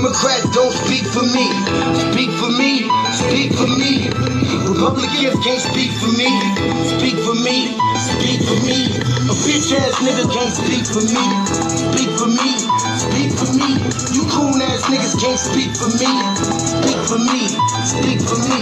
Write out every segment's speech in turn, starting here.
Democrats don't speak for me. Speak for me, speak for me. Republicans can't speak for me. Speak for me, speak for me. A bitch ass nigga can't speak for me. Speak for me, speak for me. You coon ass niggas can't speak for me. Speak for me, speak for me.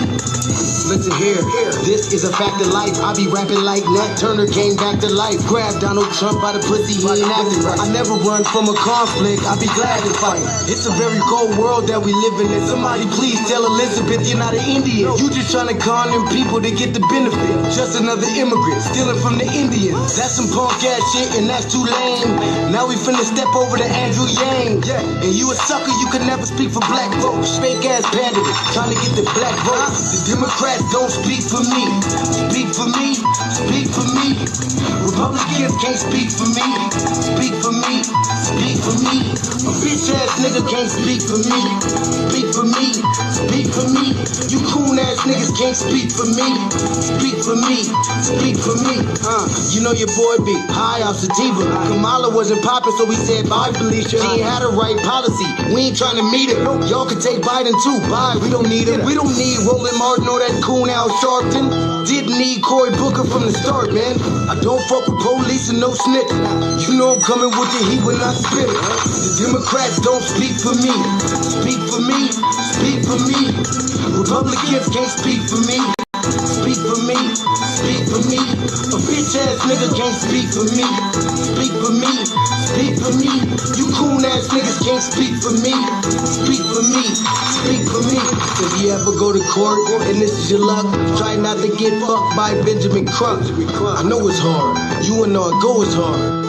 Listen here, this is a fact of life. I be rapping like Nat Turner came back to life. Grab Donald Trump by the pussy, he ain't acting right. I never run from a conflict, I be glad to fight. It's a very cold world that we live in. And somebody please tell Elizabeth you're not an Indian. You just trying to con them people to get the benefit. Just another immigrant, stealing from the Indians. That's some punk ass shit and that's too lame. Now we finna step over to Andrew Yang. And you a sucker, you can never speak for black folks. Fake ass pandering, trying to get the black vote. The Democrats don't speak for me. Speak for me, speak for me. Republicans can't speak for me. Speak for me, speak for me. A bitch ass nigga can't speak for me. Speak for me, speak for me. You coon ass niggas can't speak for me. Speak for me, speak for me. You know your boy be high off sativa. Kamala wasn't popping, so we said bye, Felicia. She ain't had a right policy. We ain't trying to meet her. Y'all can take Biden too. Bye, we don't need her. We don't need Roland Martin or that coon Al Sharpton. Didn't need Cory Booker from the start, man. I don't fuck with police and no snitch. You know I'm coming with the heat when I spit it. The Democrats don't speak for me. Speak for me, speak for me. Republicans can't speak for me. Speak for me, speak for me. A bitch ass nigga can't speak for me. Speak for me, speak for me. You coon ass niggas can't speak for me. Speak for me, speak for me. If you ever go to court and this is your luck, try not to get fucked by Benjamin Crump. I know it's hard, you and all go is hard.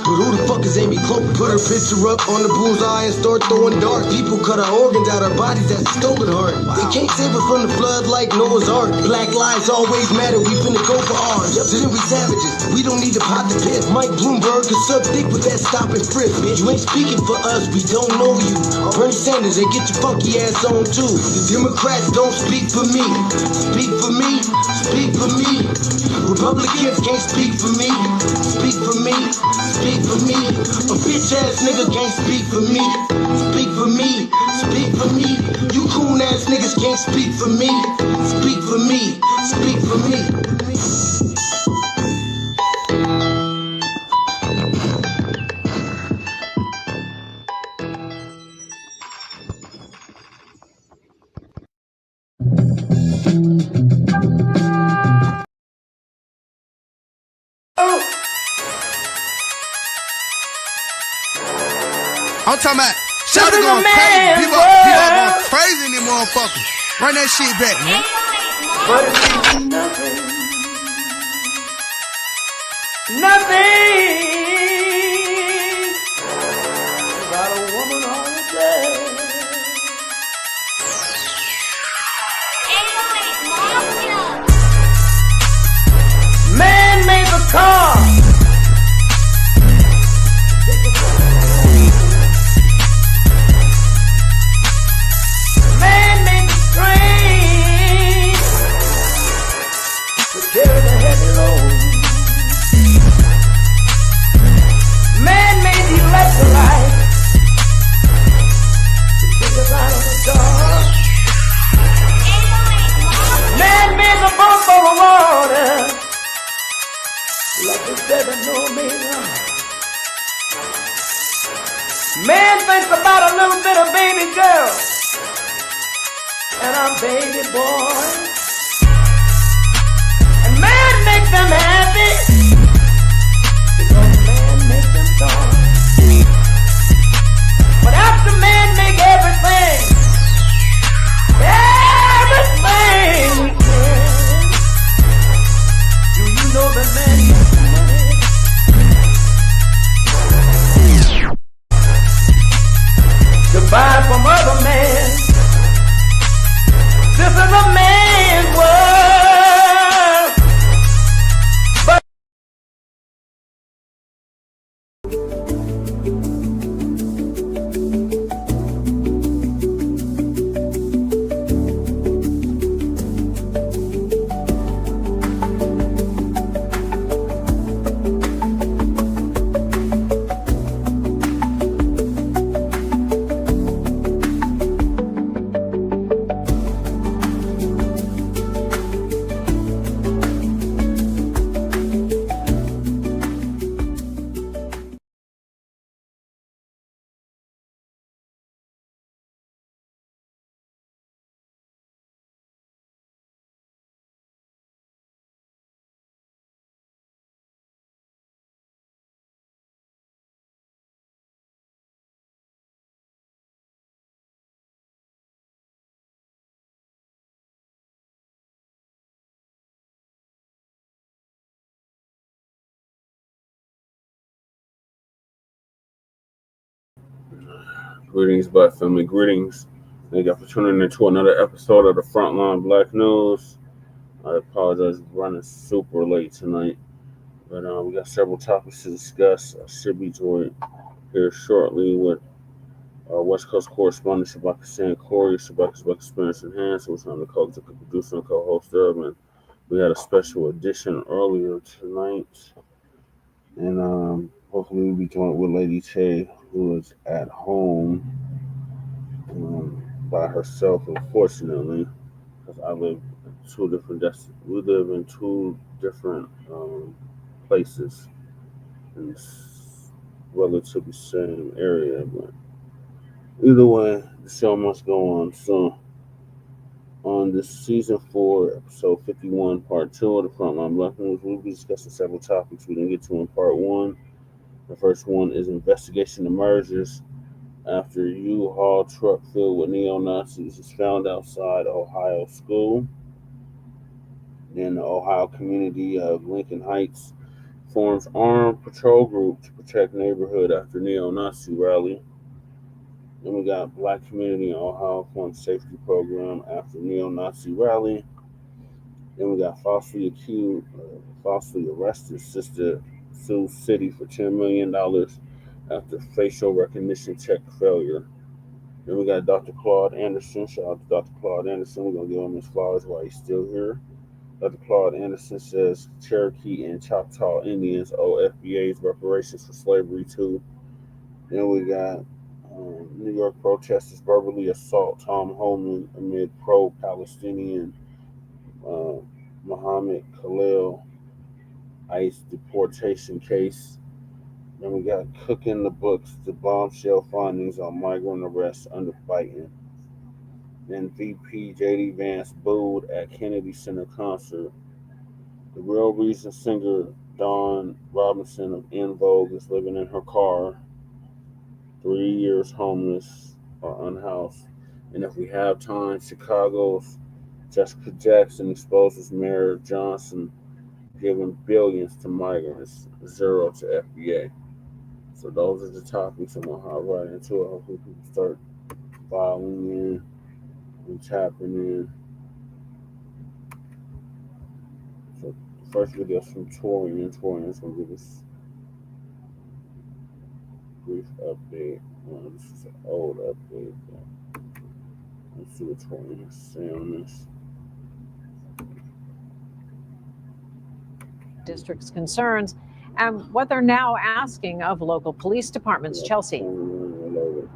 But who the fuck is Amy Cloak? Put her picture up on the bullseye and start throwing darts. People cut our organs out our bodies, that's a stolen heart. They can't save us from the flood like Noah's Ark. Black lives always matter, we finna go for ours. So then we savages, we don't need to pot the piss. Mike Bloomberg can suck dick with that stop and frisk. You ain't speaking for us, we don't know you. Bernie Sanders, they get your funky ass on too. The Democrats don't speak for me. Speak for me, speak for me. Republicans can't speak for me. Speak for me, speak for me. A bitch ass nigga can't speak for me. Speak for me, speak for me. You coon ass niggas can't speak for me. Speak for me, speak for me. I'm talking about shout going crazy. People going crazy in them motherfuckers. Run that shit back, man. But it means nothing. Nothing. Got a woman on the day. Man made the car. Carry the heavy load. Man made the electrolyte to take us out of the dark. Man made the pump for the water like the 7-millimeter. Man thinks about a little bit of baby girl and a baby boy. Make them happy because man make them dark. But after man make everything we can, do you know that man makes money? To buy from other men. This is a man's world. Greetings, Black family. Greetings. Thank you for tuning into another episode of the Front Line Blacc News. I apologize for running super late tonight, but we got several topics to discuss. I should be joined here shortly with our West Coast correspondent, Shabaka San Corey. Shabaka's Black Experience Enhanced, which I'm the co-executive producer and co-host of, and we had a special edition earlier tonight. And hopefully we'll be joined with Lady Tay, who is at home by herself, unfortunately, because I live in two different we live in two different places in this relatively same area. But either way, the show must go on. So on this season 4, episode 51, part 2 of the Front Line Blacc News, we'll be discussing several topics we didn't get to in part 1. The first one is investigation emerges after U-Haul truck filled with neo-Nazis is found outside Ohio school. Then the Ohio community of Lincoln Heights forms armed patrol group to protect neighborhood after neo-Nazi rally. Then we got Black community in Ohio forms safety program after neo-Nazi rally. Then we got falsely arrested Sista sues city for $10 million after facial recognition check failure. Then we got Dr. Claud Anderson. Shout out to Dr. Claud Anderson. We're going to give him his flowers while he's still here. Dr. Claud Anderson says Cherokee and Choctaw Indians owe FBA's reparations for slavery too. Then we got New York protesters verbally assault Tom Homan amid pro-Palestinian Mahmoud Khalil ICE deportation case. Then we got cooking the books, the bombshell findings on migrant arrests under Biden. Then VP JD Vance Booed at Kennedy Center concert. The real reason singer Dawn Robinson of Vogue is living in her car, 3 years homeless or unhoused. And if we have time, Chicago's Jessica Jackson exposes Mayor Johnson giving billions to migrants, zero to FBA. So those are the topics I'm going to hop right into it. Hopefully people start filing in and tapping in. So the first video is from Torian. Torian's going to give us a brief update. This is an old update. Let's see what Torian has to say on this. District's concerns and what they're now asking of local police departments. Chelsea. Well,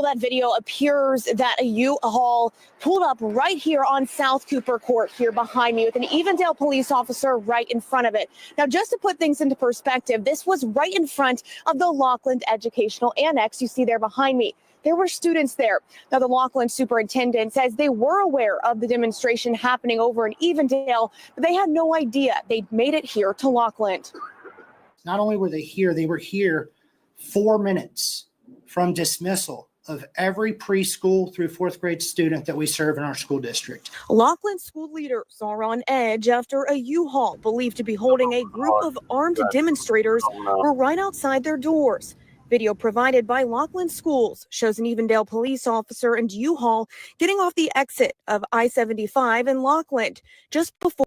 that video appears that a U-Haul pulled up right here on South Cooper Court here behind me with an Evendale police officer right in front of it. Now, just to put things into perspective, this was right in front of the Laughlin Educational Annex you see there behind me. There were students there. Now, the Laughlin superintendent says they were aware of the demonstration happening over in Evendale, but they had no idea they'd made it here to Laughlin. Not only were they here 4 minutes from dismissal of every preschool through 4th grade student that we serve in our school district. Laughlin school leaders are on edge after a U-Haul believed to be holding a group of armed demonstrators were right outside their doors. Video provided by Laughlin Schools shows an Evendale police officer and U-Haul getting off the exit of I-75 in Laughlin just before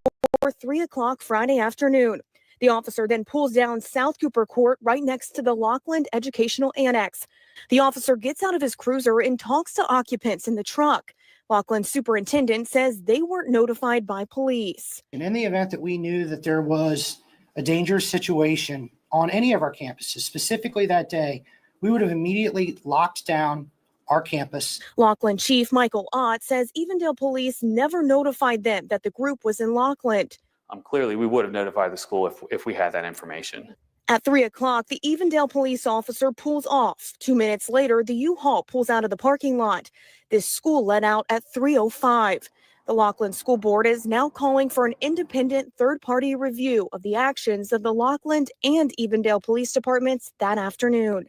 3 o'clock Friday afternoon. The officer then pulls down South Cooper Court right next to the Laughlin Educational Annex. The officer gets out of his cruiser and talks to occupants in the truck. Laughlin superintendent says they weren't notified by police. And in the event that we knew that there was a dangerous situation on any of our campuses, specifically that day, we would have immediately locked down our campus. Laughlin Chief Michael Ott says Evendale police never notified them that the group was in Laughlin. Clearly, we would have notified the school if we had that information. At 3 o'clock, the Evendale police officer pulls off. 2 minutes later, the U-Haul pulls out of the parking lot. This school let out at 3:05. The Laughlin School Board is now calling for an independent third-party review of the actions of the Laughlin and Evendale police departments that afternoon.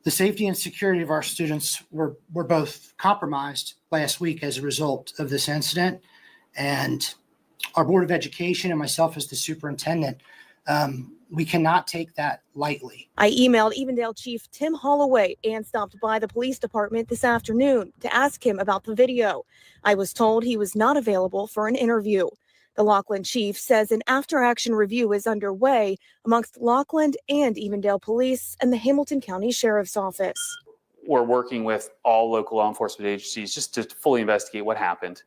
The safety and security of our students were both compromised last week as a result of this incident. And our Board of Education and myself as the superintendent We cannot take that lightly. I emailed Evendale Chief Tim Holloway and stopped by the police department this afternoon to ask him about the video. I was told he was not available for an interview. The Laughlin chief says an after-action review is underway amongst Laughlin and Evendale Police and the Hamilton County Sheriff's Office. We're working with all local law enforcement agencies just to fully investigate what happened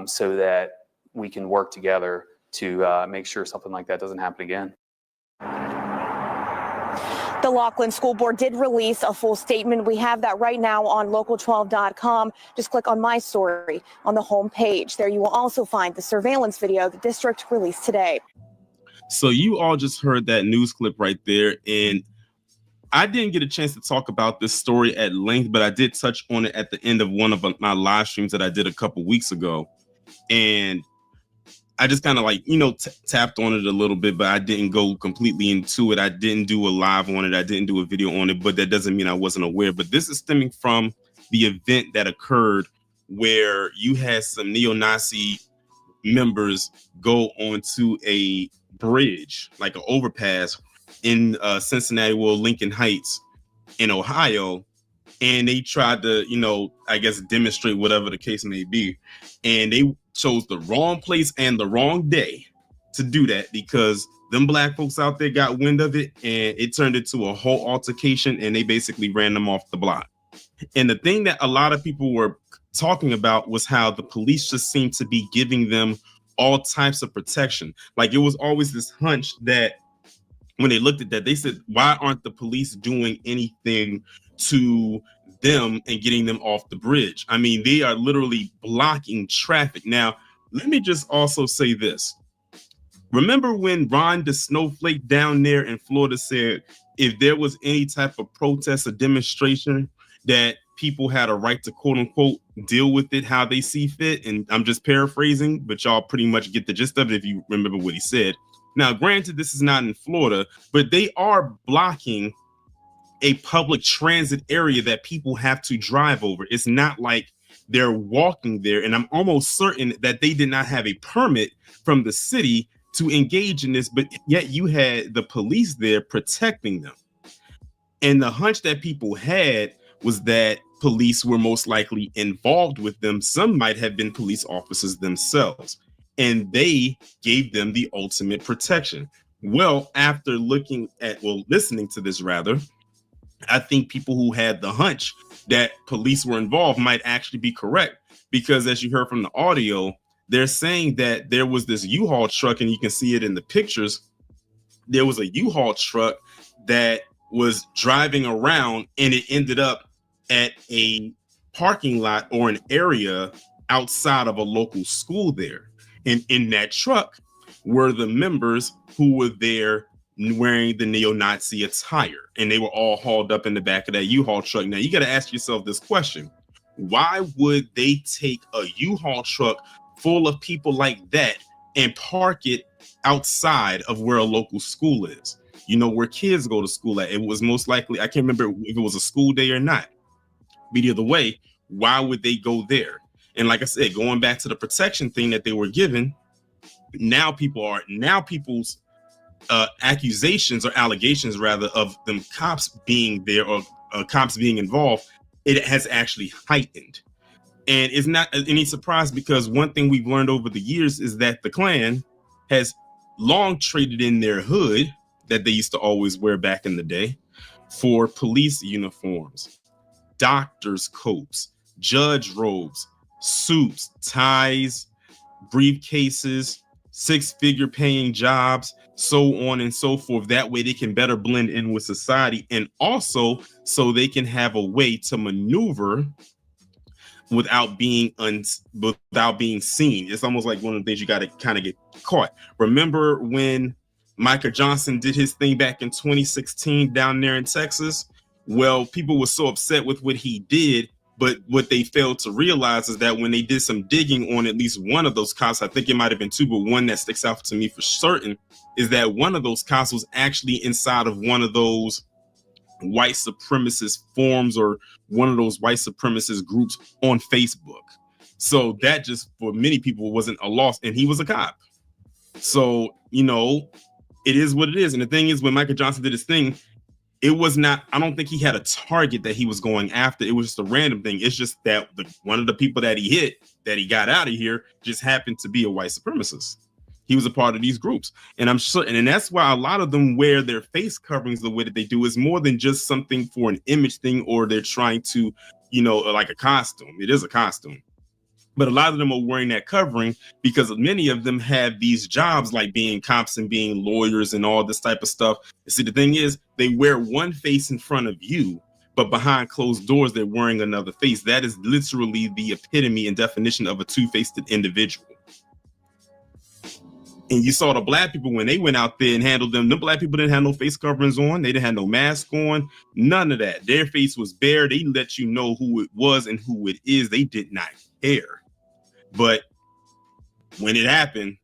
so that we can work together to make sure something like that doesn't happen again. The Laughlin School Board did release a full statement. We have that right now on local12.com. Just click on my story on the home page. There you will also find the surveillance video the district released today. So you all just heard that news clip right there. And I didn't get a chance to talk about this story at length, but I did touch on it at the end of one of my live streams that I did a couple weeks ago. And I just kind of like, tapped on it a little bit, but I didn't go completely into it. I didn't do a live on it. I didn't do a video on it, but that doesn't mean I wasn't aware. But this is stemming from the event that occurred where you had some neo-Nazi members go onto a bridge, like an overpass in Cincinnati, Lincoln Heights in Ohio. And they tried to, I guess, demonstrate whatever the case may be. And they chose the wrong place and the wrong day to do that because them black folks out there got wind of it and it turned into a whole altercation and they basically ran them off the block. And the thing that a lot of people were talking about was how the police just seemed to be giving them all types of protection. Like it was always this hunch that when they looked at that, they said, why aren't the police doing anything to them and getting them off the bridge? I mean, they are literally blocking traffic. Now, let me just also say this. Remember when Ron the Snowflake down there in Florida said if there was any type of protest or demonstration that people had a right to quote unquote deal with it how they see fit? And I'm just paraphrasing, but y'all pretty much get the gist of it if you remember what he said. Now, granted, this is not in Florida, but they are blocking a public transit area that people have to drive over. It's not like they're walking there. And I'm almost certain that they did not have a permit from the city to engage in this, but yet you had the police there protecting them. And the hunch that people had was that police were most likely involved with them. Some might have been police officers themselves, and they gave them the ultimate protection. Well, after listening to this rather, I think people who had the hunch that police were involved might actually be correct, because as you heard from the audio, they're saying that there was this U-Haul truck, and you can see it in the pictures. There was a U-Haul truck that was driving around, and it ended up at a parking lot or an area outside of a local school there. And in that truck were the members who were there wearing the neo-Nazi attire, and they were all hauled up in the back of that U-Haul truck. Now you got to ask yourself this question: why would they take a U-Haul truck full of people like that and park it outside of where a local school is? Where kids go to school at. It was most likely, I can't remember if it was a school day or not, but either way, why would they go there? And like I said, going back to the protection thing that they were given, now people's accusations or allegations rather of them cops being there or cops being involved, it has actually heightened. And it's not any surprise, because one thing we've learned over the years is that the Klan has long traded in their hood that they used to always wear back in the day for police uniforms, doctors' coats, judge robes, suits, ties, briefcases, six-figure paying jobs, so on and so forth. That way they can better blend in with society, and also so they can have a way to maneuver without being seen. It's almost like one of the things you got to kind of get caught. Remember when Micah Johnson did his thing back in 2016 down there in Texas? Well, people were so upset with what he did, but what they failed to realize is that when they did some digging on at least one of those cops, I think it might have been two, but one that sticks out to me for certain is that one of those cops was actually inside of one of those white supremacist forums or one of those white supremacist groups on Facebook. So that just, for many people, wasn't a loss, and he was a cop. So, it is what it is. And the thing is, when Michael Johnson did his thing, it was not, I don't think he had a target that he was going after. It was just a random thing. It's just that one of the people that he hit, that he got out of here, just happened to be a white supremacist. He was a part of these groups. And I'm sure, and that's why a lot of them wear their face coverings the way that they do, is more than just something for an image thing, or they're trying to, you know, like a costume. It is a costume. But a lot of them are wearing that covering because many of them have these jobs like being cops and being lawyers and all this type of stuff. See, the thing is, they wear one face in front of you, but behind closed doors, they're wearing another face. That is literally the epitome and definition of a two-faced individual. And you saw the black people when they went out there and handled them. The black people didn't have no face coverings on. They didn't have no mask on. None of that. Their face was bare. They let you know who it was and who it is. They did not care. But when it happened,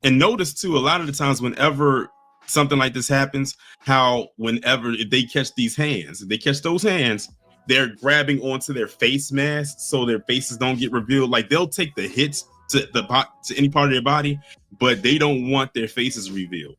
and notice too, a lot of the times whenever something like this happens, how whenever if they catch these hands, if they catch those hands, they're grabbing onto their face masks so their faces don't get revealed. Like they'll take the hits to any part of their body, but they don't want their faces revealed.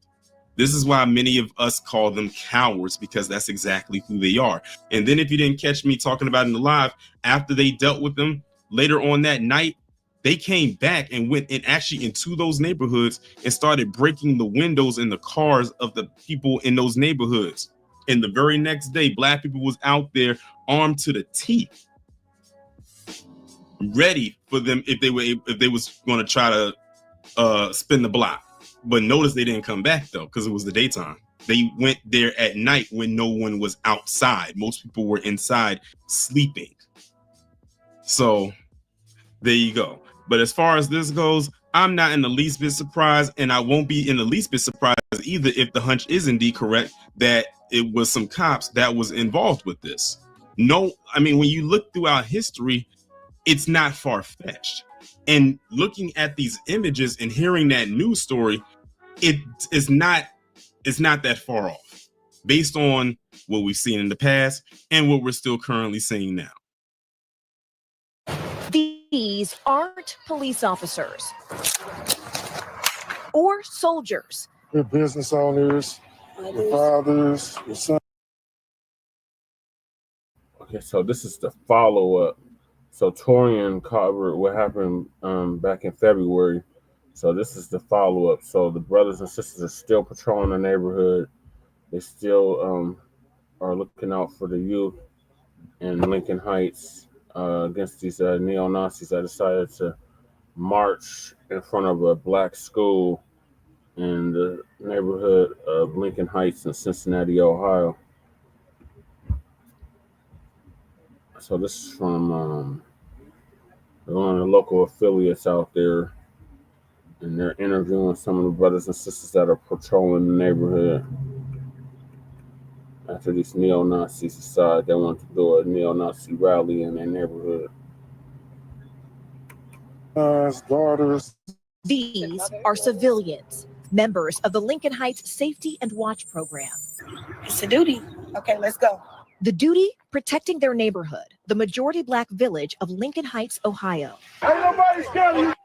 This is why many of us call them cowards, because that's exactly who they are. And then if you didn't catch me talking about it in the live, after they dealt with them later on that night, they came back and went and actually into those neighborhoods and started breaking the windows in the cars of the people in those neighborhoods. And the very next day, black people was out there armed to the teeth, ready for them if they was going to try to spin the block. But notice they didn't come back though, because it was the daytime. They went there at night when no one was outside. Most people were inside sleeping. So there you go. But as far as this goes, I'm not in the least bit surprised, and I won't be in the least bit surprised either if the hunch is indeed correct that it was some cops that was involved with this. No, I mean, when you look throughout history, it's not far-fetched. And looking at these images and hearing that news story, it's not that far off based on what we've seen in the past and what we're still currently seeing now. These aren't police officers or soldiers. They're business owners, your fathers, your sons. Okay, so this is the follow-up. So Torian covered what happened back in February. So this is the follow-up. So the brothers and sisters are still patrolling the neighborhood. They still are looking out for the youth in Lincoln Heights against these neo-Nazis that decided to march in front of a black school in the neighborhood of Lincoln Heights in Cincinnati, Ohio. So this is from one of the local affiliates out there, and they're interviewing some of the brothers and sisters that are patrolling the neighborhood after these neo-Nazis decide they want to do a neo-Nazi rally in their neighborhood. Daughters. These are civilians, members of the Lincoln Heights Safety and Watch Program. It's a duty. Okay, let's go. The duty, protecting their neighborhood, the majority black village of Lincoln Heights, Ohio.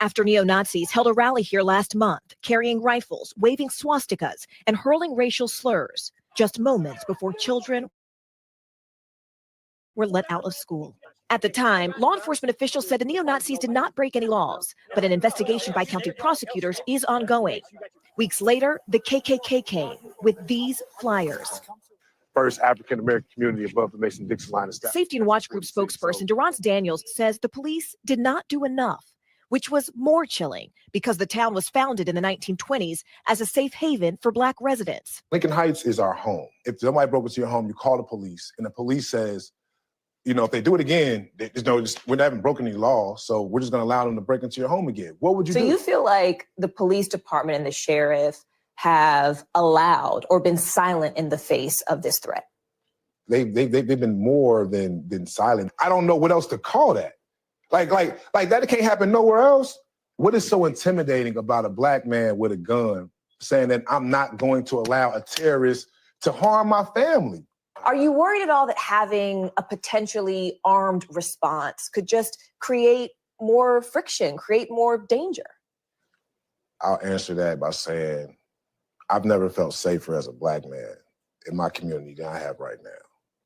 After neo-Nazis held a rally here last month, carrying rifles, waving swastikas, and hurling racial slurs, just moments before children were let out of school. At the time, law enforcement officials said the neo-Nazis did not break any laws, but an investigation by county prosecutors is ongoing. Weeks later, the KKK came with these flyers. First African-American community above the Mason-Dixon line of staff. Safety and Watch Group spokesperson Durrance Daniels says the police did not do enough, which was more chilling because the town was founded in the 1920s as a safe haven for black residents. Lincoln Heights is our home. If somebody broke into your home, you call the police, and the police says, you know, if they do it again, we haven't broken any law, so we're just going to allow them to break into your home again. What would you do? So you feel like the police department and the sheriff have allowed or been silent in the face of this threat? They've been more than silent. I don't know what else to call that. Like that can't happen nowhere else. What is so intimidating about a black man with a gun saying that I'm not going to allow a terrorist to harm my family? Are you worried at all that having a potentially armed response could just create more friction, create more danger? I'll answer that by saying I've never felt safer as a Black man in my community than I have right now.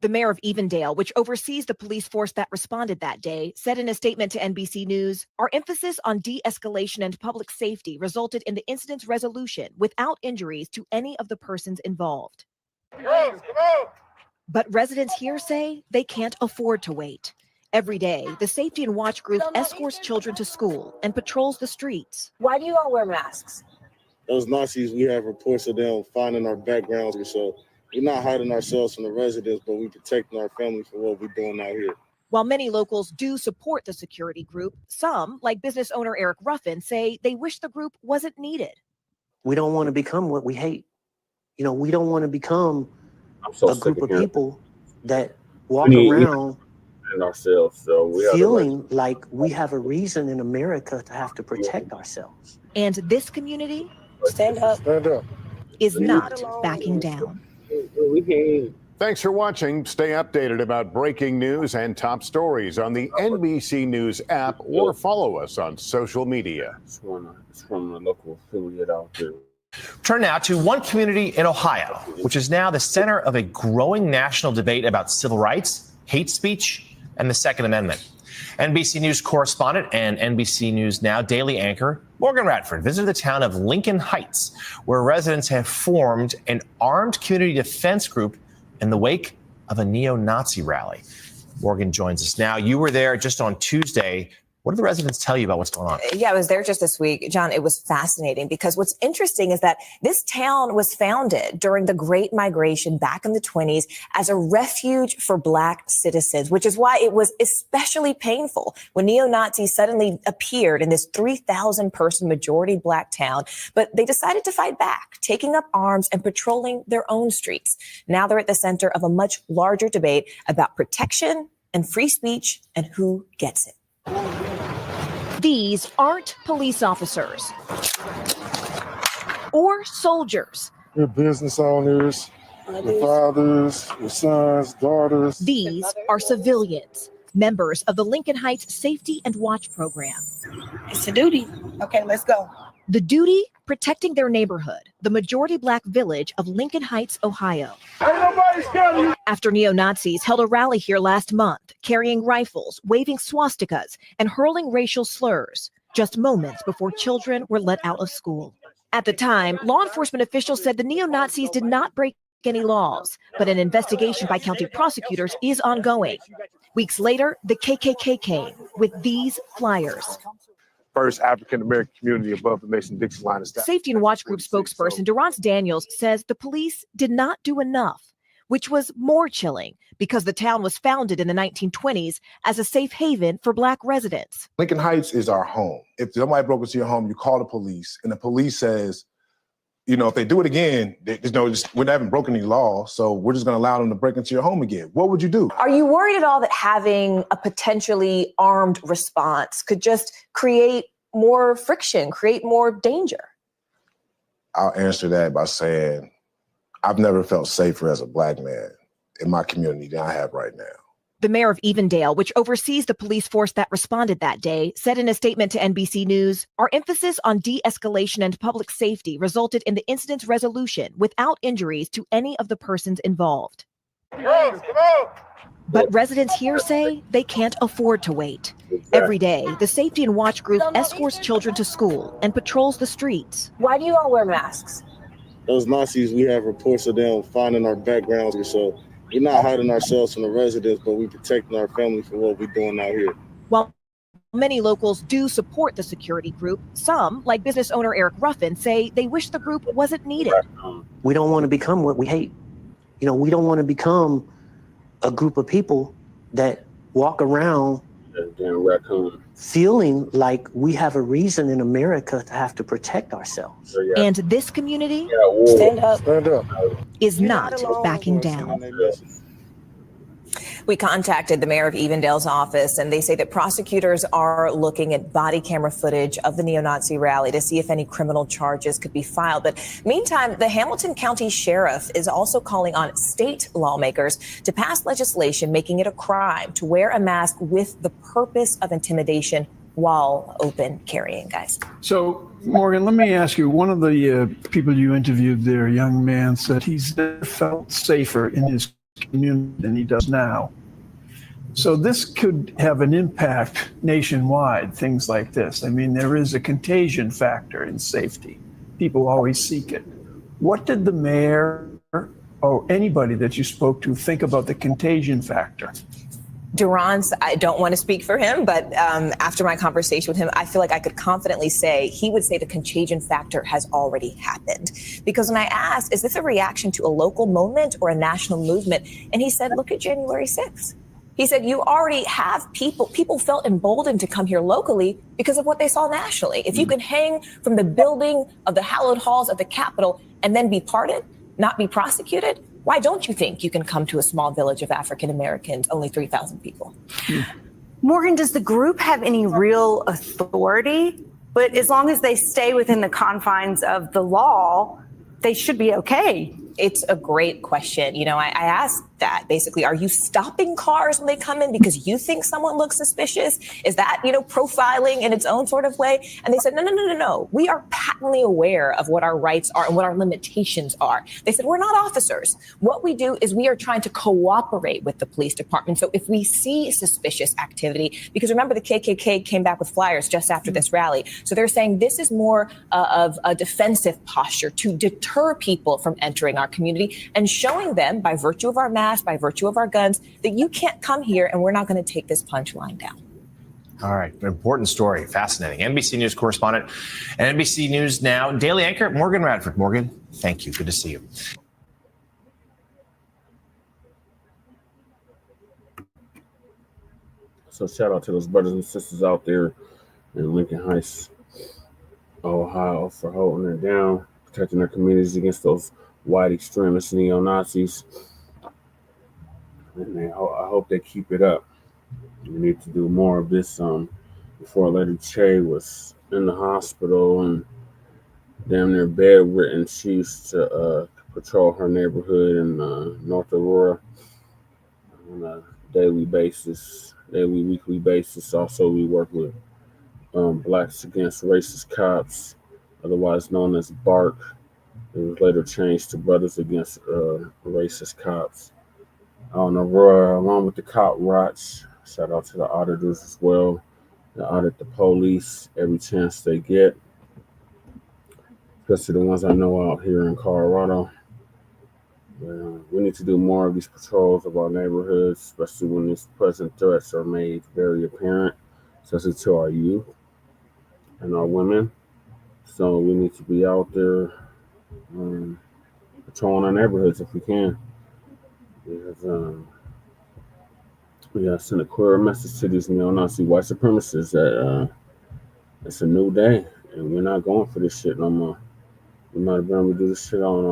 The mayor of Evendale, which oversees the police force that responded that day, said in a statement to NBC News, "Our emphasis on de-escalation and public safety resulted in the incident's resolution without injuries to any of the persons involved." But residents here say they can't afford to wait. Every day, the Safety and Watch group escorts children to school and patrols the streets. Why do you all wear masks? Those Nazis, we have reports of them finding our backgrounds, so we're not hiding ourselves from the residents, but we're protecting our family from what we're doing out here. While many locals do support the security group, some, like business owner Eric Ruffin, say they wish the group wasn't needed. We don't want to become what we hate. You know, we don't want to become a group of people that walk around ourselves, so we feeling like we have a reason in America to have to protect ourselves. And this community stand up, is not backing down. Thanks for watching. Stay updated about breaking news and top stories on the NBC News app or follow us on social media. It's from a local affiliate out there. Turn now to one community in Ohio, which is now the center of a growing national debate about civil rights, hate speech, and the Second Amendment. NBC News correspondent and NBC News Now daily anchor Morgan Radford visited the town of Lincoln Heights, where residents have formed an armed community defense group in the wake of a neo-Nazi rally. Morgan joins us now. You were there just on Tuesday. What do the residents tell you about what's going on? Yeah, I was there just this week. John, it was fascinating because what's interesting is that this town was founded during the Great Migration back in the 20s as a refuge for Black citizens, which is why it was especially painful when neo-Nazis suddenly appeared in this 3,000-person majority Black town. But they decided to fight back, taking up arms and patrolling their own streets. Now they're at the center of a much larger debate about protection and free speech and who gets it. These aren't police officers or soldiers. We're business owners, we're fathers, we're sons, daughters. These are civilians, members of the Lincoln Heights Safety and Watch program. It's a duty. Okay, let's go. The duty, protecting their neighborhood, the majority Black village of Lincoln Heights, Ohio. After neo-Nazis held a rally here last month, carrying rifles, waving swastikas, and hurling racial slurs, just moments before children were let out of school. At the time, law enforcement officials said the neo-Nazis did not break any laws, but an investigation by county prosecutors is ongoing. Weeks later, the KKK came with these flyers. First African-American community above the Mason-Dixon line of sight. Safety and Watch Group spokesperson Durrance Daniels says the police did not do enough, which was more chilling because the town was founded in the 1920s as a safe haven for Black residents. Lincoln Heights is our home. If somebody broke into your home, you call the police, and the police says, you know, if they do it again, we haven't broken any law, so we're just going to allow them to break into your home again. What would you do? Are you worried at all that having a potentially armed response could just create more friction, create more danger? I'll answer that by saying I've never felt safer as a Black man in my community than I have right now. The mayor of Evendale, which oversees the police force that responded that day, said in a statement to NBC News, "Our emphasis on de-escalation and public safety resulted in the incident's resolution without injuries to any of the persons involved." But residents here say they can't afford to wait. Every day, the Safety and Watch group escorts children to school and patrols the streets. Why do you all wear masks? Those Nazis, we have reports of them finding our backgrounds, so we're not hiding ourselves from the residents, but we're protecting our family from what we're doing out here. While many locals do support the security group, some, like business owner Eric Ruffin, say they wish the group wasn't needed. We don't want to become what we hate. You know, we don't want to become a group of people that walk around feeling like we have a reason in America to have to protect ourselves. And this community stand up, is not backing down. We contacted the mayor of Evendale's office, and they say that prosecutors are looking at body camera footage of the neo-Nazi rally to see if any criminal charges could be filed. But meantime, the Hamilton County Sheriff is also calling on state lawmakers to pass legislation making it a crime to wear a mask with the purpose of intimidation while open carrying, guys. So, Morgan, let me ask you, one of the people you interviewed there, a young man, said he's never felt safer in his community than he does now. So this could have an impact nationwide, things like this. I mean, there is a contagion factor in safety. People always seek it. What did the mayor or anybody that you spoke to think about the contagion factor? Durance, I don't want to speak for him, but after my conversation with him, I feel like I could confidently say he would say the contagion factor has already happened. Because when I asked, is this a reaction to a local moment or a national movement? And he said, look at January 6th. He said, you already have people felt emboldened to come here locally because of what they saw nationally. If you can hang from the building of the hallowed halls of the Capitol and then be pardoned, not be prosecuted, why don't you think you can come to a small village of African Americans, only 3,000 people? Morgan, does the group have any real authority? But as long as they stay within the confines of the law, they should be okay. It's a great question. You know, I asked that basically, are you stopping cars when they come in because you think someone looks suspicious? Is that, you know, profiling in its own sort of way? And they said, no. We are patently aware of what our rights are and what our limitations are. They said, we're not officers. What we do is we are trying to cooperate with the police department. So if we see suspicious activity, because remember the KKK came back with flyers just after this rally. So they're saying this is more of a defensive posture to deter people from entering our community and showing them by virtue of our masks, by virtue of our guns, that you can't come here and we're not going to take this punchline down. All right. Important story. Fascinating. NBC News correspondent and NBC News Now daily anchor Morgan Radford. Morgan, thank you. Good to see you. So shout out to those brothers and sisters out there in Lincoln Heights, Ohio, for holding it down, protecting their communities against those white extremist neo-Nazis. And I hope they keep it up. We need to do more of this. Before Lady Che was in the hospital and damn near bedridden, she used to patrol her neighborhood in North Aurora on a daily, weekly basis. Also, we work with Blacks Against Racist Cops, otherwise known as BARC. It was later changed to Brothers Against Racist Cops. On Aurora, along with the Cop Watch. Shout out to the auditors as well. They audit the police every chance they get, especially the ones I know out here in Colorado. We need to do more of these patrols of our neighborhoods, especially when these present threats are made very apparent, especially to our youth and our women. So we need to be out there patrolling our neighborhoods if we can. Because we gotta send a clear message to these neo-Nazi white supremacists that it's a new day and we're not going for this shit no more. We might have been able to do this shit on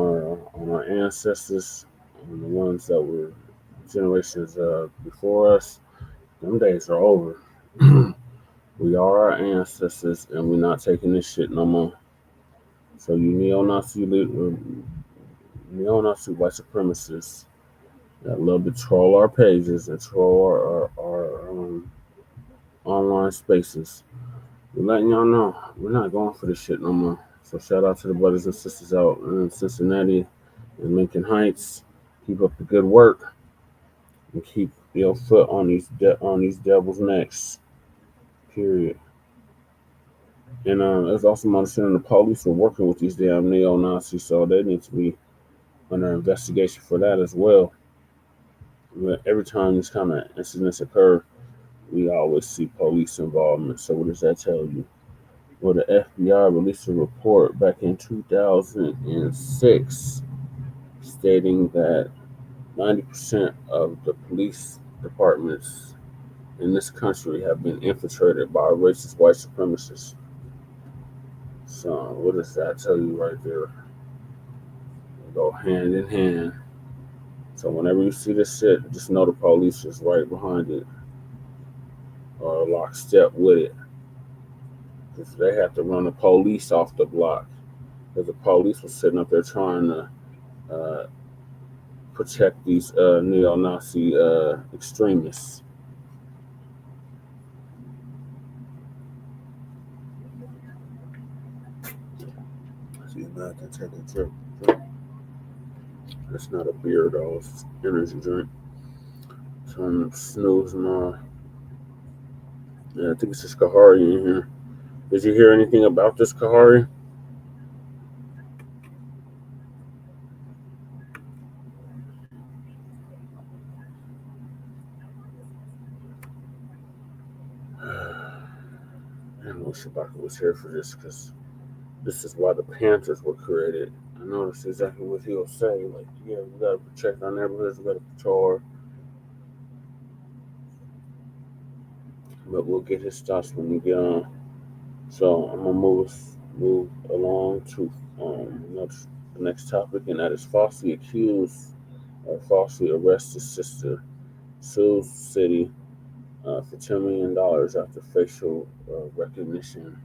our ancestors, on the ones that were generations before us. Them days are over. We are our ancestors and we're not taking this shit no more. So you neo-Nazi white supremacists that love to troll our pages and troll our online spaces, we're letting y'all know we're not going for this shit no more. So shout out to the brothers and sisters out in Cincinnati and Lincoln Heights. Keep up the good work and keep your foot on these devils' necks. Period. And there's also my understanding the police are working with these damn neo-Nazis, so they need to be under investigation for that as well. Every time these kind of incidents occur, we always see police involvement. So what does that tell you? Well, the FBI released a report back in 2006 stating that 90% of the police departments in this country have been infiltrated by racist white supremacists. So what does that tell you right there? They go hand in hand. So whenever you see this shit, just know the police is right behind it or lockstep with it. Because they have to run the police off the block. Because the police was sitting up there trying to protect these neo-Nazi extremists. be mad to take a drink. It's not a beer though, it's energy drink. So I'm snoozing my. Yeah, I think it's this Kahari in here. Did you hear anything about this Kahari? I wish Shabaka was here for this because this is why the Panthers were created. I noticed exactly what he'll say. Like, yeah, we gotta protect our neighborhoods, we gotta patrol. But we'll get his thoughts when we get on. So I'm gonna move along to the next topic, and that is falsely accused or falsely arrested sister sues city for $10 million after facial recognition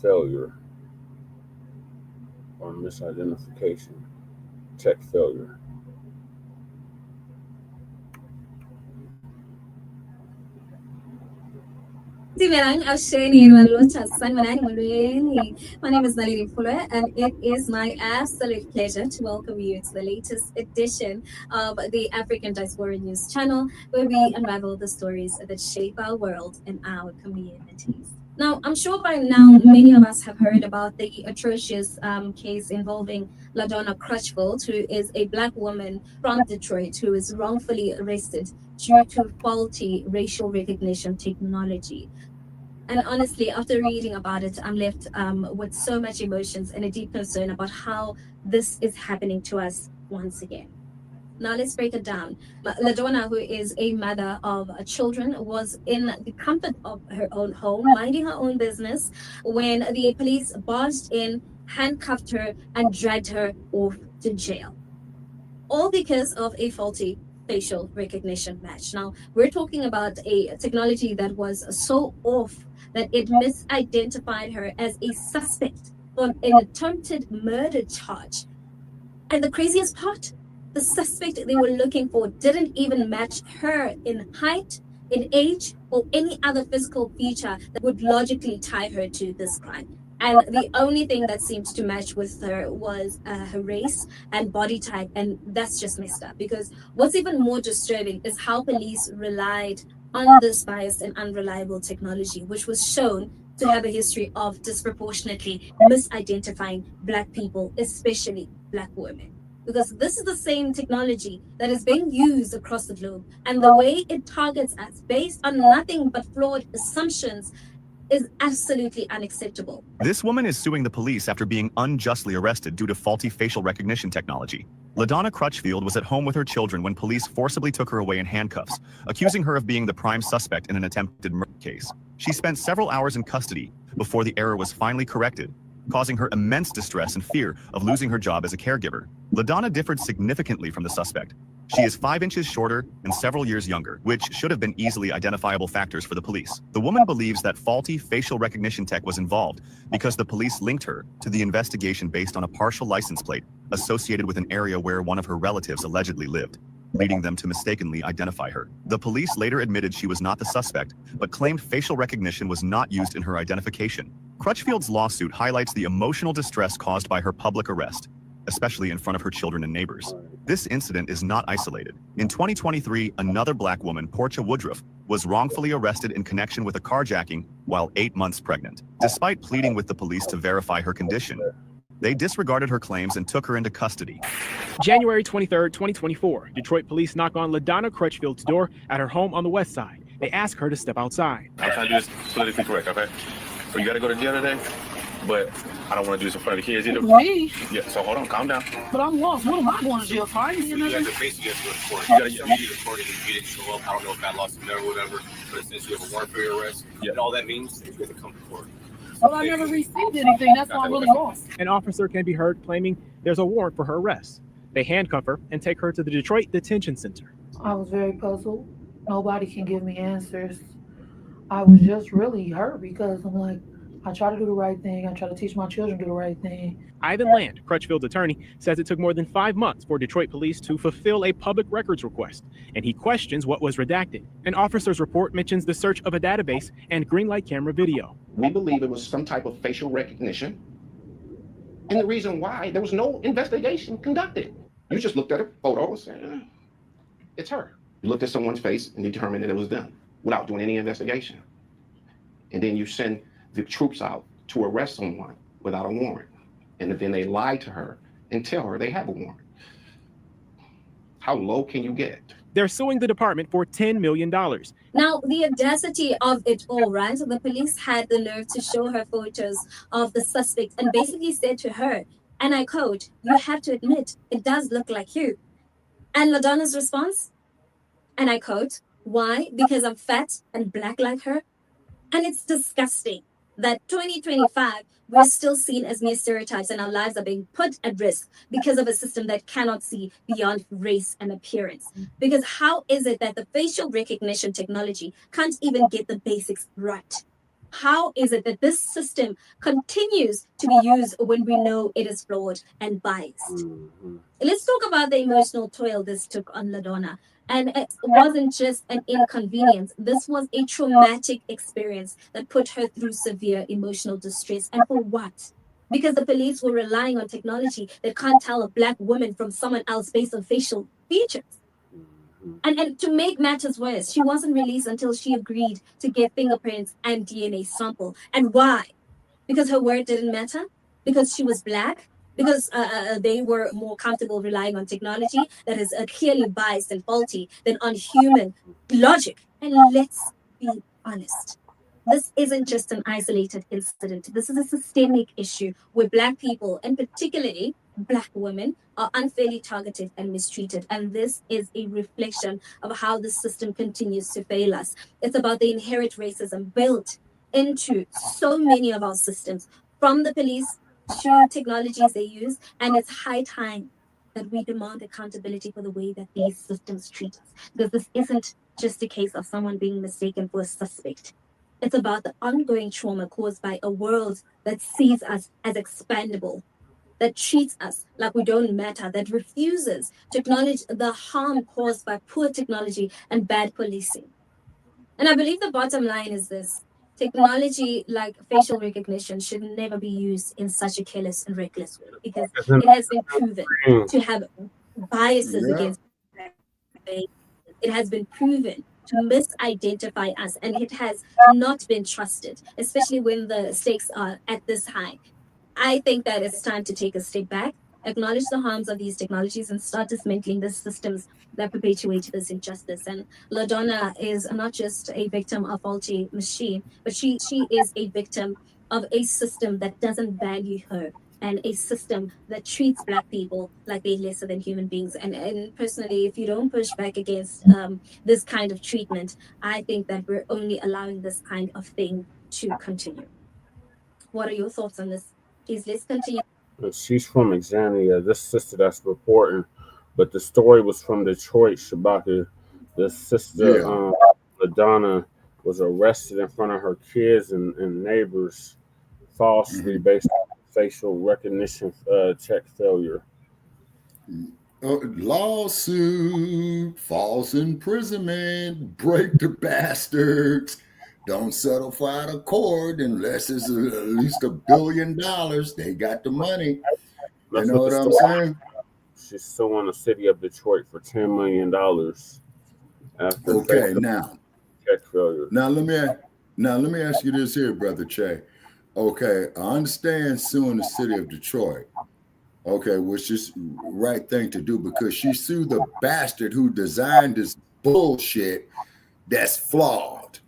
failure or misidentification tech failure. My name is Nalini Fuller, and it is my absolute pleasure to welcome you to the latest edition of the African Diaspora News Channel, where we unravel the stories that shape our world and our communities. Now, I'm sure by now many of us have heard about the atrocious case involving LaDonna Crutchfield, who is a Black woman from Detroit who is wrongfully arrested due to faulty racial recognition technology. And honestly, after reading about it, I'm left with so much emotions and a deep concern about how this is happening to us once again. Now let's break it down. LaDonna, who is a mother of children, was in the comfort of her own home, minding her own business, when the police barged in, handcuffed her, and dragged her off to jail. All because of a faulty facial recognition match. Now, we're talking about a technology that was so off that it misidentified her as a suspect on an attempted murder charge. And the craziest part, the suspect they were looking for didn't even match her in height, in age, or any other physical feature that would logically tie her to this crime. And the only thing that seemed to match with her was her race and body type, and that's just messed up. Because what's even more disturbing is how police relied on this biased and unreliable technology, which was shown to have a history of disproportionately misidentifying Black people, especially Black women. Because this is the same technology that is being used across the globe, and the way it targets us based on nothing but flawed assumptions is absolutely unacceptable. This woman is suing the police after being unjustly arrested due to faulty facial recognition technology. LaDonna Crutchfield was at home with her children when police forcibly took her away in handcuffs, accusing her of being the prime suspect in an attempted murder case. She spent several hours in custody before the error was finally corrected, causing her immense distress and fear of losing her job as a caregiver. LaDonna differed significantly from the suspect. She is 5 inches shorter and several years younger, which should have been easily identifiable factors for the police. The woman believes that faulty facial recognition tech was involved because the police linked her to the investigation based on a partial license plate associated with an area where one of her relatives allegedly lived, leading them to mistakenly identify her. The police later admitted she was not the suspect, but claimed facial recognition was not used in her identification. Crutchfield's lawsuit highlights the emotional distress caused by her public arrest, especially in front of her children and neighbors. This incident is not isolated. In 2023, another Black woman, Portia Woodruff, was wrongfully arrested in connection with a carjacking while 8 months pregnant. Despite pleading with the police to verify her condition, they disregarded her claims and took her into custody. January 23rd, 2024, Detroit police knock on LaDonna Crutchfield's door at her home on the west side. They ask her to step outside. I'm trying to do this politically correct, okay? So you gotta go to jail today, but I don't want to do this in front of the kids either. Me? Yeah, so hold on, calm down. But I'm lost. What am I going to jail for? I ain't You doing have nothing. to basically have to go to court. You gotta immediately report it if you didn't show up. I don't know if that lost him there or whatever, but since you have a warrant for your arrest, and all that means is you have to come to court. Well, I never received anything. That's why I'm really lost. An officer can be heard claiming there's a warrant for her arrest. They handcuff her and take her to the Detroit Detention Center. I was very puzzled. Nobody can give me answers. I was just really hurt because I'm like, I try to do the right thing. I try to teach my children to do the right thing. Ivan Land, Crutchfield's attorney, says it took more than 5 months for Detroit police to fulfill a public records request, and he questions what was redacted. An officer's report mentions the search of a database and green light camera video. We believe it was some type of facial recognition. And the reason why, there was no investigation conducted. You just looked at a photo and said, it's her. You looked at someone's face and determined that it was them without doing any investigation. And then you send the troops out to arrest someone without a warrant. And then they lie to her and tell her they have a warrant. How low can you get? They're suing the department for $10 million. Now, the audacity of it all, right? The police had the nerve to show her photos of the suspect and basically said to her, and I quote, "You have to admit, it does look like you." And LaDonna's response, and I quote, "Why? Because I'm fat and black like her?" And it's disgusting that 2025, we're still seen as mere stereotypes and our lives are being put at risk because of a system that cannot see beyond race and appearance. Because how is it that the facial recognition technology can't even get the basics right? How is it that this system continues to be used when we know it is flawed and biased? Let's talk about the emotional toil this took on LaDonna. And it wasn't just an inconvenience. This was a traumatic experience that put her through severe emotional distress. And for what? Because the police were relying on technology that can't tell a black woman from someone else based on facial features. And to make matters worse, she wasn't released until she agreed to get fingerprints and DNA sample. And why? Because her word didn't matter? Because she was black? Because they were more comfortable relying on technology that is clearly biased and faulty than on human logic. And let's be honest. This isn't just an isolated incident. This is a systemic issue where black people, and particularly black women, are unfairly targeted and mistreated. And this is a reflection of how the system continues to fail us. It's about the inherent racism built into so many of our systems, from the police to technologies they use, and it's high time that we demand accountability for the way that these systems treat us. Because this isn't just a case of someone being mistaken for a suspect. It's about the ongoing trauma caused by a world that sees us as expendable, that treats us like we don't matter, that refuses to acknowledge the harm caused by poor technology and bad policing. And I believe the bottom line is this: technology like facial recognition should never be used in such a careless and reckless way, because it has been proven to have biases against it. It has been proven to misidentify us, and it has not been trusted, especially when the stakes are at this high. I think that it's time to take a step back, acknowledge the harms of these technologies, and start dismantling the systems that perpetuate this injustice. And LaDonna is not just a victim of faulty machine, but she is a victim of a system that doesn't value her, and a system that treats black people like they're lesser than human beings. And personally, if you don't push back against this kind of treatment, I think that we're only allowing this kind of thing to continue. What are your thoughts on this? Please, let's continue. She's from Exania, this sister that's reporting, but the story was from Detroit, Shabaka. The sister, LaDonna, was arrested in front of her kids and neighbors falsely based on facial recognition check failure. Lawsuit, false imprisonment, break the bastards. Don't settle for out of court unless it's at least $1 billion. They got the money. You know what I'm saying? She's suing the city of Detroit for $10 million after okay, now check failure. Now let me ask you this here, Brother Che. Okay, I understand suing the city of Detroit. Okay, which is the right thing to do, because she sued the bastard who designed this bullshit that's flawed.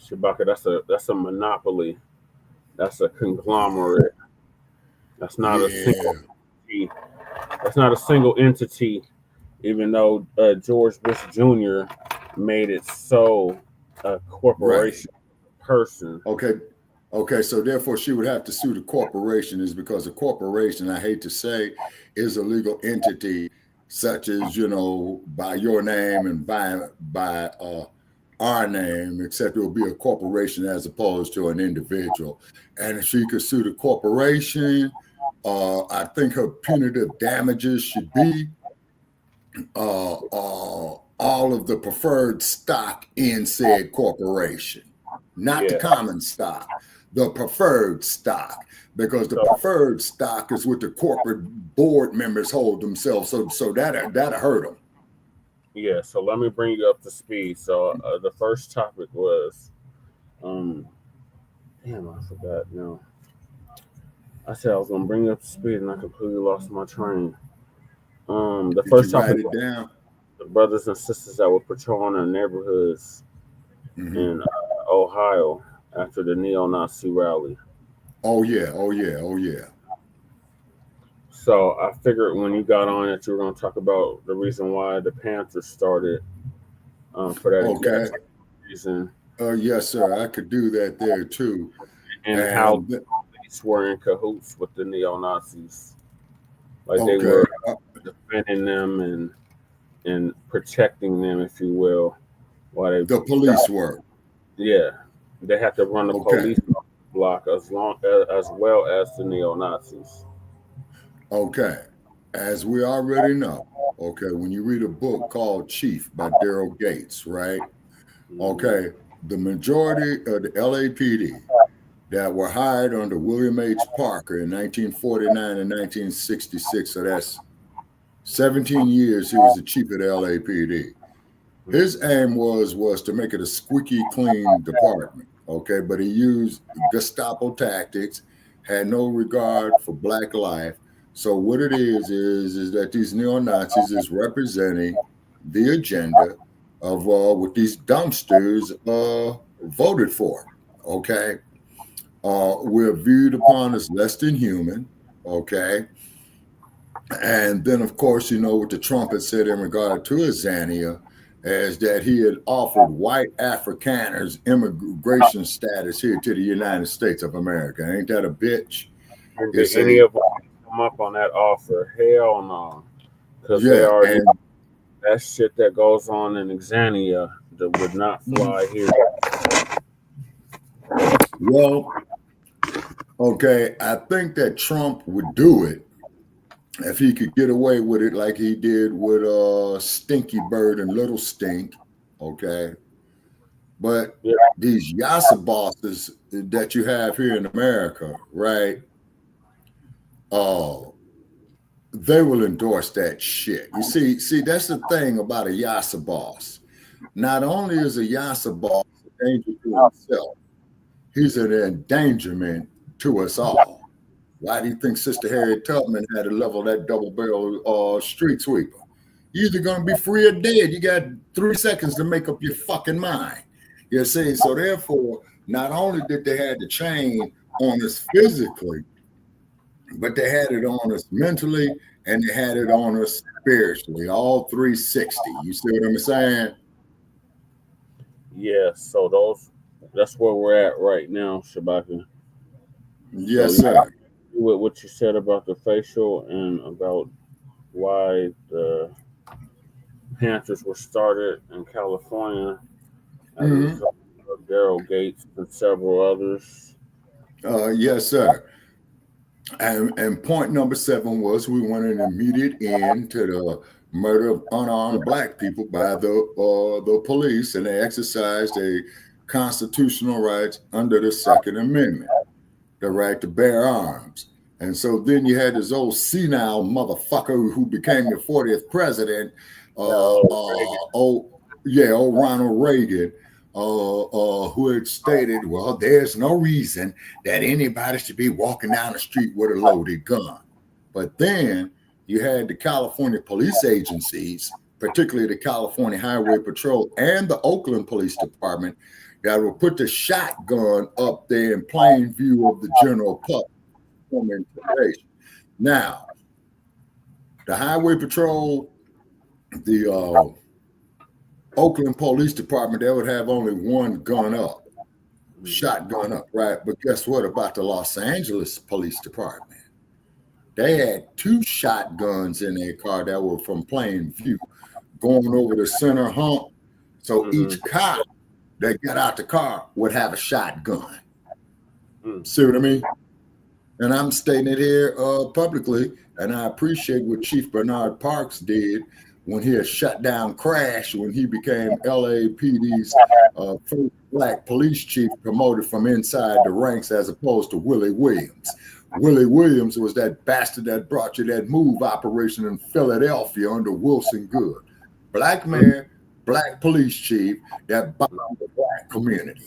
Shabaka, that's a monopoly. That's a conglomerate. That's not a single entity. That's not a single entity, even though George Bush Jr. made it so a corporation person. Okay, so therefore she would have to sue the corporation, is because a corporation, I hate to say, is a legal entity such as, you know, by your name and by our name, except it will be a corporation as opposed to an individual. And if she could sue the corporation, I think her punitive damages should be all of the preferred stock in said corporation, not the common stock. the preferred stock, because the preferred stock is what the corporate board members hold themselves. So that'll hurt them. Yeah, so let me bring you up to speed. So the first topic was, damn, I forgot now. I said I was gonna bring you up to speed, and I completely lost my train. The Did first you write topic it down? The brothers and sisters that were patrolling their neighborhoods in Ohio after the neo-Nazi rally. Oh yeah. So I figured when you got on that you were going to talk about the reason why the Panthers started for that exact reason. Yes, sir. I could do that there too. And how the police were in cahoots with the neo-Nazis. Like they Okay. were defending them and protecting them, if you will. While they The police were. Yeah. They had to run the police block as well as the neo-Nazis. Okay. As we already know, okay, when you read a book called Chief by Daryl Gates, right? Okay, the majority of the LAPD that were hired under William H. Parker in 1949 and 1966, so that's 17 years he was the chief of the LAPD. His aim was to make it a squeaky clean department, okay? But he used Gestapo tactics, had no regard for Black life. So what it is that these neo-Nazis is representing the agenda of what these dumpsters voted for, okay? We're viewed upon as less than human, okay? And then, of course, you know what the Trump had said in regard to Azania is that he had offered white Afrikaners immigration status here to the United States of America. Ain't that a bitch? And did any of them come up on that offer? Hell no. Because they already, that shit that goes on in Azania that would not fly here. Well, okay, I think that Trump would do it if he could get away with it like he did with Stinky Bird and Little Stink, okay? But these Yassa bosses that you have here in America, right? They will endorse that shit. You see, that's the thing about a Yassa boss. Not only is a Yassa boss a danger to himself, he's an endangerment to us all. Why do you think Sister Harriet Tubman had to level that double barrel street sweeper? You're either going to be free or dead. You got 3 seconds to make up your fucking mind. You see, so therefore, not only did they have the chain on us physically, but they had it on us mentally and they had it on us spiritually, all 360. You see what I'm saying? Yeah, so that's where we're at right now, Shabaka. Yes, sir. With what you said about the facial and about why the Panthers were started in California, as a result of Daryl Gates and several others. Yes, sir. And point number 7 was we wanted an immediate end to the murder of unarmed Black people by the police, and they exercised a constitutional rights under the Second Amendment, the right to bear arms. And so then you had this old senile motherfucker who became the 40th president, old Ronald Reagan, who had stated, well, there's no reason that anybody should be walking down the street with a loaded gun. But then you had the California police agencies, particularly the California Highway Patrol and the Oakland Police Department, that will put the shotgun up there in plain view of the general public. Now, the Highway Patrol, the Oakland Police Department, they would have only one gun up, shotgun up, right? But guess what about the Los Angeles Police Department? They had 2 shotguns in their car that were from plain view, going over the center hump. So each cop that got out the car would have a shotgun. See what I mean? And I'm stating it here publicly, and I appreciate what Chief Bernard Parks did when he had shut down Crash, when he became LAPD's first black police chief, promoted from inside the ranks as opposed to Willie Williams. Willie Williams was that bastard that brought you that move operation in Philadelphia under Wilson Good. Black man, black police chief that bombed the black community.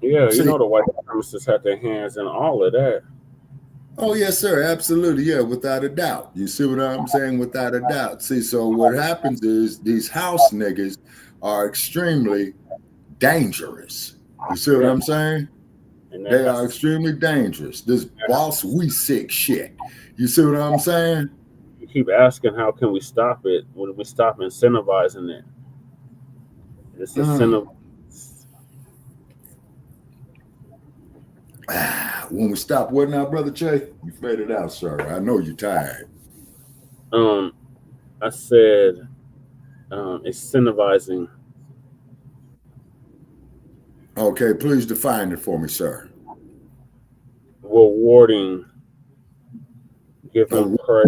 Yeah, you know the white supremacists had their hands in all of that. Oh, yes, sir. Absolutely. Yeah, without a doubt. You see what I'm saying? Without a doubt. See, so what happens is these house niggas are extremely dangerous. You see what I'm saying? They are extremely dangerous. This boss we sick shit. You see what I'm saying? You keep asking how can we stop it when we stop incentivizing it. It's incentive. When we stop what now, Brother Che? You faded out, sir. I know you're tired. I said incentivizing. Okay, please define it for me, sir. Rewarding, giving praise.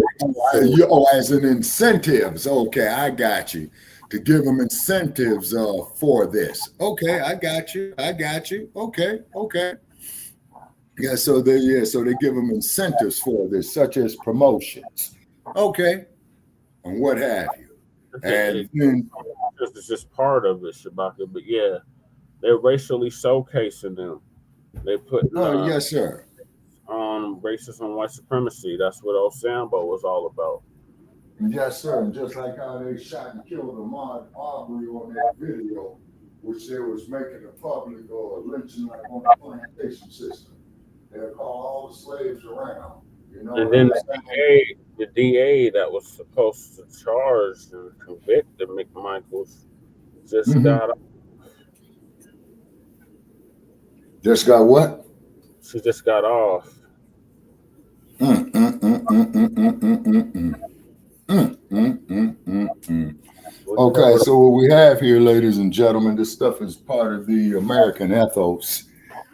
As in incentives. Okay, I got you. To give them incentives for this. Okay, I got you. Okay. Yeah, so they give them incentives for this, such as promotions. Okay, and what have you. And it's just part of it, Shabaka. But yeah, they're racially showcasing them. They put yes, sir. On racism, white supremacy. That's what Osambo was all about. Yes, sir. And just like how they shot and killed Ahmaud Arbery on that video, which they was making a public or lynching like on the plantation system. They'll call all the slaves around. You know. And then the DA that was supposed to charge and convict the McMichaels just got off. Just got what? She just got off. Okay, so what we have here, ladies and gentlemen, this stuff is part of the American ethos.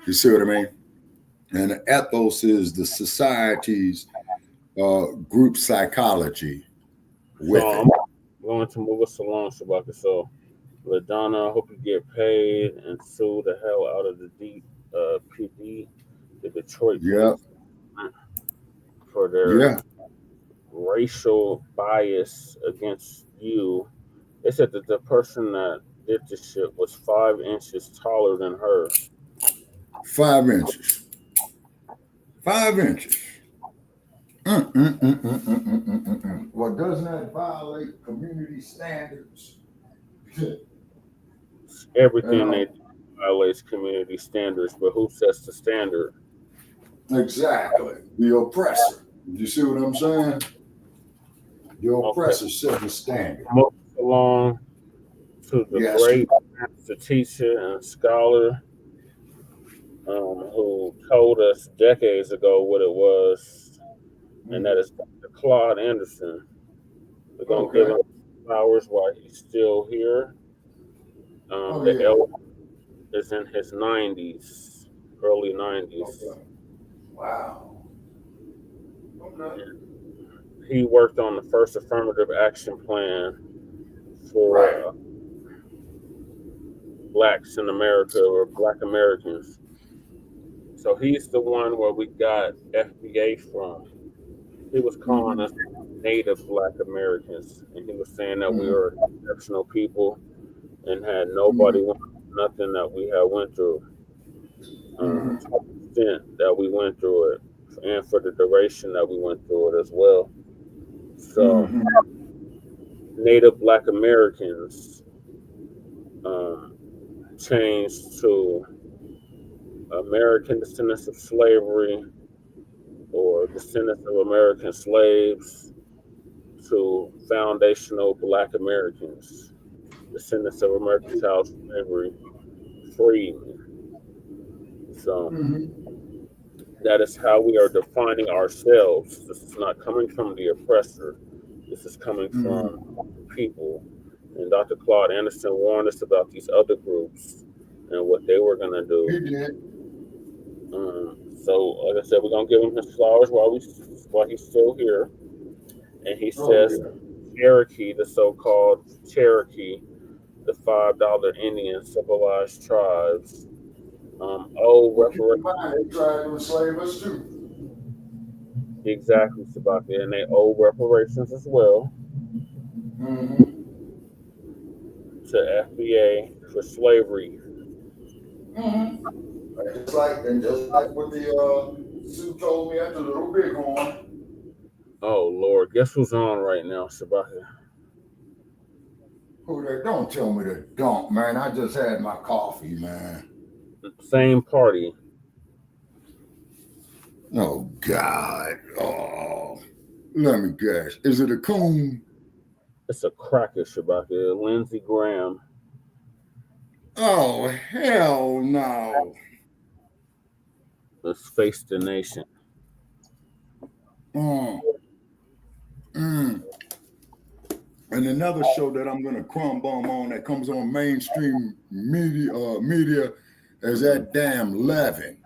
You see what I mean? And the ethos is the society's group psychology. I'm going to move us along, Shabaka. So, LaDonna, I hope you get paid and sue the hell out of the PD, the Detroit police, for their racial bias against you. They said that the person that did this shit was 5 inches taller than her. 5 inches. 5 inches. Well, doesn't that violate community standards? Everything they do violates community standards, but who sets the standard? Exactly. The oppressor. You see what I'm saying? The oppressor set the standard. Move along to the great master teacher and scholar who told us decades ago what it was, and that is Dr. Claud Anderson. We're going to give him flowers while he's still here. The elder is in his 90s, early 90s. Okay. Wow. Okay. He worked on the first affirmative action plan for blacks in America, or Black Americans. So he's the one where we got FBA from. He was calling us Native Black Americans, and he was saying that we were exceptional people and had nobody nothing that we had went through. To the extent that we went through it, and for the duration that we went through it as well. So Native Black Americans changed to American descendants of slavery or descendants of American slaves to foundational Black Americans, descendants of American child slavery, freedmen. So that is how we are defining ourselves. This is not coming from the oppressor. This is coming from people. And Dr. Claud Anderson warned us about these other groups and what they were going to do. He did. So, like I said, we're going to give him his flowers while he's still here. And he says, Cherokee, the so-called Cherokee, the $5 Indian civilized tribes, old reparations. They tried to enslave us too. Exactly, Sabaki, and they owe reparations as well to FBA for slavery. Just like what the Sue told me at the Little Bighorn. Oh Lord, guess who's on right now, Sabaki? Who they? Don't tell me to don't, man. I just had my coffee, man. Same party. Oh God. Oh, let me guess. Is it a coon? It's a cracker, Sabaki. Lindsey Graham. Oh hell no. Let's face the nation. And another show that I'm gonna crumb bomb on that comes on mainstream media is that damn Levin.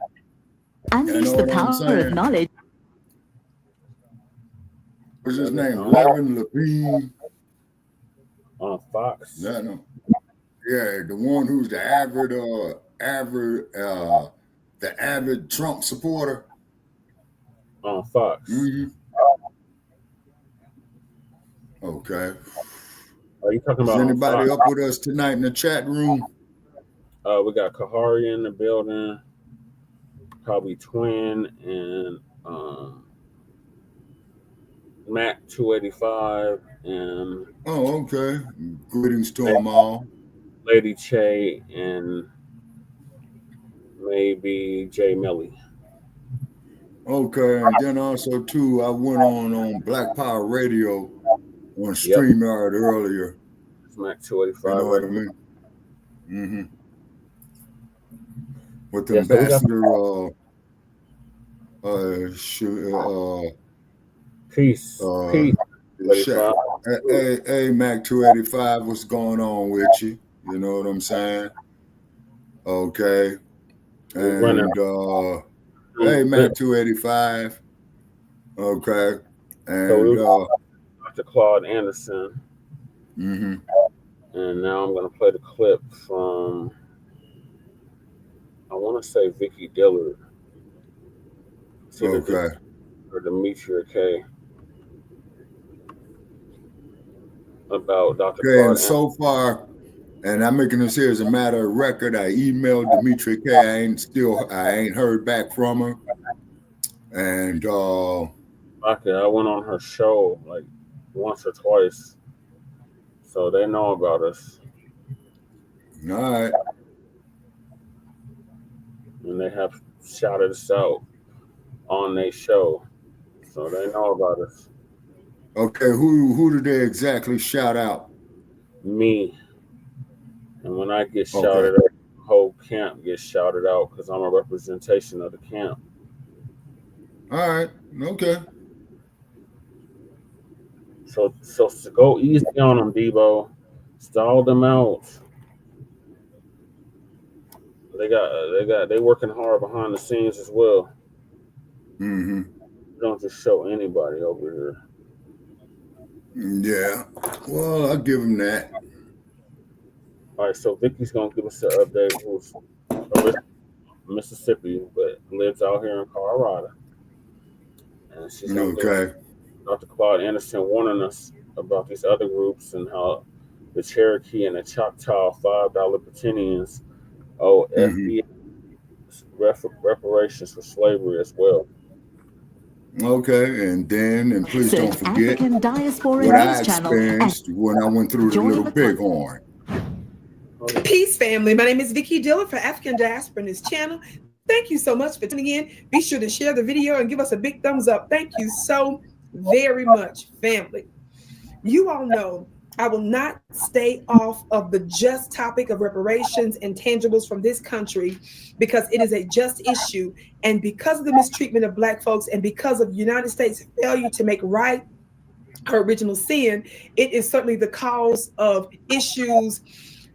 Unleash the power of knowledge. What's his name? Levin Levine. On Fox. Yeah, the one who's the avid Trump supporter. On Fox. Okay. Are you talking about? Is anybody up with us tonight in the chat room? We got Kahari in the building, probably Twin and Mac 285 and okay. Greetings to them all. Lady Che and maybe Jay Melly. Okay, and then also too, I went on Black Power Radio on StreamYard earlier. Mac 285. You know what I mean? With Ambassador Peace. Hey, Mac 285, what's going on with you? You know what I'm saying? Okay. And hey, Mac 285. Okay. And Dr. Claud Anderson. And now I'm gonna play the clip from, I want to say, Vicky Dillard. Okay. Or Demetria K. About Dr. Okay, Claud and so far, and I'm making this here as a matter of record. I emailed Demetria K. I ain't heard back from her. And I went on her show like once or twice, so they know about us. All right. And they have shouted us out on their show, so they know about us. Okay, who did they exactly shout out? Me. And when I get shouted out, the whole camp gets shouted out because I'm a representation of the camp. All right. Okay. So go easy on them, Debo. Stall them out. They working hard behind the scenes as well. Don't just show anybody over here. Yeah. Well, I'll give them that. All right, so Vicky's gonna give us an update. Who's Mississippi, but lives out here in Colorado. And she's Dr. Claud Anderson warning us about these other groups and how the Cherokee and the Choctaw $5 Palestinians owe FBA reparations for slavery as well. Okay, and please don't forget what I experienced when I went through the Little Bighorn. Peace, family. My name is Vicky Dillard for African Diaspora News Channel. Thank you so much for tuning in. Be sure to share the video and give us a big thumbs up. Thank you so very much, family. You all know I will not stay off of the just topic of reparations and tangibles from this country because it is a just issue. And because of the mistreatment of Black folks and because of the United States' failure to make right her original sin, it is certainly the cause of issues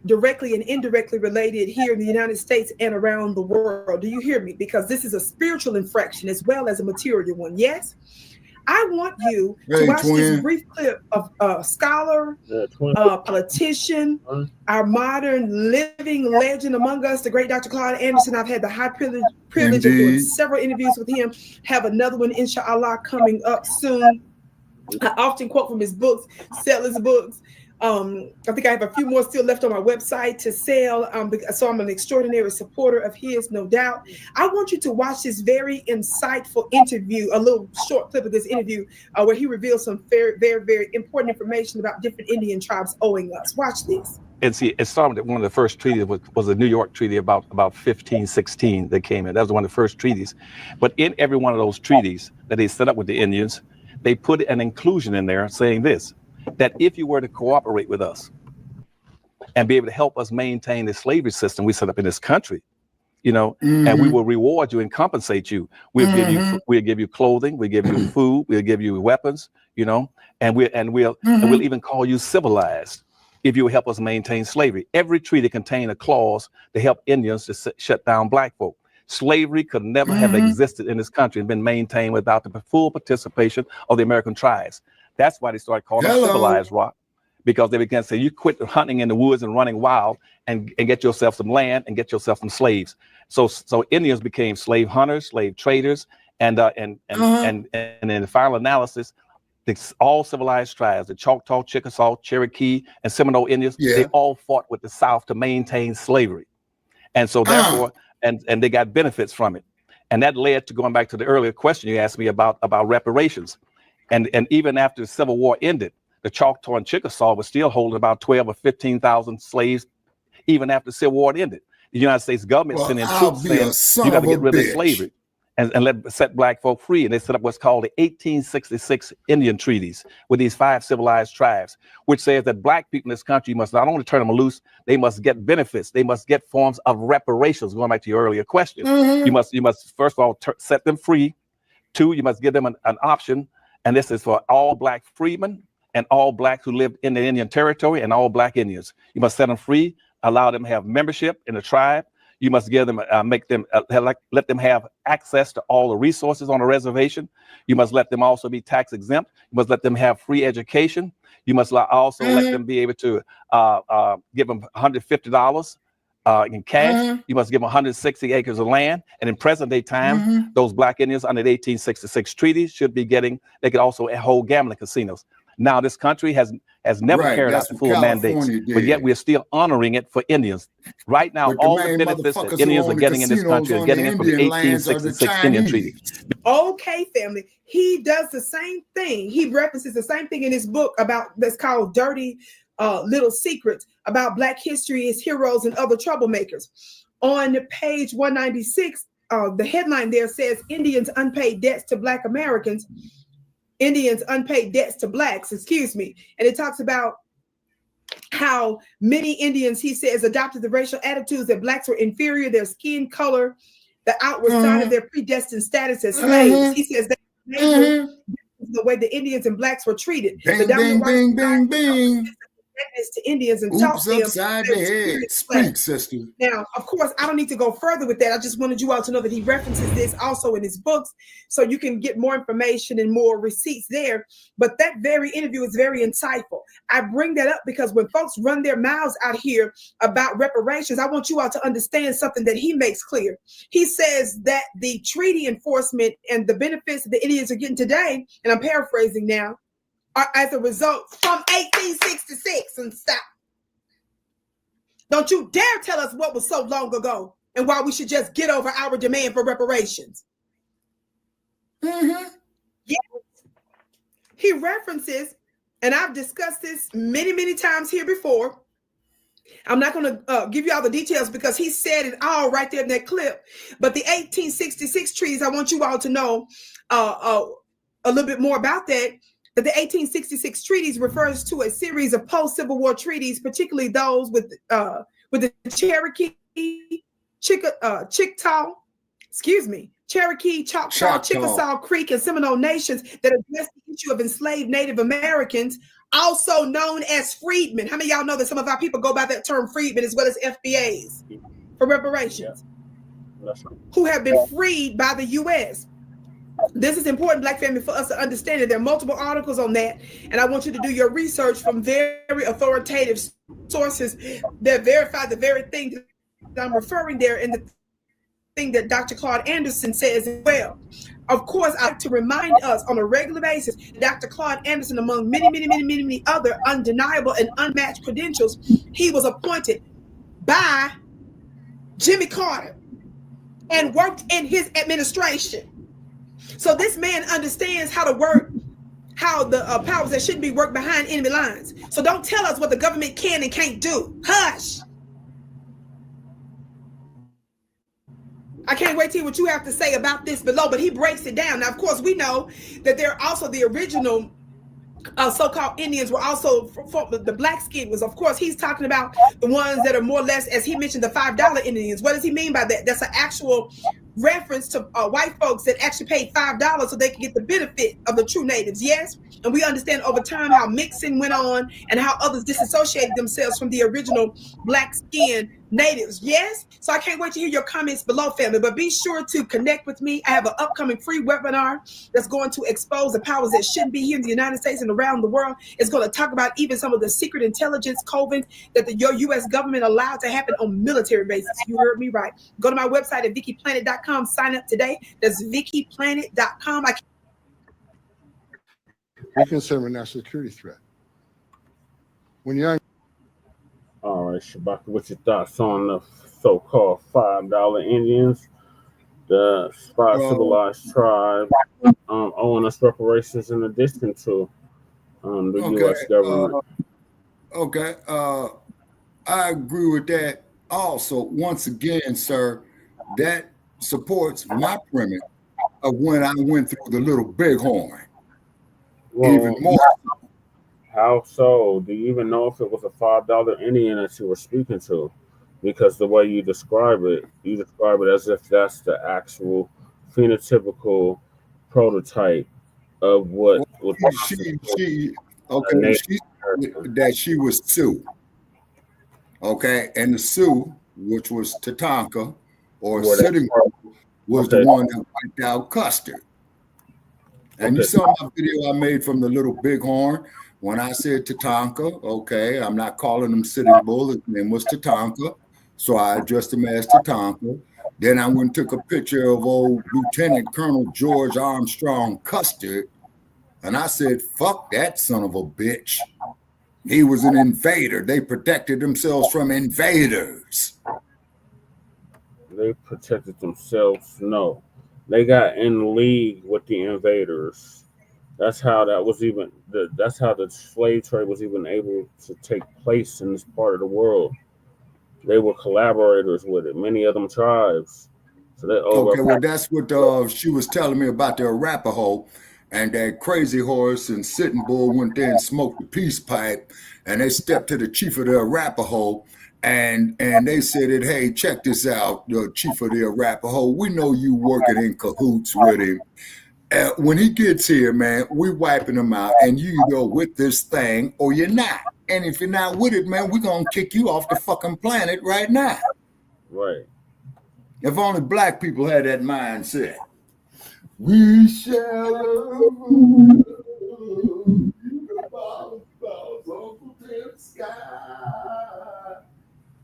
directly and indirectly related here in the United States and around the world. Do you hear me? Because this is a spiritual infraction as well as a material one. Yes, I want you to watch this brief clip of a scholar, politician, our modern living legend among us, the great Dr. Claud Anderson. I've had the high privilege of doing several interviews with him. Have another one, inshallah, coming up soon. I often quote from his books, sell his books. I think I have a few more still left on my website to sell. So I'm an extraordinary supporter of his, no doubt. I want you to watch this very insightful interview, a little short clip of this interview where he reveals some very, very, very important information about different Indian tribes owing us. Watch this. And see, it started at one of the first treaties was the New York Treaty about 1516 that came in. That was one of the first treaties. But in every one of those treaties that they set up with the Indians, they put an inclusion in there saying this, that if you were to cooperate with us and be able to help us maintain the slavery system we set up in this country, you know, and we will reward you and compensate you. We'll give you clothing, we'll give you food, we'll give you weapons, you know, and we'll even call you civilized if you will help us maintain slavery. Every treaty contained a clause to help Indians to shut down black folk. Slavery could never have existed in this country and been maintained without the full participation of the American tribes. That's why they started calling it civilized rock, because they began to say, you quit hunting in the woods and running wild and get yourself some land and get yourself some slaves. So Indians became slave hunters, slave traders, and in the final analysis, all civilized tribes, the Choctaw, Chickasaw, Cherokee, and Seminole Indians, they all fought with the South to maintain slavery. And so therefore, and they got benefits from it. And that led to going back to the earlier question you asked me about reparations. And even after the Civil War ended, the Choctaw and Chickasaw was still holding about 12 or 15,000 slaves, even after the Civil War ended. The United States government sent in troops saying, you got to get rid of slavery and set black folk free. And they set up what's called the 1866 Indian treaties with these 5 civilized tribes, which says that black people in this country must not only turn them loose, they must get benefits. They must get forms of reparations. Going back to your earlier question, you must first of all set them free. 2, you must give them an option. And this is for all black freedmen and all blacks who lived in the Indian territory and all black Indians. You must set them free, allow them to have membership in the tribe. You must give them, let them have access to all the resources on the reservation. You must let them also be tax exempt. You must let them have free education. You must also let them be able to give them $150 in cash. You must give them 160 acres of land. And in present day time, those black Indians under the 1866 treaties should be getting, they could also hold gambling casinos. Now, this country has never carried out the full mandates, but yet we're still honoring it for Indians. Right now, all the benefits that Indians are getting in this country are getting it from the 1866 Indian Treaty. Okay, family. He does the same thing. He references the same thing in his book that's called Dirty Little Secrets about Black history, its heroes, and other troublemakers. On page 196, the headline there says, Indians' unpaid debts to Black Americans. Indians' unpaid debts to Blacks, excuse me. And it talks about how many Indians, he says, adopted the racial attitudes that Blacks were inferior, their skin color, the outward sign of their predestined status as slaves. He says that the way the Indians and Blacks were treated. Bing, bing, bing. To Indians and taught them upside the head. Speak, sister. Now, of course, I don't need to go further with that. I just wanted you all to know that he references this also in his books, so you can get more information and more receipts there. But that very interview is very insightful. I bring that up because when folks run their mouths out here about reparations, I want you all to understand something that he makes clear. He says that the treaty enforcement and the benefits that the Indians are getting today, and I'm paraphrasing now, are as a result from 1866 and stop. Don't you dare tell us what was so long ago and why we should just get over our demand for reparations. Yes. He references, and I've discussed this many, many times here before. I'm not going to give you all the details because he said it all right there in that clip. But the 1866 treaties, I want you all to know a little bit more about that. That the 1866 treaties refers to a series of post-Civil War treaties, particularly those with the Cherokee, Choctaw, Chickasaw, Creek, and Seminole nations that address the issue of enslaved Native Americans, also known as freedmen. How many of y'all know that some of our people go by that term freedmen as well as FBAs for reparations, who have been freed by the U.S. This is important, Black family, for us to understand that there are multiple articles on that, and I want you to do your research from very authoritative sources that verify the very thing that I'm referring there, and the thing that Dr. Claud Anderson says as well. Of course, I like to remind us on a regular basis, Dr. Claud Anderson, among many other undeniable and unmatched credentials, he was appointed by Jimmy Carter and worked in his administration. So this man understands how to work, how the powers that should be work behind enemy lines. So don't tell us what the government can and can't do. Hush. I can't wait to hear what you have to say about this below, but he breaks it down. Now, of course, we know that there are also the original so-called Indians were also the black skin was, of course, he's talking about the ones that are more or less, as he mentioned, the $5 Indians. What does he mean by that? That's an actual reference to white folks that actually paid $5 so they could get the benefit of the true natives. Yes. And we understand over time how mixing went on and how others disassociated themselves from the original black skin natives. Yes. So I can't wait to hear your comments below, family, but be sure to connect with me. I have an upcoming free webinar that's going to expose the powers that shouldn't be here in the United States and around the world. It's going to talk about even some of the secret intelligence covens that your U.S. government allowed to happen on military bases. You heard me right. Go to my website at VickiPlanet.com. Sign up today. That's VickiPlanet.com. We consider a national security threat. When young. All right, Shabaka, what's your thoughts on the so-called $5 Indians, the five civilized tribes, owing us reparations in addition to the U.S. government? I agree with that. Also, once again, sir, that supports my premise of when I went through the Little Bighorn. Well, even more. How so? Do you even know if it was a $5 Indian that you were speaking to? Because the way you describe it as if that's the actual phenotypical prototype of what was. That she was Sioux. Okay, and the Sioux, which was Tatanka or Sitting Bull, was the one that wiped out Custer. And you saw my video I made from the Little Bighorn when I said Tatanka. Okay, I'm not calling him Sitting Bull. His name was Tatanka, so I addressed him as Tatanka. Then I went and took a picture of old Lieutenant Colonel George Armstrong Custer, and I said, "Fuck that son of a bitch. He was an invader. They protected themselves from invaders." They protected themselves? No. They got in league with the invaders. That's how that was even. That's how the slave trade was even able to take place in this part of the world. They were collaborators with it. Many of them tribes. So that, well, that's what she was telling me about the Arapaho, and that Crazy Horse and Sitting Bull went there and smoked the peace pipe, and they stepped to the chief of the Arapaho. And they said that, hey, check this out, the chief of the Arapaho. We know you working in cahoots with him. When he gets here, man, we wiping him out, and you go with this thing or you're not. And if you're not with it, man, we're going to kick you off the fucking planet right now. Right. If only black people had that mindset. We shall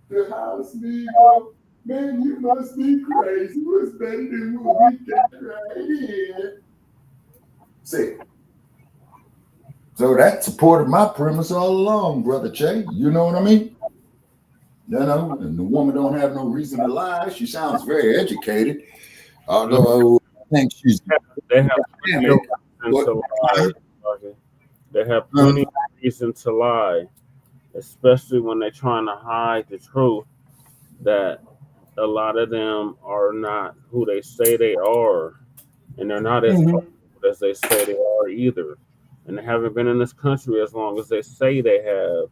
the house Negro, man, you must be crazy. What's better than what we got right here? See. So that supported my premise all along, Brother Che. You know what I mean? You know, and the woman don't have no reason to lie. She sounds very educated. Although I think she's they have plenty of reason to lie. Especially when they're trying to hide the truth that a lot of them are not who they say they are, and they're not as good as they say they are either, and they haven't been in this country as long as they say they have,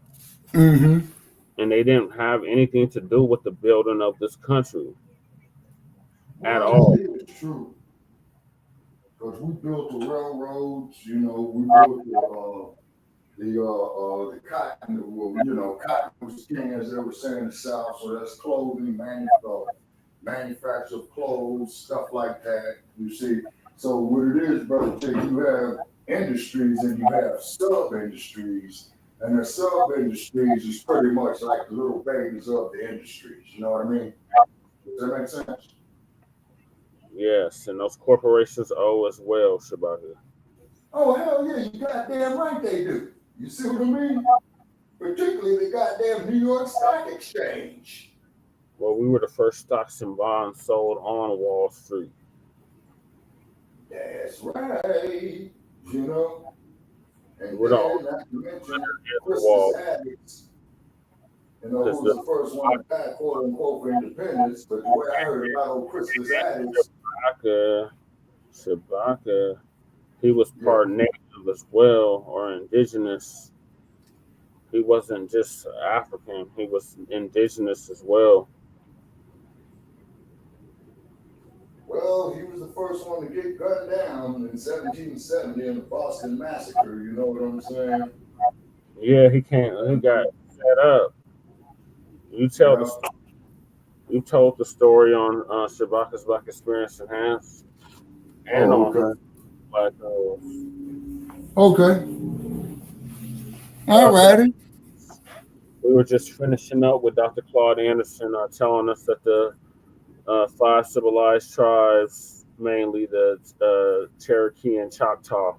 and they didn't have anything to do with the building of this country at all. It's true, because we built the railroads, you know, we built the cotton, you know, cotton was king, as they were saying in the South. So that's clothing, manufacture of clothes, stuff like that. You see, So what it is, brother, you have industries and you have sub-industries, and the sub-industries is pretty much like the little babies of the industries. You know what I mean? Does that make sense? Yes, and those corporations owe as well, Shabaka. Oh, hell yeah, you goddamn right they do. You see what I mean? Particularly the goddamn New York Stock Exchange. Well, we were the first stocks and bonds sold on Wall Street. That's right. You know? And We're then, not to mention, Christmas addicts. You know, who was the first one to die, quote unquote, for independence, but the way I heard about old Christmas addicts. Shabaka, he was part native as well, or indigenous. He wasn't just African, he was indigenous as well. Well, he was the first one to get gunned down in 1770 in the Boston Massacre, you know what I'm saying? Yeah, he got set up. You told the story on Shabaka's Black Experience Enhanced and on Black Okay. All righty. We were just finishing up with Dr. Claud Anderson telling us that the 5 civilized tribes, mainly the Cherokee and Choctaw,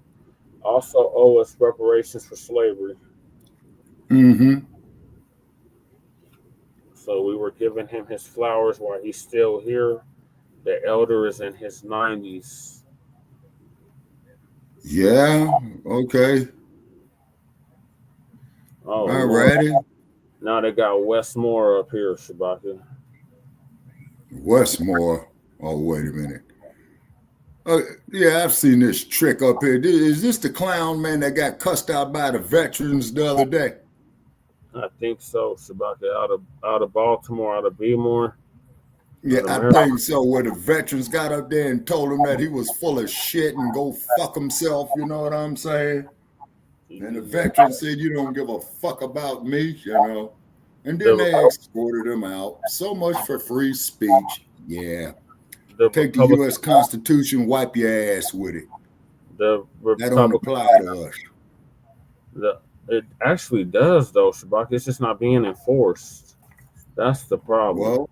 also owe us reparations for slavery. Mm-hmm. So we were giving him his flowers while he's still here. The elder is in his 90s. Yeah, okay. Oh, all righty. Now they got Westmore up here, Shabaka. Westmore. Oh, wait a minute. Yeah, I've seen this trick up here. Is this the clown man that got cussed out by the veterans the other day? I think so, Shabaka. Out of Baltimore, out of Bmore. Yeah, I think so. Where the veterans got up there and told him that he was full of shit and go fuck himself. You know what I'm saying? And the veteran said, "You don't give a fuck about me," you know. And then they escorted him out. So much for free speech. Yeah. Take the U.S. Constitution, wipe your ass with it. That don't apply to us. It actually does, though, Shabaka. It's just not being enforced. That's the problem.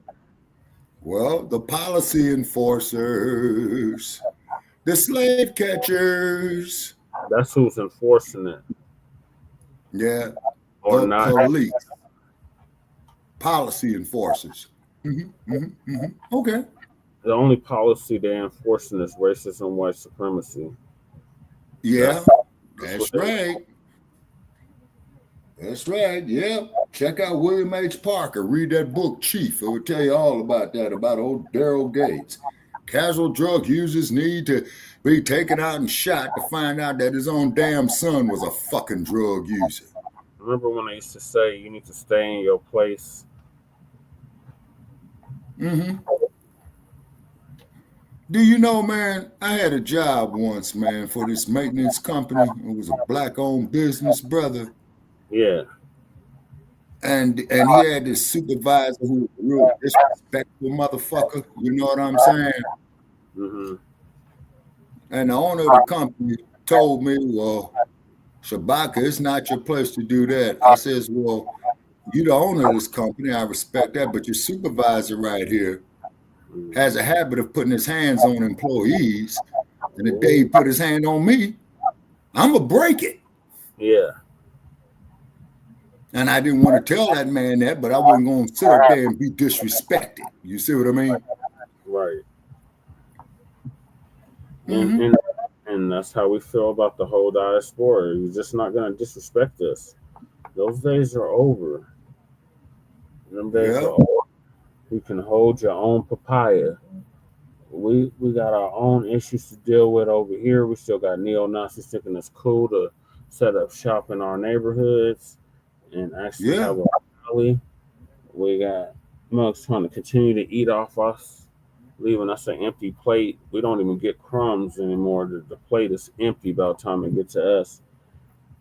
Well, the policy enforcers, the slave catchers. That's who's enforcing it. Yeah. Or not. Police. Policy enforcers. Okay. The only policy they're enforcing is racism, white supremacy. Yeah, that's right. That's right. Yeah. Check out William H. Parker. Read that book, Chief. It will tell you all about that, about old Daryl Gates. Casual drug users need to be taken out and shot to find out that his own damn son was a fucking drug user. Remember when I used to say you need to stay in your place? Mm-hmm. Do you know, man, I had a job once, man, for this maintenance company. It was a black-owned business, brother. Yeah. And he had this supervisor who was a real disrespectful motherfucker. You know what I'm saying? Mm-hmm. And the owner of the company told me, well, Shabaka, it's not your place to do that. I says, well, you're the owner of this company. I respect that. But your supervisor right here has a habit of putting his hands on employees. And the day he put his hand on me, I'm going to break it. Yeah. And I didn't want to tell that man that, but I wasn't going to sit up there and be disrespected. You see what I mean? Right. Mm-hmm. And that's how we feel about the whole diaspora. You're just not going to disrespect us. Those days are over. Them days are over. You can hold your own papaya. We got our own issues to deal with over here. We still got neo-Nazis thinking it's cool to set up shop in our neighborhoods and actually have a rally. We got mugs trying to continue to eat off us, leaving us an empty plate. We don't even get crumbs anymore. The plate is empty by the time it gets to us.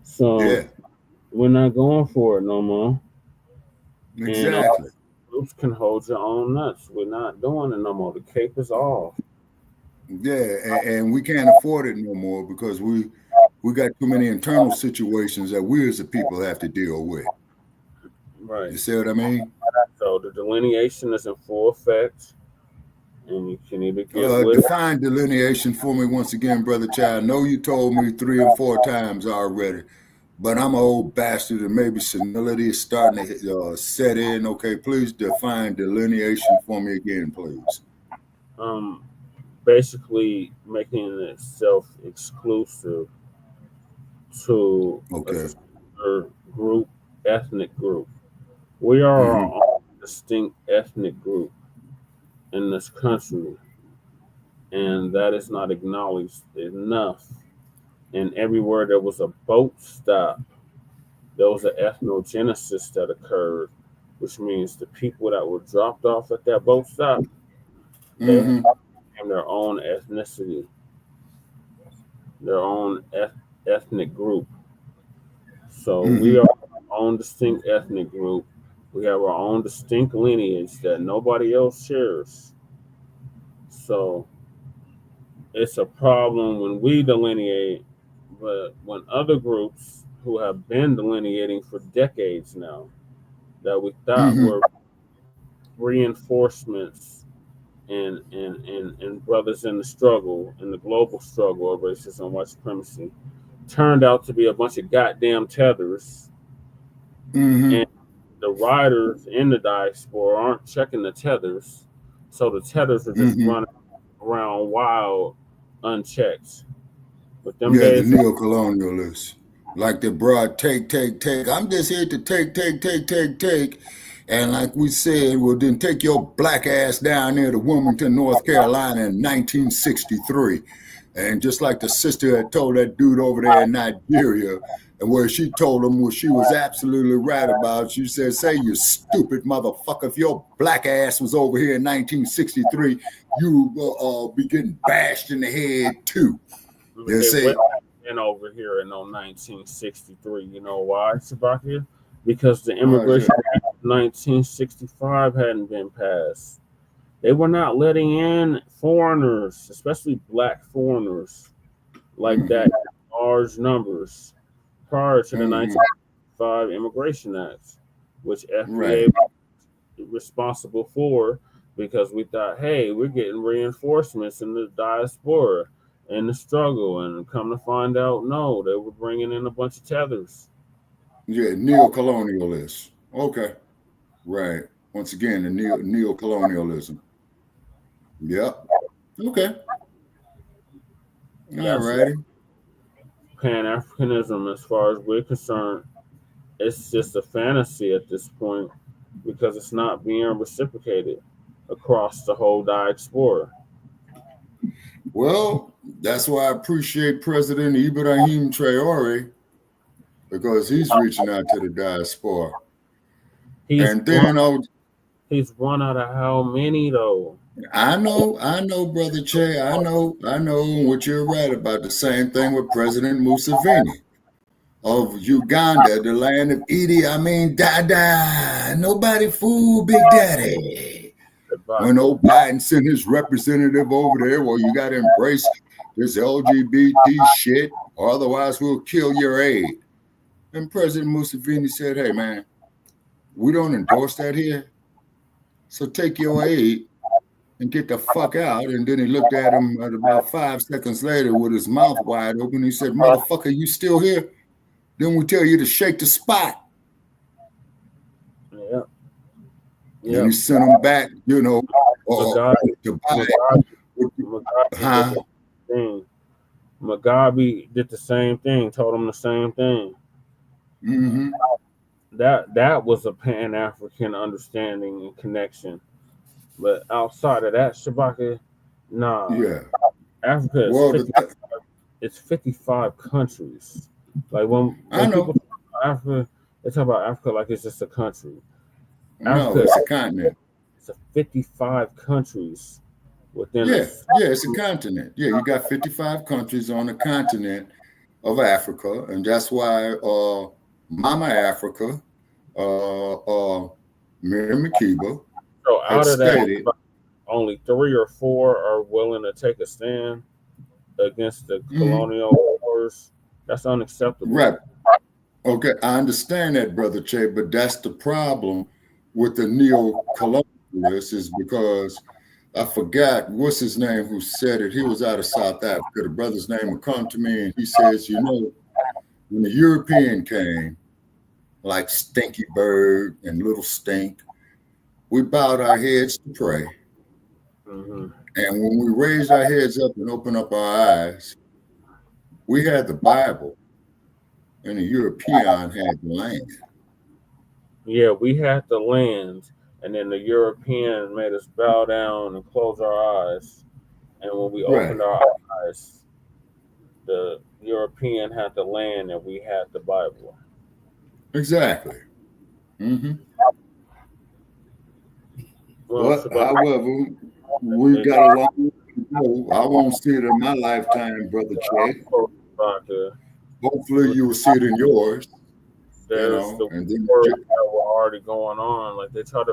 So we're not going for it no more. Exactly. Groups can hold your own nuts. We're not doing it no more. The cape is off. Yeah, and we can't afford it no more because we got too many internal situations that we as a people have to deal with. Right. You see what I mean? So the delineation is in full effect, and you can either get with define delineation for me once again, Brother Child. I know you told me 3 and 4 times already, but I'm an old bastard and maybe senility is starting to set in. Okay, please define delineation for me again, please. Basically making it self-exclusive to a particular group, ethnic group. We are our own distinct ethnic group in this country, and that is not acknowledged enough. And everywhere there was a boat stop, there was an ethnogenesis that occurred, which means the people that were dropped off at that boat stop, they became their own ethnicity, their own ethnic group. So we are our own distinct ethnic group. We have our own distinct lineage that nobody else shares. So it's a problem when we delineate, but when other groups who have been delineating for decades now, that we thought were reinforcements and brothers in the struggle, in the global struggle of racism and white supremacy, turned out to be a bunch of goddamn tethers. And the riders in the diaspora aren't checking the tethers, so the tethers are just running around wild, unchecked. But them days, the neo-colonialists, like the broad take. I'm just here to take. And like we said, well, then take your black ass down there to Wilmington, North Carolina in 1963. And just like the sister had told that dude over there in Nigeria, and where she told him what she was absolutely right about, she said, say, you stupid motherfucker, if your black ass was over here in 1963, you will be getting bashed in the head too. You see? And over here in 1963, you know why, Sabaki? Because the Immigration Act of 1965 hadn't been passed. They were not letting in foreigners, especially black foreigners, like that in large numbers prior to the 1965 Immigration Act, which FBA was responsible for, because we thought, hey, we're getting reinforcements in the diaspora and the struggle, and come to find out, no, they were bringing in a bunch of tethers. Yeah, neo-colonialists. Okay, right. Once again, the neo-colonialism. Yep. Okay. All righty. Pan-Africanism, as far as we're concerned, it's just a fantasy at this point because it's not being reciprocated across the whole diaspora. Well, that's why I appreciate President Ibrahim Traore, because he's reaching out to the diaspora. He's run out of how many though? I know, Brother Che. I know what you're right about. The same thing with President Museveni of Uganda, the land of Idi Amin Dada. Nobody fool Big Daddy. When old Biden sent his representative over there, well, you got to embrace this LGBT shit, or otherwise we'll kill your aid. And President Museveni said, hey, man, we don't endorse that here. So take your aid and get the fuck out. And then he looked at him about 5 seconds later with his mouth wide open. He said, motherfucker, you still here? Then we tell you to shake the spot. Yeah. And he sent him back, you know, Mugabe did the same thing, told him the same thing. That was a Pan-African understanding and connection. But outside of that, Shabaka, nah. Yeah. Africa is 55 countries. Like when people talk about Africa, they talk about Africa like it's just a country. No, it's a continent. It's a 55 countries within. It's a continent. Yeah, you got 55 countries on the continent of Africa, and that's why Mama Africa, Miriam Makeba, so out of that, only 3 or 4 are willing to take a stand against the colonial wars. That's unacceptable. Right. Okay, I understand that, Brother Che, but that's the problem with the neo-colonialists is because I forgot what's his name who said it. He was out of South Africa. The brother's name would come to me and he says, you know, when the European came, like Stinky Bird and Little Stink, we bowed our heads to pray. And when we raised our heads up and opened up our eyes, we had the Bible and the European had the land. Yeah, we had the land, and then the European made us bow down and close our eyes. And when we opened our eyes, the European had the land and we had the Bible. Exactly. But however, we've got a long way to go. I won't see it in my lifetime, Brother Che. Hopefully you will see it in yours. There's the wars that were already going on. Like we try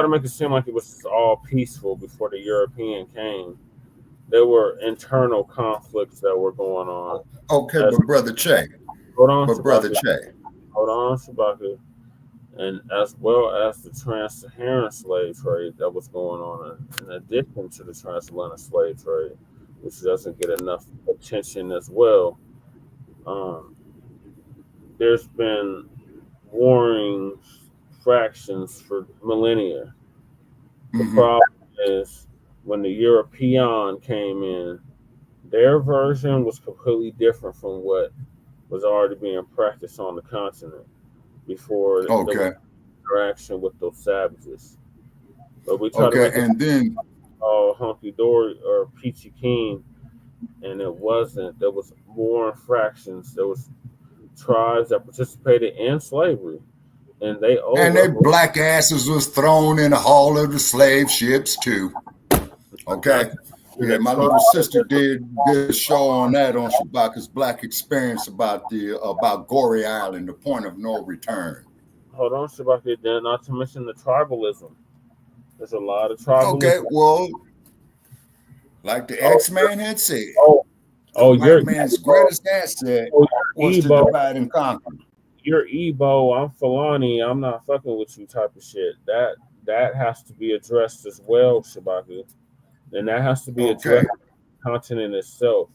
to make it seem like it was all peaceful before the European came. There were internal conflicts that were going on. Okay, but Brother Che. Hold on, but Brother Che. Hold on, Shabaka. And as well as the trans-Saharan slave trade that was going on, in addition to the transatlantic slave trade, which doesn't get enough attention as well. There's been warring fractions for millennia. The problem is when the European came in, their version was completely different from what was already being practiced on the continent before the interaction with those savages. But we try to make and then all hunky dory or peachy keen, and it wasn't. There was more infractions. There was tribes that participated in slavery, and their black asses was thrown in the hull of the slave ships too. Okay. Yeah, my little sister did a show on that on Shabaka's Black Experience about Goree Island, the point of no return. Hold on, Shabaka, then not to mention the tribalism. There's a lot of tribalism. Okay, well, like the X-Man had said, your man's greatest asset was to divide and conquer. You're Igbo, I'm Fulani, I'm not fucking with you type of shit. That has to be addressed as well, Shabaka. And that has to be addressed in the continent itself.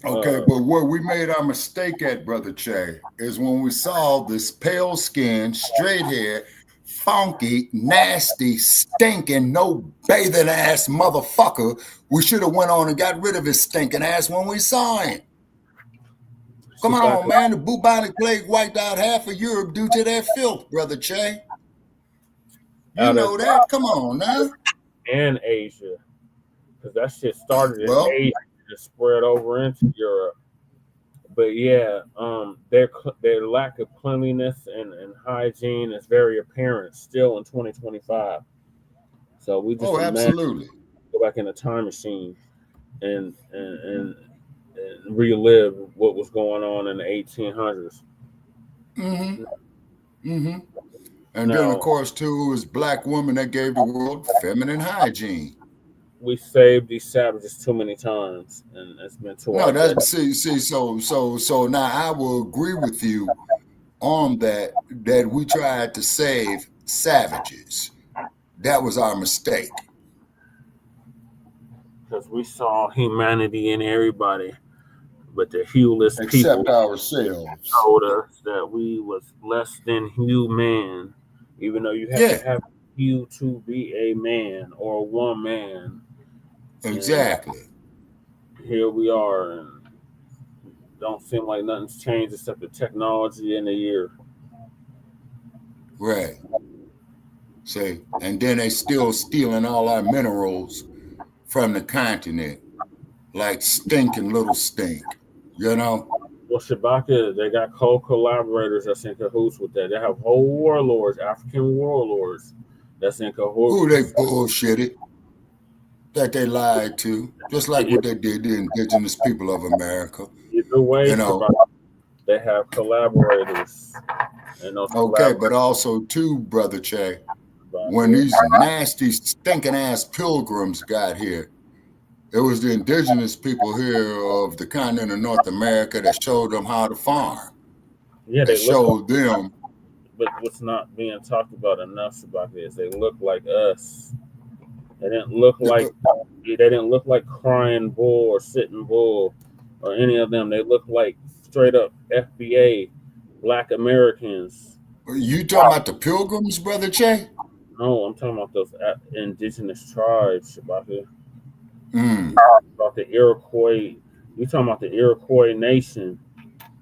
Okay, but where we made our mistake at, Brother Che, is when we saw this pale skinned, straight haired, funky, nasty, stinking, no bathing ass motherfucker. We should have went on and got rid of his stinking ass when we saw him. Come on, man. The bubonic plague wiped out half of Europe due to their filth, Brother Che. You know that? Come on now. And Asia, because that shit started in Asia and spread over into Europe. But yeah, their lack of cleanliness and hygiene is very apparent still in 2025. So we just absolutely go back in a time machine and relive what was going on in the 1800s. And then, of course, too, it was black women that gave the world feminine hygiene. We saved these savages too many times, and it's been too. No, that's so now I will agree with you on that we tried to save savages. That was our mistake. Because we saw humanity in everybody, but the hueless except people ourselves told us that we was less than human. Even though you have to have you to be a man or one man. Exactly. And here we are, and don't seem like nothing's changed except the technology in a year. Right. See, and then they still stealing all our minerals from the continent, like stinking little stink, you know? Well, Shabaka, they got co-collaborators that's in cahoots with that. They have whole warlords, African warlords that's in cahoots. Who they bullshitted, that they lied to, just like what they did to indigenous people of America. Either way, you know, they have collaborators. And okay, but also too, Brother Che, when these nasty, stinking ass pilgrims got here, it was the indigenous people here of the continent of North America that showed them how to farm. Yeah, they they showed them. But what's not being talked about enough about is they look like us. They didn't look like Crying Bull or Sitting Bull or any of them. They look like straight up FBA Black Americans. You talking about the pilgrims, Brother Che? No, I'm talking about those indigenous tribes, Shabaka. About the Iroquois. You talking about the Iroquois Nation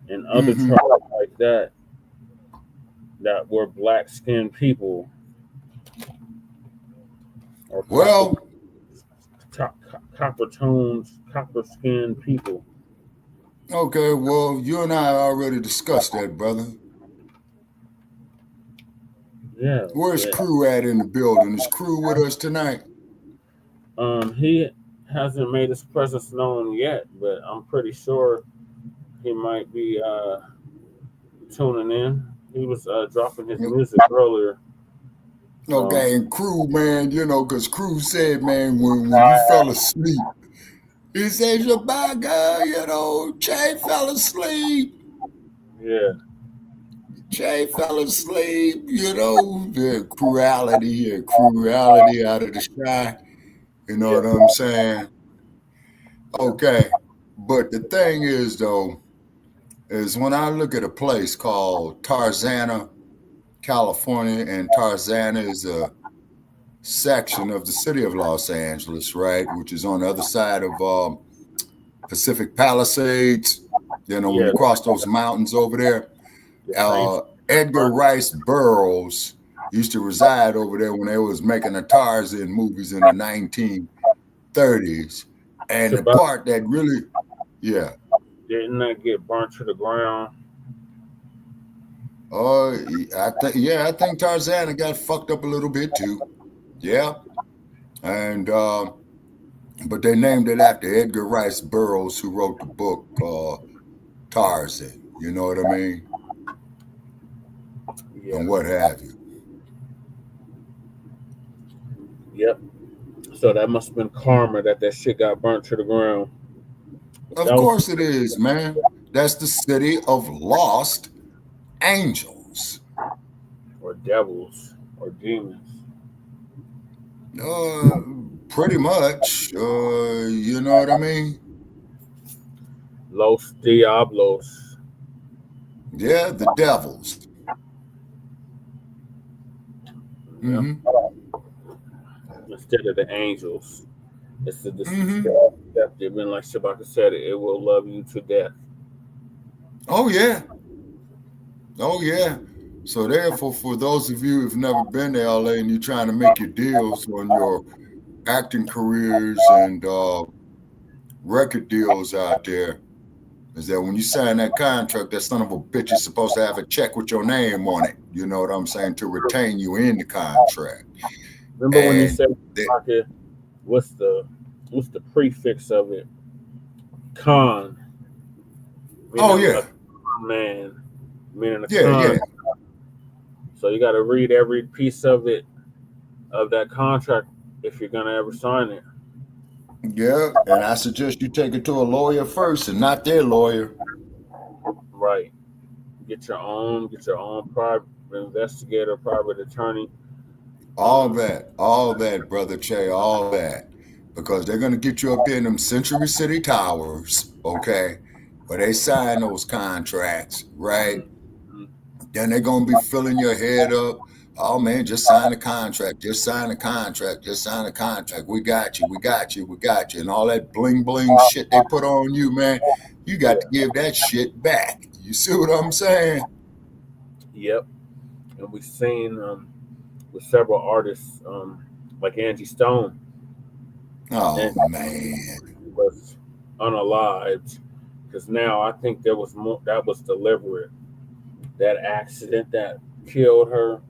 and other tribes like that were black-skinned people. Or copper-skinned people. Okay, well, you and I already discussed that, brother. Yeah. Where's Crew at in the building? Is Crew with us tonight? He hasn't made his presence known yet, but I'm pretty sure he might be tuning in. He was dropping his music earlier. Okay, and Crew, man, you know, because Crew said, man, when you fell asleep, he said, Shabaka, you know, Che fell asleep. Yeah. Che fell asleep, you know, the cruelty out of the sky. You know what I'm saying? Okay. But the thing is, though, is when I look at a place called Tarzana, California, and Tarzana is a section of the city of Los Angeles, right? Which is on the other side of Pacific Palisades. You know, when you cross those mountains over there. Edgar Rice Burroughs used to reside over there when they was making the Tarzan movies in the 1930s. And the part that really, didn't that get burnt to the ground? I think Tarzan got fucked up a little bit too. Yeah. And but they named it after Edgar Rice Burroughs, who wrote the book Tarzan. You know what I mean? And what have you. Yep. So that must have been karma that shit got burnt to the ground. Of course it is, man. That's the city of lost angels. Or devils. Or demons. Pretty much. You know what I mean? Los Diablos. Yeah, the devils. Instead of the angels. It's the deceptive. And like Shabaka said, it will love you to death. Oh, yeah. Oh, yeah. So therefore, for those of you who've never been to LA and you're trying to make your deals on your acting careers and record deals out there, is that when you sign that contract, that son of a bitch is supposed to have a check with your name on it. You know what I'm saying? To retain you in the contract. Remember when you said, what's the prefix of it? Con. Yeah. Man. Meaning a con. Yeah. So you got to read every piece of it, of that contract, if you're going to ever sign it. Yeah, and I suggest you take it to a lawyer first and not their lawyer. Right. Get your own private investigator, private attorney. All that, Brother Che, all that. Because they're going to get you up there in them Century City Towers, okay, where they sign those contracts, right? Then they're going to be filling your head up. Oh, man, just sign the contract. Just sign the contract. Just sign the contract. We got you. We got you. We got you. And all that bling bling shit they put on you, man, you got to give that shit back. You see what I'm saying? Yep. And we've seen with several artists like Angie Stone. Oh, man. Was unalived. Because now I think that was deliberate. That accident that killed her.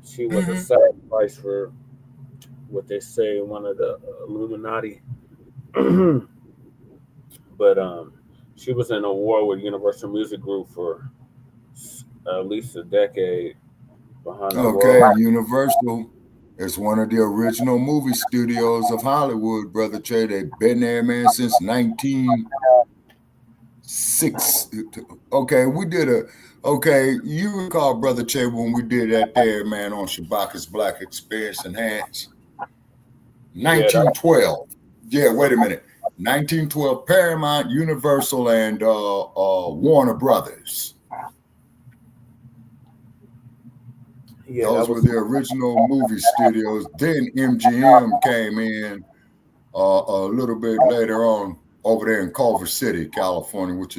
She was a sacrifice for what they say one of the Illuminati. But she was in a war with Universal Music Group for at least a decade behind the world. Universal. It's one of the original movie studios of Hollywood, Brother Che. They've been there, man, since 1906. Okay, you recall, Brother Che, when we did that there, man, on Shabaka's Black Experience Enhanced? 1912. Yeah, wait a minute. 1912, Paramount, Universal, and Warner Brothers. Yeah, those were the original movie studios. Then MGM came in a little bit later on over there in Culver City, California, and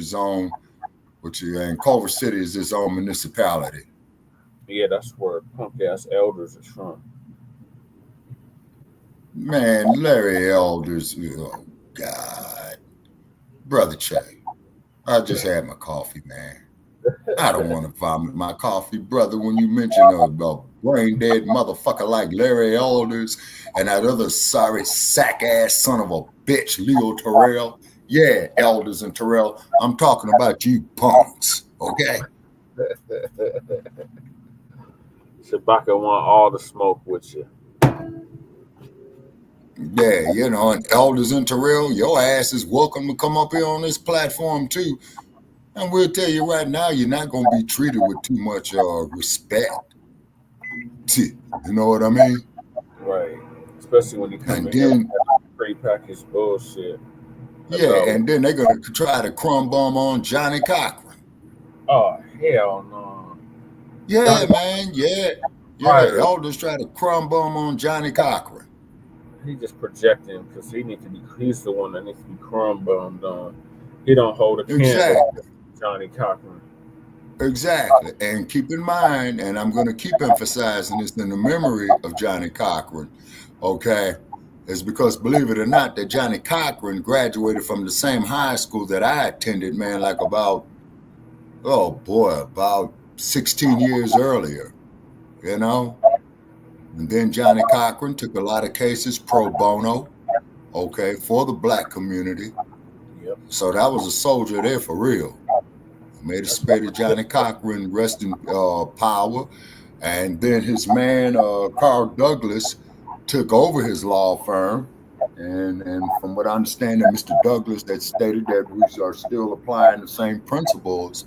Culver City is its own municipality. Yeah, that's where punk ass Elders is from. Man, Larry Elders, oh God. Brother Che, I just had my coffee, man. I don't want to vomit my coffee, brother, when you mention a brain dead motherfucker like Larry Elders and that other sorry sack ass son of a bitch, Leo Terrell. Yeah, Elders and Terrell, I'm talking about you punks, okay? Shabaka want all the smoke with you. Yeah, and Elders and Terrell, your ass is welcome to come up here on this platform too. And we'll tell you right now, you're not going to be treated with too much respect. You know what I mean? Right. Especially when you come in here with prepackaged bullshit. Yeah, and then they're going to try to crumb bomb on Johnny Cochran. Oh, hell no. Yeah, man, yeah. Yeah, Elders try to crumb bomb on Johnny Cochran. He just projecting because he's the one that needs to be crumb bombed on. He don't hold a candle. Johnny Cochran. Exactly. And keep in mind, and I'm going to keep emphasizing this in the memory of Johnny Cochran, okay, is because, believe it or not, that Johnny Cochran graduated from the same high school that I attended, man, like about 16 years earlier, And then Johnny Cochran took a lot of cases pro bono, okay, for the Black community. Yep. So that was a soldier there for real. Made a spade of Johnny Cochran, rest in power. And then his man, Carl Douglas, took over his law firm. And from what I understand, Mr. Douglas had stated that we are still applying the same principles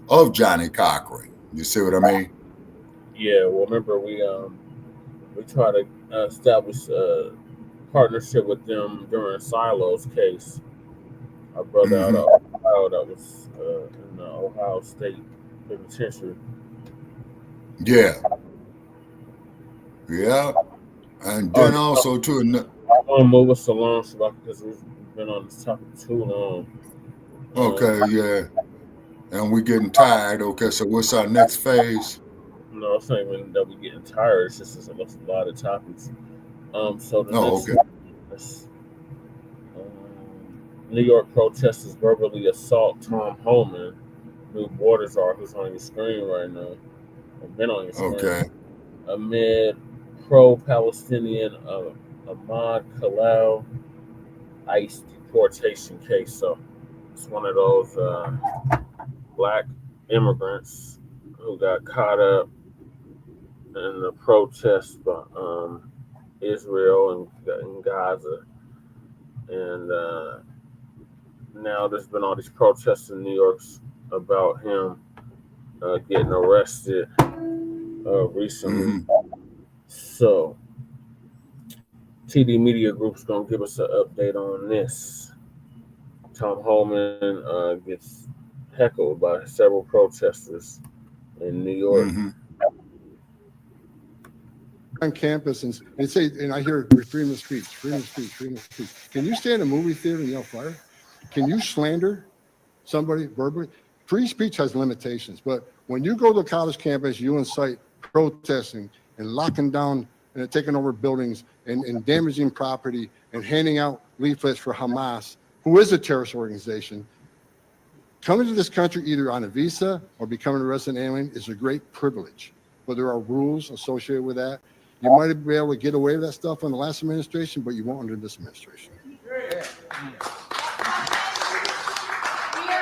of Johnny Cochran. You see what I mean? Yeah, well, remember we tried to establish a partnership with them during Silo's case. Our brother out of Ohio that was in the Ohio State Penitentiary. Yeah. Yeah. And then also too. I want to move us along because we've been on this topic too long. Okay, yeah. And we're getting tired. Okay, so what's our next phase? No, it's not even that we're getting tired. It's just a lot of topics. So the next New York protesters verbally assault Tom Homan, new border czar, who's on your screen right now. Or been on your screen. Okay. Amid pro-Palestinian Ahmad Khalil ICE deportation case. So it's one of those Black immigrants who got caught up in the protests by Israel and Gaza. And now there's been all these protests in New York about him getting arrested recently. So TD Media Group's gonna give us an update on this. Tom Homan gets heckled by several protesters in New York. On campus and say, and I hear freedom of speech, freedom of speech, freedom of speech. Can you stand in a movie theater and yell fire? Can you slander somebody verbally? Free speech has limitations, but when you go to a college campus, you incite protesting and locking down and taking over buildings and damaging property and handing out leaflets for Hamas, who is a terrorist organization. Coming to this country either on a visa or becoming a resident alien is a great privilege, but there are rules associated with that. You might be able to get away with that stuff on the last administration, but you won't under this administration.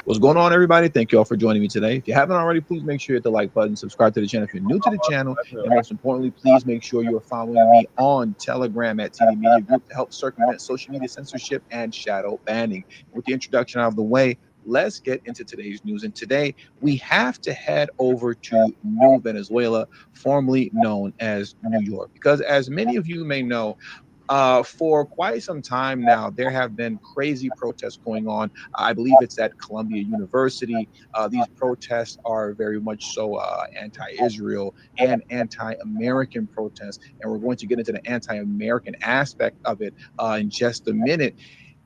What's going on, everybody? Thank you all for joining me today. If you haven't already, please make sure you hit the like button, subscribe to the channel if you're new to the channel, and most importantly, please make sure you're following me on Telegram at TD Media Group to help circumvent social media censorship and shadow banning. With the introduction out of the way, let's get into today's news. And today, we have to head over to New Venezuela, formerly known as New York, because as many of you may know, for quite some time now, there have been crazy protests going on. I believe it's at Columbia University. These protests are very much so anti-Israel and anti-American protests. And we're going to get into the anti-American aspect of it in just a minute.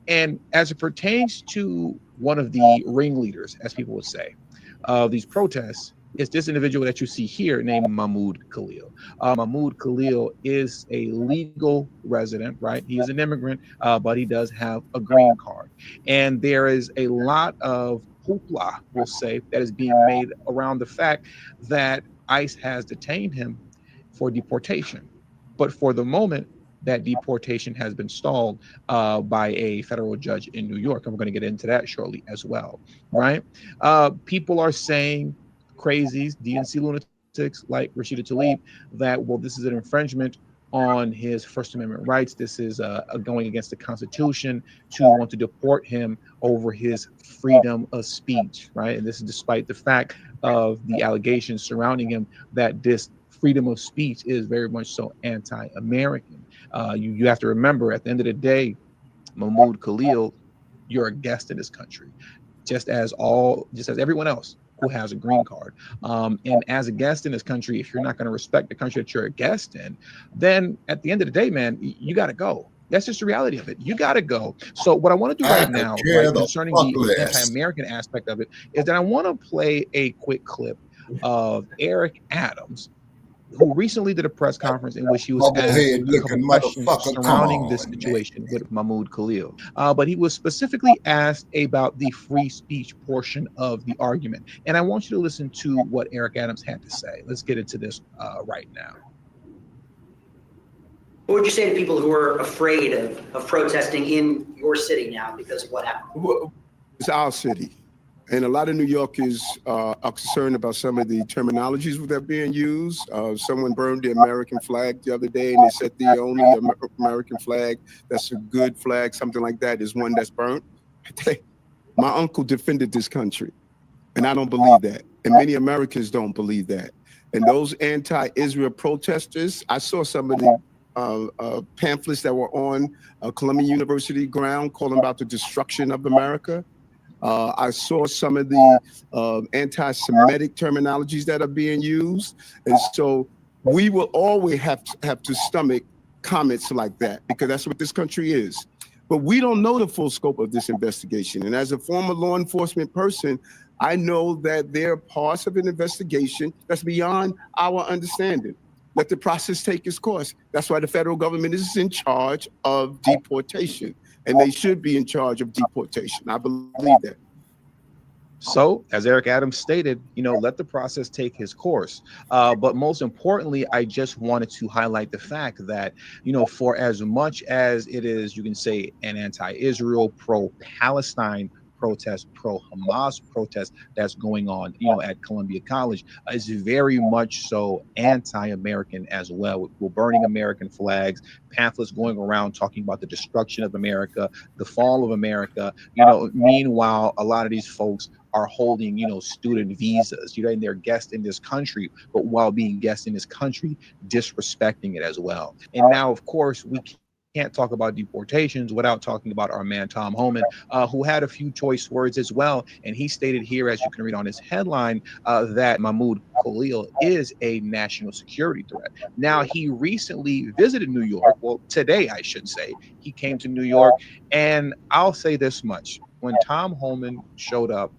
And as it pertains to one of the ringleaders, as people would say, of these protests, is this individual that you see here named Mahmoud Khalil. Mahmoud Khalil is a legal resident, right? He is an immigrant, but he does have a green card. And there is a lot of hoopla, we'll say, that is being made around the fact that ICE has detained him for deportation. But for the moment, that deportation has been stalled by a federal judge in New York. And we're going to get into that shortly as well, right? People are saying, crazies, DNC lunatics like Rashida Tlaib, that, well, this is an infringement on his First Amendment rights. This is going against the Constitution to want to deport him over his freedom of speech, right? And this is despite the fact of the allegations surrounding him that this freedom of speech is very much so anti-American. You have to remember, at the end of the day, Mahmoud Khalil, you're a guest in this country, just as everyone else who has a green card. And as a guest in this country, if you're not going to respect the country that you're a guest in, then at the end of the day, man, you got to go. That's just the reality of it. You got to go. So what I want to do right now, right, concerning the anti-American aspect of it, is that I want to play a quick clip of Eric Adams, who recently did a press conference in which he was asked a couple questions surrounding this situation with Mahmoud Khalil. But he was specifically asked about the free speech portion of the argument. And I want you to listen to what Eric Adams had to say. Let's get into this right now. What would you say to people who are afraid of protesting in your city now because of what happened? Well, it's our city. And a lot of New Yorkers are concerned about some of the terminologies that are being used. Someone burned the American flag the other day, and they said the only American flag that's a good flag, something like that, is one that's burnt. My uncle defended this country, and I don't believe that. And many Americans don't believe that. And those anti-Israel protesters, I saw some of the pamphlets that were on Columbia University ground calling about the destruction of America. I saw some of the anti-Semitic terminologies that are being used. And so we will always have to stomach comments like that, because that's what this country is. But we don't know the full scope of this investigation. And as a former law enforcement person, I know that there are parts of an investigation that's beyond our understanding. Let the process take its course. That's why the federal government is in charge of deportation. And they should be in charge of deportation. I believe that. So, as Eric Adams stated, let the process take his course. But most importantly, I just wanted to highlight the fact that, for as much as it is, you can say, an anti-Israel, pro-Palestine protest, pro-Hamas protest that's going on, at Columbia College, is very much so anti-American as well. We're burning American flags, pamphlets going around talking about the destruction of America, the fall of America. Meanwhile, a lot of these folks are holding, student visas, and they're guests in this country, but while being guests in this country, disrespecting it as well. And now, of course, we can't talk about deportations without talking about our man Tom Homan, who had a few choice words as well. And he stated here, as you can read on his headline, that Mahmoud Khalil is a national security threat. Now, he recently visited New York. Well, today, I should say, he came to New York. And I'll say this much. When Tom Homan showed up,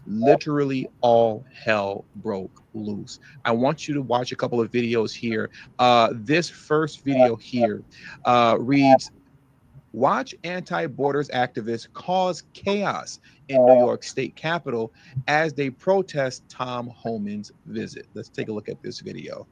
literally all hell broke loose. I want you to watch a couple of videos here. This first video here reads, "Watch anti-borders activists cause chaos in New York State Capitol as they protest Tom Homan's visit." Let's take a look at this video.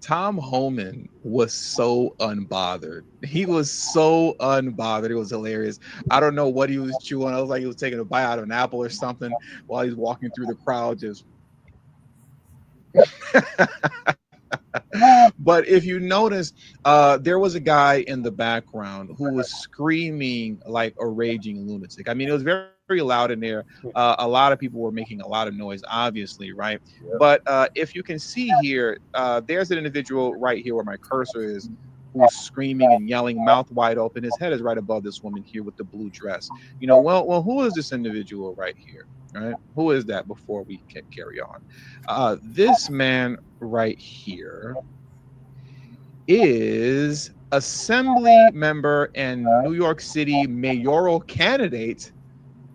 Tom Homan was so unbothered. He was so unbothered. It was hilarious. I don't know what he was chewing. I was like he was taking a bite out of an apple or something while he's walking through the crowd. Just. But if you notice, there was a guy in the background who was screaming like a raging lunatic. I mean, it was very, very loud in there. A lot of people were making a lot of noise, obviously, right? Yeah. But if you can see here, there's an individual right here where my cursor is, who's screaming and yelling, mouth wide open. His head is right above this woman here with the blue dress. You know, well, who is this individual right here? Right? Who is that before we can carry on? This man right here is Assembly member and New York City mayoral candidate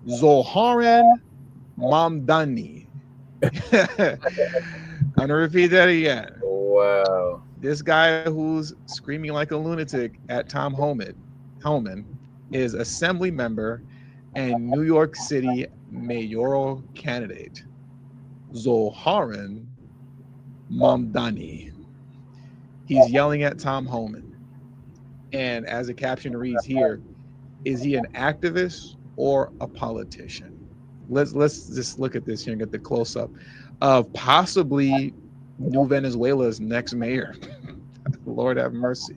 Zoharan Mamdani. I'm gonna repeat that again. Wow. This guy who's screaming like a lunatic at Tom Homan is Assembly member and New York City mayoral candidate Zoharan Mamdani. He's yelling at Tom Homan. And as the caption reads here, is he an activist or a politician? Let's just look at this here and get the close-up of possibly New Venezuela's next mayor. Lord have mercy.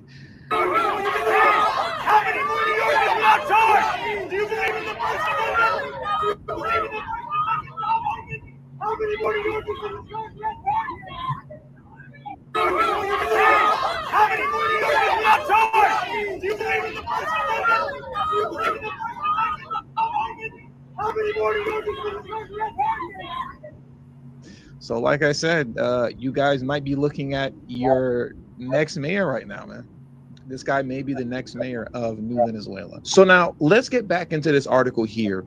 So like I said, you guys might be looking at your next mayor right now, man. This guy may be the next mayor of New Venezuela. So now let's get back into this article here,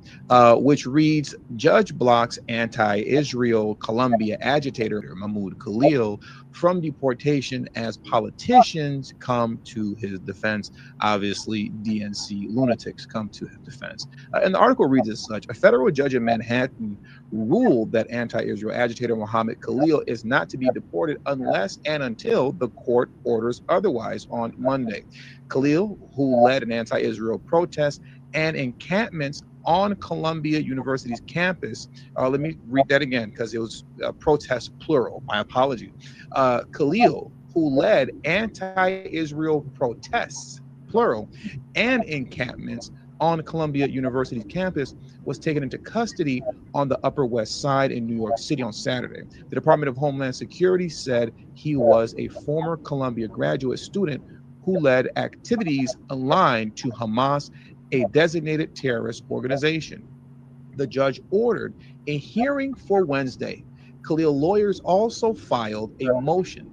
which reads, Judge blocks anti-Israel Colombia agitator Mahmoud Khalil from deportation as politicians come to his defense. Obviously, DNC lunatics come to his defense. And the article reads as such: a federal judge in Manhattan ruled that anti-Israel agitator Mohammed Khalil is not to be deported unless and until the court orders otherwise on Monday. Khalil, who led an anti-Israel protest and encampments on Columbia University's campus. Let me read that again because it was protest plural. My apology. Khalil, who led anti-Israel protests, plural, and encampments on Columbia University's campus, was taken into custody on the Upper West Side in New York City on Saturday. The Department of Homeland Security said he was a former Columbia graduate student who led activities aligned to Hamas, a designated terrorist organization. The judge ordered a hearing for Wednesday. Khalil lawyers also filed a motion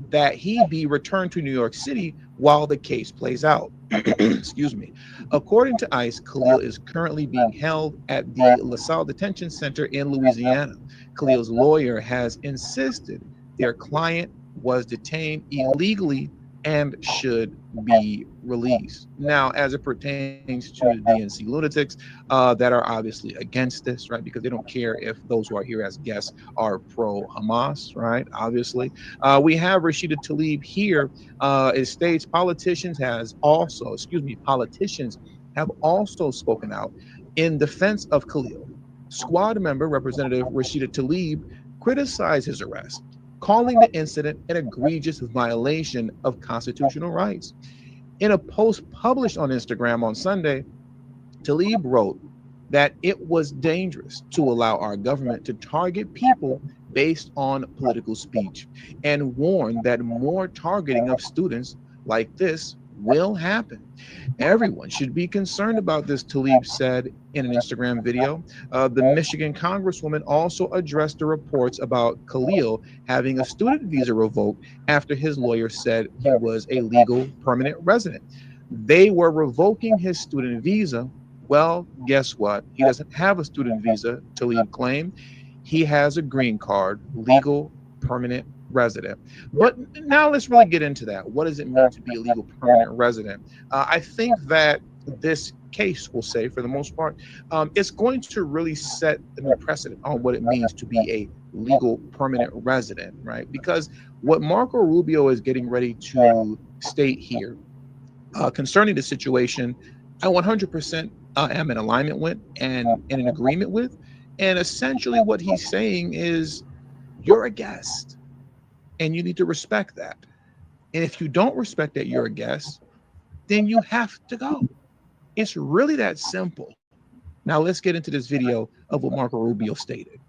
that he be returned to New York City while the case plays out. Excuse me. According to ICE, Khalil is currently being held at the LaSalle Detention Center in Louisiana. Khalil's lawyer has insisted their client was detained illegally and should be released. Now, as it pertains to the DNC lunatics that are obviously against this, right, because they don't care if those who are here as guests are pro-Hamas, right, obviously. We have Rashida Tlaib here. It states politicians have also spoken out in defense of Khalil. Squad member Representative Rashida Tlaib criticized his arrest, calling the incident an egregious violation of constitutional rights. In a post published on Instagram on Sunday, Tlaib wrote that it was dangerous to allow our government to target people based on political speech and warned that more targeting of students like this will happen. Everyone should be concerned about this, Talib said in an Instagram video. The Michigan Congresswoman also addressed the reports about Khalil having a student visa revoked after his lawyer said he was a legal permanent resident. They were revoking his student visa. Well, guess what? He doesn't have a student visa, Talib claimed. He has a green card, legal permanent resident. But now let's really get into that. What does it mean to be a legal permanent resident? I think that this case will say, for the most part, it's going to really set a new precedent on what it means to be a legal permanent resident, right? Because what Marco Rubio is getting ready to state here concerning the situation, I 100% am in alignment with and in agreement with. And essentially what he's saying is, you're a guest and you need to respect that. And if you don't respect that you're a guest, then you have to go. It's really that simple. Now let's get into this video of what Marco Rubio stated.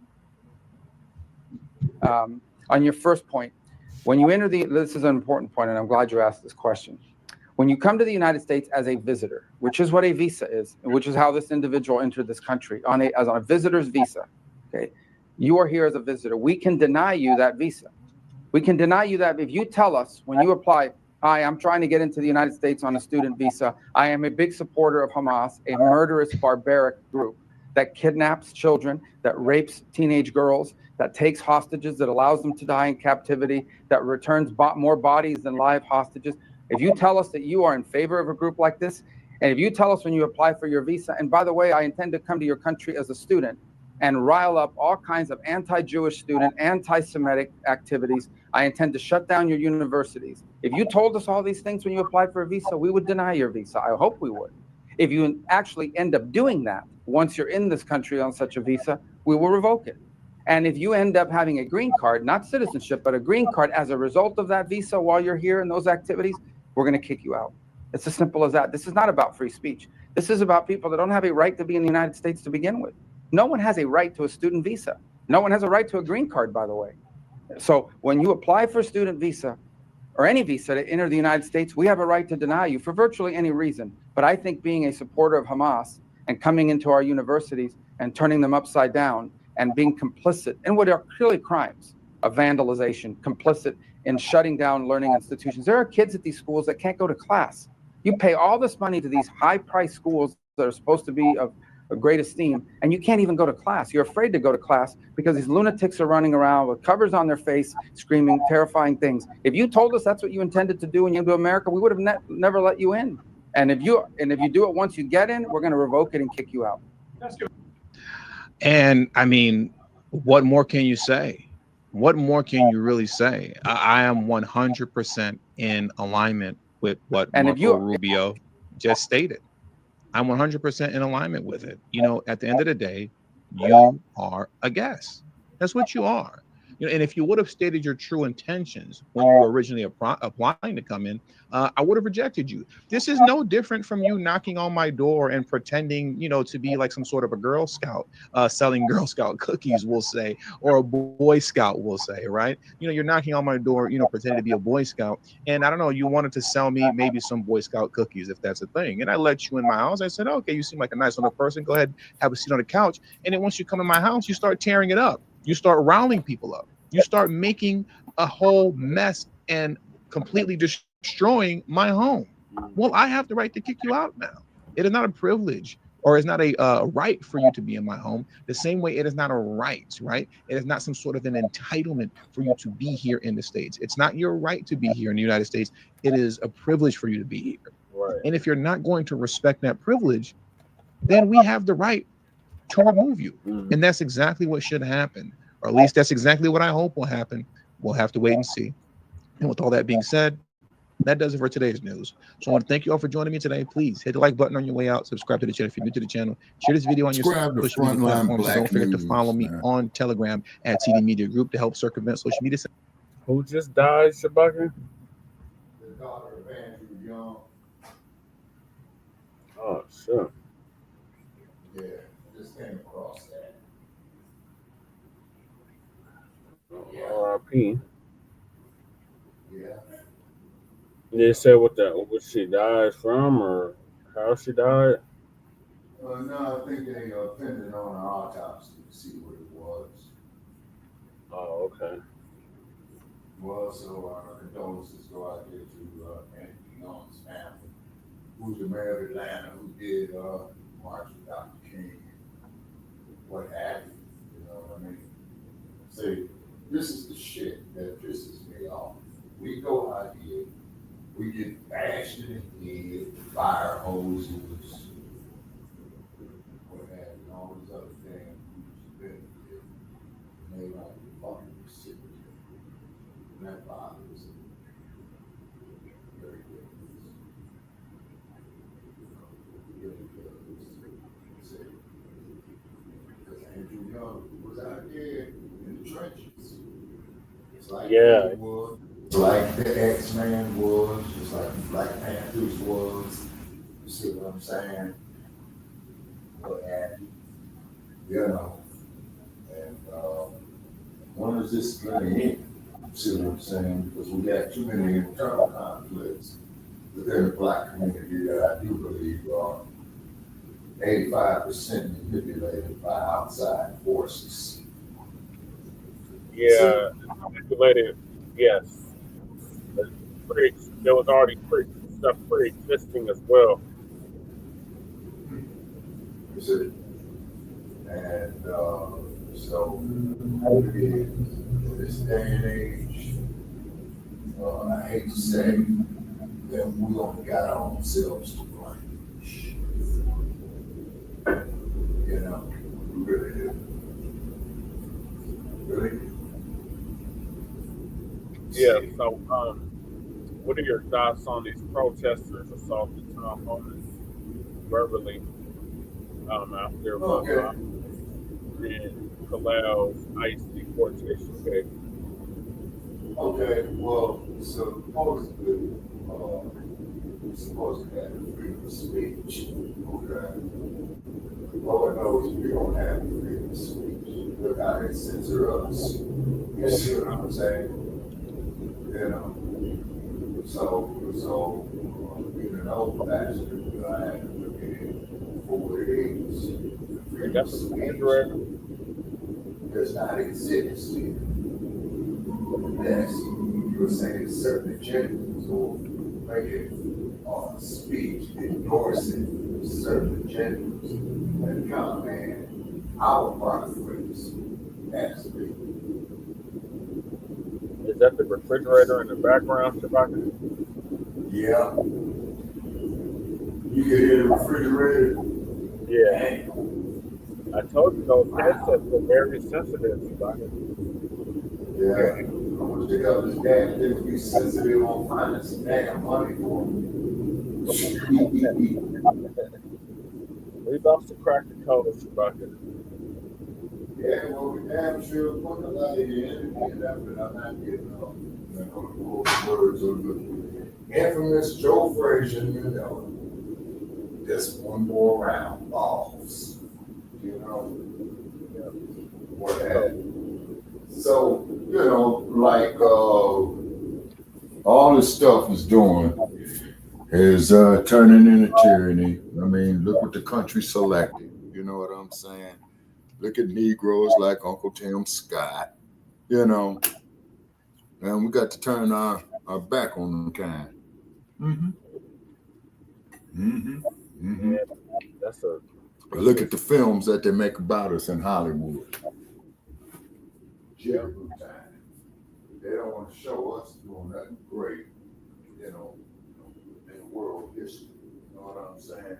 On your first point, when you enter this is an important point, and I'm glad you asked this question. When you come to the United States as a visitor, which is what a visa is, and which is how this individual entered this country as on a visitor's visa, okay? You are here as a visitor. We can deny you that visa. We can deny you that if you tell us when you apply, hi, I'm trying to get into the United States on a student visa. I am a big supporter of Hamas, a murderous, barbaric group that kidnaps children, that rapes teenage girls, that takes hostages, that allows them to die in captivity, that returns more bodies than live hostages. If you tell us that you are in favor of a group like this, and if you tell us when you apply for your visa, and by the way, I intend to come to your country as a student and rile up all kinds of anti-Jewish student, anti-Semitic activities, I intend to shut down your universities. If you told us all these things when you applied for a visa, we would deny your visa. I hope we would. If you actually end up doing that, once you're in this country on such a visa, we will revoke it. And if you end up having a green card, not citizenship, but a green card as a result of that visa while you're here in those activities, we're going to kick you out. It's as simple as that. This is not about free speech. This is about people that don't have a right to be in the United States to begin with. No one has a right to a student visa. No one has a right to a green card, by the way. So when you apply for a student visa or any visa to enter the United States, we have a right to deny you for virtually any reason. But I think being a supporter of Hamas and coming into our universities and turning them upside down and being complicit in what are clearly crimes of vandalization, complicit in shutting down learning institutions. There are kids at these schools that can't go to class. You pay all this money to these high-priced schools that are supposed to be of great esteem, and you can't even go to class. You're afraid to go to class because these lunatics are running around with covers on their face, screaming terrifying things. If you told us that's what you intended to do when you came to America, we would have never let you in. And if you do it once you get in, we're going to revoke it and kick you out. And I mean, what more can you say? What more can you really say? I am 100% in alignment with what Marco Rubio just stated. I'm 100% in alignment with it. You know, at the end of the day, you are a guest. That's what you are. You know, and if you would have stated your true intentions when you were originally applying to come in, I would have rejected you. This is no different from you knocking on my door and pretending, you know, to be like some sort of a Girl Scout, selling Girl Scout cookies, we'll say, or a Boy Scout, we'll say, right? You know, you're knocking on my door, you know, pretending to be a Boy Scout. And I don't know, you wanted to sell me maybe some Boy Scout cookies, if that's a thing. And I let you in my house. I said, okay, you seem like a nice little person. Go ahead, have a seat on the couch. And then once you come in my house, you start tearing it up. You start riling people up. You start making a whole mess and completely destroying my home. Well, I have the right to kick you out now. It is not a privilege, or it's not a right for you to be in my home. The same way it is not a right, right? It is not some sort of an entitlement for you to be here in the States. It's not your right to be here in the United States. It is a privilege for you to be here. Right. And if you're not going to respect that privilege, then we have the right to remove you. And that's exactly what should happen. Or at least that's exactly what I hope will happen. We'll have to wait and see. And with all that being said, that does it for today's news. So I want to thank you all for joining me today. Please hit the like button on your way out. Subscribe to the channel if you're new to the channel. Share this video on your social media platforms. Don't forget to follow me on Telegram at TD Media Group to help circumvent social media. Who just died, Shabaka? The daughter of Andrew Young. Oh, sure. Yeah, just came across that. R.I.P. Yeah. They said what she died from or how she died. No, I think they depended on an autopsy to see what it was. Oh, okay. Well, so our condolences go out there to Anthony Young's family, who's the mayor of Atlanta, who did March with Dr. King, what have you. You know what I mean? See, this is the shit that pisses me off. We go out here, we get bashed in the head, fire hoses, what have you, all these other damn groups been here. And they like fucking reciprocate. And that bothers me. Very good. Really good. See, because Andrew Young was out there in the trenches. It's like Yeah. he was, like the X-Men was, just like Black Panthers was. You see what I'm saying? What have you? You know. And when is this going to end? You see what I'm saying? Because we got too many internal conflicts within the Black community that I do believe are 85% manipulated by outside forces. Yeah, manipulated. Yes. There was already stuff pre-existing as well. You see? And so, in this day and age, I hate to say that we only got our own selves to blame. You know, we really do. Really? Yeah, so what are your thoughts on these protesters assaulting Tom Homan verbally after in Khalil's ICE deportation case? Okay, well, supposedly, we're supposed to have freedom of speech. Okay. Lord knows we don't have freedom of speech. Look how they censor us. You see what I'm saying? You know. So being an old bastard, I had to look at it for what it is. Freedom of speech does not exist. Yes, you were saying certain agendas or making speech endorsing certain agendas and command our progress. Absolutely. Is that the refrigerator in the background, Shabaka? Yeah. You can hear the refrigerator? Yeah. I told you those headsets were very sensitive, Shabaka. Yeah. I want you to go this damn thing be sensitive on finding some damn money for them. We lost to crack the code, Shabaka. Yeah, well, we damn sure put a lot in and I'm not getting all the words of the infamous Joe Frazier, you know. Just one more round, balls. You know? What have you. So, you know, like all this stuff is doing is turning into tyranny. I mean, look what the country selected. You know what I'm saying? Look at Negroes like Uncle Tim Scott, you know, and we got to turn our back on them kind. Yeah, that's a. Look at the films that they make about us in Hollywood. Yeah. They don't want to show us doing nothing great, you know, in world history. You know what I'm saying?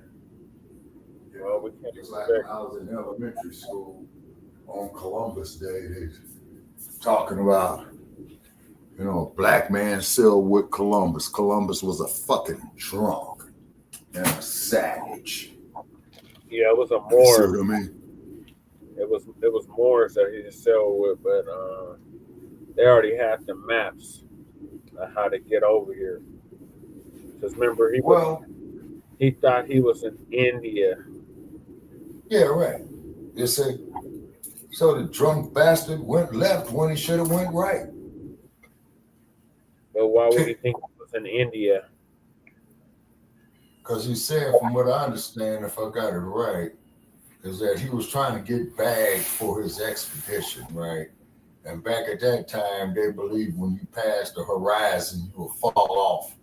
Well, we can't it's like when I was in elementary school on Columbus Day, they talking about, you know, a black man sailed with Columbus. Columbus was a fucking drunk and a savage. Yeah, it was a Moor. See what I mean? It was Moors that he sailed with, but they already had the maps of how to get over here. Because remember, he thought he was in India. Yeah, right. You see, so the drunk bastard went left when he should have went right. But why would he think he was in India. Because he said, from what I understand, if I got it right, is that he was trying to get bagged for his expedition, right? And back at that time, they believed when you passed the horizon, you will fall off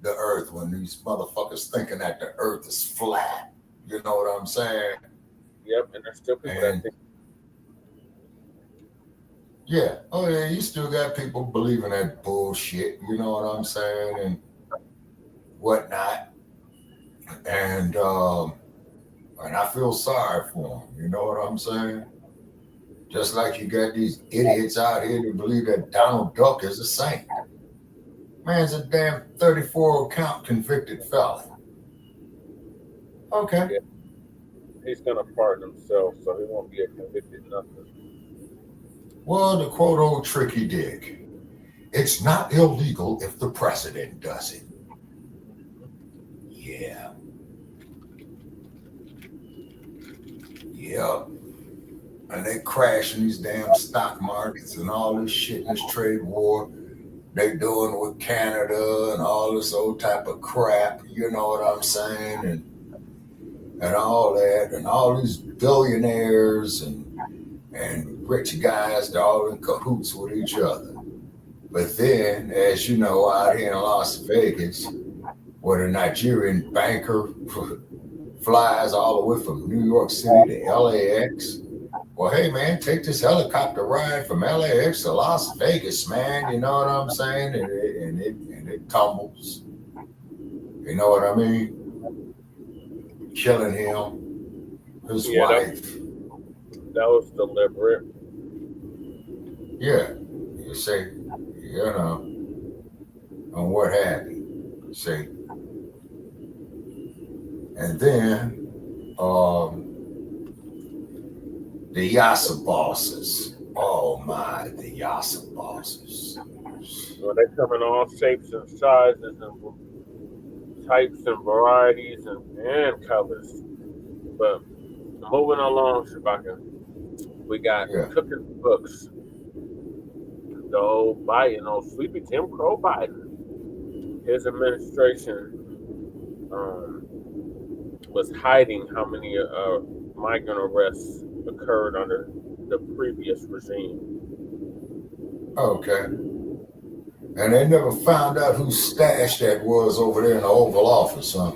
the earth, when these motherfuckers thinking that the earth is flat. You know what I'm saying? Yep, and there's still people that think. Yeah. Oh, yeah, you still got people believing that bullshit, you know what I'm saying, and whatnot. And I feel sorry for them, you know what I'm saying? Just like you got these idiots out here that believe that Donald Duck is a saint. Man's a damn 34 count convicted felon. Okay. Yeah. He's gonna pardon himself, so he won't be a convicted nothing. Well, to quote old Tricky Dick, it's not illegal if the president does it. Yeah. Yep. And they crashing these damn stock markets and all this shit in this trade war they doing with Canada and all this old type of crap, you know what I'm saying? And all that, and all these billionaires and rich guys, they're all in cahoots with each other. But then, as you know, out here in Las Vegas, where the Nigerian banker flies all the way from New York City to LAX. Well, hey, man, take this helicopter ride from LAX to Las Vegas, man. You know what I'm saying? And it tumbles. You know what I mean? Killing him, his wife. That was deliberate. Yeah. You say, you know, and what have you. See? And then, the Yasa bosses. Oh my, the Yasa bosses. Well, they come in all shapes and sizes and types and varieties and colors. But moving along, Shabaka, we got cooking books. The old Biden, old Sleepy Tim Crow Biden. His administration was hiding how many migrant arrests occurred under the previous regime. Okay. And they never found out whose stash that was over there in the Oval Office, huh?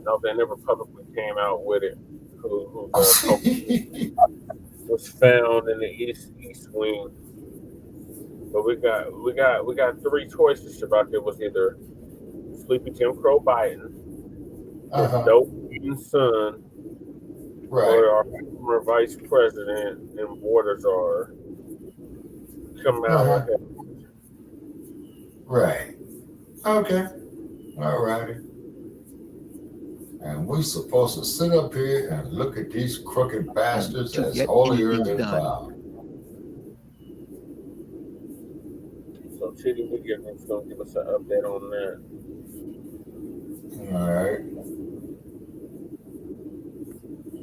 No, they never publicly came out with it. Who was found in the East Wing. But we got three choices about it. Was either Sleepy Tim Crow Biden, his dope eating son, or our former vice president and border czar come out with it. Right. Okay. All righty. And we supposed to sit up here and look at these crooked bastards as holier than thou. So Chitty Wiggins gonna give us an update on that. All right.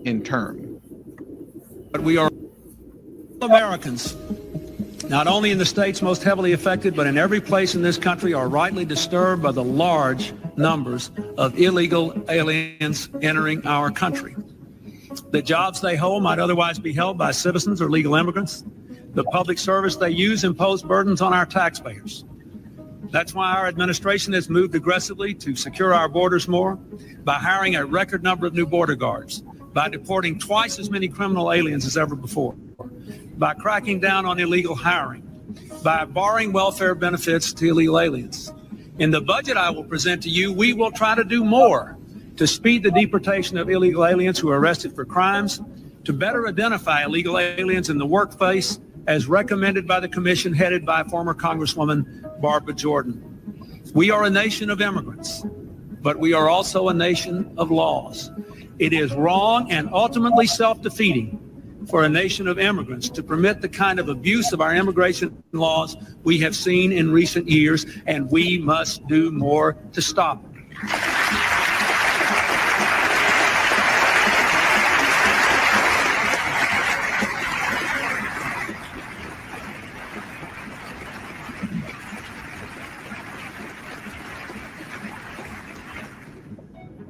In turn. But we are Americans, not only in the states most heavily affected, but in every place in this country, are rightly disturbed by the large numbers of illegal aliens entering our country. The jobs they hold might otherwise be held by citizens or legal immigrants. The public service they use impose burdens on our taxpayers. That's why our administration has moved aggressively to secure our borders more by hiring a record number of new border guards, by deporting twice as many criminal aliens as ever before, by cracking down on illegal hiring, by barring welfare benefits to illegal aliens. In the budget I will present to you, we will try to do more to speed the deportation of illegal aliens who are arrested for crimes, to better identify illegal aliens in the workplace, as recommended by the commission headed by former Congresswoman Barbara Jordan. We are a nation of immigrants, but we are also a nation of laws. It is wrong and ultimately self-defeating for a nation of immigrants to permit the kind of abuse of our immigration laws we have seen in recent years, and we must do more to stop it.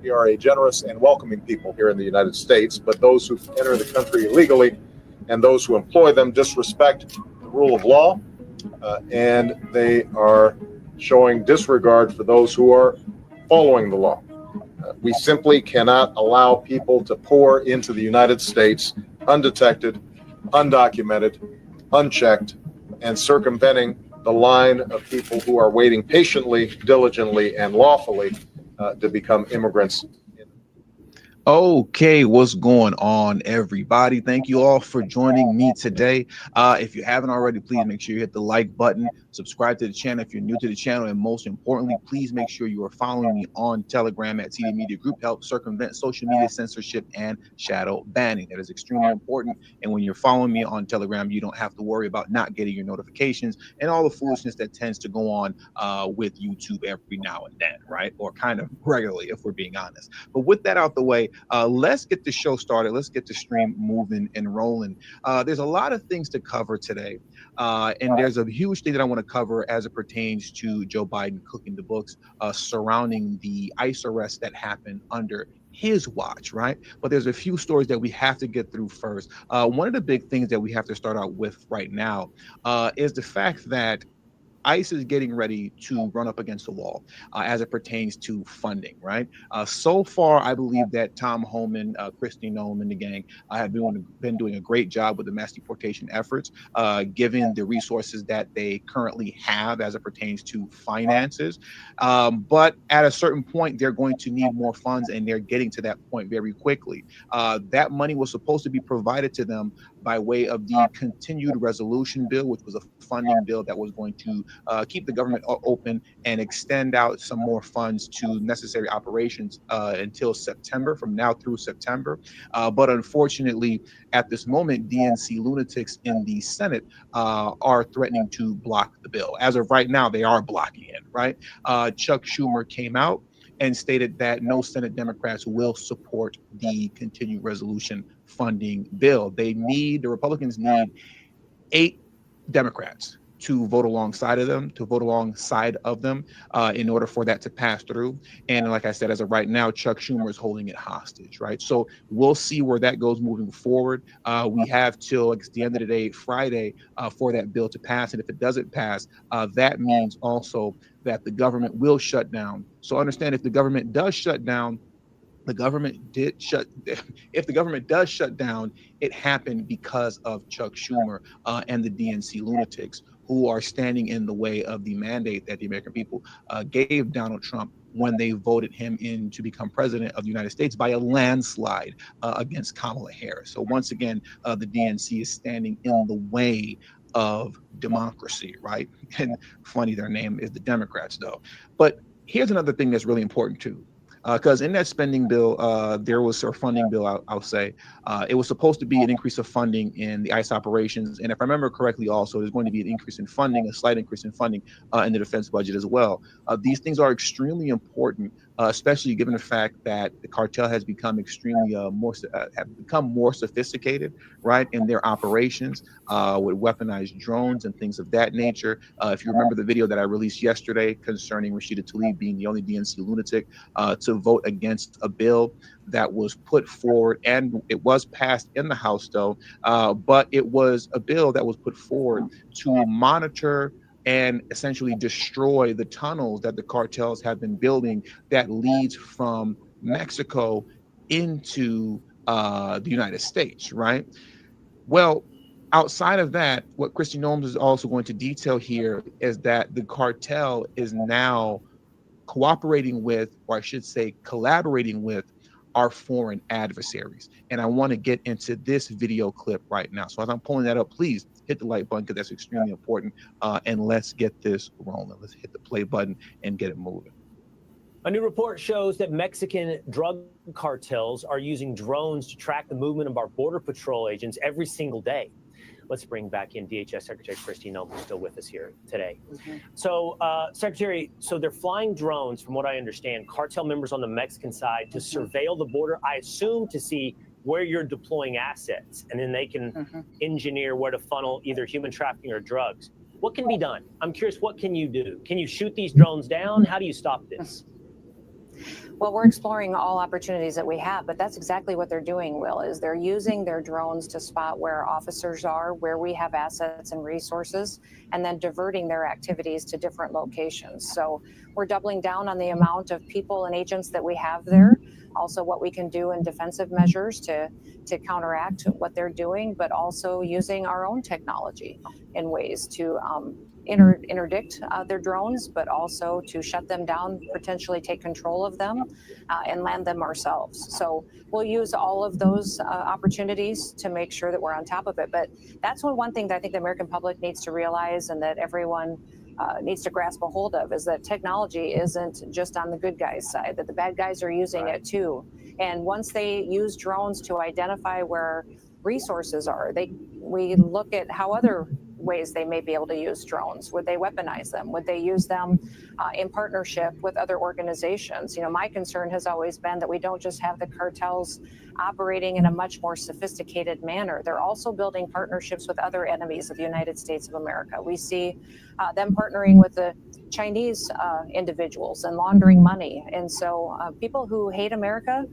We are a generous and welcoming people here in the United States, but those who enter the country illegally and those who employ them disrespect the rule of law, and they are showing disregard for those who are following the law. We simply cannot allow people to pour into the United States undetected, undocumented, unchecked, and circumventing the line of people who are waiting patiently, diligently, and lawfully to become immigrants. Okay, what's going on, everybody? Thank you all for joining me today. If you haven't already, please make sure you hit the like button, subscribe to the channel if you're new to the channel, and most importantly, please make sure you are following me on Telegram at TD Media Group. Help circumvent social media censorship and shadow banning. That is extremely important. And when you're following me on Telegram, you don't have to worry about not getting your notifications and all the foolishness that tends to go on with YouTube every now and then, right? Or kind of regularly, if we're being honest. But with that out the way, let's get the show started. Let's get the stream moving and rolling. There's a lot of things to cover today. And there's a huge thing that I want to cover as it pertains to Joe Biden cooking the books surrounding the ICE arrest that happened under his watch, right? But there's a few stories that we have to get through first. One of the big things that we have to start out with right now is the fact that ICE is getting ready to run up against the wall as it pertains to funding, right? So far, I believe that Tom Homan, Kristi Noem, and the gang have been doing a great job with the mass deportation efforts, given the resources that they currently have as it pertains to finances. But at a certain point, they're going to need more funds, and they're getting to that point very quickly. That money was supposed to be provided to them by way of the continued resolution bill, which was a funding bill that was going to keep the government open and extend out some more funds to necessary operations until September, from now through September. But unfortunately, at this moment, DNC lunatics in the Senate are threatening to block the bill. As of right now, they are blocking it, right? Chuck Schumer came out and stated that no Senate Democrats will support the continued resolution funding bill. The Republicans need 8 Democrats to vote alongside of them, in order for that to pass through. And like I said, as of right now, Chuck Schumer is holding it hostage, right? So we'll see where that goes moving forward. We have till the end of the day, Friday, for that bill to pass. And if it doesn't pass, that means also that the government will shut down. So understand, if the government does shut down, if the government does shut down, it happened because of Chuck Schumer and the DNC lunatics, who are standing in the way of the mandate that the American people gave Donald Trump when they voted him in to become president of the United States by a landslide against Kamala Harris. So once again, the DNC is standing in the way of democracy, right? And funny, their name is the Democrats, though. But here's another thing that's really important too. Because in that spending bill, there was a funding bill, I'll say, it was supposed to be an increase of funding in the ICE operations. And if I remember correctly, also, there's going to be an increase in funding, a slight increase in funding in the defense budget as well. These things are extremely important, especially given the fact that the cartel has become extremely more sophisticated, right, in their operations with weaponized drones and things of that nature. If you remember the video that I released yesterday concerning Rashida Tlaib being the only DNC lunatic to vote against a bill that was put forward, and it was passed in the House, though, but it was a bill that was put forward to monitor and essentially destroy the tunnels that the cartels have been building that leads from Mexico into the United States, right? Well, outside of that, what Kristi Noem is also going to detail here is that the cartel is now cooperating with, or I should say collaborating with, our foreign adversaries. And I want to get into this video clip right now. So as I'm pulling that up, please hit the like button, because that's extremely important. And let's get this rolling. Let's hit the play button and get it moving. A new report shows that Mexican drug cartels are using drones to track the movement of our Border Patrol agents every single day. Let's bring back in DHS Secretary Kristi Noem, who's still with us here today. So, Secretary, so they're flying drones, from what I understand, cartel members on the Mexican side to surveil the border, I assume to see where you're deploying assets, and then they can engineer where to funnel either human trafficking or drugs. What can be done? I'm curious, what can you do? Can you shoot these drones down? How do you stop this? Well, we're exploring all opportunities that we have, but that's exactly what they're doing, Will, is they're using their drones to spot where officers are, where we have assets and resources, and then diverting their activities to different locations. So we're doubling down on the amount of people and agents that we have there, also what we can do in defensive measures to counteract what they're doing, but also using our own technology in ways to interdict their drones, but also to shut them down, potentially take control of them, and land them ourselves. So we'll use all of those opportunities to make sure that we're on top of it. But that's one thing that I think the American public needs to realize, and that everyone needs to grasp a hold of, is that technology isn't just on the good guys' side, that the bad guys are using it too. And once they use drones to identify where resources are, we look at how other ways they may be able to use drones. Would they weaponize them? Would they use them in partnership with other organizations? You know, my concern has always been that we don't just have the cartels operating in a much more sophisticated manner. They're also building partnerships with other enemies of the United States of America. We see them partnering with the Chinese individuals and laundering money. And so people who hate America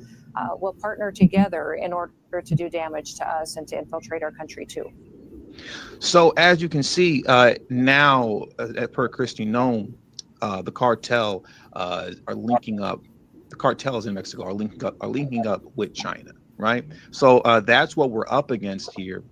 will partner together in order to do damage to us and to infiltrate our country too. So as you can see now, per Christy Nome, the cartel are linking up. The cartels in Mexico are linking up with China, right? So that's what we're up against here.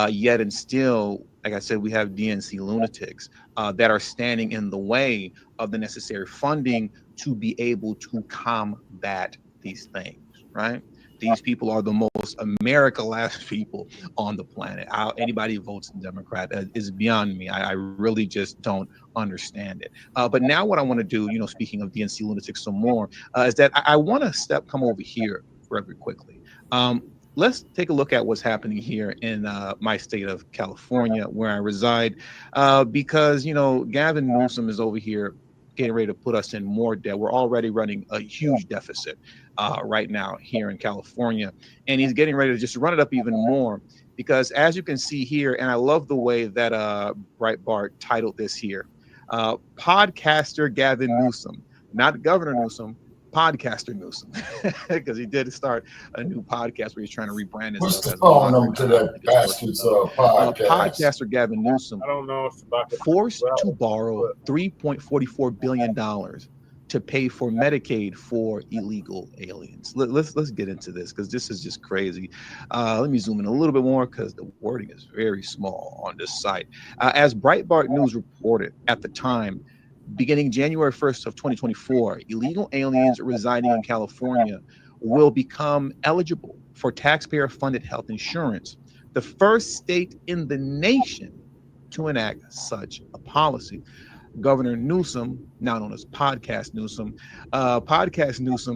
Yet and still, like I said, we have DNC lunatics that are standing in the way of the necessary funding to be able to combat these things, right? These people are the most America-last people on the planet. Anybody who votes Democrat is beyond me. I really just don't understand it. But now what I want to do, you know, speaking of DNC lunatics some more, is that I want to come over here very quickly. Let's take a look at what's happening here in my state of California, where I reside, because, you know, Gavin Newsom is over here getting ready to put us in more debt. We're already running a huge deficit right now here in California, and he's getting ready to just run it up even more, because as you can see here, and I love the way that Breitbart titled this here, podcaster Gavin Newsom, not Governor Newsom, podcaster Newsom, because he did start a new podcast where he's trying to rebrand himself. What's the phone number to that bastard's podcast? Podcaster Gavin Newsom I don't know if it's about forced to borrow $3.44 billion to pay for Medicaid for illegal aliens. Let's get into this, because this is just crazy. Let me zoom in a little bit more, because the wording is very small on this site. As Breitbart News reported at the time, beginning January 1st of 2024, illegal aliens residing in California will become eligible for taxpayer-funded health insurance, the first state in the nation to enact such a policy. Governor Newsom, now known as Podcast Newsom,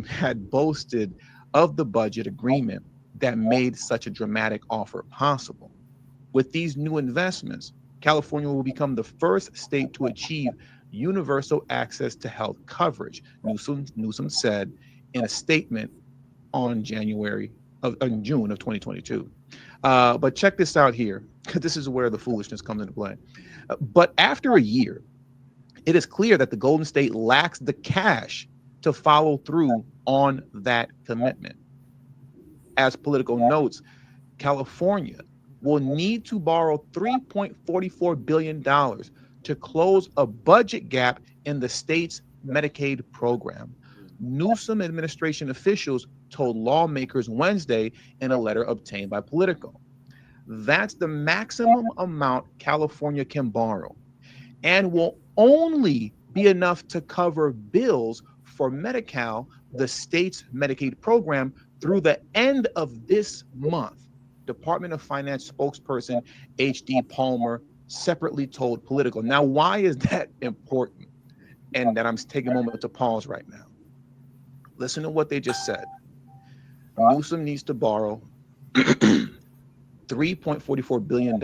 had boasted of the budget agreement that made such a dramatic offer possible. With these new investments, California will become the first state to achieve universal access to health coverage, Newsom said in a statement on June of 2022. But check this out here, because this is where the foolishness comes into play. But after a year, it is clear that the Golden State lacks the cash to follow through on that commitment. As Politico notes, California will need to borrow $3.44 billion to close a budget gap in the state's Medicaid program. Newsom administration officials told lawmakers Wednesday in a letter obtained by Politico. That's the maximum amount California can borrow, and will only be enough to cover bills for Medi-Cal, the state's Medicaid program, through the end of this month. Department of Finance spokesperson H.D. Palmer separately told Politico. Now, why is that important? And that I'm taking a moment to pause right now. Listen to what they just said. Newsom needs to borrow $3.44 billion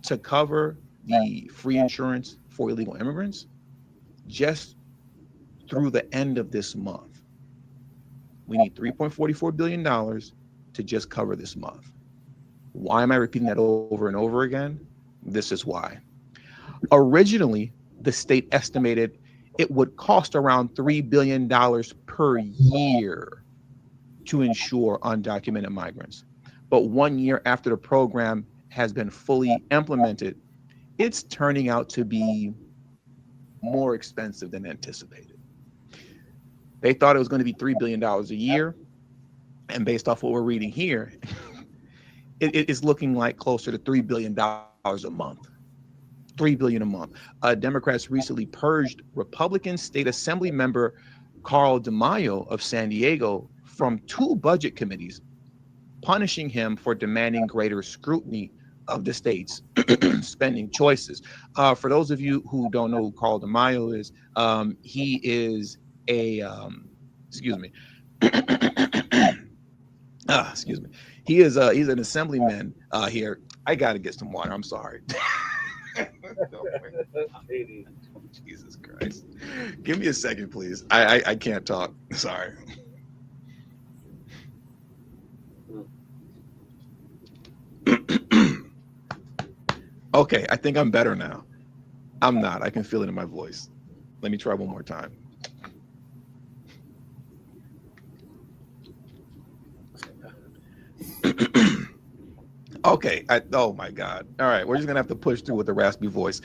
to cover the free insurance for illegal immigrants just through the end of this month. We need $3.44 billion to just cover this month. Why am I repeating that over and over again? This is why. Originally, the state estimated it would cost around $3 billion per year to insure undocumented migrants. But 1 year after the program has been fully implemented, it's turning out to be more expensive than anticipated. They thought it was going to be $3 billion a year. And based off what we're reading here, it is looking like closer to $3 billion a month. $3 billion a month. Democrats recently purged Republican State Assembly member Carl DeMaio of San Diego from 2 budget committees, punishing him for demanding greater scrutiny of the state's spending choices. For those of you who don't know who Carl DeMaio is, he is a, excuse me, he's an assemblyman here. I gotta get some water. I'm sorry. Jesus Christ. Give me a second, please. I can't talk. Sorry. Okay, I think I'm better now. I'm not. I can feel it in my voice. Let me try one more time. Okay. Oh my God. All right. We're just gonna have to push through with a raspy voice.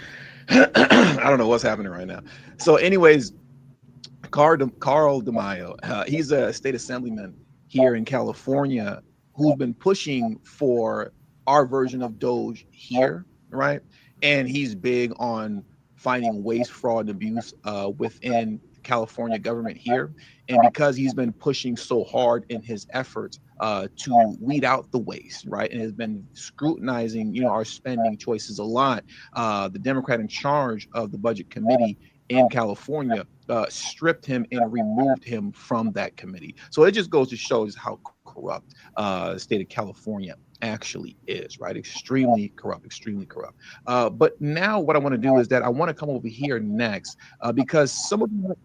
I don't know what's happening right now. So, anyways, Carl DeMaio, he's a state assemblyman here in California who's been pushing for our version of Doge here, right? And he's big on finding waste, fraud, and abuse within California government here. And because he's been pushing so hard in his efforts to weed out the waste, right, and has been scrutinizing, our spending choices a lot, the Democrat in charge of the budget committee in California stripped him and removed him from that committee. So it just goes to show just how corrupt the state of California actually is, right? Extremely corrupt. But now what I want to do is that I want to come over here next because some of you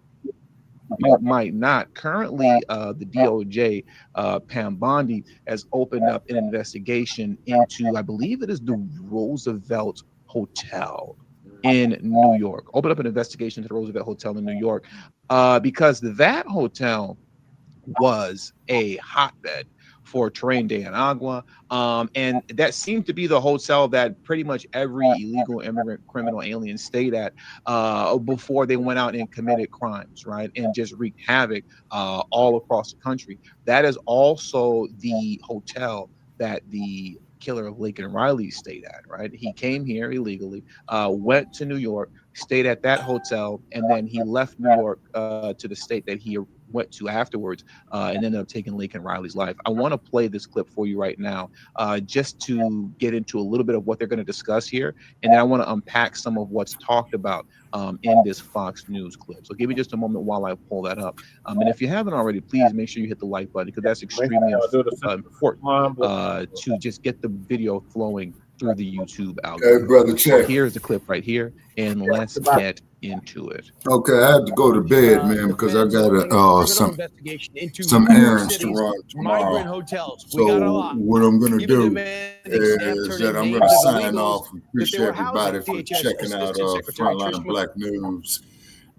might not. Currently, the DOJ, Pam Bondi, has opened up an investigation into, I believe it is the Roosevelt Hotel in New York. Opened up an investigation to the Roosevelt Hotel in New York because that hotel was a hotbed for Tren de Agua, and that seemed to be the hotel that pretty much every illegal immigrant, criminal, alien stayed at before they went out and committed crimes, right, and just wreaked havoc all across the country. That is also the hotel that the killer of Laken Riley stayed at, right? He came here illegally, went to New York, stayed at that hotel, and then he left New York to the state that he went to afterwards and ended up taking Laken Riley's life. I want to play this clip for you right now just to get into a little bit of what they're going to discuss here, and then I want to unpack some of what's talked about in this Fox News clip. So give me just a moment while I pull that up. And if you haven't already, please make sure you hit the like button because that's extremely important to just get the video flowing through the YouTube algorithm. Hey, Brother Che. So here's the clip right here, and let's get into it. Okay, I have to go to bed, man, because I got some errands to run tomorrow. So what I'm going to do is that I'm going to sign off and appreciate everybody for checking out Front Line Blacc News.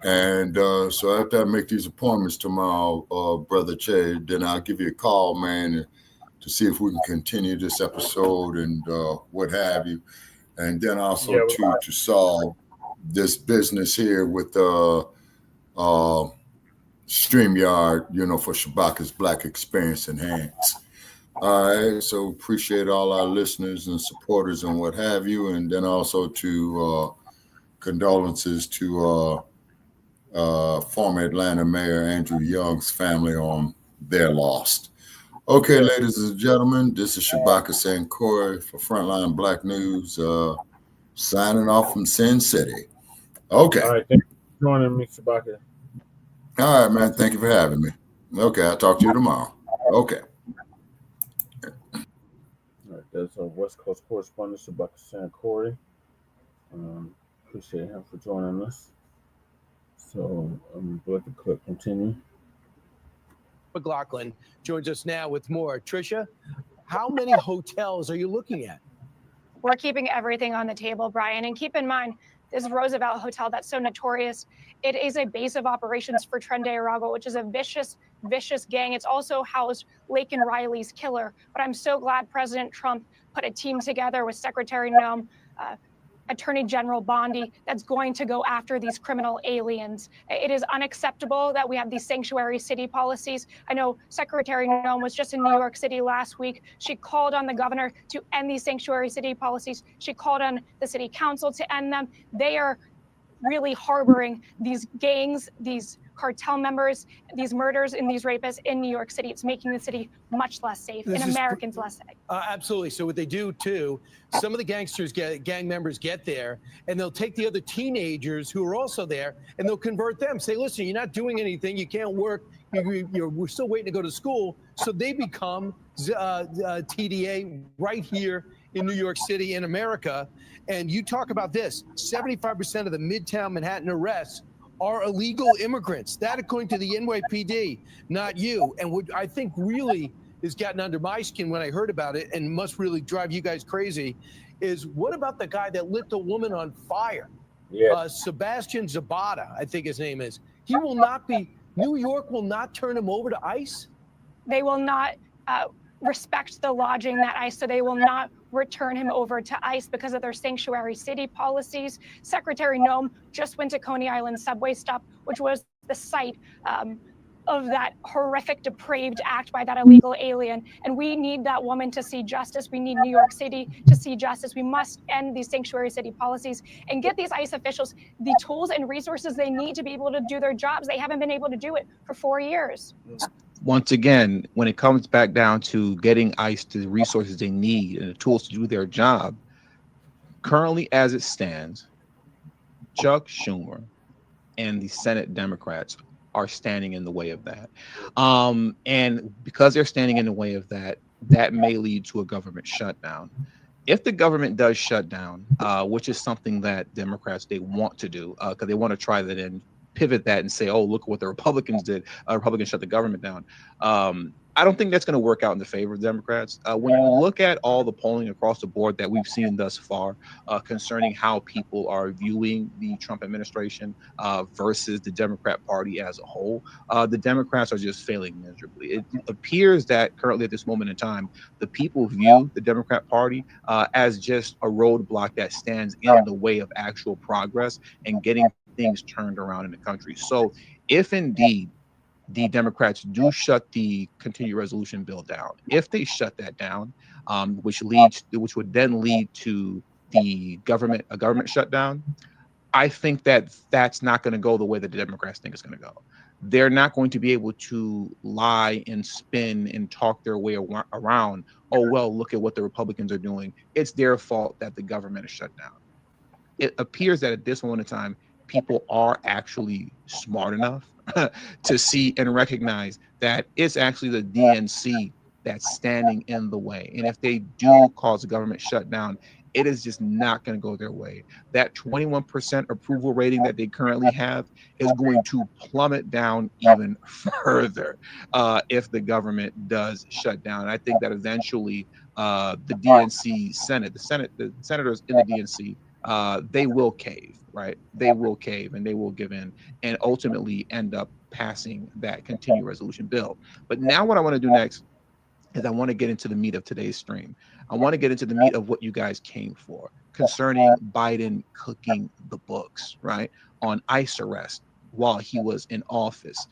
And so after I make these appointments tomorrow, Brother Che, then I'll give you a call, man, to see if we can continue this episode and what have you. And then also to solve this business here with StreamYard, for Shabaka's Black Experience Enhanced. All right, so appreciate all our listeners and supporters and what have you. And then also to condolences to former Atlanta Mayor Andrew Young's family on their loss. Okay, ladies and gentlemen, this is Shabaka Sankore for Frontline Blacc News, signing off from Sin City. Okay. All right, thank you for joining me, Shabaka. All right, man. Thank you for having me. Okay, I'll talk to you tomorrow. Okay. All right, that's our West Coast correspondent, Shabaka Sankore. Appreciate him for joining us. So let the clip continue. McLaughlin joins us now with more. Tricia, how many hotels are you looking at? We're keeping everything on the table, Brian, and keep in mind, this Roosevelt Hotel that's so notorious. It is a base of operations for Tren de Aragua, which is a vicious, vicious gang. It's also housed Laken Riley's killer. But I'm so glad President Trump put a team together with Secretary Noem, Attorney General Bondi, that's going to go after these criminal aliens. It is unacceptable that we have these sanctuary city policies. I know Secretary Noem was just in New York City last week. She called on the governor to end these sanctuary city policies. She called on the city council to end them. They are really harboring these gangs, these cartel members, these murders, and these rapists in New York City. It's making the city much less safe and Americans less safe. Absolutely. So what they do too, some of the gang members get there, and they'll take the other teenagers who are also there, and they'll convert them. Say, listen, you're not doing anything. You can't work. We're still waiting to go to school. So they become TDA right here in New York City, in America. And you talk about this, 75% of the Midtown Manhattan arrests are illegal immigrants. That, according to the NYPD, not you. And what I think really has gotten under my skin when I heard about it, and must really drive you guys crazy, is what about the guy that lit the woman on fire? Sebastian Zabata, I think his name is. He will not be, New York will not turn him over to ICE? They will not respect the lodging that ICE, so they will not return him over to ICE because of their sanctuary city policies. Secretary Noem just went to Coney Island subway stop, which was the site of that horrific, depraved act by that illegal alien. And we need that woman to see justice. We need New York City to see justice. We must end these sanctuary city policies and get these ICE officials the tools and resources they need to be able to do their jobs. They haven't been able to do it for 4 years. Once again, when it comes back down to getting ICE the resources they need and the tools to do their job, currently as it stands, Chuck Schumer and the Senate Democrats are standing in the way of that. And because they're standing in the way of that, that may lead to a government shutdown. If the government does shut down, which is something that Democrats, they want to do, because they want to try that and pivot that and say, oh, look what the Republicans did. Republicans shut the government down. I don't think that's going to work out in the favor of Democrats. When you look at all the polling across the board that we've seen thus far concerning how people are viewing the Trump administration versus the Democrat Party as a whole, the Democrats are just failing miserably. It appears that currently at this moment in time, the people view the Democrat Party as just a roadblock that stands in the way of actual progress and getting things turned around in the country. So if indeed the Democrats do shut the continuing resolution bill down, if they shut that down, which would then lead to a government shutdown, I think that that's not going to go the way that the Democrats think it's going to go. They're not going to be able to lie and spin and talk their way around, oh, well, look at what the Republicans are doing. It's their fault that the government is shut down. It appears that at this moment in time, people are actually smart enough to see and recognize that it's actually the DNC that's standing in the way. And if they do cause a government shutdown, it is just not going to go their way. That 21% approval rating that they currently have is going to plummet down even further if the government does shut down. I think that eventually the DNC Senate, the senators in the DNC, they will cave. Right, they will cave and they will give in and ultimately end up passing that continuing resolution bill. But now what I want to do next is I want to get into the meat of today's stream. I want to get into the meat of what you guys came for concerning Biden cooking the books, right, on ICE arrest while he was in office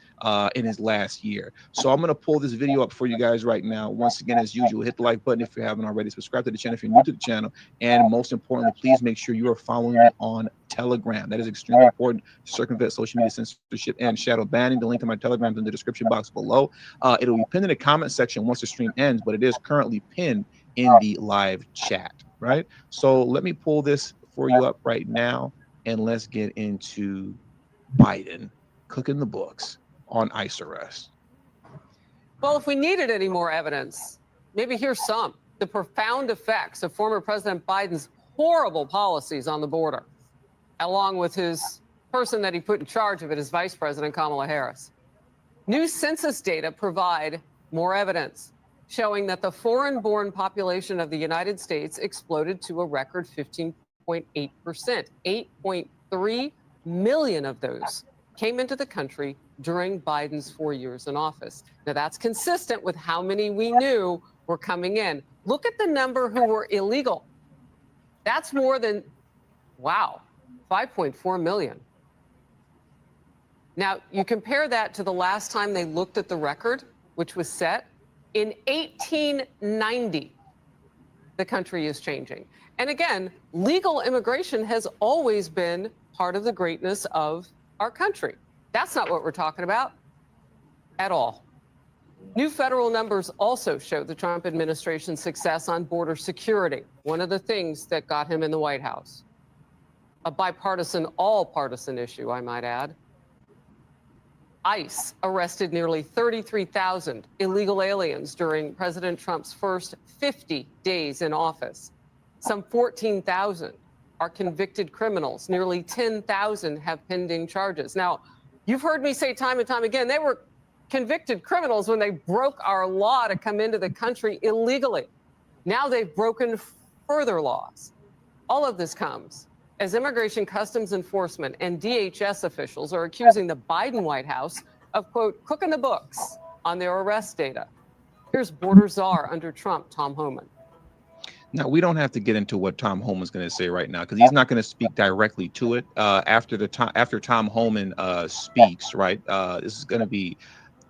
in his last year. So I'm going to pull this video up for you guys right now. Once again, as usual, hit the like button if you haven't already. Subscribe to the channel if you're new to the channel. And most importantly, please make sure you are following me on Telegram. That is extremely important to circumvent social media censorship and shadow banning. The link to my Telegram is in the description box below. It'll be pinned in the comment section once the stream ends, but it is currently pinned in the live chat, right? So let me pull this for you up right now, and let's get into Biden cooking the books on ICE arrest. Well, if we needed any more evidence, maybe here's some. The profound effects of former President Biden's horrible policies on the border, along with his person that he put in charge of it, his Vice President Kamala Harris. New census data provide more evidence showing that the foreign-born population of the United States exploded to a record 8.8%. 8.3 million of those came into the country during Biden's 4 years in office. Now, that's consistent with how many we knew were coming in. Look at the number who were illegal. That's more than, wow, 5.4 million. Now, you compare that to the last time they looked at the record, which was set in 1890. The country is changing. And again, legal immigration has always been part of the greatness of our country. That's not what we're talking about at all. New federal numbers also show the Trump administration's success on border security, one of the things that got him in the White House. A bipartisan, all-partisan issue, I might add. ICE arrested nearly 33,000 illegal aliens during President Trump's first 50 days in office. Some 14,000 are convicted criminals. Nearly 10,000 have pending charges. Now, you've heard me say time and time again, they were convicted criminals when they broke our law to come into the country illegally. Now they've broken further laws. All of this comes as Immigration Customs Enforcement and DHS officials are accusing the Biden White House of, quote, cooking the books on their arrest data. Here's border czar under Trump, Tom Homan. Now, we don't have to get into what Tom Homan's going to say right now because he's not going to speak directly to it. After Tom Homan speaks, right, this is going to be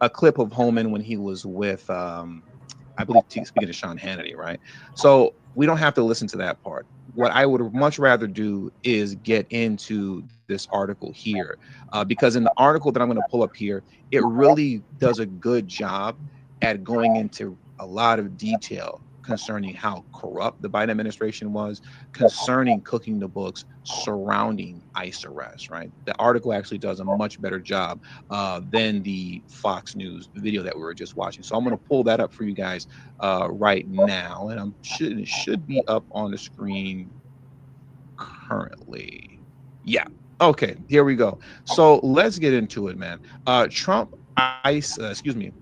a clip of Homan when he was with, I believe, speaking to Sean Hannity, right? So we don't have to listen to that part. What I would much rather do is get into this article here, because in the article that I'm going to pull up here, it really does a good job at going into a lot of detail concerning how corrupt the Biden administration was, concerning cooking the books surrounding ICE arrests, right? The article actually does a much better job than the Fox News video that we were just watching. So I'm going to pull that up for you guys right now, and it should be up on the screen currently. Yeah. Okay, here we go. So let's get into it, man. Trump ICE unleashes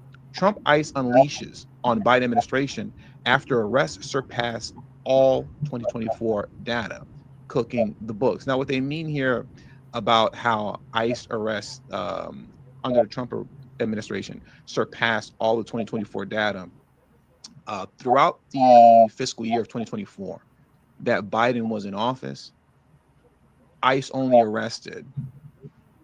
on Biden administration after arrests surpass all 2024 data, cooking the books. Now, what they mean here about how ICE arrests under the Trump administration surpassed all the 2024 data, throughout the fiscal year of 2024 that Biden was in office, ICE only arrested,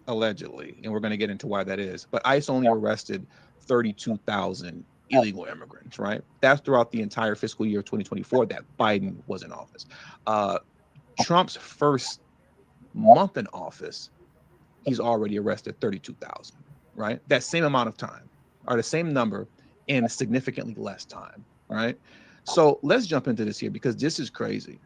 allegedly, and we're going to get into why that is, but ICE only arrested 32,000 illegal immigrants, right? That's throughout the entire fiscal year of 2024 that Biden was in office. Trump's first month in office, he's already arrested 32,000, right? That same amount of time, or the same number in significantly less time, right? So let's jump into this here because this is crazy.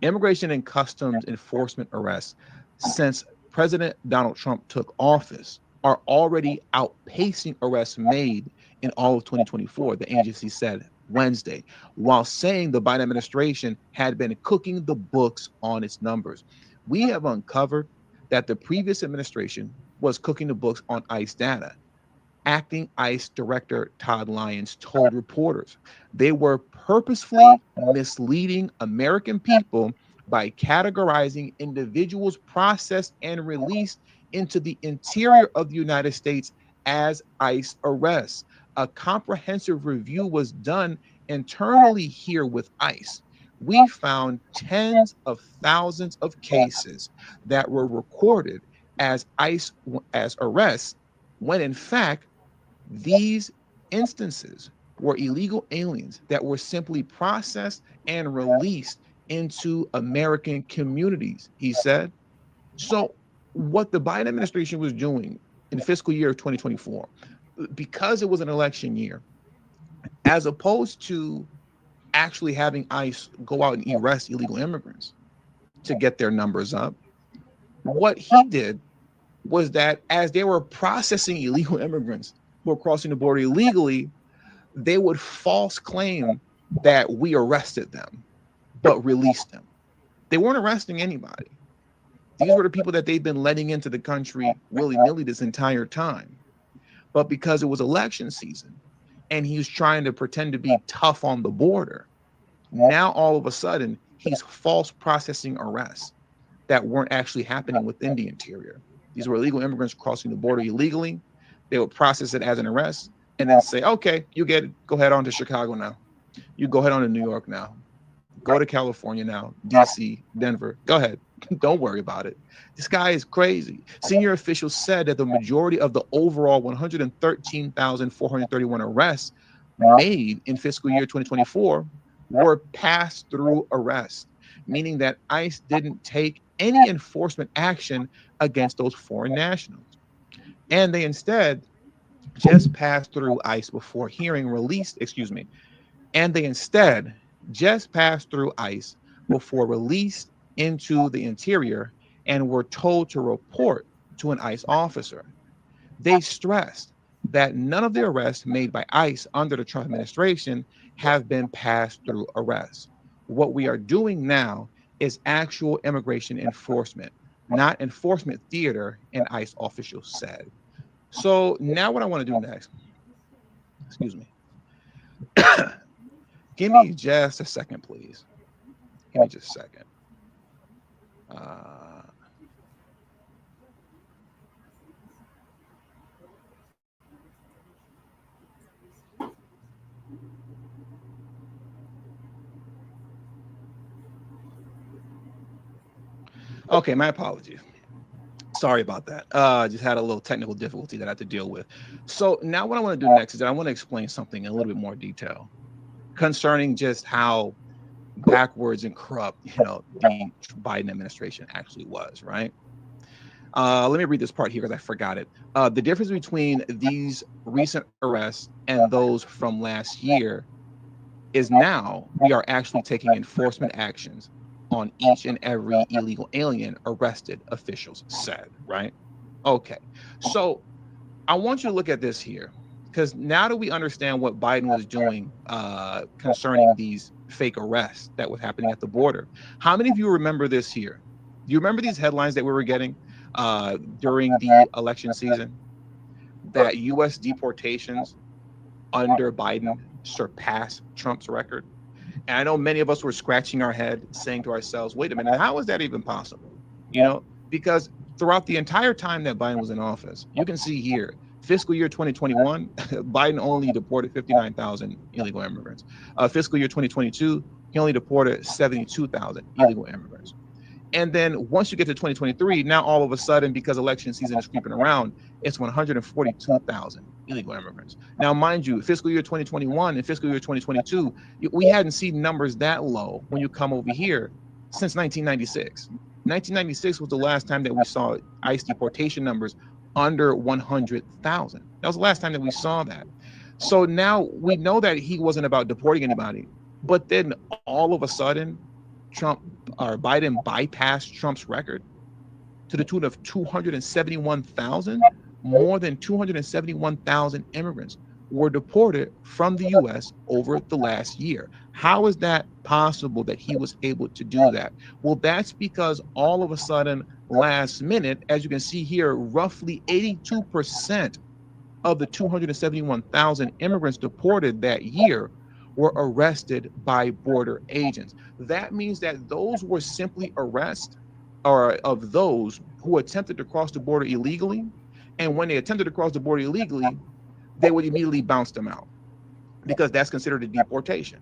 Immigration and Customs Enforcement arrests since President Donald Trump took office are already outpacing arrests made in all of 2024, the agency said Wednesday, while saying the Biden administration had been cooking the books on its numbers. We have uncovered that the previous administration was cooking the books on ICE data. Acting ICE Director Todd Lyons told reporters they were purposefully misleading American people by categorizing individuals processed and released into the interior of the United States as ICE arrests. A comprehensive review was done internally here with ICE. We found tens of thousands of cases that were recorded as ICE as arrests, when in fact, these instances were illegal aliens that were simply processed and released into American communities, he said. So what the Biden administration was doing in the fiscal year of 2024, because it was an election year, as opposed to actually having ICE go out and arrest illegal immigrants to get their numbers up, what he did was that as they were processing illegal immigrants who were crossing the border illegally, they would false claim that we arrested them, but released them. They weren't arresting anybody. These were the people that they've been letting into the country willy-nilly this entire time. But because it was election season and he was trying to pretend to be tough on the border, now all of a sudden he's false processing arrests that weren't actually happening within the interior. These were illegal immigrants crossing the border illegally. They would process it as an arrest and then say, okay, you get it. Go head on to Chicago now. You go head on to New York now. Go to California now, DC, Denver. Go ahead. Don't worry about it. This guy is crazy. Senior officials said that the majority of the overall 113,431 arrests made in fiscal year 2024 were pass-through arrests, meaning that ICE didn't take any enforcement action against those foreign nationals. And they instead just passed through ICE before hearing released, and they instead just passed through ICE before released into the interior and were told to report to an ICE officer. They stressed that none of the arrests made by ICE under the Trump administration have been passed through arrests. What we are doing now is actual immigration enforcement, not enforcement theater, an ICE official said. So now what I want to do next, give me just a second, please. Give me just a second. Okay, my apologies. Sorry about that. Just had a little technical difficulty that I had to deal with. So now what I want to do next is that I want to explain something in a little bit more detail concerning just how backwards and corrupt, the Biden administration actually was, right? Let me read this part here because I forgot it. The difference between these recent arrests and those from last year is now we are actually taking enforcement actions on each and every illegal alien arrested, officials said, right? Okay, so I want you to look at this here, because now that we understand what Biden was doing concerning these fake arrests that was happening at the border, how many of you remember this here? Do you remember these headlines that we were getting during the election season? That U.S. deportations under Biden surpassed Trump's record? And I know many of us were scratching our head saying to ourselves, wait a minute, how is that even possible? Because throughout the entire time that Biden was in office, you can see here, fiscal year 2021, Biden only deported 59,000 illegal immigrants. Fiscal year 2022, he only deported 72,000 illegal immigrants. And then once you get to 2023, now all of a sudden, because election season is creeping around, it's 142,000 illegal immigrants. Now, mind you, fiscal year 2021 and fiscal year 2022, we hadn't seen numbers that low when you come over here since 1996. 1996 was the last time that we saw ICE deportation numbers under 100,000. That was the last time that we saw that. So now we know that he wasn't about deporting anybody, but then all of a sudden, Biden bypassed Trump's record to the tune of 271,000. More than 271,000 immigrants were deported from the U.S. over the last year. How is that possible that he was able to do that? Well, that's because all of a sudden, last minute, as you can see here, roughly 82% of the 271,000 immigrants deported that year were arrested by border agents. That means that those were simply arrests of those who attempted to cross the border illegally. And when they attempted to cross the border illegally, they would immediately bounce them out because that's considered a deportation.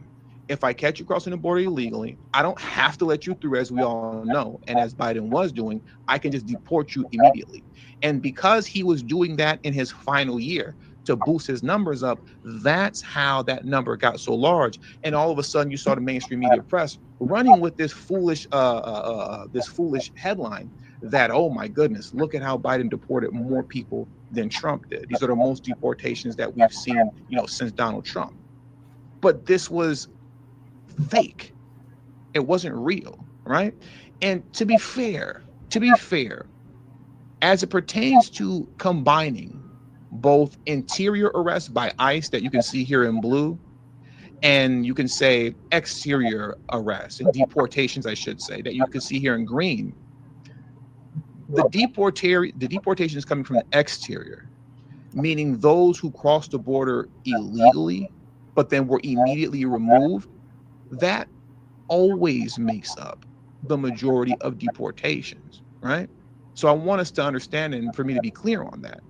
If I catch you crossing the border illegally, I don't have to let you through, as we all know. And as Biden was doing, I can just deport you immediately. And because he was doing that in his final year to boost his numbers up, that's how that number got so large. And all of a sudden, you saw the mainstream media press running with this foolish headline that, oh my goodness, look at how Biden deported more people than Trump did. These are the most deportations that we've seen, since Donald Trump. But this was fake. It wasn't real, right? And to be fair, as it pertains to combining both interior arrests by ICE that you can see here in blue, and you can say exterior arrests and deportations, I should say, that you can see here in green, the deportation is coming from the exterior, meaning those who crossed the border illegally, but then were immediately removed. That always makes up the majority of deportations, right? So I want us to understand, and for me to be clear on that,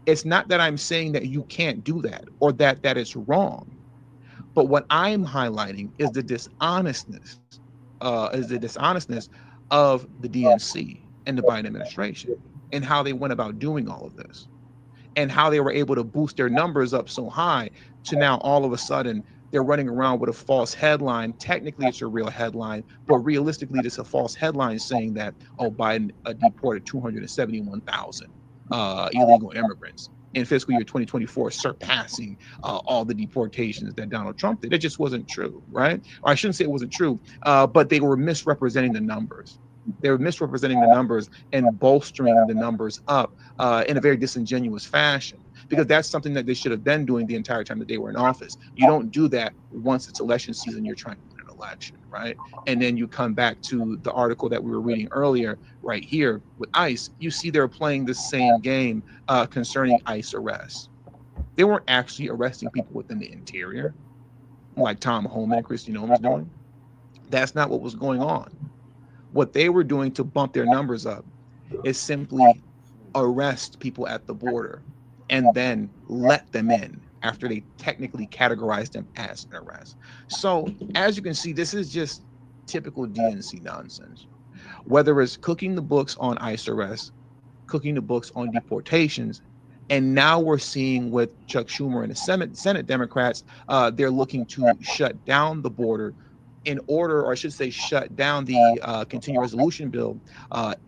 it's not that I'm saying that you can't do that or that it's wrong, but what I'm highlighting is the dishonestness, of the DNC and the Biden administration and how they went about doing all of this, and how they were able to boost their numbers up so high to now all of a sudden they're running around with a false headline. Technically, it's a real headline, but realistically, it's a false headline saying that, oh, Biden deported 271,000 illegal immigrants in fiscal year 2024, surpassing all the deportations that Donald Trump did. It just wasn't true, right? Or I shouldn't say it wasn't true, but they were misrepresenting the numbers. They were misrepresenting the numbers and bolstering the numbers up in a very disingenuous fashion, because that's something that they should have been doing the entire time that they were in office. You don't do that once it's election season, you're trying to win an election, right? And then you come back to the article that we were reading earlier right here with ICE. You see they're playing the same game concerning ICE arrests. They weren't actually arresting people within the interior like Tom Homan and Christine Nolan's doing. That's not what was going on. What they were doing to bump their numbers up is simply arrest people at the border and then let them in after they technically categorized them as an arrest. So as you can see, this is just typical DNC nonsense. Whether it's cooking the books on ICE arrests, cooking the books on deportations, and now we're seeing with Chuck Schumer and the Senate Democrats, they're looking to shut down the border in order, or I should say shut down the continuing resolution bill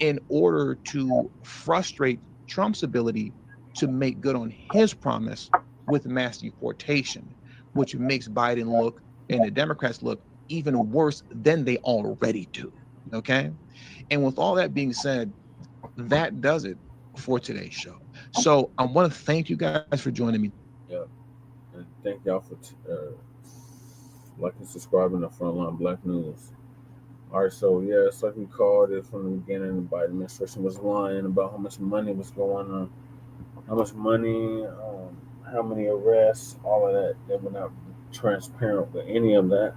in order to frustrate Trump's ability to make good on his promise with mass deportation, which makes Biden look and the Democrats look even worse than they already do, okay? And with all that being said, that does it for today's show. So I want to thank you guys for joining me. Yeah, and thank y'all for like and subscribing to Front Line Blacc News. All right, so yeah, it's like we called it from the beginning. The Biden administration was lying about how much money was going on, how much money, how many arrests, all of that. They were not transparent with any of that.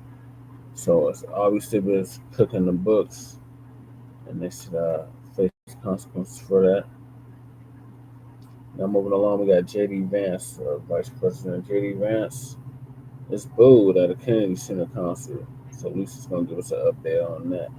So it's obviously was cooking the books, and they should face consequences for that. Now moving along, we got JD Vance, Vice President JD Vance is booed at a Kennedy Center concert. So Lisa's going to give us an update on that.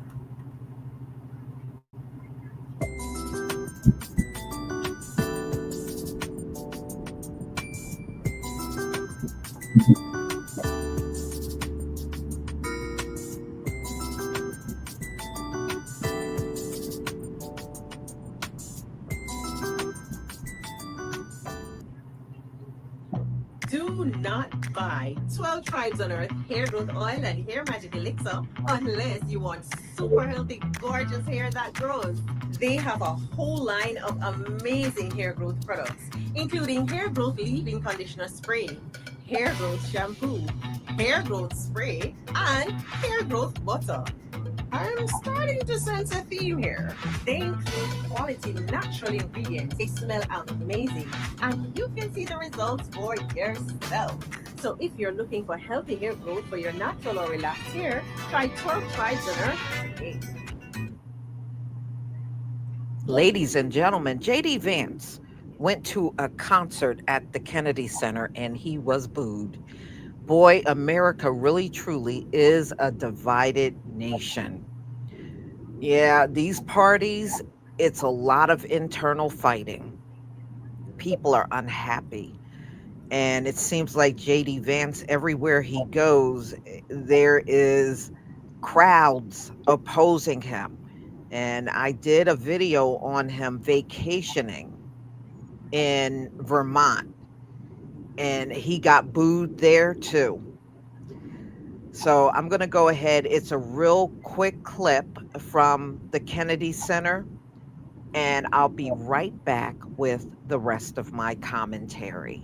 Do not buy 12 Tribes on Earth hair growth oil and hair magic elixir unless you want super healthy, gorgeous hair that grows. They have a whole line of amazing hair growth products, including hair growth leave-in conditioner spray, hair growth shampoo, hair growth spray, and hair growth butter. I'm starting to sense a theme here. They include quality natural ingredients. They smell amazing, and you can see the results for yourself. So if you're looking for healthy hair growth for your natural or relaxed hair, try 12 Tribes on Earth today. Ladies and gentlemen, JD Vance went to a concert at the Kennedy Center and he was booed. Boy, America really truly is a divided nation. Yeah, these parties, it's a lot of internal fighting. People are unhappy. And it seems like JD Vance, everywhere he goes, there is crowds opposing him. And I did a video on him vacationing in Vermont. And he got booed there too. So I'm going to go ahead. It's a real quick clip from the Kennedy Center. And I'll be right back with the rest of my commentary.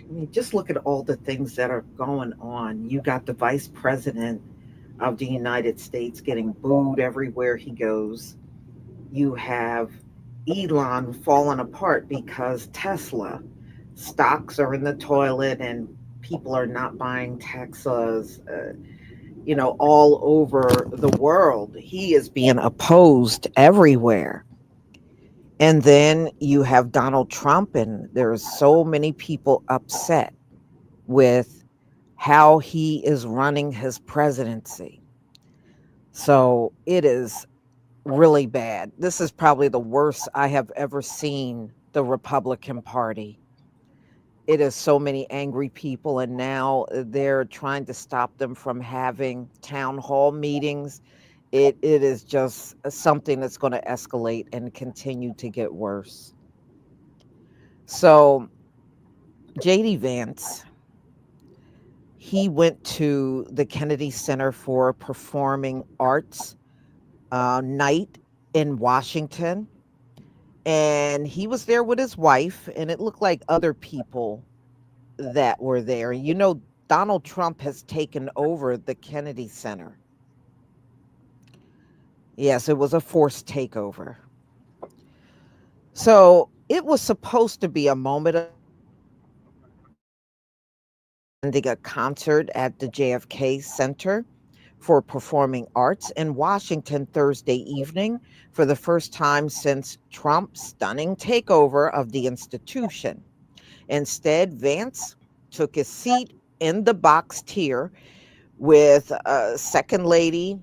I mean, just look at all the things that are going on. You got the vice president of the United States getting booed everywhere he goes. You have Elon falling apart because Tesla stocks are in the toilet and people are not buying Teslas, all over the world. He is being opposed everywhere. And then you have Donald Trump, and there's so many people upset with how he is running his presidency. So it is really bad. This is probably the worst I have ever seen the Republican Party. It is so many angry people, and now they're trying to stop them from having town hall meetings. It is just something that's going to escalate and continue to get worse. So JD Vance, he went to the Kennedy Center for Performing Arts night in Washington, and he was there with his wife, and it looked like other people that were there. Donald Trump has taken over the Kennedy Center. Yes, it was a forced takeover. So it was supposed to be a moment of attending a concert at the JFK Center for Performing Arts in Washington Thursday evening for the first time since Trump's stunning takeover of the institution. Instead, Vance took his seat in the box tier with Second Lady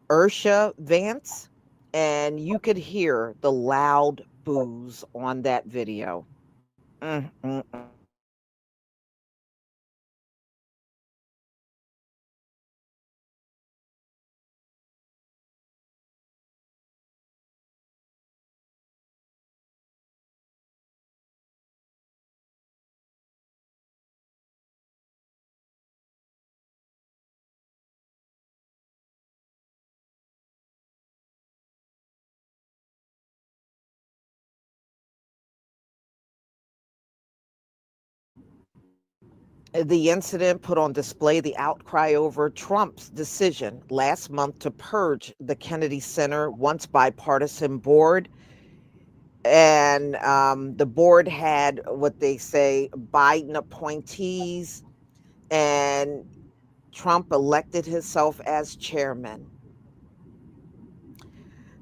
Ursha Vance, and you could hear the loud boos on that video. The incident put on display the outcry over Trump's decision last month to purge the Kennedy Center once bipartisan board. And the board had what they say Biden appointees, and Trump elected himself as chairman.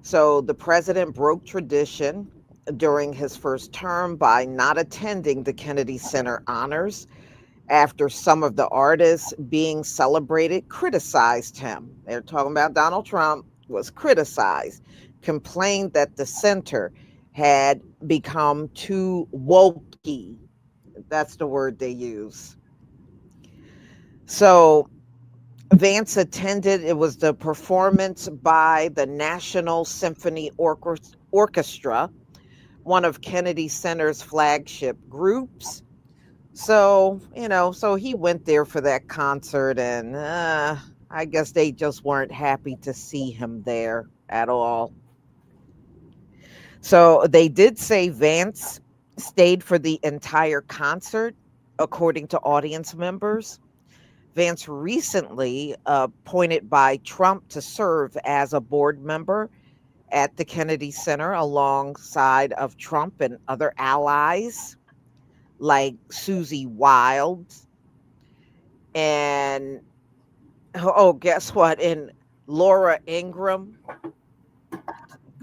So the president broke tradition during his first term by not attending the Kennedy Center honors after some of the artists being celebrated criticized him. They're talking about Donald Trump was criticized, complained that the center had become too wokey. That's the word they use. So Vance attended. It was the performance by the National Symphony Orchestra, one of Kennedy Center's flagship groups. So, so he went there for that concert, and I guess they just weren't happy to see him there at all. So they did say Vance stayed for the entire concert, according to audience members. Vance recently appointed by Trump to serve as a board member at the Kennedy Center alongside of Trump and other allies like Susie Wild and guess what? And Laura Ingraham.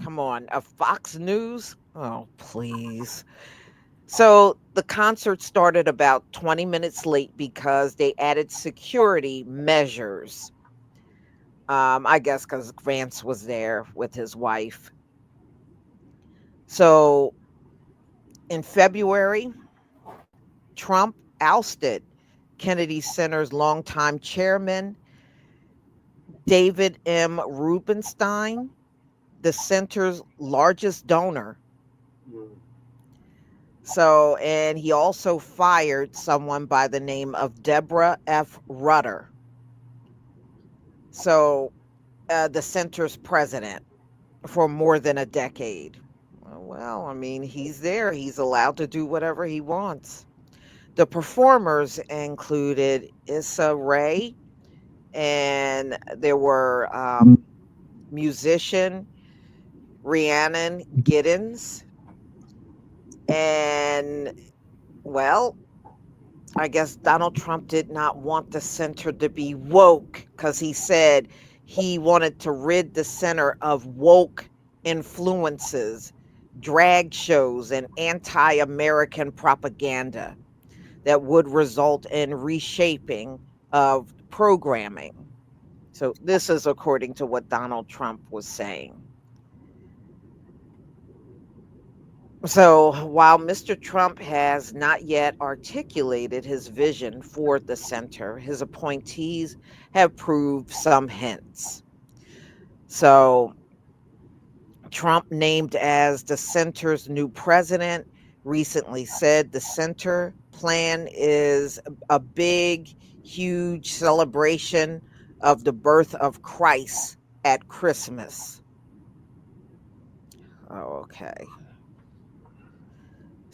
Come on, Fox News. Oh, please. So the concert started about 20 minutes late because they added security measures. I guess because Vance was there with his wife. So in February, Trump ousted Kennedy Center's longtime chairman, David M. Rubenstein, the center's largest donor. So, and he also fired someone by the name of Deborah F. Rutter. So, the center's president for more than a decade. Well, I mean, he's there. He's allowed to do whatever he wants. The performers included Issa Rae, and there were musician Rhiannon Giddens, and well, I guess Donald Trump did not want the center to be woke because he said he wanted to rid the center of woke influences, drag shows, and anti-American propaganda that would result in reshaping of programming. So this is according to what Donald Trump was saying. So while Mr. Trump has not yet articulated his vision for the center, his appointees have proved some hints. So Trump, named as the center's new president, recently said the center plan is a big, huge celebration of the birth of Christ at Christmas. Okay.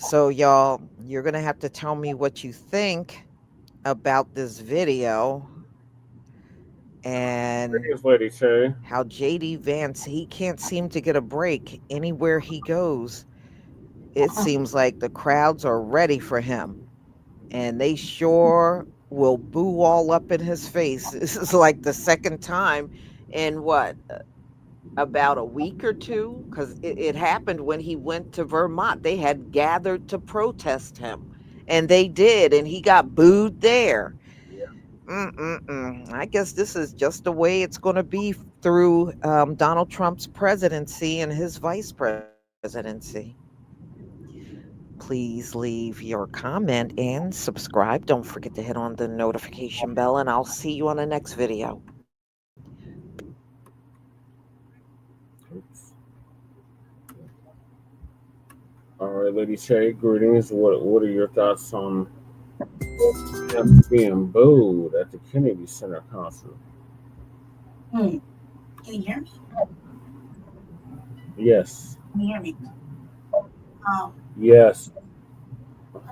So, y'all, you're going to have to tell me what you think about this video and how JD Vance, he can't seem to get a break anywhere he goes. It seems like the crowds are ready for him, and they sure will boo all up in his face. This is like the second time in what? About a week or two, because it happened when he went to Vermont. They had gathered to protest him, and they did, and he got booed there. I guess this is just the way it's going to be through Donald Trump's presidency and his vice presidency. Please leave your comment and subscribe. Don't forget to hit on the notification bell, and I'll see you on the next video. All right, Lady Shay, greetings. What are your thoughts on being booed at the Kennedy Center concert? Can you hear me? Yes. Can you hear me? Yes.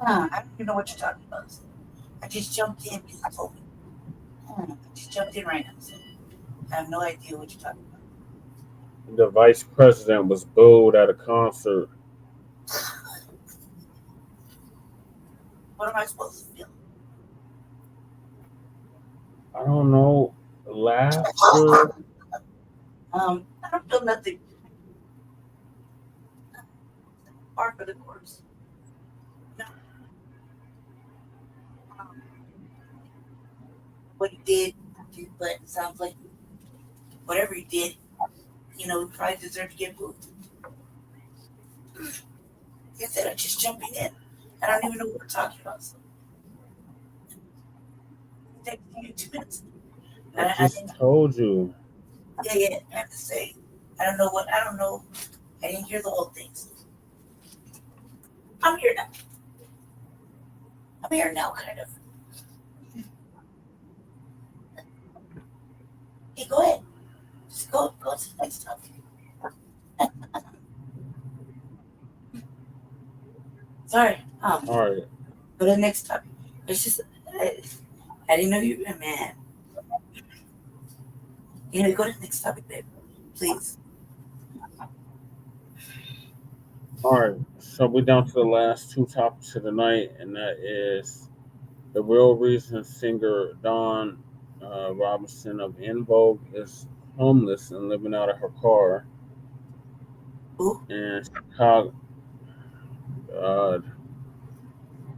I don't even know what you're talking about. I just jumped in because you told me. I just jumped in right now. So I have no idea what you're talking about. The vice president was booed at a concert. What am I supposed to feel? I don't know. Laughter. I don't feel nothing. Par for the course. No. What he did, but it sounds like whatever he did, he probably deserved to get booed. Like I said, I'm just jumping in. I don't even know what we're talking about. So. It takes you 2 minutes. I just told you. Yeah, I have to say. I don't know. I didn't hear the whole thing. So. I'm here now, kind of. Hey, go ahead. Just go to the next topic. Sorry. All right. Go to the next topic. It's just, I didn't know you were a man. Go to the next topic, babe. Please. All right. So we're down to the last two topics of the night, and that is the real reason singer Dawn Robinson of En Vogue is homeless and living out of her car. Ooh. And Chicago.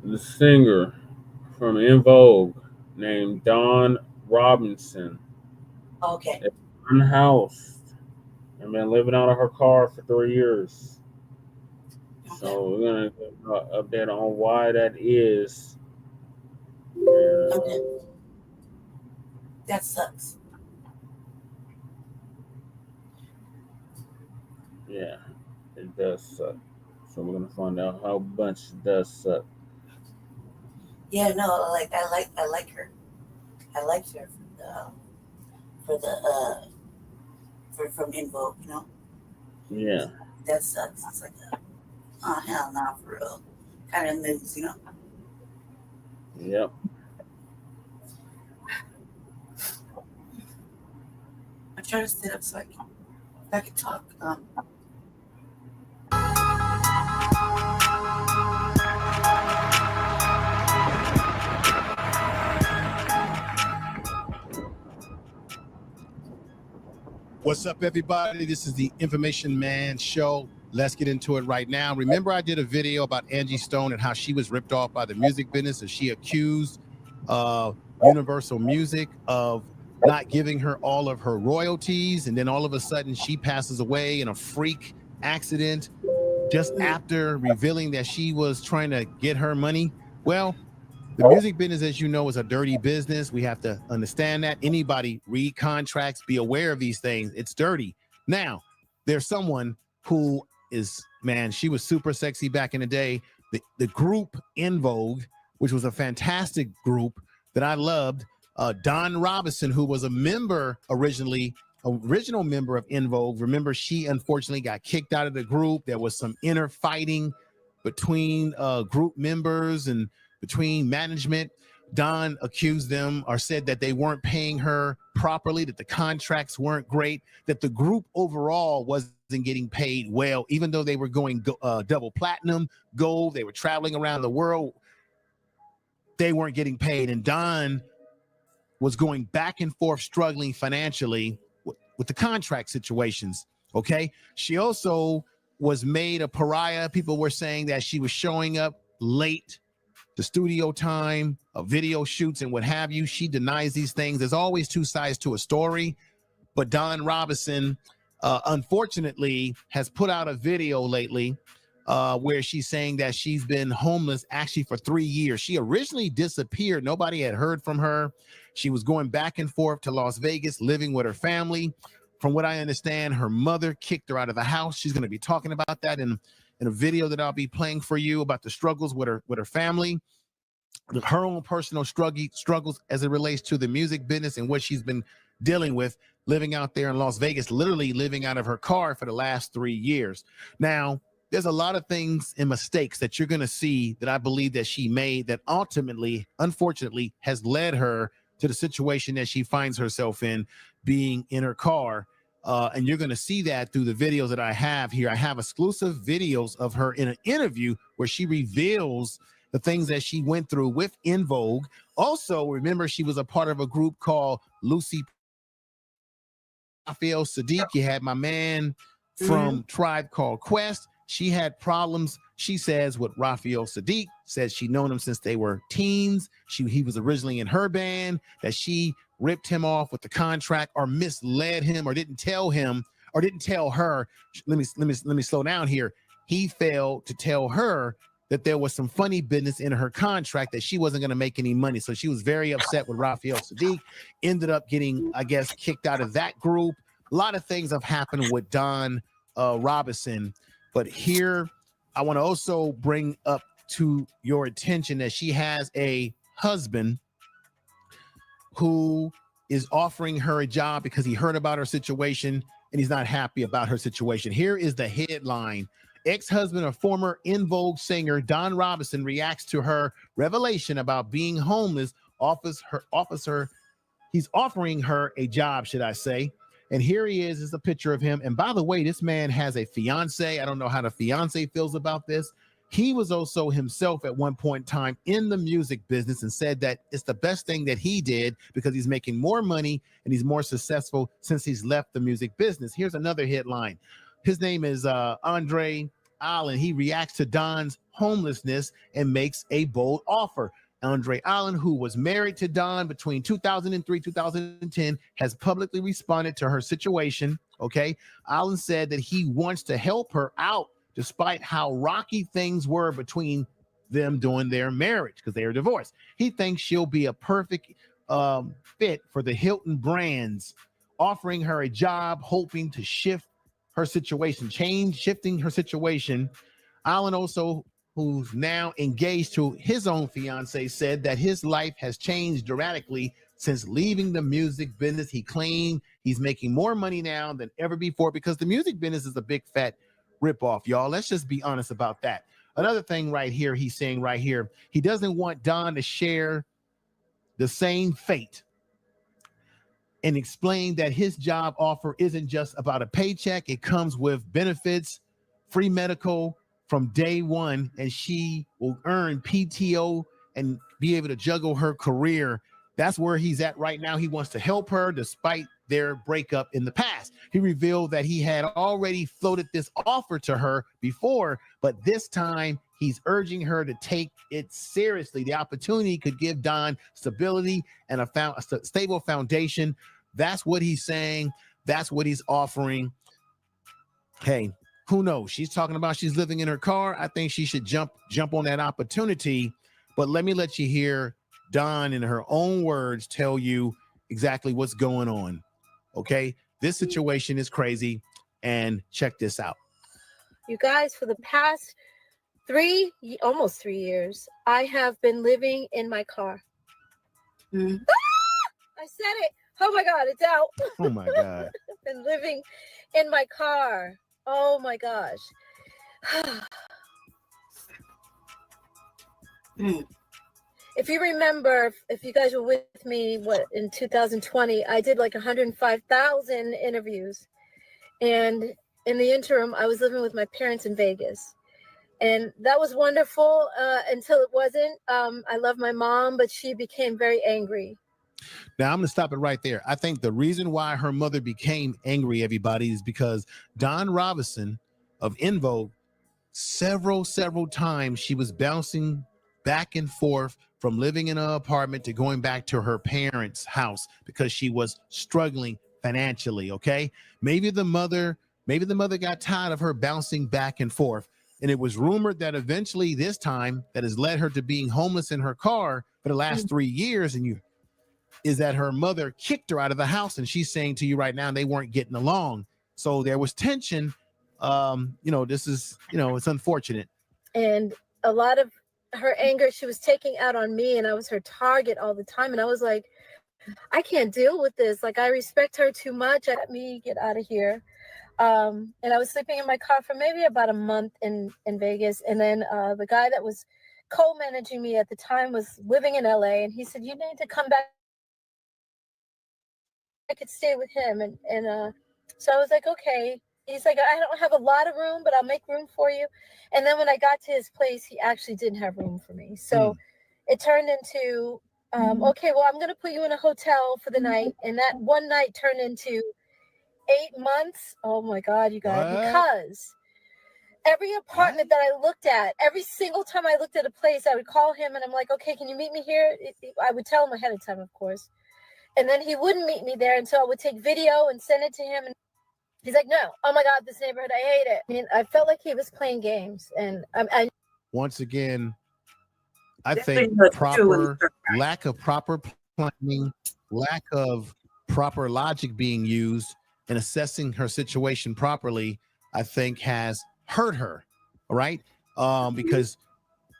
The singer from En Vogue named Dawn Robinson. Okay. Is unhoused and been living out of her car for 3 years. So we're gonna get an update on why that is. Okay. That sucks. Yeah, it does suck. So we're gonna find out how much it does suck. Yeah, no, I like her. I liked her from En Vogue, Yeah. That sucks. It's like oh hell no, for real. Kind of news, Yep. I'm trying to sit up so I can talk. What's up, everybody? This is the Information Man Show. Let's get into it right now. Remember, I did a video about Angie Stone and how she was ripped off by the music business, and she accused Universal Music of not giving her all of her royalties, and then all of a sudden she passes away in a freak accident just after revealing that she was trying to get her money. Well, the music business, as you know, is a dirty business. We have to understand that. Anybody read contracts, be aware of these things. It's dirty. Now, there's someone who is, man, she was super sexy back in the day. The group In Vogue, which was a fantastic group that I loved, Don Robinson, who was a member original member of In Vogue. Remember, she unfortunately got kicked out of the group. There was some inner fighting between group members and between management. Don accused them or said that they weren't paying her properly, that the contracts weren't great, that the group overall wasn't getting paid well, even though they were going double platinum, gold, they were traveling around the world, they weren't getting paid. And Don was going back and forth, struggling financially with the contract situations, okay? She also was made a pariah. People were saying that she was showing up late to studio time, video shoots and what have you. She denies these things. There's always two sides to a story, but Don Robinson, unfortunately, has put out a video lately where she's saying that she's been homeless actually for 3 years. She originally disappeared. Nobody had heard from her. She was going back and forth to Las Vegas, living with her family. From what I understand, her mother kicked her out of the house. She's going to be talking about that in a video that I'll be playing for you about the struggles with her family, her own personal struggles as it relates to the music business and what she's been dealing with living out there in Las Vegas, literally living out of her car for the last 3 years. Now, there's a lot of things and mistakes that you're going to see that I believe that she made that ultimately, unfortunately, has led her to the situation that she finds herself in, being in her car. And you're going to see that through the videos that I have here. I have exclusive videos of her in an interview where she reveals the things that she went through with In Vogue. Also, remember, she was a part of a group called Lucy Raphael Sadiq. You had my man from Tribe Called Quest. She had problems, she says, with Raphael Sadiq. Says she known him since they were teens. He was originally in her band, that she ripped him off with the contract or misled him or didn't tell him or didn't tell her. Let me slow down here. He failed to tell her that there was some funny business in her contract, that she wasn't going to make any money. So she was very upset with Raphael Sadiq, ended up getting, I guess, kicked out of that group. A lot of things have happened with Don Robinson. But here, I want to also bring up to your attention that she has a husband who is offering her a job because he heard about her situation and he's not happy about her situation. Here is the headline. Ex-husband of former In Vogue singer Don Robinson reacts to her revelation about being homeless, he's offering her a job, should I say. And here he is a picture of him. And by the way, this man has a fiance. I don't know how the fiance feels about this. He was also himself at one point in time in the music business and said that it's the best thing that he did because he's making more money and he's more successful since he's left the music business. Here's another headline. His name is Andre Allen. He reacts to Don's homelessness and makes a bold offer. Andre Allen, who was married to Don between 2003 2010, has publicly responded to her situation. Okay, Allen said that he wants to help her out despite how rocky things were between them during their marriage because they are divorced. He thinks she'll be a perfect fit for the Hilton brands, offering her a job, hoping to shift her situation, shifting her situation. Allen also, who's now engaged to his own fiance, said that his life has changed dramatically since leaving the music business. He claimed he's making more money now than ever before because the music business is a big fat ripoff, y'all. Let's just be honest about that. another thing right here, he's saying right here, he doesn't want Don to share the same fate, and explain that his job offer isn't just about a paycheck. It comes with benefits, free medical from day one, and she will earn PTO and be able to juggle her career. That's where he's at right now. He wants to help her despite their breakup in the past. He revealed that he had already floated this offer to her before, but this time he's urging her to take it seriously. The opportunity could give Don stability and a stable foundation. That's what he's saying. That's what he's offering. Hey, who knows? She's talking about she's living in her car. I think she should jump on that opportunity. But let me let you hear Don in her own words tell you exactly what's going on. Okay, this situation is crazy, and check this out. You guys, for the past almost 3 years, I have been living in my car. I said it. Oh my God, it's out. Oh my God. I've been living in my car. Oh my gosh. If you remember, if you guys were with me, in 2020, I did like 105,000 interviews. And in the interim, I was living with my parents in Vegas. And that was wonderful until it wasn't. I love my mom, but she became very angry. Now, I'm going to stop it right there. I think the reason why her mother became angry, everybody, is because Don Robinson of Vogue, several times she was bouncing back and forth from living in an apartment to going back to her parents' house because she was struggling financially, okay? Maybe the mother got tired of her bouncing back and forth. And it was rumored that eventually this time that has led her to being homeless in her car for the last 3 years, is that her mother kicked her out of the house, and she's saying to you right now they weren't getting along. So there was tension. This is, it's unfortunate. And a lot of her anger, she was taking out on me, and I was her target all the time. And I was like, I can't deal with this. Like, I respect her too much. Let me get out of here. And I was sleeping in my car for maybe about a month in Vegas. And then the guy that was co-managing me at the time was living in LA, and he said, you need to come back. I could stay with him. And so I was like, okay. He's like, I don't have a lot of room, but I'll make room for you. And then when I got to his place, he actually didn't have room for me. So it turned into, okay, well, I'm going to put you in a hotel for the night. And that one night turned into 8 months. Oh my God, you guys, because every apartment that I looked at, every single time I looked at a place, I would call him and I'm like, okay, can you meet me here? I would tell him ahead of time, of course. And then he wouldn't meet me there until I would take video and send it to him. And he's like, no, oh my God, this neighborhood, I hate it. I mean, I felt like he was playing games. And once again, I think lack of proper planning, lack of proper logic being used and assessing her situation properly, I think has hurt her. All right. Because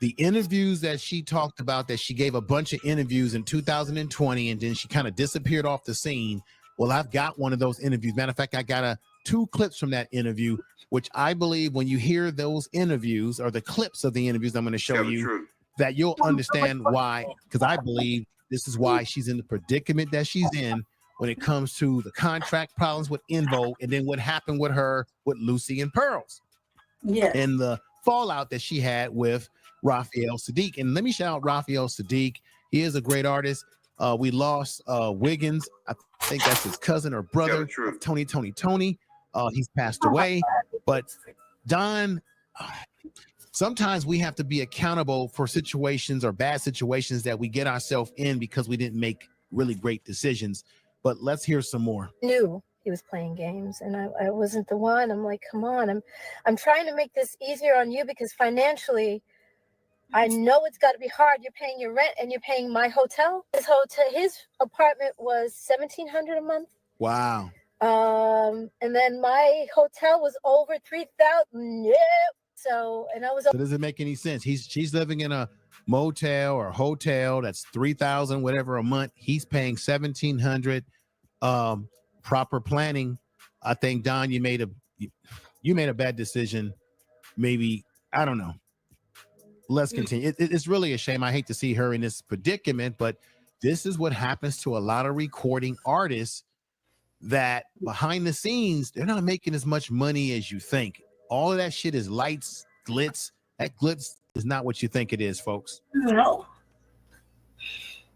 the interviews that she talked about, that she gave a bunch of interviews in 2020, and then she kind of disappeared off the scene. Well, I've got one of those interviews. Matter of fact, I got 2 clips from that interview, which I believe when you hear those interviews or the clips of the interviews I'm going to show you, that you'll understand why, because I believe this is why she's in the predicament that she's in when it comes to the contract problems with Vogue, and then what happened with her with Lucy and Pearls. Yeah. And the fallout that she had with Raphael Sadiq. And let me shout out Raphael Sadiq. He is a great artist. We lost Wiggins. I think that's his cousin or brother, Tony. He's passed away. But Don, sometimes we have to be accountable for situations or bad situations that we get ourselves in because we didn't make really great decisions. But let's hear some more. Knew he was playing games, and I wasn't the one. I'm like, come on, I'm trying to make this easier on you because financially, I know it's got to be hard. You're paying your rent and you're paying my hotel. His apartment was $1,700 a month. Wow. And then my hotel was over $3,000. Yeah. So does it make any sense? She's living in a motel or hotel that's $3,000 whatever a month. He's paying $1,700. Proper planning. I think, Don, you made a bad decision. Maybe, I don't know. let's continue. It's really a shame. I hate to see her in this predicament, but this is what happens to a lot of recording artists, that behind the scenes, they're not making as much money as you think. All of that shit is lights, glitz. That glitz is not what you think it is, folks. No.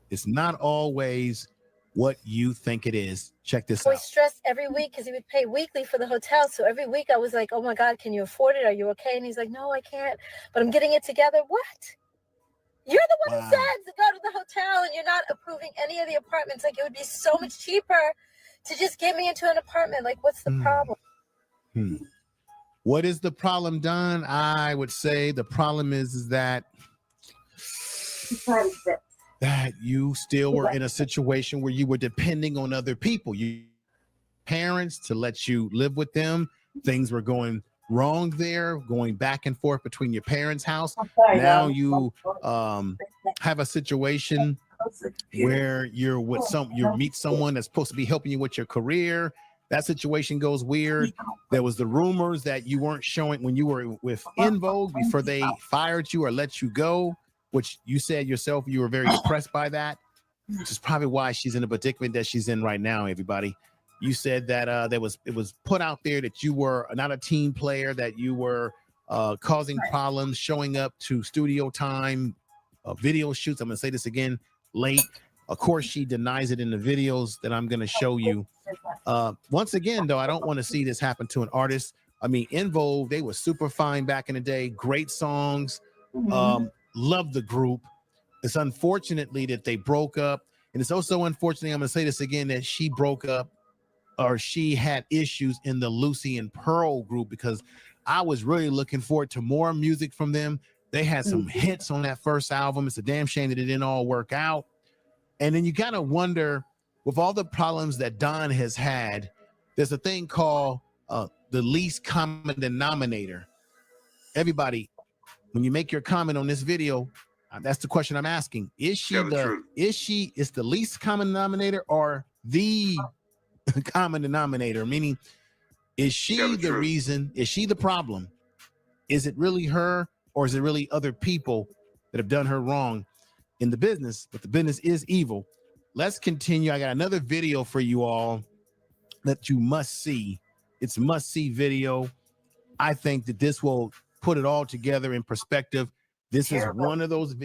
It's not always what you think it is. Check this I out. was stressed every week because he would pay weekly for the hotel. So every week I was like, oh my God, can you afford it? Are you okay? And he's like, no, I can't, but I'm getting it together. What? You're the one who said to go to the hotel and you're not approving any of the apartments. Like, it would be so much cheaper to just get me into an apartment. Like, what's the problem? What is the problem, Don? I would say the problem is that you still were in a situation where you were depending on other people, you parents, to let you live with them. Things were going wrong there, going back and forth between your parents' house. Now you have a situation where you're with you meet someone that's supposed to be helping you with your career. That situation goes weird. There was the rumors that you weren't showing when you were with In Vogue before they fired you or let you go, which you said yourself you were very depressed by that, which is probably why she's in the predicament that she's in right now, everybody. You said that it was put out there that you were not a team player, that you were causing problems, showing up to studio time, video shoots. I'm going to say this again, late. Of course, she denies it in the videos that I'm going to show you. Once again, though, I don't want to see this happen to an artist. I mean, In Vogue, they were super fine back in the day. Great songs. Love the group. It's unfortunately that they broke up. And it's also unfortunately, I'm going to say this again, that she broke up, or she had issues in the Lucy and Pearl group, because I was really looking forward to more music from them. They had some hits on that first album. It's a damn shame that it didn't all work out. And then you gotta wonder, with all the problems that Don has had, there's a thing called the least common denominator. Everybody, when you make your comment on this video, that's the question I'm asking. Is she is the least common denominator or the common denominator? Meaning, is she the reason? Is she the problem? Is it really her, or is it really other people that have done her wrong in the business? But the business is evil. Let's continue. I got another video for you all that you must see. It's a must-see video. I think that this will put it all together in perspective. This is one of those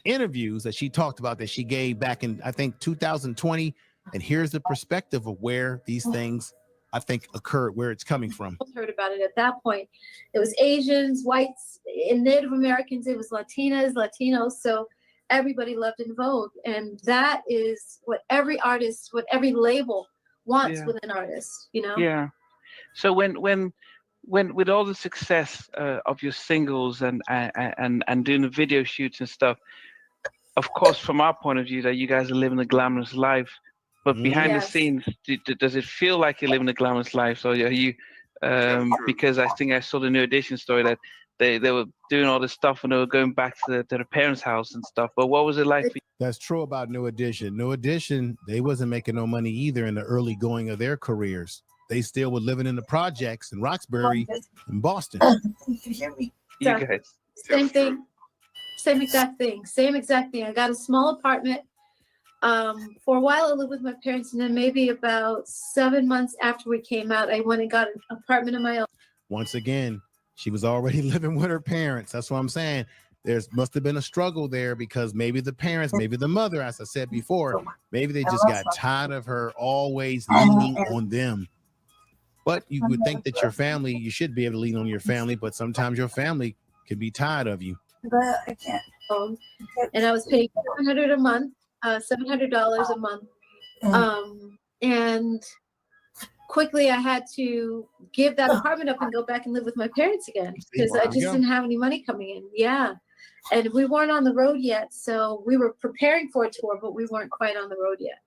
interviews that she talked about that she gave back in, I think, 2020. And here's the perspective of where these things, I think, occurred, where it's coming from. Heard about it at that point. It was Asians, whites, and Native Americans. It was Latinas, Latinos. So everybody loved In Vogue. And that is what every artist, what every label wants with an artist, you know? Yeah. So when with all the success of your singles and doing the video shoots and stuff, of course, from our point of view, that you guys are living a glamorous life, but behind the scenes, does it feel like you're living a glamorous life? So are you, because I think I saw the New Edition story that they were doing all this stuff and they were going back to their parents' house and stuff. But what was it like for you? That's true about New Edition. New Edition, they wasn't making no money either in the early going of their careers. They still were living in the projects in Roxbury in Boston. You hear me? You guys. Same thing. Same exact thing. Same exact thing. I got a small apartment. For a while I lived with my parents, and then maybe about 7 months after we came out, I went and got an apartment of my own. Once again, she was already living with her parents. That's what I'm saying. There must have been a struggle there, because maybe the parents, maybe the mother, as I said before, maybe they just got tired of her always leaning on them. But you would think that your family, you should be able to lean on your family, but sometimes your family can be tired of you. But I can't. And I was paying $700 a month, $700 a month. And quickly I had to give that apartment up and go back and live with my parents again, because I just didn't have any money coming in. Yeah. And we weren't on the road yet. So we were preparing for a tour, but we weren't quite on the road yet.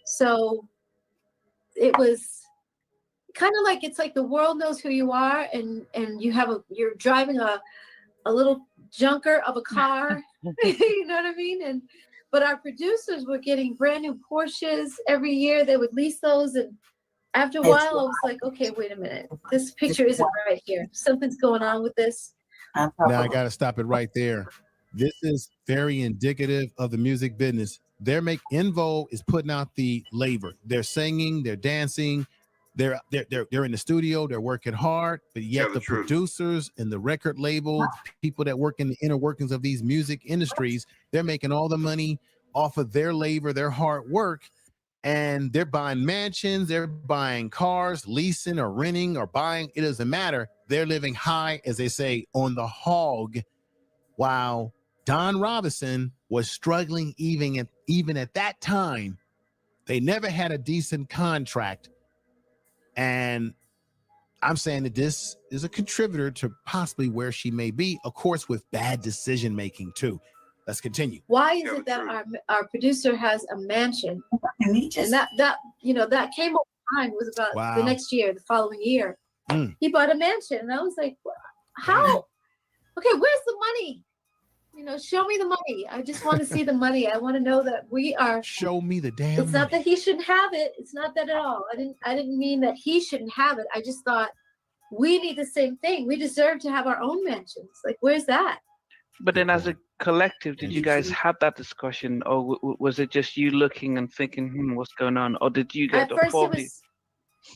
So it was kind of like, it's like the world knows who you are, and you're driving a little junker of a car. You know what I mean? But our producers were getting brand new Porsches every year. They would lease those, and after a while I was like, okay, wait a minute, this picture isn't right here. Something's going on with this. Now I got to stop it right there. This is very indicative of the music business. In Vogue is putting out the labor. They're singing, they're dancing, they're in the studio, they're working hard, but yet the producers and the record label, people that work in the inner workings of these music industries, they're making all the money off of their labor, their hard work, and they're buying mansions, they're buying cars, leasing or renting or buying. It doesn't matter. They're living high, as they say, on the hog, while Don Robinson was struggling even at that time. They never had a decent contract. And I'm saying that this is a contributor to possibly where she may be, of course, with bad decision making too. Let's continue. Why is it that our producer has a mansion? And that came over time. It was about the next year, the following year. He bought a mansion. And I was like, how? Okay, where's the money? Show me the money. I just want to see the money. I want to know that we are. Show me the damn. It's not that he shouldn't have it. It's not that at all. I didn't mean that he shouldn't have it. I just thought we need the same thing. We deserve to have our own mansions. Like, where's that? But then, as a collective, did you guys have that discussion, or was it just you looking and thinking, what's going on, or did you get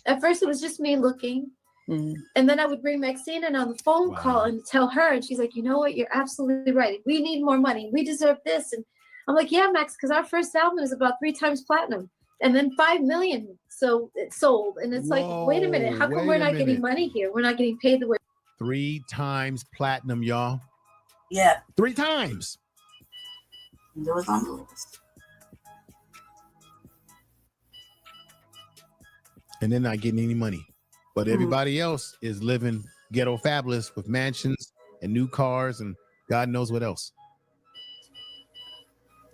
At first, it was just me looking. And then I would bring Maxine in on the phone call and tell her, and she's like, you know what, you're absolutely right. We need more money. We deserve this. And I'm like, yeah, Max, because our first album is about 3 times platinum and then 5 million. So it sold. And it's like, wait a minute, how come we're not getting money here? We're not getting paid the way. 3 times platinum, y'all. Yeah. 3 times. It was on the list. And they're not getting any money. But everybody else is living ghetto fabulous with mansions and new cars and God knows what else.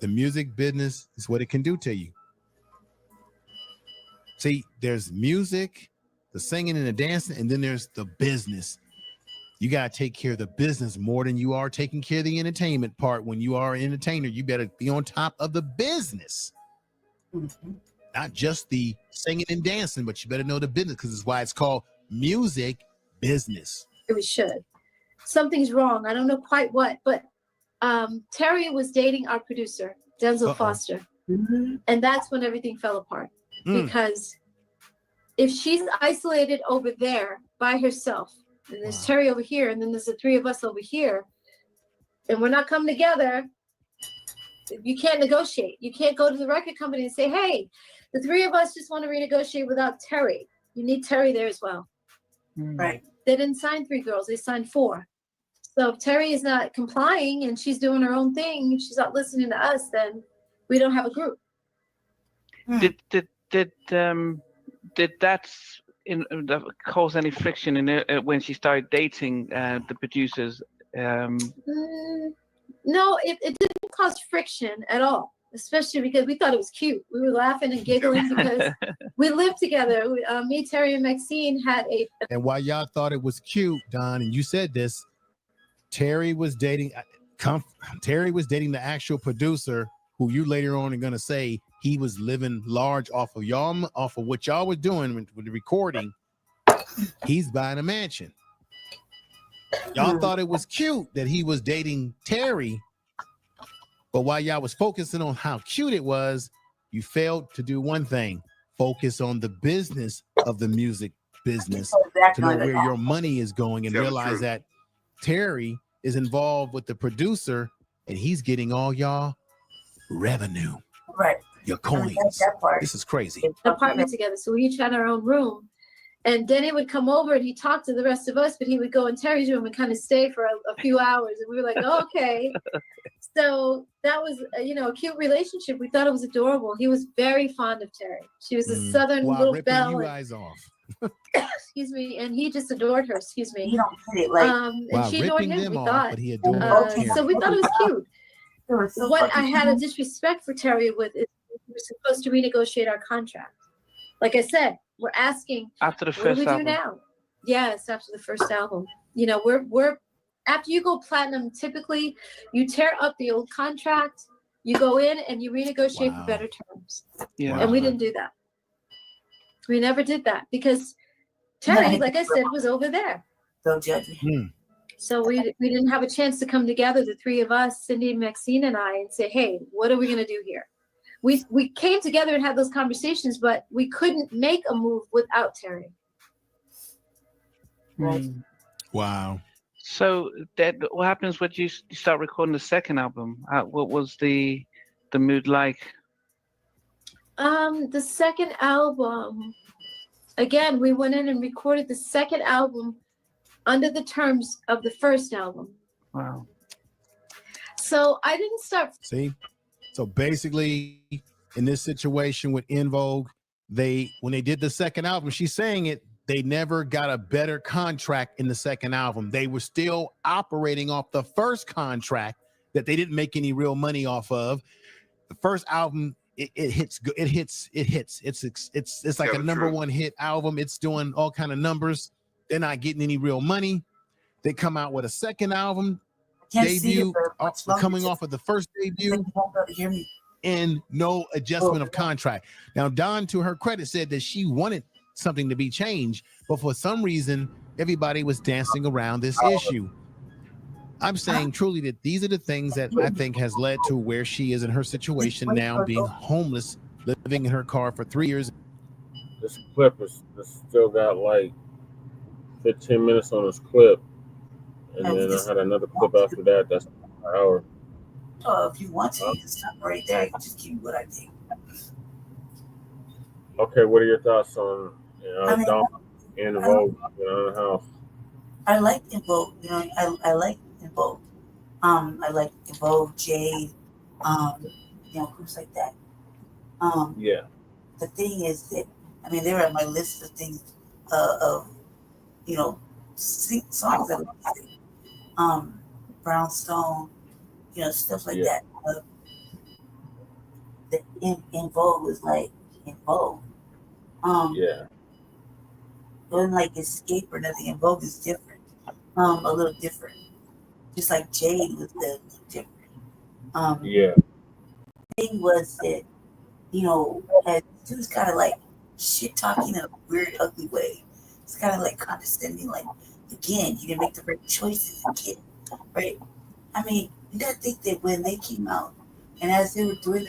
The music business is what it can do to you. See, there's music, the singing and the dancing, and then there's the business. You got to take care of the business more than you are taking care of the entertainment part. When you are an entertainer, you better be on top of the business. Not just the singing and dancing, but you better know the business, because it's why it's called music business. We should. Something's wrong. I don't know quite what, but Terry was dating our producer, Denzel Foster. And that's when everything fell apart. Because if she's isolated over there by herself, and there's Terry over here, and then there's the 3 of us over here, and we're not coming together, you can't negotiate. You can't go to the record company and say, hey, the 3 of us just want to renegotiate without Terry. You need Terry there as well. Right. They didn't sign 3 girls. They signed 4. So if Terry is not complying and she's doing her own thing, she's not listening to us, then we don't have a group. Did that cause any friction in it when she started dating the producers? No, it didn't cause friction at all, especially because we thought it was cute. We were laughing and giggling because we lived together. Me, Terry, and Maxine had a. And while y'all thought it was cute, Don, and you said this, Terry was dating the actual producer, who you later on are going to say he was living large off of y'all, off of what y'all were doing with the recording. He's buying a mansion. Y'all thought it was cute that he was dating Terry, but while y'all was focusing on how cute it was, you failed to do one thing: focus on the business of the music business, to know where your money is going, and realize that Terry is involved with the producer and he's getting all y'all revenue, right? Your coins. This is crazy. Apartment together, so we each had our own room. And Denny would come over and he'd talk to the rest of us, but he would go in Terry's room and kind of stay for a few hours. And we were like, oh, okay. So that was, a cute relationship. We thought it was adorable. He was very fond of Terry. She was a southern little belle. You guys off. Excuse me. And he just adored her. Excuse me. You don't put it like, and she adored him, we thought. But he adored so we thought it was cute. What I had a disrespect for Terry with is we were supposed to renegotiate our contract. Like I said, we're asking after the what do first we album. do now? Yes, after the first album. We're after you go platinum, typically you tear up the old contract, you go in and you renegotiate for better terms. Yeah. And we didn't do that. We never did that because Terry, like I said, was over there. Don't judge me. So we didn't have a chance to come together, the three of us, Cindy, Maxine, and I, and say, hey, what are we going to do here? We came together and had those conversations, but we couldn't make a move without Terry. Right. Wow. So that what happens when you start recording the second album? What was the mood like? The second album, again, we went in and recorded the second album under the terms of the first album. Wow. So I didn't start. See? So basically, in this situation with En Vogue, when they did the second album, she's saying it, they never got a better contract in the second album. They were still operating off the first contract that they didn't make any real money off of. The first album, it hits. It's like a number one hit album. It's doing all kind of numbers. They're not getting any real money. They come out with a second album debut, coming off of the first debut, and no adjustment of contract. Now, Dawn, to her credit, said that she wanted something to be changed, but for some reason, everybody was dancing around this issue. I'm saying truly that these are the things that I think has led to where she is in her situation now, being homeless, living in her car for 3 years. This clip is still got like 15 minutes on this clip, and then I had another clip after that. That's an hour. If you want to, you can stop right there. I can just give you what I think. Okay, what are your thoughts on Dawn En Vogue in the house? I like En Vogue. I like En Vogue. I like En Vogue, Jade, groups like that. Yeah. The thing is that they're on my list of things of songs that I like. Brownstone, stuff like that. The En Vogue was like En Vogue. Yeah. Wasn't like Escape or nothing. En Vogue is different. A little different. Just like Jade was different. Yeah. The thing was that, as dude's kind of like shit talking in a weird, ugly way. It's kind of like condescending, like, again, you didn't make the right choices, kid, right? You gotta think that when they came out and as they were doing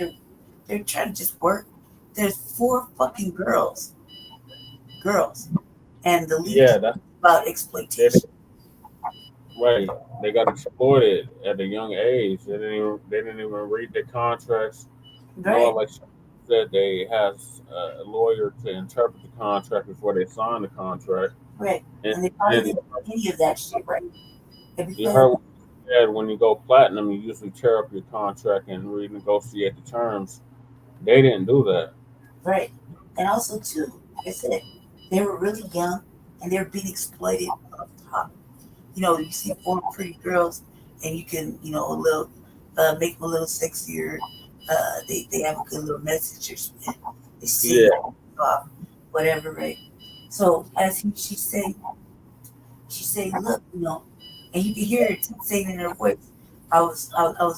they're trying to just work. There's 4 fucking girls, and the lead is about exploitation. Right, they got exploited at a young age. They didn't even read the contracts. Right. Like she said, they had a lawyer to interpret the contract before they signed the contract. Right, and they probably didn't do any of that shit, right? You heard what you said, when you go platinum, you usually tear up your contract and renegotiate the terms. They didn't do that. Right, and also too, like I said, they were really young and they were being exploited off the top. You see 4 pretty girls, and you can, a little, make them a little sexier. They have a good little message or something. They sing, whatever, right? So as she said, look, and you can hear it saying in her voice, I was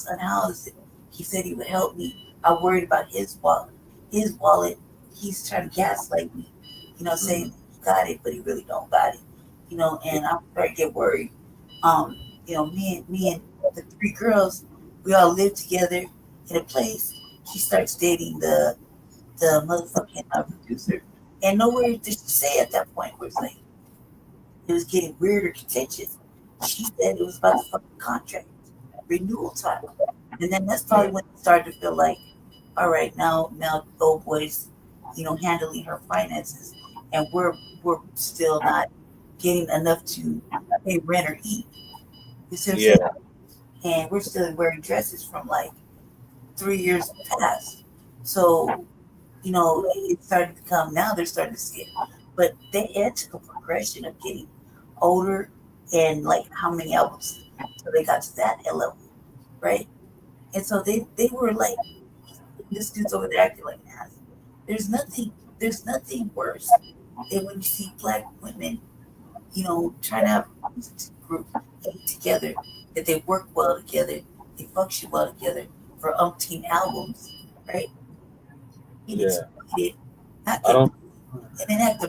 unhoused. He said he would help me. I worried about his wallet. He's trying to gaslight me, saying he got it, but he really don't got it. And I'm starting to get worried. Me and the 3 girls, we all live together in a place. She starts dating the motherfucking producer, and nowhere to say at that point where it's like it was getting weird or contentious. She said it was about the fucking contract renewal time, and then that's probably when it started to feel like, all right, now the old boys, handling her finances, and we're still not getting enough to pay rent or eat. You see what I'm saying? And we're still wearing dresses from like 3 years past. So, it started to come. Now they're starting to see it. But they had to a progression of getting older and like how many albums so they got to that level, right? And so they were like, this dude's over there acting like an ass. There's nothing worse than when you see Black women, trying to have a music group together, that they work well together, they function well together for umpteen albums, right? And then have to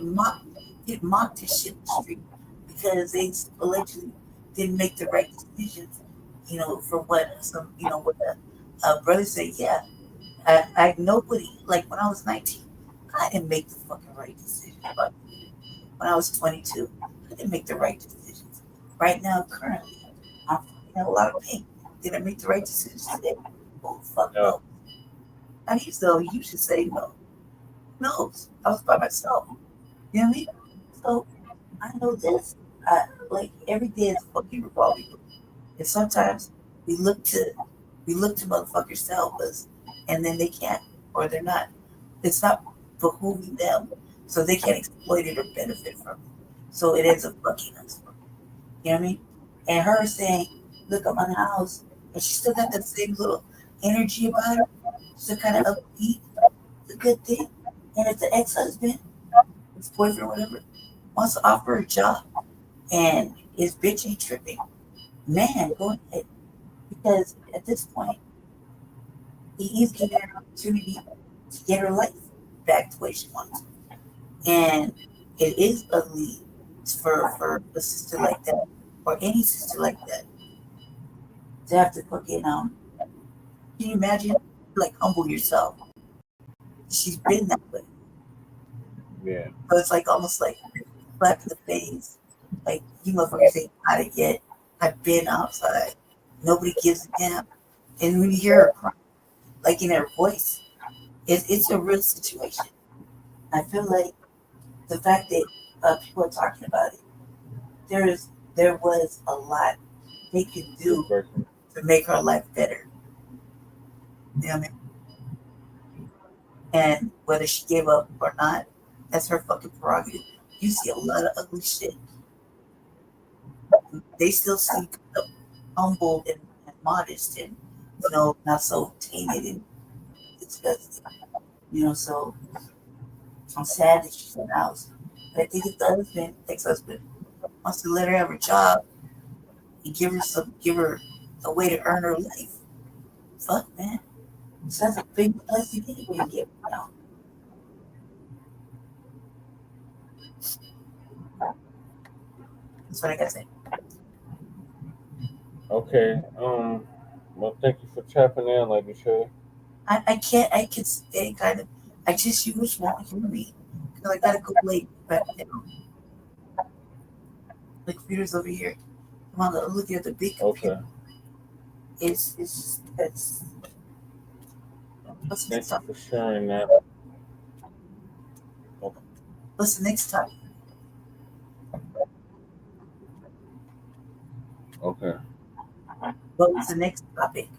get mocked and shit in the street because they allegedly didn't make the right decisions, for what some, what a brother said, yeah, I nobody, like when I was 19, I didn't make the fucking right decision. But when I was 22, I didn't make the right decisions. Right now, currently, I'm in a lot of pain. Did I make the right decisions today? Oh, fuck no. I mean, so you should say no. No, I was by myself. You know what I mean? So I know this. Like every day is fucking revolving. And sometimes we look to motherfuckers to help us, and then they can't, or they're not. It's not behooving them, so they can't exploit it or benefit from it. So it ends up fucking us. You know what I mean? And her saying, "Look, I'm on the house," and she still got that same little energy about her. Still kind of upbeat. It's a good thing. And if the ex-husband, his boyfriend, whatever, wants to offer her a job, and his bitch ain't tripping, man, go ahead. Because at this point, he is giving her an opportunity to get her life back the way she wants. And it is ugly for a sister like that, or any sister like that, to have to fucking, can you imagine, like, humble yourself? She's been that way. Yeah. So it's like almost like slap in the face. Like, you motherfuckers ain't got it yet. I've been outside. Nobody gives a damn. And when you hear her cry, like in her voice, it's a real situation. I feel like the fact that people are talking about it, there was a lot they could do to make her life better. You know what I mean? And whether she gave up or not, that's her fucking prerogative. You see a lot of ugly shit. They still seem humble and modest and, not so tainted and disgusting. So I'm sad that she's in the house. But I think if the ex-husband, wants to let her have her job and give her a way to earn her life, fuck, man. So that's a big blessing anyway to get now. That's what I gotta say. Okay. Well, thank you for tapping in, Lady Shay. I can stay kind of. I just use won't hear me because I gotta go late. But the computer's over here. I'm looking at the big computer. Okay. It's what's the next Thank topic? you for sharing that. Okay. What's the next topic? Okay. What was the next topic?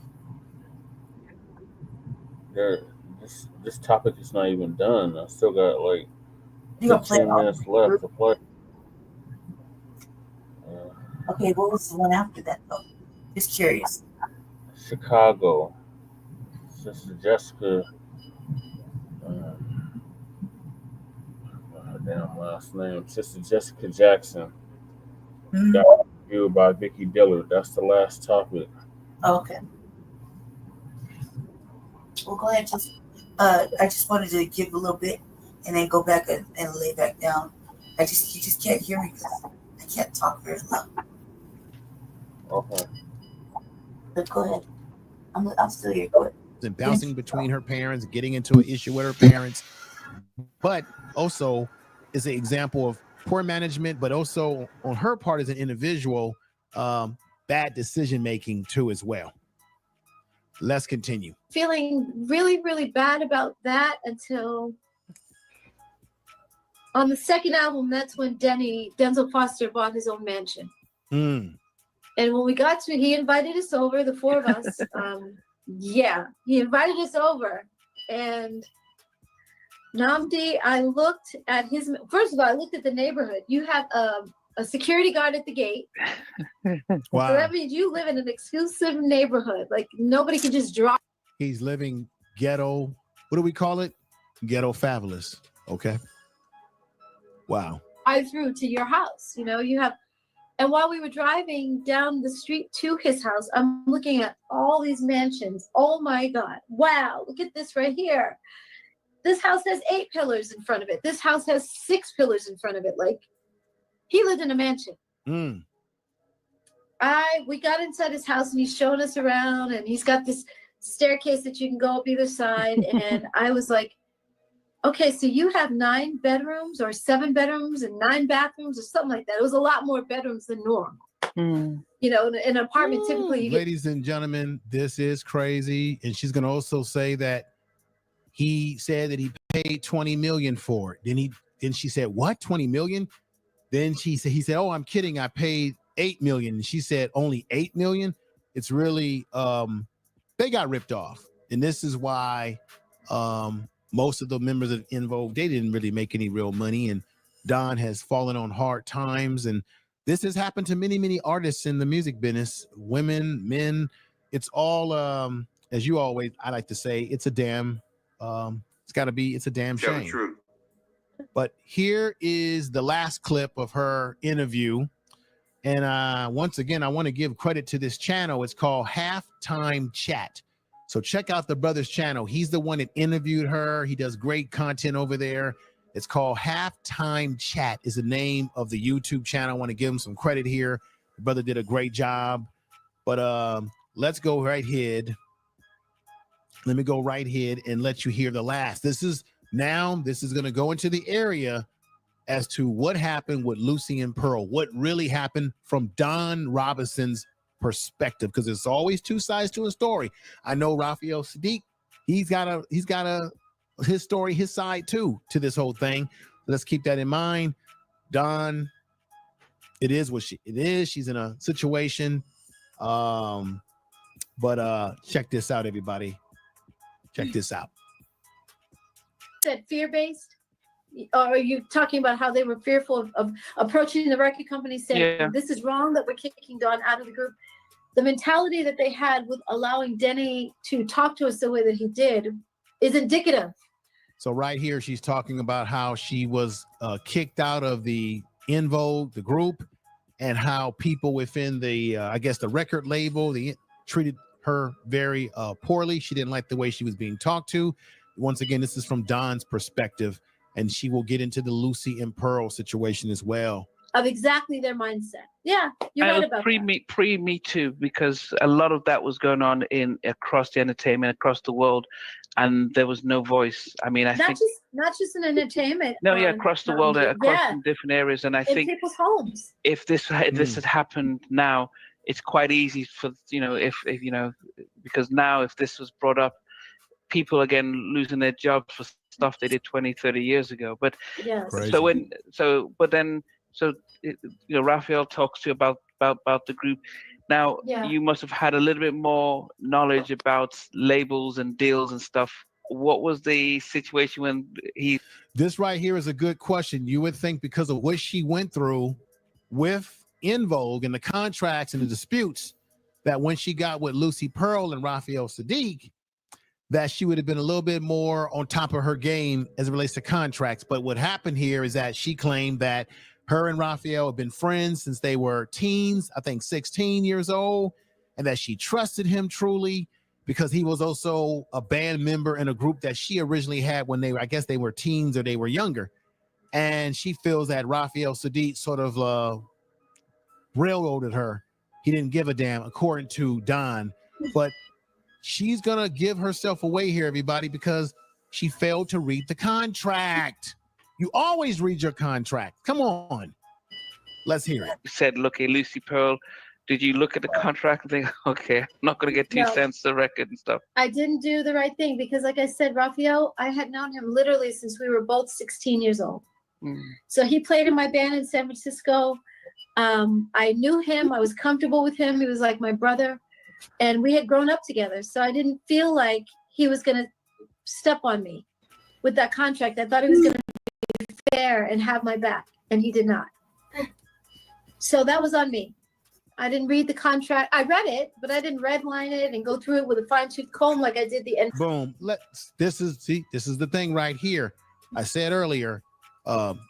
This topic is not even done. I still got like You gonna play 15 minutes left to play. Okay, what was the one after that though? Just curious. Chicago. Sister Jessica. Her damn last name. Sister Jessica Jackson. Got reviewed by Vicky Dillard. That's the last topic. Okay. Well, go ahead. I just wanted to give a little bit and then go back and lay back down. You just can't hear me because I can't talk very loud. Okay. But go ahead. I'm still here. Go ahead. And bouncing between her parents, getting into an issue with her parents, but also is an example of poor management, but also on her part as an individual, bad decision making too as well. Let's continue. Feeling really, really bad about that until on the second album, that's when Denzel Foster bought his own mansion. And when we got to it, he invited us over, the four of us. He invited us over. And Namdi, I looked at first of all, I looked at the neighborhood. You have a security guard at the gate. Wow. So that means you live in an exclusive neighborhood. Like nobody can just drop. He's living ghetto. What do we call it? Ghetto fabulous. Okay. Wow. I threw to your house. You have, and while we were driving down the street to his house, I'm looking at all these mansions. Oh my God. Wow. Look at this right here. This house has 8 pillars in front of it. This house has 6 pillars in front of it. Like he lived in a mansion. we got inside his house and he's showing us around, and he's got this staircase that you can go up either side. And I was like, okay, so you have 9 bedrooms or 7 bedrooms and 9 bathrooms or something like that. It was a lot more bedrooms than normal. You know, in an apartment, typically you get. Ladies and gentlemen, this is crazy. And she's going to also say that he said that he paid 20 million for it. Then she said, what, 20 million? Then he said, oh, I'm kidding. I paid 8 million. And she said, only 8 million. It's really, they got ripped off. And this is why most of the members of In Vogue, they didn't really make any real money. And Don has fallen on hard times. And this has happened to many, many artists in the music business, women, men. It's all, as you always, I like to say, it's a damn, it's a damn shame. True. But here is the last clip of her interview. And once again, I want to give credit to this channel. It's called Halftime Chat. So check out the brother's channel. He's the one that interviewed her. He does great content over there. It's called Halftime Chat is the name of the YouTube channel. I want to give him some credit here. The brother did a great job. But let's go right ahead. Let me go right ahead and let you hear the last. This is going to go into the area as to what happened with Lucy and Pearl, what really happened from Don Robinson's perspective, because there's always 2 sides to a story. I know Raphael Sadiq, he's got his story, his side too, to this whole thing. Let's keep that in mind. Don, it is what it is. She's in a situation. But check this out, everybody. Check this out. That fear-based? Or are you talking about how they were fearful of approaching the record company saying, this is wrong that we're kicking Don out of the group? The mentality that they had with allowing Denny to talk to us the way that he did is indicative. So right here, she's talking about how she was kicked out of the In Vogue, the group, and how people within the, I guess, the record label, they treated her very poorly. She didn't like the way she was being talked to. Once again, this is from Don's perspective, and she will get into the Lucy and Pearl situation as well. Of exactly their mindset. Yeah, you're right about that. Pre-Me Too, because a lot of that was going on across the entertainment, across the world, and there was no voice. I mean, I think not just in entertainment. No, across the world, across different areas, and I think in people's homes. If this had happened now, it's quite easy for if because now if this was brought up, people again losing their jobs for stuff they did 20, 30 years ago. But Raphael talks to you about the group. Now you must have had a little bit more knowledge about labels and deals and stuff. What was the situation when This right here is a good question. You would think because of what she went through with In Vogue and the contracts and the disputes, that when she got with Lucy Pearl and Raphael Sadiq, that she would have been a little bit more on top of her game as it relates to contracts. But what happened here is that she claimed that her and Raphael have been friends since they were teens, I think 16 years old, and that she trusted him truly because he was also a band member in a group that she originally had when I guess they were teens or they were younger. And she feels that Raphael Sadiq sort of railroaded her. He didn't give a damn, according to Don. But she's gonna give herself away here, everybody, because she failed to read the contract. You always read your contract. Come on, let's hear it. Said, look, hey, Lucy Pearl, did you look at the contract and think, okay, I'm not gonna get 2 cents a record and stuff? I didn't do the right thing because, like I said, Raphael, I had known him literally since we were both 16 years old. So he played in my band in San Francisco. I knew him. I was comfortable with him. He was like my brother. And we had grown up together. So I didn't feel like he was going to step on me with that contract. I thought he was going to be fair and have my back. And he did not. So that was on me. I didn't read the contract. I read it, but I didn't redline it and go through it with a fine-tooth comb like I did the end. Boom. This is the thing right here. I said earlier,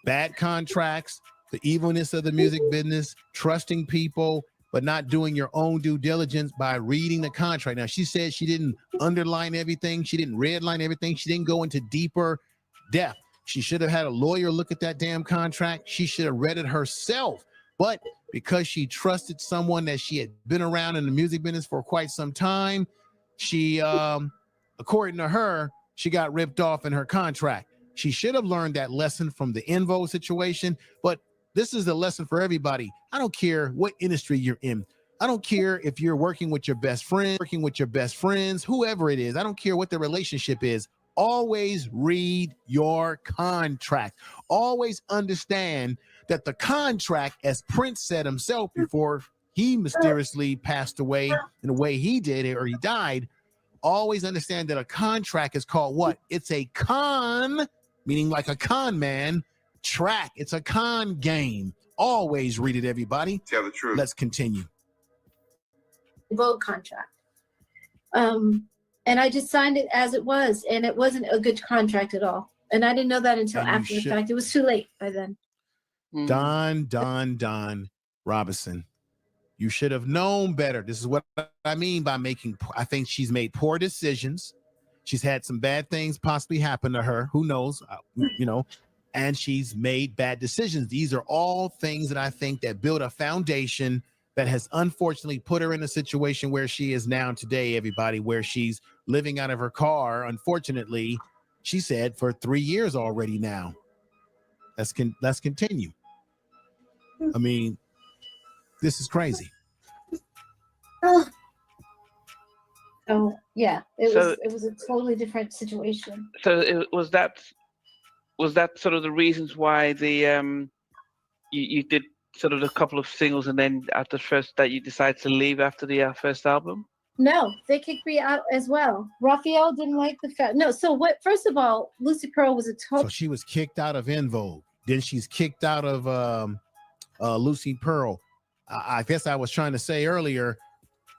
bad contracts, the evilness of the music business, trusting people, but not doing your own due diligence by reading the contract. Now, she said she didn't underline everything. She didn't redline everything. She didn't go into deeper depth. She should have had a lawyer look at that damn contract. She should have read it herself But because she trusted someone that she had been around in the music business for quite some time, she, according to her, she got ripped off in her contract. She should have learned that lesson from the Vogue situation, but this is a lesson for everybody. I don't care what industry you're in. I don't care if you're working with your best friend, whoever it is. I don't care what the relationship is. Always read your contract. Always understand that the contract, as Prince said himself before he mysteriously passed away in the way he did it, or he died, always understand that a contract is called what? It's a con, meaning like a con man, track. It's a con game. Always read it, everybody. Tell the truth. Let's continue. Vogue contract. And I just signed it as it was, and it wasn't a good contract at all. And I didn't know that until after the fact. It was too late by then. Don Robinson, you should have known better. This is what I mean by I think she's made poor decisions. She's had some bad things possibly happen to her. Who knows? And she's made bad decisions. These are all things that I think that build a foundation that has unfortunately put her in a situation where she is now today, everybody, where she's living out of her car. Unfortunately, she said for 3 years already now. Let's continue. I mean, this is crazy. Oh yeah, it was a totally different situation. So was that sort of the reasons why the you did sort of a couple of singles, and then after first that you decided to leave after the first album? No, they kicked me out as well. Raphael didn't like the fact. No, so what? First of all, Lucy Pearl was a total. So she was kicked out of Vogue. Then she's kicked out of Lucy Pearl. I guess I was trying to say earlier,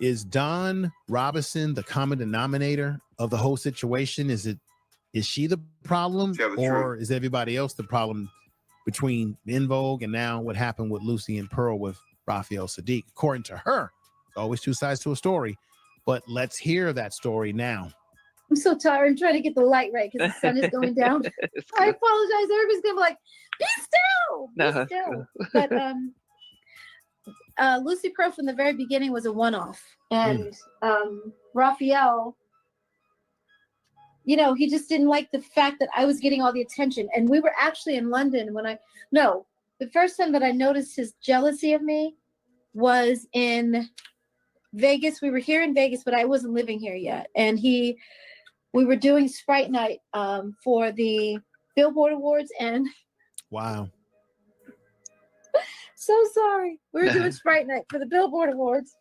is Don Robinson the common denominator of the whole situation? Is she the problem, or is everybody else the problem between Vogue and now what happened with Lucy and Pearl with Raphael Sadiq? According to her, always two sides to a story. But let's hear that story now. I'm so tired. I'm trying to get the light right because the sun is going down. I apologize. Everybody's gonna be like, "Be still, be still." But Lucy Pearl from the very beginning was a one-off, and Raphael, he just didn't like the fact that I was getting all the attention. And we were actually in London the first time that I noticed his jealousy of me was in Vegas. We were here in Vegas, but I wasn't living here yet. And we were doing Sprite Night for the Billboard Awards. And wow. So sorry. We were doing Sprite Night for the Billboard Awards.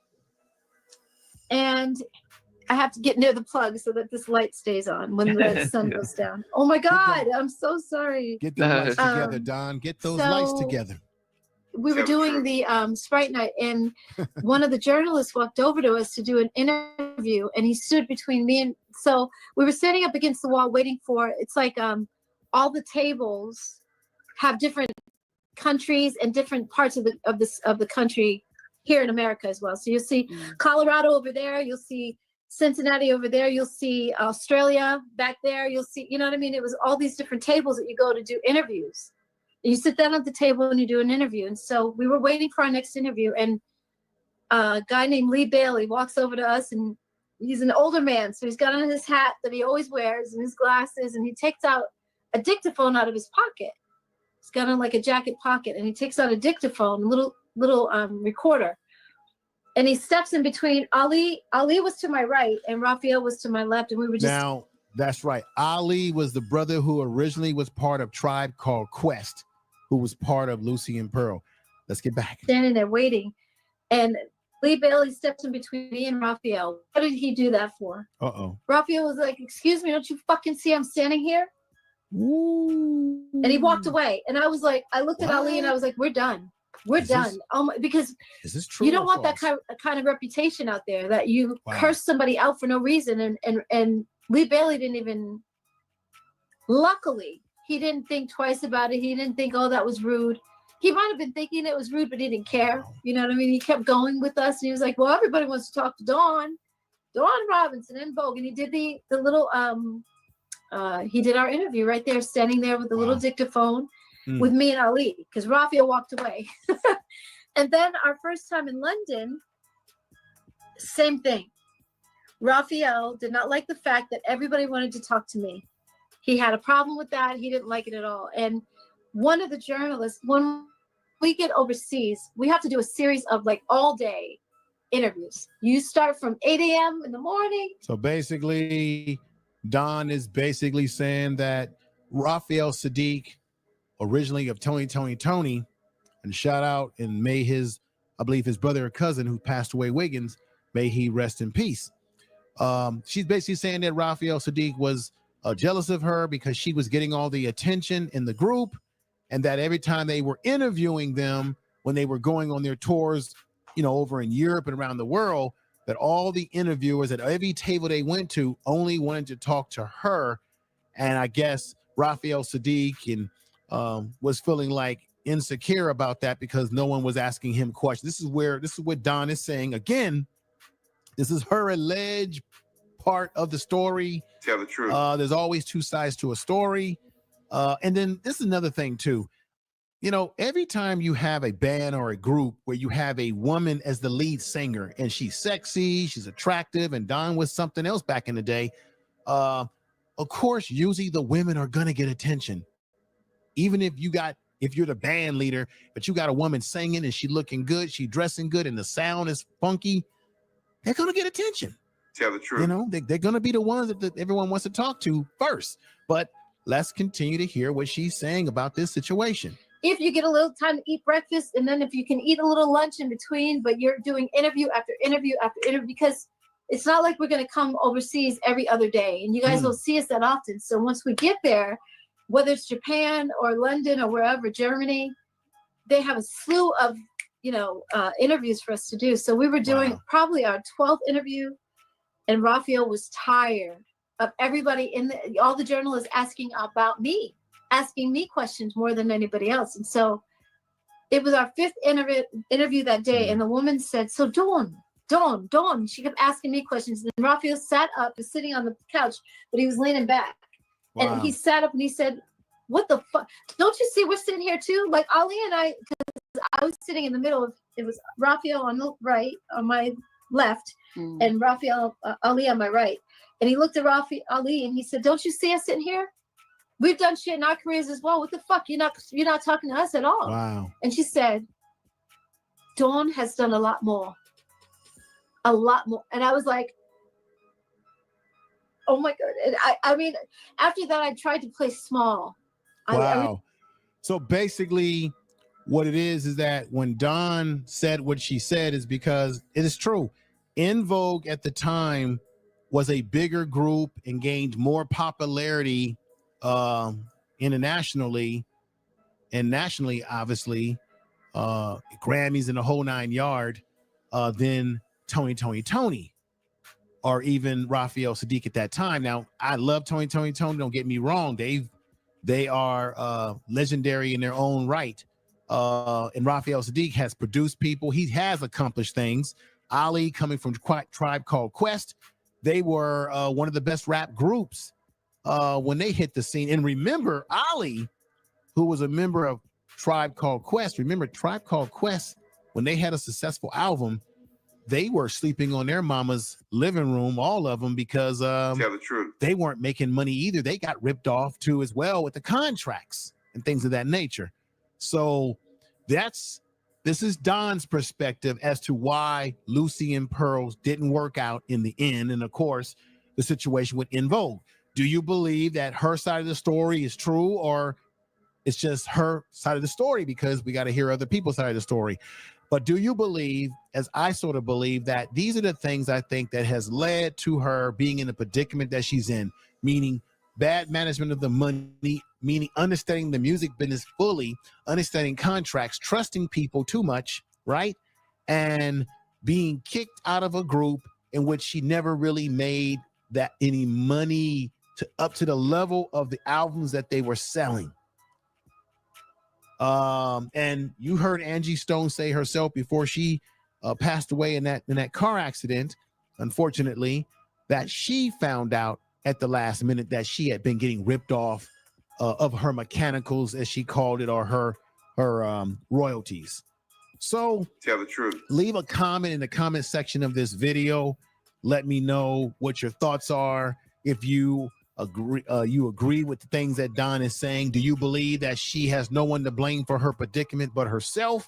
And I have to get near the plug so that this light stays on when the sun goes down. Oh my God, I'm so sorry. Get the lights together, Don. Get those lights together. We were doing the Sprite Night, and one of the journalists walked over to us to do an interview, and he stood between me and, so we were standing up against the wall waiting for, it's like all the tables have different countries and different parts of the country here in America as well. So you'll see Colorado over there, you'll see Cincinnati over there, you'll see Australia back there, you'll see, you know what I mean? It was all these different tables that you go to do interviews. You sit down at the table and you do an interview. And so we were waiting for our next interview, and a guy named Lee Bailey walks over to us, and he's an older man. So he's got on his hat that he always wears and his glasses, and he takes out a dictaphone out of his pocket. He's got on like a jacket pocket, and he takes out a dictaphone, little recorder. And he steps in between Ali. Ali was to my right and Raphael was to my left. And we were just. Now, that's right. Ali was the brother who originally was part of Tribe Called Quest, who was part of Lucy and Pearl. Let's get back. Standing there waiting. And Lee Bailey steps in between me and Raphael. What did he do that for? Uh-oh. Raphael was like, "Excuse me, don't you fucking see I'm standing here?" Ooh. And he walked away. And I was like, I looked at Ali and I was like, "We're done. We're done." Because is this true? You don't want that kind of reputation out there that you curse somebody out for no reason. And Lee Bailey didn't even, luckily, he didn't think twice about it. He didn't think, oh, that was rude. He might have been thinking it was rude, but he didn't care. You know what I mean? He kept going with us. And he was like, well, everybody wants to talk to Dawn Robinson and Vogue. And he did the little, he did our interview right there, standing there with the little dictaphone with me and Ali, because Raphael walked away. And then our first time in London, same thing. Raphael did not like the fact that everybody wanted to talk to me. He had a problem with that. He didn't like it at all. And one of the journalists, when we get overseas, we have to do a series of like all day interviews. You start from 8 a.m. in the morning. So basically, Don is basically saying that Raphael Sadiq, originally of Tony, and shout out and may his, I believe his brother or cousin who passed away, Wiggins, may he rest in peace. She's basically saying that Raphael Sadiq was jealous of her because she was getting all the attention in the group, and that every time they were interviewing them when they were going on their tours, you know, over in Europe and around the world, that all the interviewers at every table they went to only wanted to talk to her. And I guess Raphael Sadiq and was feeling like insecure about that because no one was asking him questions. This is what Don is saying. Again, this is her alleged part of the story. Tell the truth. There's always two sides to a story. And then this is another thing too. You know, every time you have a band or a group where you have a woman as the lead singer and she's sexy, she's attractive, and Don was something else back in the day, of course, usually the women are gonna get attention. Even if you're the band leader, but you got a woman singing and she looking good, she dressing good, and the sound is funky, they're gonna get attention. Tell the truth. You know, they're gonna be the ones that everyone wants to talk to first. But let's continue to hear what she's saying about this situation. If you get a little time to eat breakfast, and then if you can eat a little lunch in between, but you're doing interview after interview after interview, because it's not like we're going to come overseas every other day, and you guys don't see us that often. So once we get there, whether it's Japan or London or wherever, Germany, they have a slew of, you know, interviews for us to do. So we were doing probably our 12th interview, and Raphael was tired of everybody all the journalists asking about me, asking me questions more than anybody else. And so it was our 5th interview that day. And the woman said, so Dawn. She kept asking me questions. And Raphael sat up, was sitting on the couch, but he was leaning back. Wow. And he sat up and he said, what the fuck? Don't you see we're sitting here too? Like Ali and I, because I was sitting in the middle of, it was Raphael on the right, on my left, and Raphael, Ali on my right. And he looked at Ali and he said, don't you see us sitting here? We've done shit in our careers as well. What the fuck? You're not talking to us at all. Wow. And she said, Dawn has done a lot more. A lot more. And I was like, oh my God. And I mean, after that, I tried to play small. Wow. So basically what it is that when Dawn said what she said is because it is true. In Vogue at the time was a bigger group and gained more popularity internationally and nationally, obviously, Grammys and the whole 9 yard, than Tony, or even Raphael Sadiq at that time. Now, I love Tony, don't get me wrong. They are legendary in their own right. And Raphael Sadiq has produced people. He has accomplished things. Ali, coming from Tribe Called Quest, they were one of the best rap groups when they hit the scene. And remember, Ali, who was a member of Tribe Called Quest, remember Tribe Called Quest, when they had a successful album, they were sleeping on their mama's living room, all of them, because tell the truth, they weren't making money either. They got ripped off too as well with the contracts and things of that nature. So this is Don's perspective as to why Lucy and Pearls didn't work out in the end. And of course, the situation with In Vogue. Do you believe that her side of the story is true, or it's just her side of the story because we got to hear other people's side of the story? But do you believe, as I sort of believe, that these are the things I think that has led to her being in the predicament that she's in, meaning bad management of the money, meaning understanding the music business fully, understanding contracts, trusting people too much, right? And being kicked out of a group in which she never really made that any money up to the level of the albums that they were selling. And you heard Angie Stone say herself before she passed away in that car accident, unfortunately, that she found out at the last minute that she had been getting ripped off of her mechanicals, as she called it, or her royalties. So tell the truth. Leave a comment in the comment section of this video. Let me know what your thoughts are. If you agree with the things that Don is saying. Do you believe that she has no one to blame for her predicament but herself?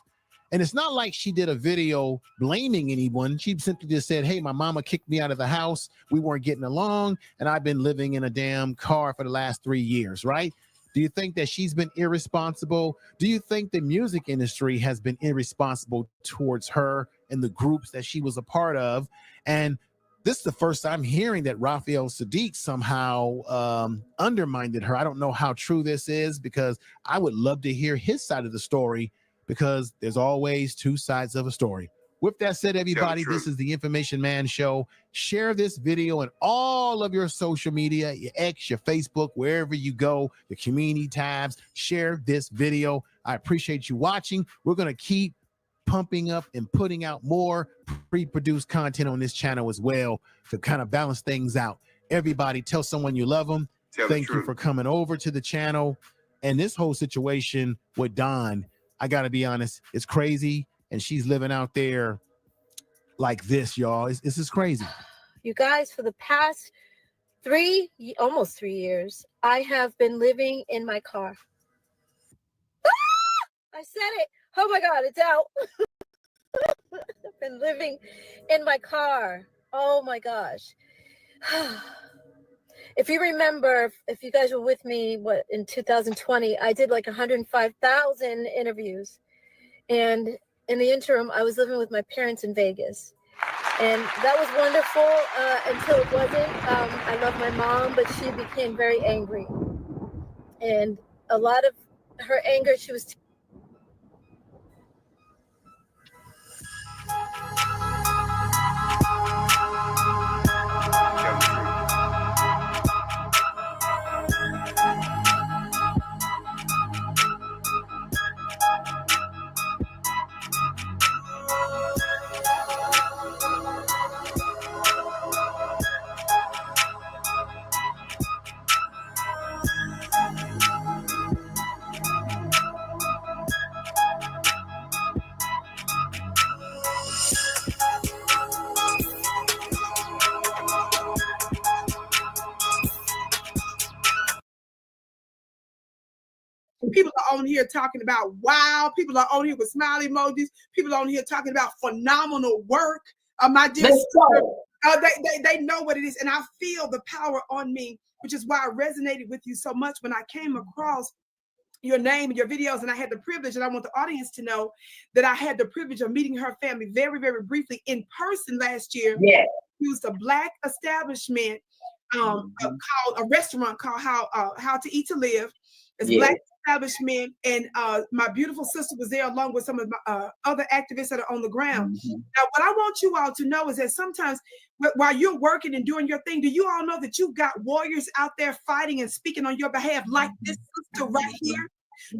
And it's not like she did a video blaming anyone. She simply just said, hey, my mama kicked me out of the house. We weren't getting along. And I've been living in a damn car for the last 3 years, right? Do you think that she's been irresponsible? Do you think the music industry has been irresponsible towards her and the groups that she was a part of? And this is the first time hearing that Raphael Sadiq somehow undermined her. I don't know how true this is, because I would love to hear his side of the story, because there's always two sides of a story. With that said, everybody, this is the Information Man Show. Share this video in all of your social media, your X, your Facebook, wherever you go, your community tabs. Share this video. I appreciate you watching. We're going to keep pumping up and putting out more pre-produced content on this channel as well to kind of balance things out. Everybody, tell someone you love them. Thank you for coming over to the channel. And this whole situation with Don, I got to be honest, it's crazy. And she's living out there like this, y'all. This is crazy. You guys, for the past almost 3 years, I have been living in my car. I said it. Oh my God, it's out. I've been living in my car. Oh my gosh. If you remember, if you guys were with me, in 2020, I did like 105,000 interviews. And in the interim, I was living with my parents in Vegas. And that was wonderful until it wasn't. I love my mom, but she became very angry. And a lot of her anger, she was People are on here talking about wow. People are on here with smiley emojis. People are on here talking about phenomenal work. My dear sister, they know what it is, and I feel the power on me, which is why I resonated with you so much when I came across your name and your videos. And I had the privilege, and I want the audience to know that I had the privilege of meeting her family very, very briefly in person last year. Yeah, it was a Black establishment, called a restaurant called How to Eat to Live. It's Black establishment, and my beautiful sister was there along with some of my other activists that are on the ground. Now, what I want you all to know is that sometimes while you're working and doing your thing, do you all know that you've got warriors out there fighting and speaking on your behalf, like this sister right here?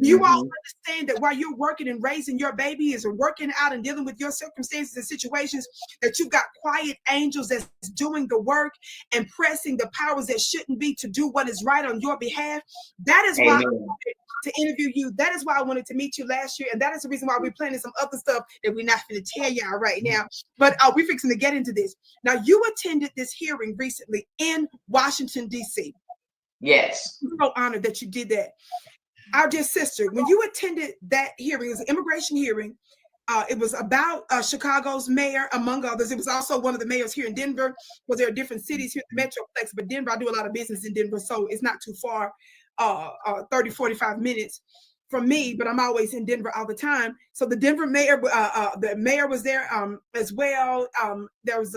You all understand that while you're working and raising your babies and working out and dealing with your circumstances and situations, that you've got quiet angels that's doing the work and pressing the powers that shouldn't be to do what is right on your behalf. That is why I wanted to interview you. That is why I wanted to meet you last year. And that is the reason why we're planning some other stuff that we're not going to tell y'all right now. But we're fixing to get into this. Now, you attended this hearing recently in Washington, D.C. Yes. I'm so honored that you did that. Our dear sister, when you attended that hearing, it was an immigration hearing. It was about Chicago's mayor, among others. It was also one of the mayors here in Denver, because there are different cities here in the Metroplex. But Denver, I do a lot of business in Denver, so it's not too far, 30, 45 minutes from me, but I'm always in Denver all the time. So the Denver mayor, the mayor was there as well. There was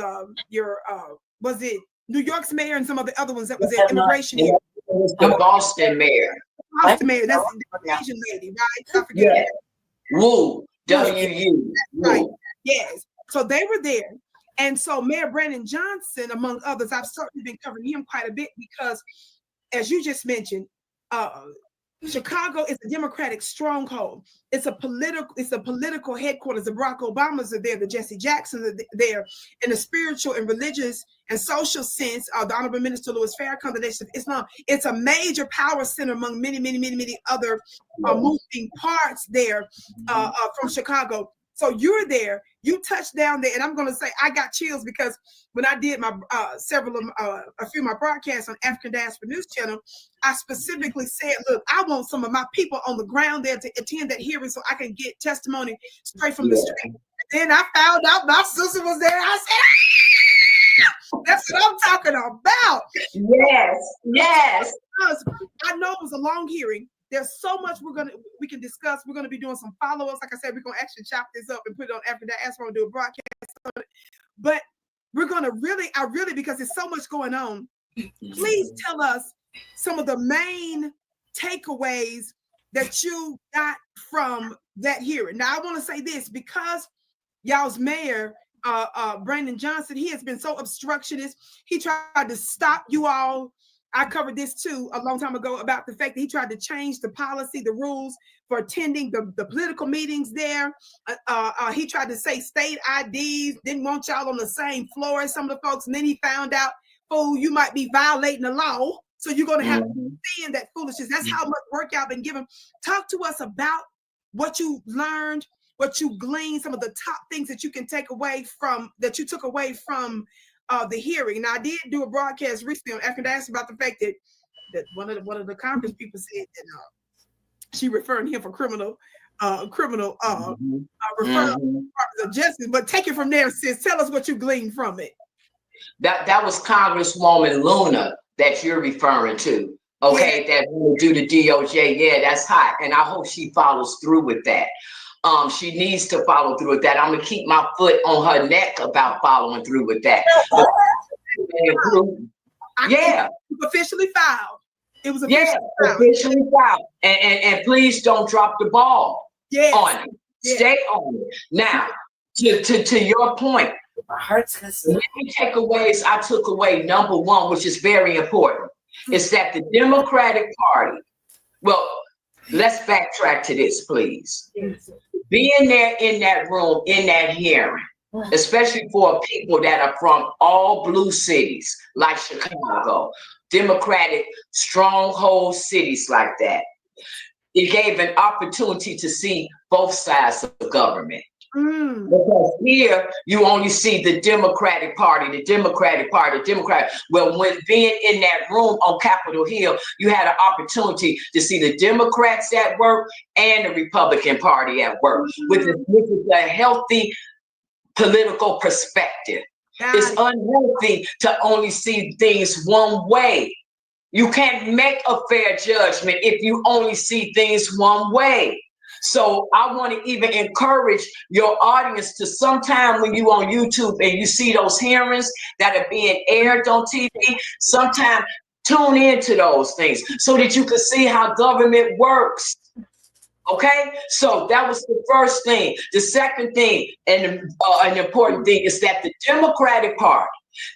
was it New York's mayor and some of the other ones that was there, immigration hearing. It was the Boston mayor. Boston mayor, that's the Asian lady, right? I forget. Woo, W-U. Right, yes. So they were there. And so Mayor Brandon Johnson, among others, I've certainly been covering him quite a bit because, as you just mentioned, Chicago is a Democratic stronghold. It's a political headquarters. The Barack Obamas are there, the Jesse Jacksons are there, in the spiritual and religious and social sense. The Honorable Minister Louis Farrakhan, the Nation of Islam. It's a major power center among many, many, many, many other moving parts there from Chicago. So you're there, you touched down there, and I'm going to say I got chills because when I did my a few of my broadcasts on African Diaspora News Channel, I specifically said, look, I want some of my people on the ground there to attend that hearing so I can get testimony straight from the street. Then I found out my sister was there. I said, that's what I'm talking about. Yes. I know it was a long hearing. There's so much we can discuss. We're gonna be doing some follow-ups. Like I said, we're gonna actually chop this up and put it on African Diaspora and do a broadcast on it. But we're gonna because there's so much going on. Please tell us some of the main takeaways that you got from that hearing. Now I want to say this because y'all's mayor, Brandon Johnson, he has been so obstructionist. He tried to stop you all. I covered this too a long time ago about the fact that he tried to change the policy, the rules for attending the political meetings there. He tried to say state IDs, didn't want y'all on the same floor as some of the folks. And then he found out, oh, you might be violating the law. So you're going to have to stand that foolishness. That's how much work y'all been given. Talk to us about what you learned, what you gleaned, some of the top things that you can take away from, that you took away from the hearing. Now, I did do a broadcast recently on African Diaspora about the fact that one of the conference people said that she referring him for criminal referral of justice. But take it from there, sis. Tell us what you gleaned from it. That was Congresswoman Luna that you're referring to. Okay, that will do the DOJ. Yeah, that's hot, and I hope she follows through with that. She needs to follow through with that. I'm gonna keep my foot on her neck about following through with that. Yeah, officially filed. It was officially filed. And please don't drop the ball on it. Stay on it. Now, to your point, many takeaways I took away. Number one, which is very important, is that the Democratic Party. Well, let's backtrack to this, please. Being there in that room, in that hearing, especially for people that are from all blue cities like Chicago, Democratic stronghold cities like that, it gave an opportunity to see both sides of the government. Because here you only see the Democratic Party, Well, when being in that room on Capitol Hill, you had an opportunity to see the Democrats at work and the Republican Party at work, which is a healthy political perspective. It's unhealthy to only see things one way. You can't make a fair judgment if you only see things one way. So I want to even encourage your audience to sometime when you on YouTube and you see those hearings that are being aired on TV, sometime tune into those things so that you can see how government works. Okay, so that was the first thing. The second thing, and an important thing, is that the Democratic Party,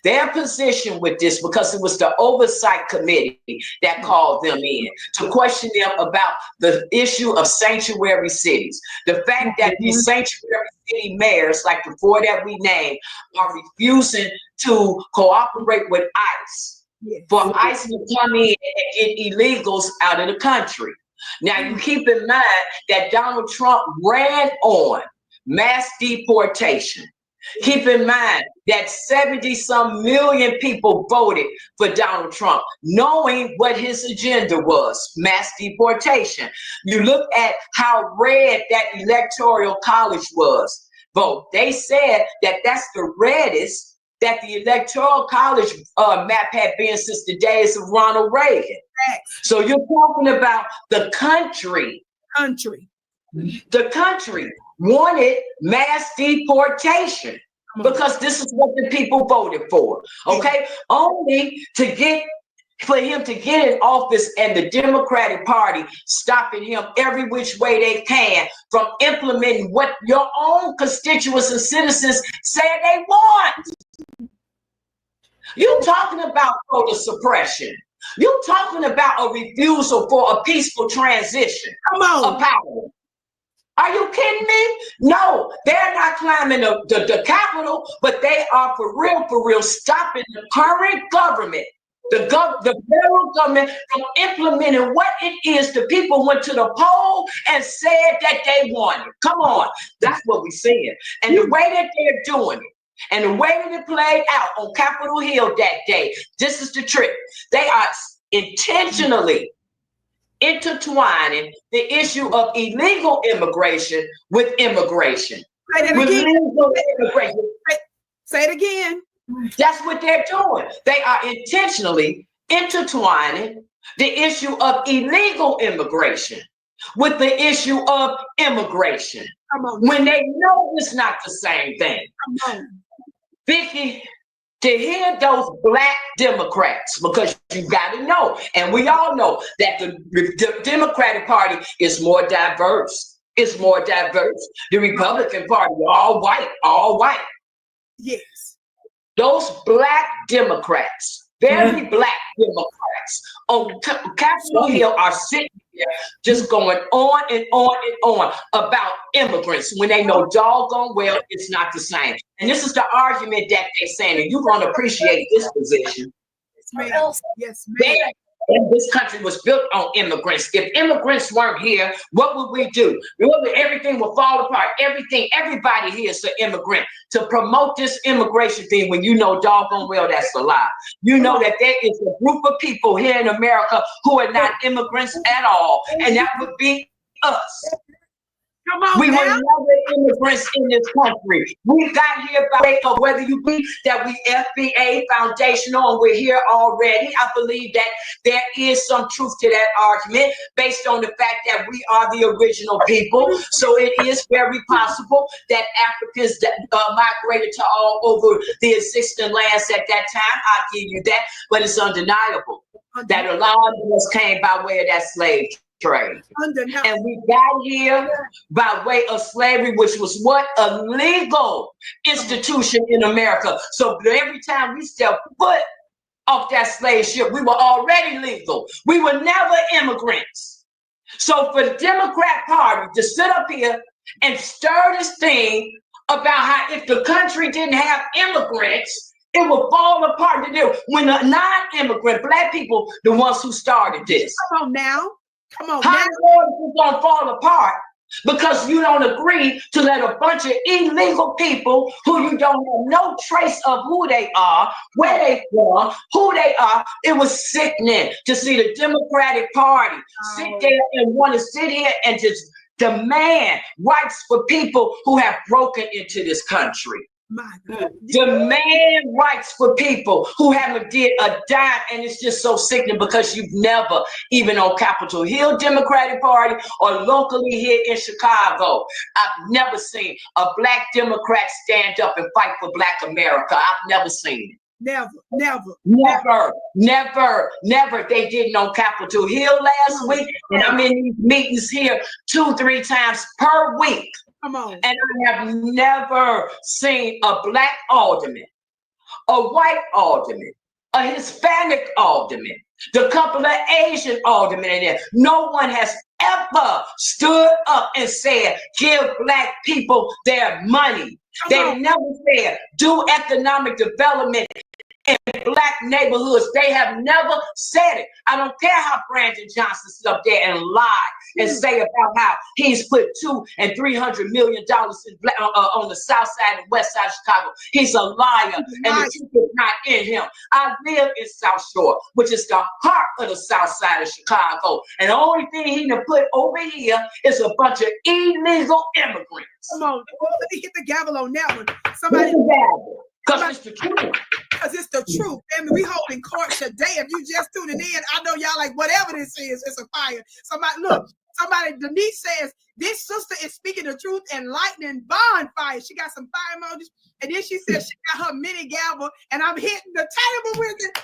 their position with this, because it was the oversight committee that called them in to question them about the issue of sanctuary cities. The fact that these sanctuary city mayors, like the four that we named, are refusing to cooperate with ICE for ICE to come in and get illegals out of the country. Now, you keep in mind that Donald Trump ran on mass deportation. Keep in mind that 70-some million people voted for Donald Trump, knowing what his agenda was, mass deportation. You look at how red that electoral college was. Vote. They said that that's the reddest that the electoral college map had been since the days of Ronald Reagan. So you're talking about the country. The country wanted mass deportation because this is what the people voted for. Okay, only for him to get in office and the Democratic Party stopping him every which way they can from implementing what your own constituents and citizens say they want. You talking about voter suppression. You talking about a refusal for a peaceful transition of power. Are you kidding me? No, they're not climbing the Capitol, but they are for real stopping the current government The federal government from implementing what it is the people went to the poll and said that they wanted. Come on, that's what we're saying. And the way that they're doing it, and the way that it played out on Capitol Hill that day, this is the trick. They are intentionally intertwining the issue of illegal immigration with immigration. Say that with again. legal immigration. Say it again. That's what they're doing. They are intentionally intertwining the issue of illegal immigration with the issue of immigration. Come on. When they know it's not the same thing. Come on. Vicky, to hear those Black Democrats, because you got to know, and we all know that the Democratic Party is more diverse. It's more diverse. The Republican Party, all white, all white. Yes. Those Black Democrats, very Black Democrats on Capitol Hill are sitting here just going on and on and on about immigrants when they know doggone well it's not the same. And this is the argument that they're saying, and you're going to appreciate this position. Yes, ma'am. And this country was built on immigrants. If immigrants weren't here, what would we do? Everything would fall apart. Everybody here is an immigrant. To promote this immigration thing when you know doggone well that's a lie. You know that there is a group of people here in America who are not immigrants at all, and that would be us. Come on, we were never immigrants in this country. We got here by way of whether you believe that we FBA foundational and we're here already. I believe that there is some truth to that argument based on the fact that we are the original people. So it is very possible that Africans that migrated to all over the existing lands at that time. I'll give you that, but it's undeniable that a lot of us came by way of that slave trade. And we got here by way of slavery, which was what? A legal institution in America. So every time we stepped foot off that slave ship, we were already legal. We were never immigrants. So for the Democrat Party to sit up here and stir this thing about how if the country didn't have immigrants, it would fall apart when the non-immigrant Black people, the ones who started this. Come on now. Come on. How is going to fall apart because you don't agree to let a bunch of illegal people who you don't have no trace of who they are, where they from, who they are. It was sickening to see the Democratic Party sit there and want to sit here and just demand rights for people who have broken into this country. Demand rights for people who haven't did a dime, and it's just so sickening because you've never, even on Capitol Hill Democratic Party or locally here in Chicago, I've never seen a Black Democrat stand up and fight for Black America. I've never seen it. Never. They didn't on Capitol Hill last week, and I'm in these meetings here 2-3 times per week. Come on. And I have never seen a Black alderman, a white alderman, a Hispanic alderman, the couple of Asian aldermen in there. No one has ever stood up and said, give Black people their money. They never said, do economic development in Black neighborhoods. They have never said it. I don't care how Brandon Johnson stood up there and lied and say about how he's put $200 and $300 million on the south side and west side of Chicago. He's a liar, and the truth is not in him. I live in South Shore, which is the heart of the south side of Chicago, and the only thing he done put over here is a bunch of illegal immigrants. Come on, let me hit the gavel on that one. Somebody. Because it's the truth. Because it's the truth. And we holding court today. If you just tuning in, I know y'all like whatever this is, it's a fire. Somebody, Denise says, this sister is speaking the truth and lightning bonfire. She got some fire emojis. And then she says she got her mini gavel and I'm hitting the table with it.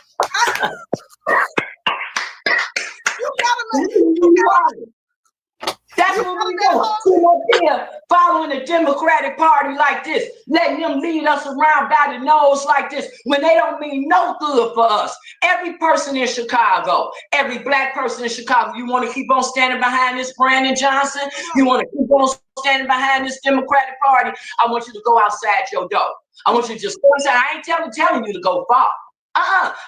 You gotta That's what we do. Here, following the Democratic Party like this, letting them lead us around by the nose like this when they don't mean no good for us. Every person in Chicago, every Black person in Chicago, you want to keep on standing behind this Brandon Johnson? You want to keep on standing behind this Democratic Party? I want you to go outside your door. I want you to just go inside. I ain't telling you to go far.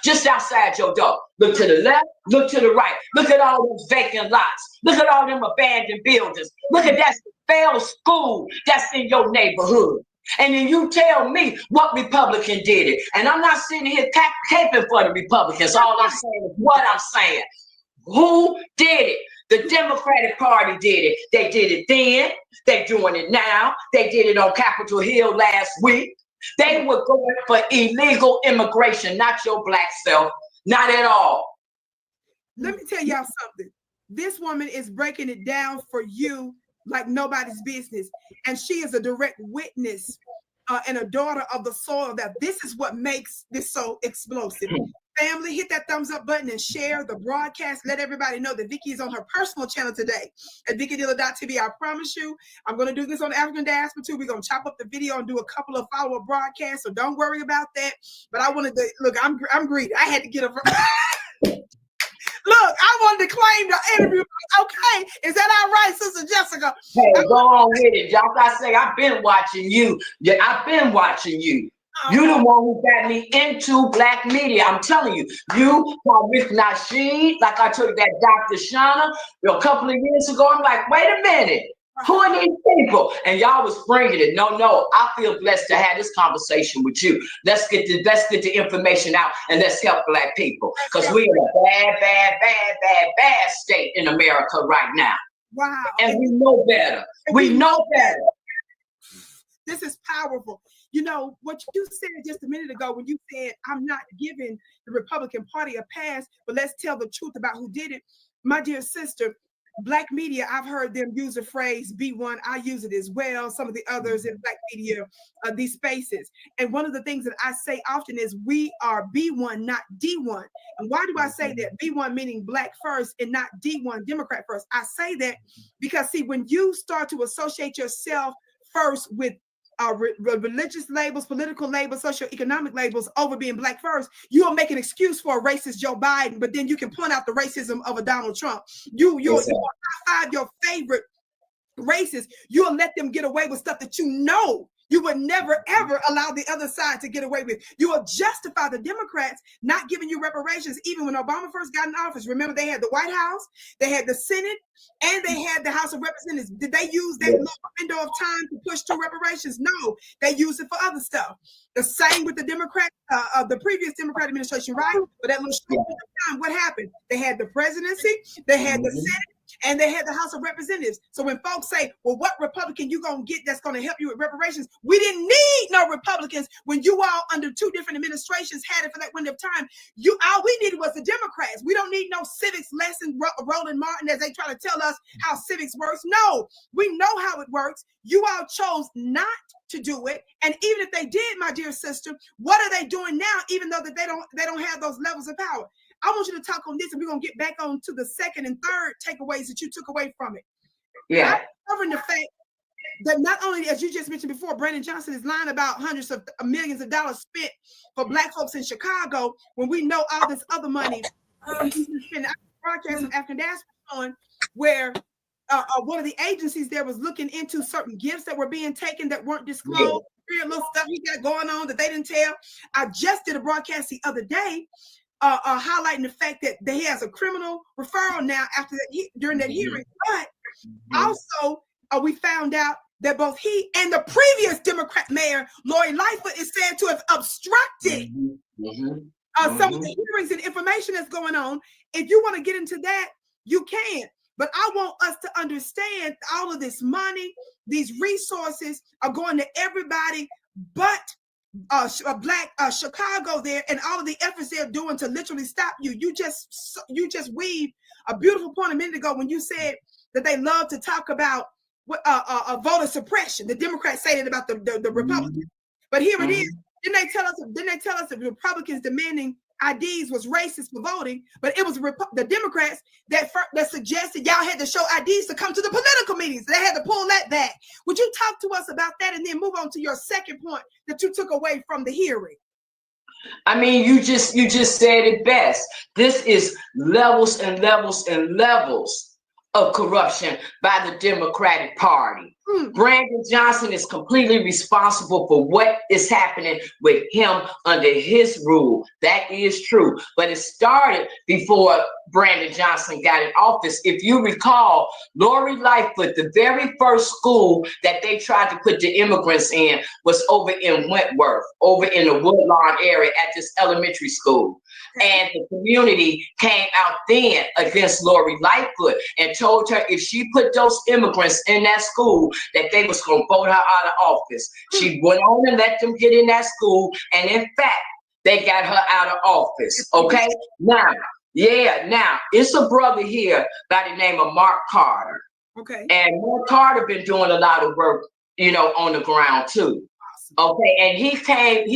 Just outside your door. Look to the left, look to the right. Look at all those vacant lots. Look at all them abandoned buildings. Look at that failed school that's in your neighborhood. And then you tell me what Republican did it. And I'm not sitting here caping for the Republicans. All I'm saying is what I'm saying. Who did it? The Democratic Party did it. They did it then. They're doing it now. They did it on Capitol Hill last week. They were going for illegal immigration, not your black self. Not at all. Let me tell y'all something. This woman is breaking it down for you like nobody's business. And she is a direct witness and a daughter of the soil that this is what makes this so explosive. Family, hit that thumbs up button and share the broadcast. Let everybody know that Vicky is on her personal channel today at VickyDilla.tv. I promise you, I'm going to do this on African Diaspora too. We're going to chop up the video and do a couple of follow-up broadcasts, so don't worry about that. But I wanted to, look, I'm greedy. I had to get a... Look, I wanted to claim the interview. Okay, is that all right, Sister Jessica? Hey, go on with it. Y'all got to say, I've been watching you. Yeah, I've been watching you. You the one who got me into black media. I'm telling you, you with Nasheed, like I took that Dr. Shauna a couple of years ago. I'm like, wait a minute, who are these people? And y'all was bringing it. No, I feel blessed to have this conversation with you. Let's get the information out and let's help black people, because we're in a bad state in America right now. Wow. And we know better. We know better. This is powerful. You know, what you said just a minute ago when you said, I'm not giving the Republican Party a pass, but let's tell the truth about who did it. My dear sister, black media, I've heard them use the phrase B1. I use it as well. Some of the others in black media, these spaces. And one of the things that I say often is we are B1, not D1. And why do I say that? B1 meaning black first and not D1, Democrat first. I say that because, see, when you start to associate yourself first with religious labels, political labels, socioeconomic labels over being black first, you'll make an excuse for a racist Joe Biden, but then you can point out the racism of a Donald Trump. You'll find your favorite racists. You'll let them get away with stuff that you know you would never, ever allow the other side to get away with. You will justify the Democrats not giving you reparations, even when Obama first got in office. Remember, they had the White House, they had the Senate, and they had the House of Representatives. Did they use that little window of time to push through reparations? No, they used it for other stuff. The same with the Democrat, the previous Democrat administration, right? But that little short time, what happened? They had the presidency, they had the Senate, and they had the House of Representatives. So when folks say, well, what Republican you gonna get that's gonna help you with reparations? We didn't need no Republicans when you all under two different administrations had it for that window of time. All we needed was the Democrats. We don't need no civics lesson, Roland Martin, as they try to tell us how civics works. No, we know how it works. You all chose not to do it. And even if they did, my dear sister, what are they doing now, even though that they don't have those levels of power? I want you to talk on this, and we're going to get back on to the second and third takeaways that you took away from it. Yeah. I'm covering the fact that not only, as you just mentioned before, Brandon Johnson is lying about hundreds of millions of dollars spent for black folks in Chicago, when we know all this other money. Broadcast of African Diaspora on where one of the agencies there was looking into certain gifts that were being taken that weren't disclosed. Weird little stuff he got going on that they didn't tell. I just did a broadcast the other day highlighting the fact that he has a criminal referral now after that during that hearing. But also we found out that both he and the previous Democrat mayor, Lori Lightfoot, is said to have obstructed some of the hearings and information that's going on. If you want to get into that, you can. But I want us to understand all of this money, these resources are going to everybody but black Chicago there, and all of the efforts they're doing to literally stop you. You just weaved a beautiful point a minute ago when you said that they love to talk about voter suppression. The Democrats say that about the Republicans, but here it is. Didn't they tell us that the Republicans demanding IDs was racist for voting, but it was the Democrats that suggested y'all had to show IDs to come to the political meetings. They had to pull that back. Would you talk to us about that and then move on to your second point that you took away from the hearing? I mean, you just said it best. This is levels and levels and levels of corruption by the Democratic Party. Brandon Johnson is completely responsible for what is happening with him under his rule. That is true. But it started before Brandon Johnson got in office. If you recall, Lori Lightfoot, the very first school that they tried to put the immigrants in was over in Wentworth, over in the Woodlawn area at this elementary school. And the community came out then against Lori Lightfoot and told her if she put those immigrants in that school, that they was going to vote her out of office. She went on and let them get in that school. And in fact, they got her out of office. Okay. Now, it's a brother here by the name of Mark Carter. Okay. And Mark Carter been doing a lot of work, on the ground too. Okay, and he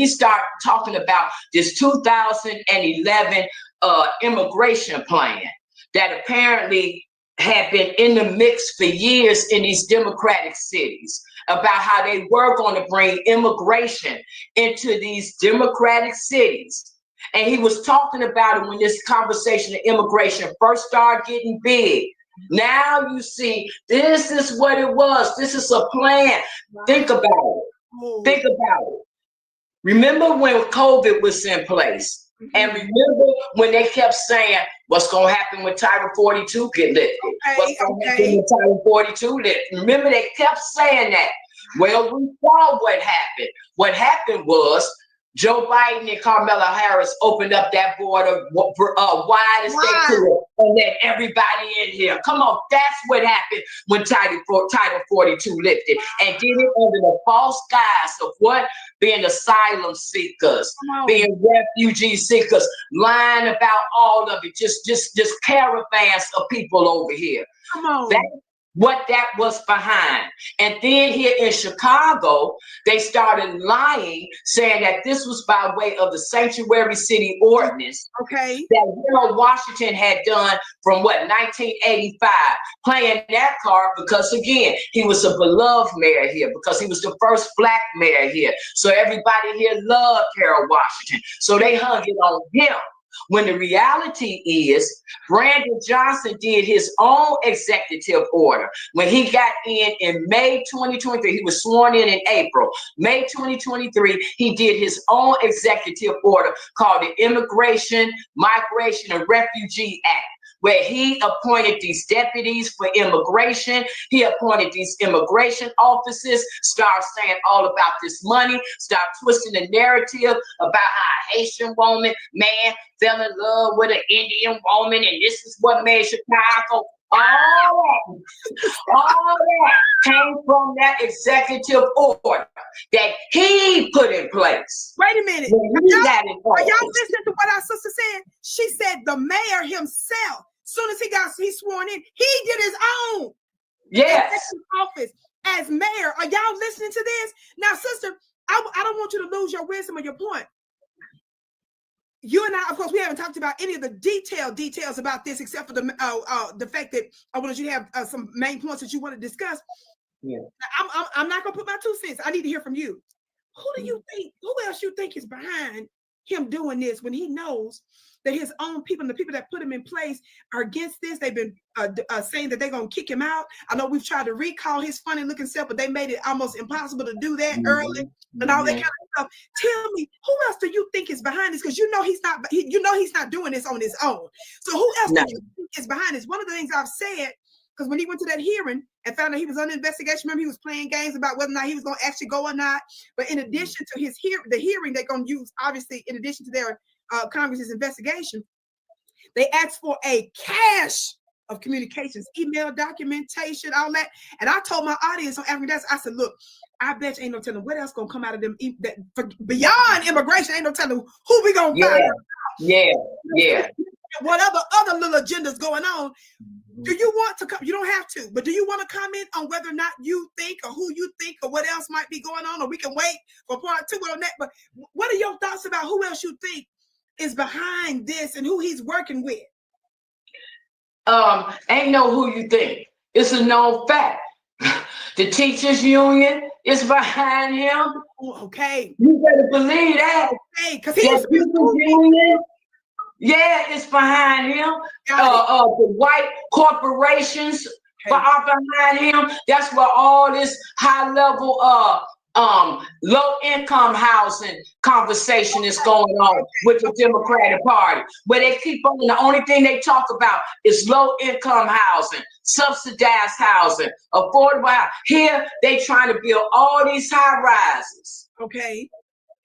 started talking about this 2011 immigration plan that apparently had been in the mix for years in these Democratic cities, about how they were going to bring immigration into these Democratic cities. And he was talking about it when this conversation of immigration first started getting big. Now you see, this is what it was. This is a plan. Think about it. Think about it. Remember when COVID was in place? And remember when they kept saying, what's going to happen when Title 42 get lifted? What's going to happen when Title 42 lifted? Remember they kept saying that. Well, we saw what happened. What happened was Joe Biden and Kamala Harris opened up that border wide as they could and let everybody in here. Come on, that's what happened when Title 42 lifted, and did it under the false guise of what? Being asylum seekers, being refugee seekers, lying about all of it, just caravans of people over here. Come on. That's what that was behind. And then here in Chicago, they started lying, saying that this was by way of the sanctuary city ordinance that Harold Washington had done from 1985, playing that card because, again, he was a beloved mayor here, because he was the first Black mayor here. So everybody here loved Harold Washington. So they hung it on him. When the reality is, Brandon Johnson did his own executive order. When he got in May 2023, he was sworn in April. May 2023, he did his own executive order called the Immigration, Migration, and Refugee Act, where he appointed these deputies for immigration. He appointed these immigration officers, started saying all about this money, started twisting the narrative about how a Haitian woman, man, fell in love with an Indian woman, and this is what made Chicago. All that came from that executive order that he put in place. Wait a minute. Are y'all listening to what our sister said? She said the mayor himself, soon as he sworn in, he did his own office as mayor. Are y'all listening to this? Now, sister, I don't want you to lose your wisdom or your point. You and I, of course, we haven't talked about any of the details about this, except for the fact that I wanted you to have some main points that you want to discuss. Yeah. I'm not gonna put my 2 cents. I need to hear from you. Who else you think is behind him doing this when he knows that his own people and the people that put him in place are against this? They've been saying that they're going to kick him out. I know we've tried to recall his funny looking self, but they made it almost impossible to do that early and all that kind of stuff. Tell me, who else do you think is behind this? Because you know he's not doing this on his own. So who else do you think is behind this? One of the things I've said, because when he went to that hearing and found out he was under investigation, remember he was playing games about whether or not he was going to actually go or not. But in addition to the hearing, they're going to use, obviously, in addition to their Congress's investigation, they asked for a cache of communications, email, documentation, all that. And I told my audience on African Desk, I said, look, I bet you ain't no telling what else gonna come out of them beyond immigration. Ain't no telling who we gonna find. Yeah. What other little agendas going on? Do you want to come? You don't have to, but do you want to comment on whether or not you think or who you think or what else might be going on? Or we can wait for part 2 on that. But what are your thoughts about who else you think is behind this and who he's working with? Ain't no who you think. It's a known fact. The teachers union is behind him. Okay. You better believe that. Okay, because he's union. Yeah, it's behind him. The white corporations behind him. That's where all this high level low income housing conversation is going on with the Democratic Party, where they keep on, the only thing they talk about is low income housing, subsidized housing, affordable housing. Here they trying to build all these high rises. Okay.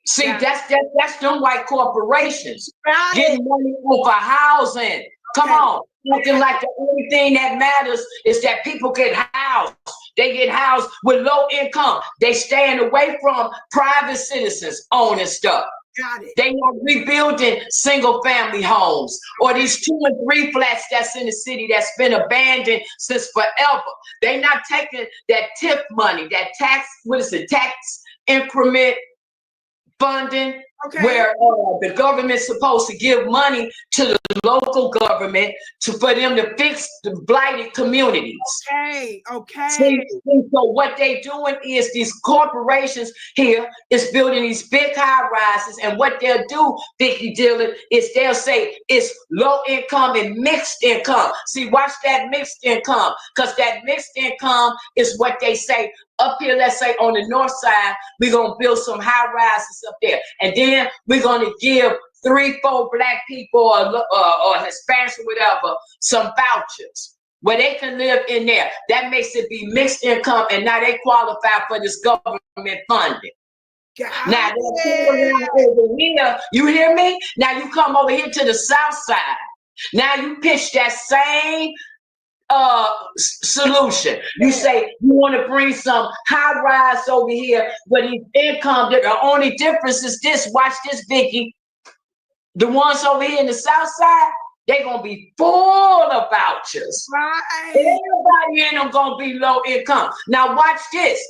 See, that's them white corporations getting money for housing. Come on. Looking like the only thing that matters is that people get housed. They get housed with low income. They staying away from private citizens owning stuff. Got it. They not rebuilding single family homes or these 2 and 3 flats that's in the city that's been abandoned since forever. They not taking that TIF money, that tax increment funding, where the government's supposed to give money to the local government for them to fix the blighted communities. Okay. See, so what they doing is these corporations here is building these big high rises, and what they'll do, Vicky Dillon, is they'll say it's low income and mixed income. See, watch that mixed income, because that mixed income is what they say up here. Let's say on the north side, we're gonna build some high rises up there, and then we're gonna give 3-4 black people or Hispanics or whatever some vouchers where they can live in there. That makes it be mixed income, and now they qualify for this government funding. Now over here, you hear me? Now you come over here to the south side. Now you pitch that same solution. You say you want to bring some high rise over here, but the income, the only difference is this. Watch this, Vicky. The ones over here in the south side, they're gonna be full of vouchers. Right. Everybody in them gonna be low income. Now watch this.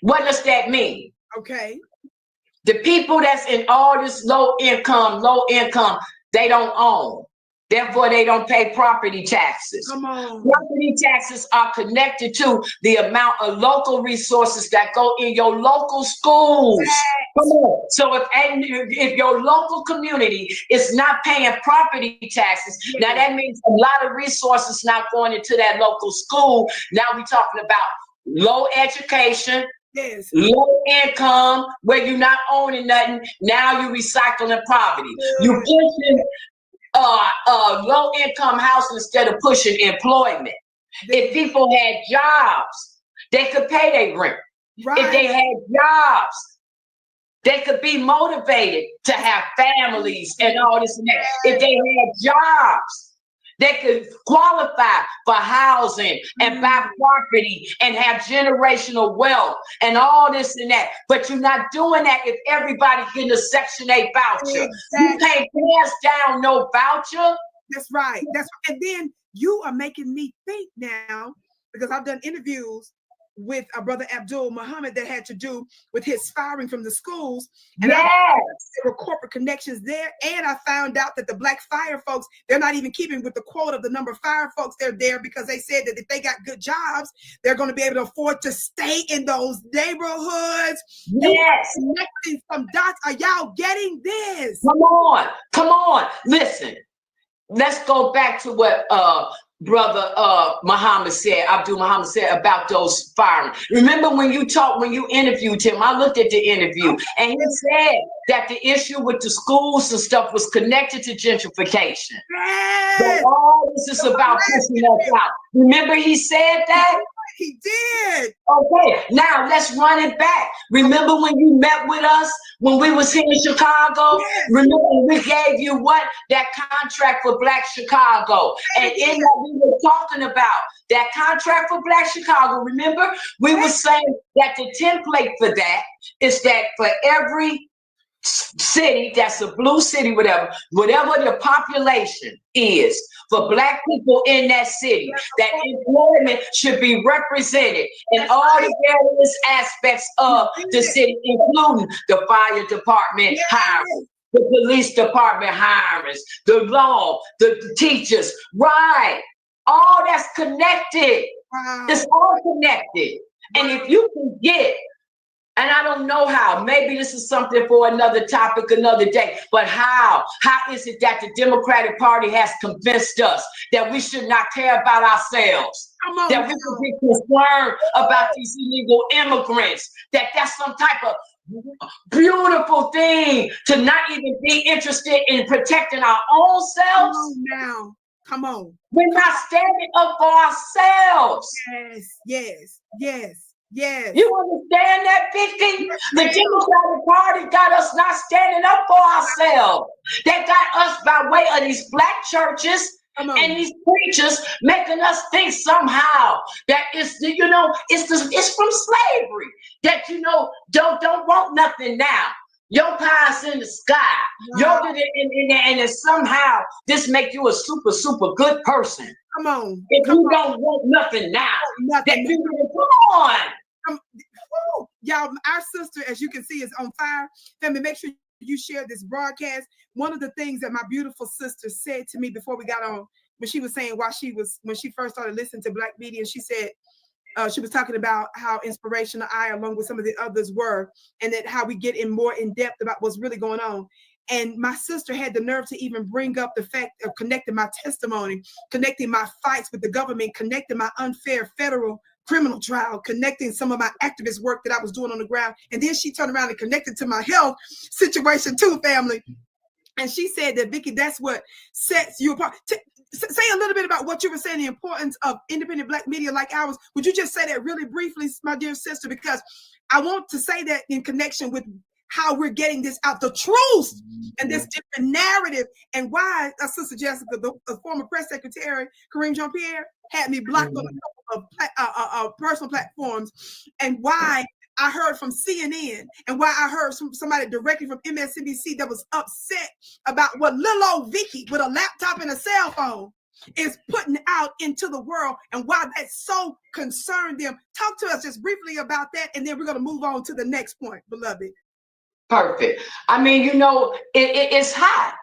What does that mean? Okay. The people that's in all this low income, they don't own. Therefore, they don't pay property taxes. Come on. Property taxes are connected to the amount of local resources that go in your local schools. Yes. Come on. So if your local community is not paying property taxes, now that means a lot of resources not going into that local school. Now we're talking about low education, low income, where you're not owning nothing. Now you're recycling poverty. You're pushing low income housing instead of pushing employment. If people had jobs, they could pay their rent. Right. If they had jobs, they could be motivated to have families and all this and that. If they had jobs, they could qualify for housing and buy property and have generational wealth and all this and that. But you're not doing that if everybody's getting a Section 8 voucher. You can't pass down no voucher. That's right. And then you are making me think now, because I've done interviews with a brother Abdul Muhammad that had to do with his firing from the schools. And there were corporate connections there. And I found out that the black fire folks, they're not even keeping with the quote of the number of fire folks they're there, because they said that if they got good jobs, they're going to be able to afford to stay in those neighborhoods. Yes. Connecting some dots. Are y'all getting this? Come on. Listen, let's go back to what brother Muhammad said, Abdul Muhammad said about those firing. Remember when you interviewed him, I looked at the interview, and he said that the issue with the schools and stuff was connected to gentrification. Yes. So all this is about pushing us out. Remember he said that? He did. Okay, now let's run it back. Remember when you met with us when we was here in Chicago? Yes. Remember we gave you what? That contract for Black Chicago. And in that we were talking about that contract for Black Chicago. Remember, we were saying that the template for that is that for every city that's a blue city, whatever the population is for Black people in that city, that employment should be represented in all the various aspects of the city, including the fire department hiring, the police department hiring, the law, the teachers, right? All that's connected. It's all connected. And if you can get And I don't know how. Maybe this is something for another topic, another day. But how? How is it that the Democratic Party has convinced us that we should not care about ourselves? That we should be concerned about these illegal immigrants? That's some type of beautiful thing to not even be interested in protecting our own selves? Come on now. Come on. We're not standing up for ourselves. Yes. You understand that, Vicky? The Democratic Party got us not standing up for ourselves. They got us by way of these black churches and these preachers making us think somehow that it's from slavery. That don't want nothing now. Your pie's in the sky. Wow. And then somehow this make you a super, super good person. Come on. If you don't want nothing now, that you come on. Y'all, our sister, as you can see, is on fire. Family, make sure you share this broadcast. One of the things that my beautiful sister said to me before we got on, when she was saying when she first started listening to Black media, she said, she was talking about how inspirational I, along with some of the others, were, and that how we get more in depth about what's really going on. And my sister had the nerve to even bring up the fact of connecting my testimony, connecting my fights with the government, connecting my unfair federal criminal trial, connecting some of my activist work that I was doing on the ground. And then she turned around and connected to my health situation too, family. And she said that, Vicky, that's what sets you apart. Say a little bit about what you were saying, the importance of independent Black media like ours. Would you just say that really briefly, my dear sister? Because I want to say that in connection with how we're getting this out, the truth and this different narrative, and why Sister Jessica, the former press secretary, Kareem Jean-Pierre, had me blocked on a couple of personal platforms, and why I heard from CNN, and why I heard somebody directly from MSNBC that was upset about what little old Vicky with a laptop and a cell phone is putting out into the world, and why that so concerned them. Talk to us just briefly about that, and then we're going to move on to the next point, beloved. Perfect. I mean, it's hot.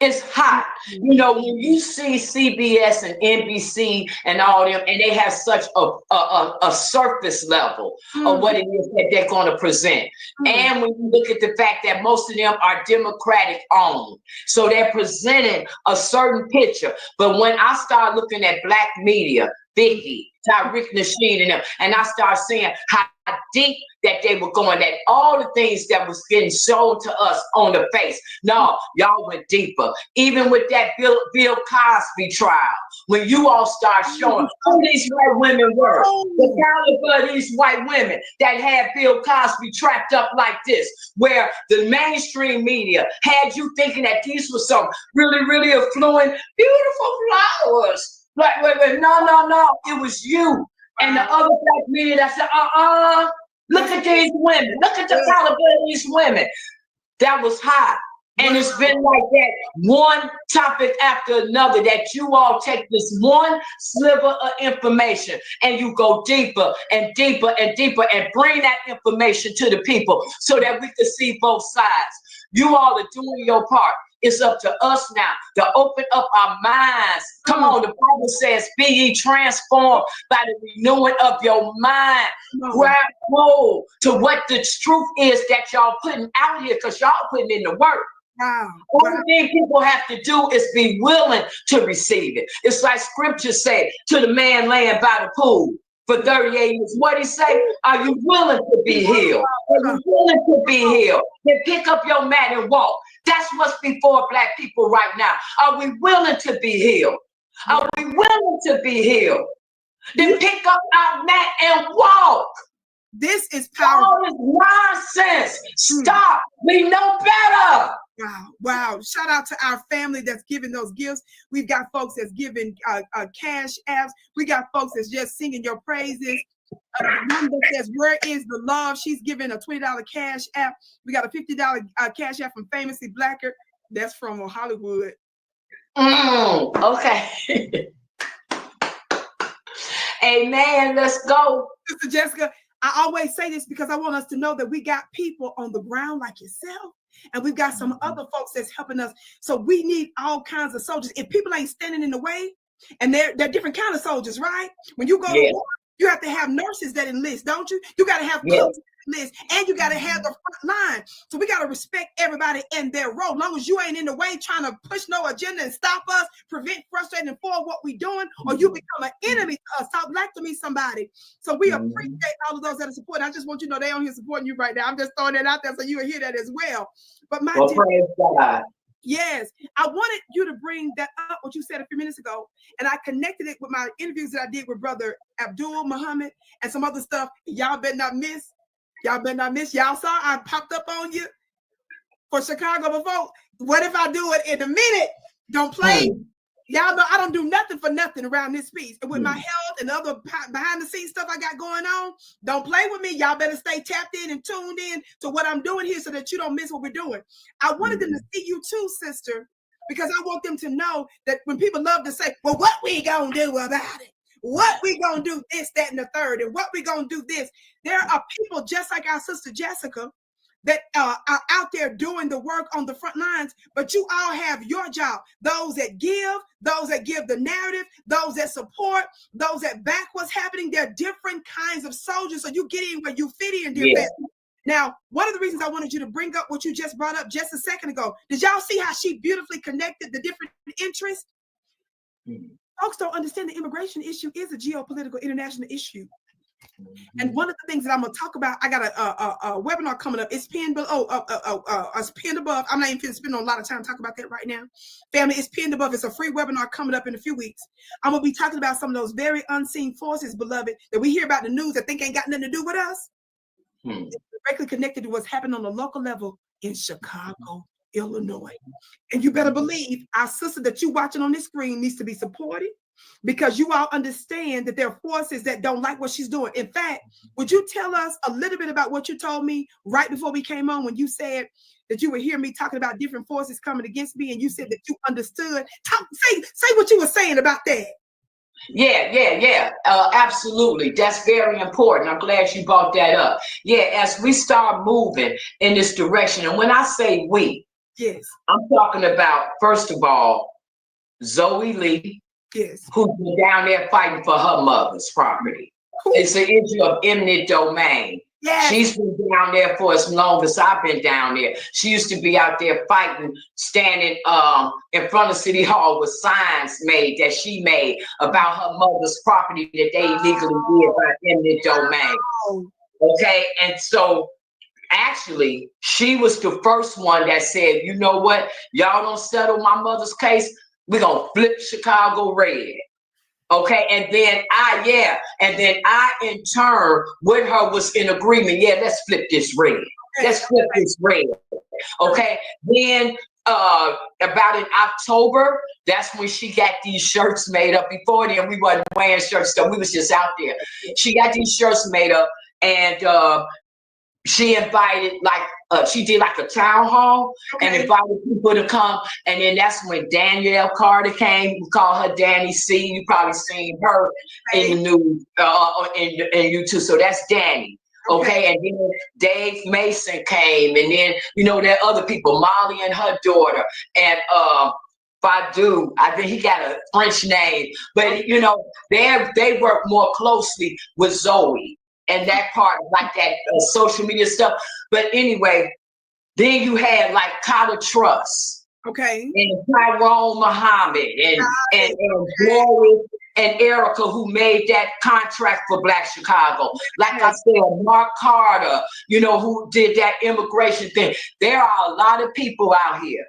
It's hot. When you see CBS and NBC and all them, and they have such a surface level of what it is that they're going to present. And when you look at the fact that most of them are Democratic owned, so they're presenting a certain picture. But when I start looking at Black media, Vicky, Tariq Nasheed and them, and I start seeing how deep that they were going, that all the things that was getting shown to us on the face. No, y'all went deeper. Even with that Bill Cosby trial, when you all start showing who these white women were, the caliber of these white women that had Bill Cosby trapped up like this, where the mainstream media had you thinking that these were some really, really affluent, beautiful flowers. Like, wait, no, it was you. And the other Black media that said, look at these women. Look at the caliber of these women. That was hot. And it's been like that, one topic after another, that you all take this one sliver of information and you go deeper and deeper and deeper and bring that information to the people so that we can see both sides. You all are doing your part. It's up to us now to open up our minds. Come on, the Bible says, be ye transformed by the renewing of your mind. Grab hold to what the truth is that y'all putting out here, because y'all putting in the work. Only thing people have to do is be willing to receive it. It's like scripture say to the man laying by the pool for 38 years. What he say? Are you willing to be healed? Are you willing to be healed? Then pick up your mat and walk. That's what's before Black people right now. Are we willing to be healed? Are we willing to be healed? Then pick up our mat and walk. This is powerful. All this nonsense. Stop. We know better. Wow. Shout out to our family that's giving those gifts. We've got folks that's giving cash apps. We got folks that's just singing your praises. The one that says, where is the love? She's giving a $20 cash app. We got a $50 cash app from Famously Blacker. That's from Hollywood. Okay. Amen. Let's go. Sister Jessica, I always say this because I want us to know that we got people on the ground like yourself. And we've got some other folks that's helping us. So we need all kinds of soldiers. If people ain't standing in the way, and they're different kind of soldiers, right? When you go to war, You have to have nurses that enlist, don't you? You got to have cooks that enlist, and you got to have the front line. So we got to respect everybody and their role. As long as you ain't in the way trying to push no agenda and stop us, prevent, frustrate, and forward what we doing, or you become an enemy to us. Talk black to me, somebody. So we appreciate all of those that are supporting. I just want you to know they on here supporting you right now. I'm just throwing that out there so you will hear that as well. But my praise God. Yes, I wanted you to bring that up, what you said a few minutes ago, and I connected it with my interviews that I did with Brother Abdul Muhammad and some other stuff. Y'all better not miss. Y'all better not miss. Y'all saw I popped up on you for Chicago before. What if I do it in a minute? Don't play. Y'all know I don't do nothing for nothing around this piece. And with my health and other behind the scenes stuff I got going on, don't play with me. Y'all better stay tapped in and tuned in to what I'm doing here so that you don't miss what we're doing. I wanted them to see you too, sister, because I want them to know that when people love to say, well, what we gonna do about it? What we gonna do this, that, and the third, and what we gonna do this? There are people just like our sister Jessica that are out there doing the work on the front lines, but you all have your job. Those that give the narrative, those that support, those that back what's happening. There are different kinds of soldiers, so you get in where you fit in, dear family. Now, one of the reasons I wanted you to bring up what you just brought up just a second ago, did y'all see how she beautifully connected the different interests? Folks don't understand the immigration issue is a geopolitical international issue. And one of the things that I'm gonna talk about, I got a webinar coming up. It's pinned below. It's pinned above. I'm not even spending a lot of time talking about that right now. Family, it's pinned above. It's a free webinar coming up in a few weeks. I'm gonna be talking about some of those very unseen forces, beloved, that we hear about the news that think ain't got nothing to do with us. It's directly connected to what's happening on the local level in Chicago, Illinois. And you better believe our sister that you watching on this screen needs to be supported, because you all understand that there are forces that don't like what she's doing. In fact, would you tell us a little bit about what you told me right before we came on when you said that you would hear me talking about different forces coming against me, and you said that you understood? Say what you were saying about that. Yeah. Absolutely. That's very important. I'm glad you brought that up. Yeah, as we start moving in this direction, and when I say we, yes, I'm talking about, first of all, Zoe Lee, who's been down there fighting for her mother's property. It's an issue of eminent domain. She's been down there for as long as I've been down there. She used to be out there fighting, standing in front of City Hall with signs made that she made about her mother's property that they illegally did by eminent domain. Okay, and so actually, she was the first one that said, you know what, y'all don't settle my mother's case, we're gonna flip Chicago red. Okay, and then I in turn with her was in agreement. Yeah, let's flip this red. Let's flip this red. Okay, then about in October, that's when she got these shirts made up. Before then, we wasn't wearing shirts, so we was just out there. She got these shirts made up, and she invited, she did like a town hall and invited people to come. And then that's when Danielle Carter came. We call her Danny C. You probably seen her in the news, in YouTube. So that's Danny. Okay. And then Dave Mason came. And then, there are other people, Molly and her daughter. And Badu, I think he got a French name. But, they work more closely with Zoe. And that part, like that social media stuff. But anyway, then you had like Khalil Trucc, and Tyrone Muhammad, and Gloria and Erica, who made that contract for Black Chicago. Like I said, Mark Carter, who did that immigration thing. There are a lot of people out here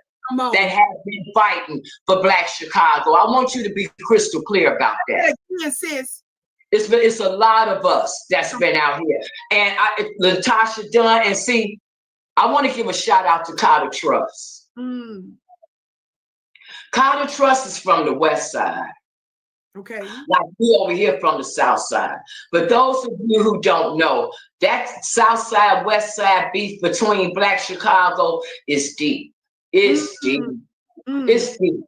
that have been fighting for Black Chicago. I want you to be crystal clear about that. Yes, sis. It's a lot of us that's been out here. And Latasha Dunn, and see, I want to give a shout out to Khalil Trucc. Khalil Trucc is from the West Side. Okay. Like we over here from the South Side. But those of you who don't know, that South Side, West Side beef between Black Chicago is deep. It's deep. It's deep.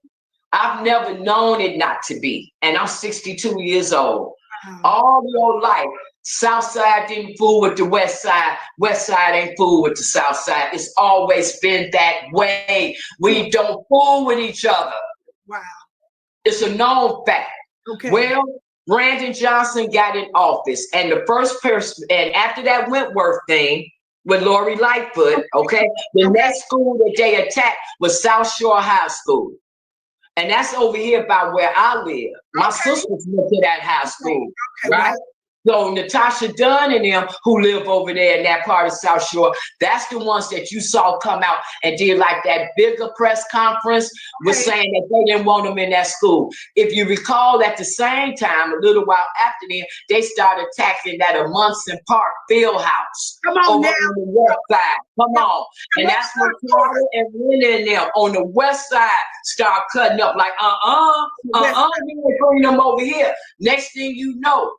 I've never known it not to be. And I'm 62 years old. All your life, South Side didn't fool with the West Side. West Side ain't fool with the South Side. It's always been that way. We don't fool with each other. Wow. It's a known fact. Okay. Well, Brandon Johnson got in office, and the first person, and after that Wentworth thing with Lori Lightfoot, okay, the next school that they attacked was South Shore High School. And that's over here by where I live. My sisters went to that high school, right? So Natasha Dunn and them who live over there in that part of South Shore, that's the ones that you saw come out and did like that bigger press conference was saying that they didn't want them in that school. If you recall, at the same time, a little while after them, they started attacking that Munson Park field house. Come on now. On the west side. Come on. And that's when Claud and Renee and them on the west side start cutting up like, you ain't bring them over here. Next thing you know,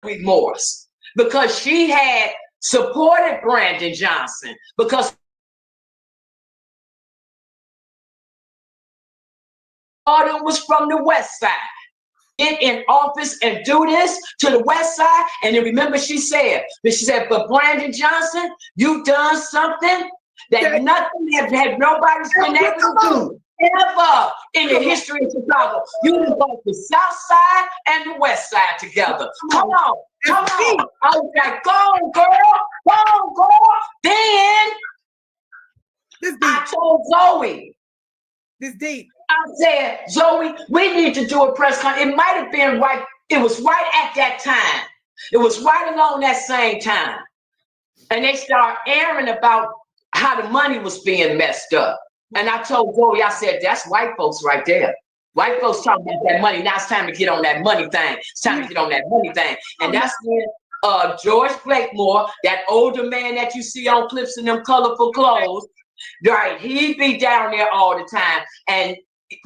remorse because she had supported Brandon Johnson because Claud was from the west side. Get in office and do this to the west side. And then remember she said, but Brandon Johnson, you done something that nothing had nobody's been able to do ever in the history of Chicago. You done brought the south side and the west side together. Come on. I was like, go on, girl. Then I told Zoe. This deep. I said, Zoe, we need to do a press conference. It might have been right. It was right at that time. It was right along that same time. And they started airing about how the money was being messed up. And I told Zoe, I said, that's white folks right there. White folks talking about that money. Now it's time to get on that money thing. It's time to get on that money thing. And that's when George Blakemore, that older man that you see on clips in them colorful clothes, right, he'd be down there all the time. And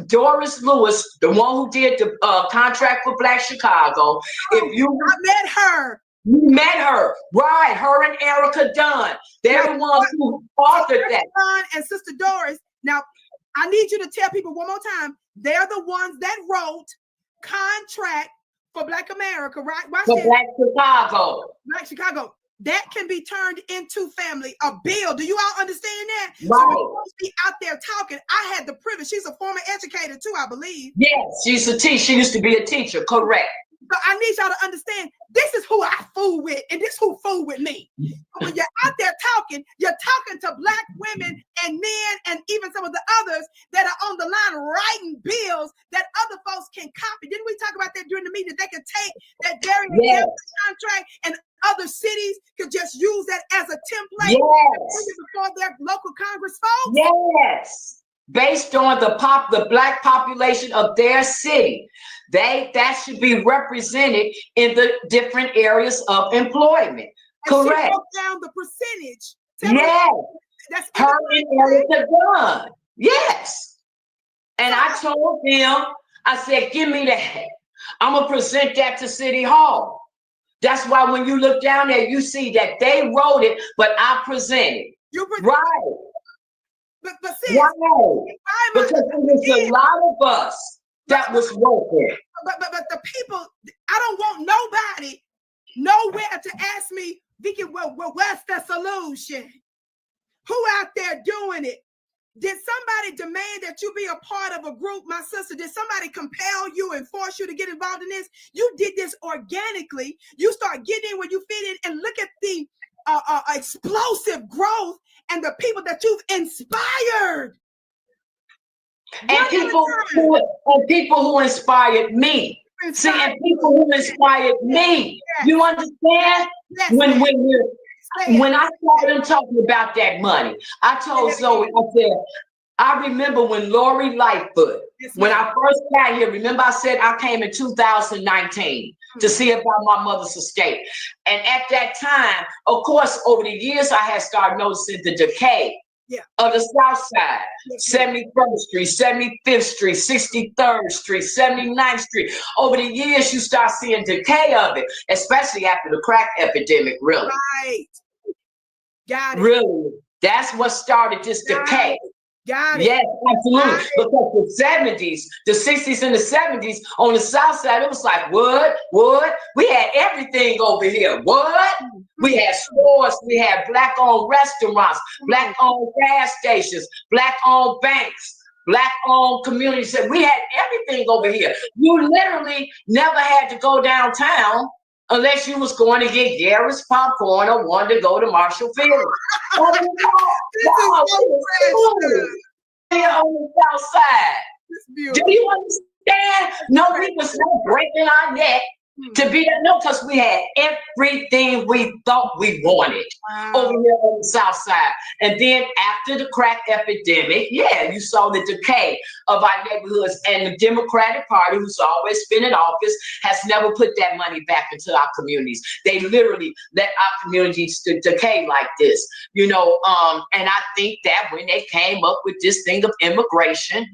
Doris Lewis, the one who did the contract for Black Chicago. I met her. You met her, right? Her and Erica Dunn. They're the ones who authored that. Dunn and Sister Doris. Now, I need you to tell people one more time. They're the ones that wrote contract for Black America, right? For Black Chicago. Black Chicago. That can be turned into a bill. Do you all understand that? Right. So be out there talking. I had the privilege. She's a former educator too, I believe. Yes, she's a teacher. She used to be a teacher. Correct. So I need y'all to understand. This is who I fool with, and this who fool with me. When you're out there talking, you're talking to Black women and men, and even some of the others that are on the line writing bills that other folks can copy. Didn't we talk about that during the meeting? They could take that very contract and other cities could just use that as a template before their local Congress folks? Yes. Based on the Black population of their city. That should be represented in the different areas of employment. And correct. She broke down the percentage. Yes. That's her and Erica Dunn. Yes. And I told them, I said, give me that. I'm going to present that to City Hall. That's why when you look down there, you see that they wrote it, but I presented. Right. But see, because there's a lot of us that was working. But the people, I don't want nobody nowhere to ask me, Vicky, well, what's the solution? Who out there doing it? Did somebody demand that you be a part of a group, my sister? Did somebody compel you and force you to get involved in this? You did this organically. You start getting in where you fit in, and look at the explosive growth and the people that you've inspired. And people who inspired me. See, and people who inspired me. Yes. You understand? Yes. When I started them talking about that money, I told Zoe, I said, I remember when Lori Lightfoot, when I first got here, remember I said I came in 2019 to see about my mother's estate. And at that time, of course, over the years, I had started noticing the decay of the South Side, 71st Street, 75th Street, 63rd Street, 79th Street. Over the years, you start seeing decay of it, especially after the crack epidemic, really. Right. Got it. Really. That's what started this decay. Got it. Yes, absolutely. Because the 70s, the 60s and the 70s on the South Side, it was like, what? We had everything over here. What? We had stores, we had Black-owned restaurants, Black-owned gas stations, Black-owned banks, Black-owned communities. We had everything over here. You literally never had to go downtown unless you was going to get Garrett's popcorn or wanted to go to Marshall Field. Here on the South Side. Do you understand? No, we was not breaking our neck to be that. No, because we had everything we thought we wanted over here on the South Side. And then after the crack epidemic, yeah, you saw the decay of our neighborhoods, and the Democratic Party, who's always been in office, has never put that money back into our communities. They literally let our communities decay like this, you know. And I think that when they came up with this thing of immigration,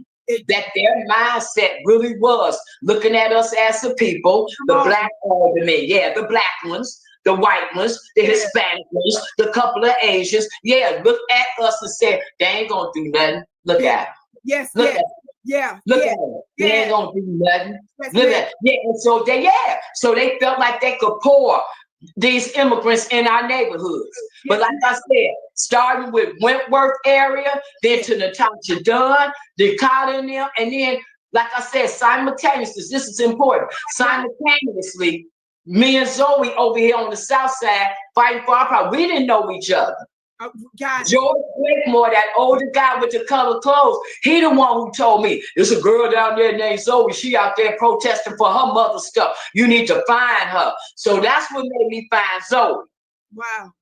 that their mindset really was looking at us as the people, the Black aldermen, yeah, the Black ones, the white ones, the Hispanic ones, the couple of Asians, yeah, look at us and say, they ain't gonna do nothing. Look at them. Yes, look at them. Look at them. They ain't gonna do nothing. Look at them. Yeah, and so they felt like they could pour these immigrants in our neighborhoods. But like I said, starting with Wentworth area, then to Natasha Dunn, then Carter and them, and then, like I said, simultaneously, this is important, simultaneously, me and Zoe over here on the South Side fighting for our power. We didn't know each other. George Blakemore, that older guy with the colored clothes, he the one who told me, there's a girl down there named Zoe. She out there protesting for her mother's stuff. You need to find her. So that's what made me find Zoe. Wow.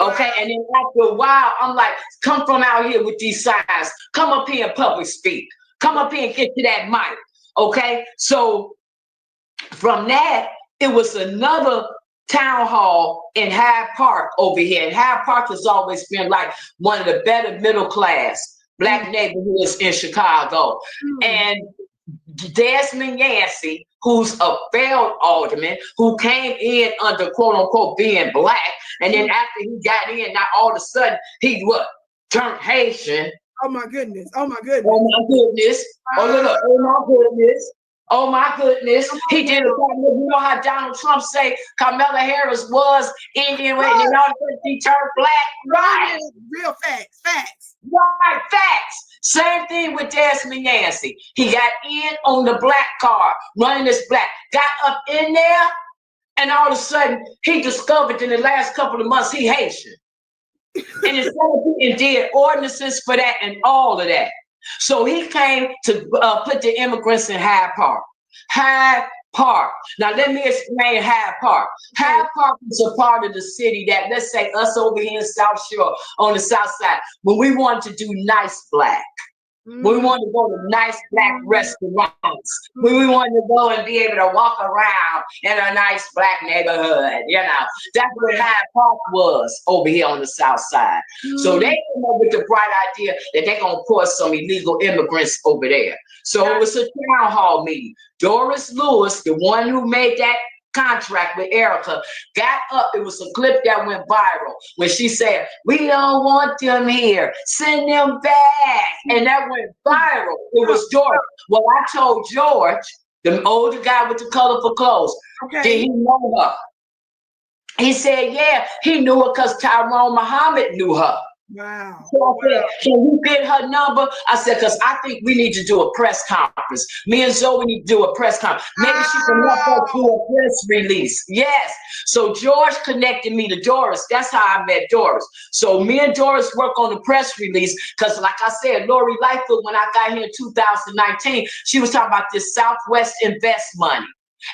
Okay, and then after a while, I'm like, come from out here with these signs. Come up here and public speak. Come up here and get to that mic. Okay, so from that, it was another town hall in Hyde Park over here. And Hyde Park has always been like one of the better middle class Black neighborhoods in Chicago. And Desmond Yancey, who's a failed alderman, who came in under quote unquote being Black, and then after he got in, now all of a sudden he what? Turned Haitian. Oh my goodness. Oh my goodness. Oh my goodness. Oh look. Oh my goodness. Oh my goodness, he did it. You know how Donald Trump say Kamala Harris was Indian, and then all of a sudden she turned Black, right? Real facts, right, facts. Same thing with Desmond Yancey. He got in on the Black car, running as Black, got up in there, and all of a sudden he discovered in the last couple of months he Haitian. And instead of being did ordinances for that and all of that. So he came to put the immigrants in Hyde Park. Hyde Park. Now let me explain Hyde Park. Hyde Park is a part of the city that, let's say us over here in South Shore on the South Side, when we want to do nice Black, when we want to go to nice Black restaurants, when we want to go and be able to walk around in a nice Black neighborhood, you know, that's what Hyde Park was over here on the South Side. So they came up with the bright idea that they're going to pour some illegal immigrants over there. So it was a town hall meeting. Doris Lewis, the one who made that contract with Erica, got up. It was a clip that went viral when she said, "We don't want them here, send them back," and that went viral. It was George. Well, I told George, the older guy with the colorful clothes, did he know her? He said, yeah, he knew her because Tyrone Muhammad knew her. Wow. So I said, can you get her number? I said, because I think we need to do a press conference. Me and Zoe need to do a press conference. Maybe she can help us do a press release. Yes. So George connected me to Doris. That's how I met Doris. So me and Doris work on the press release because, like I said, Lori Lightfoot, when I got here in 2019, she was talking about this Southwest Invest money.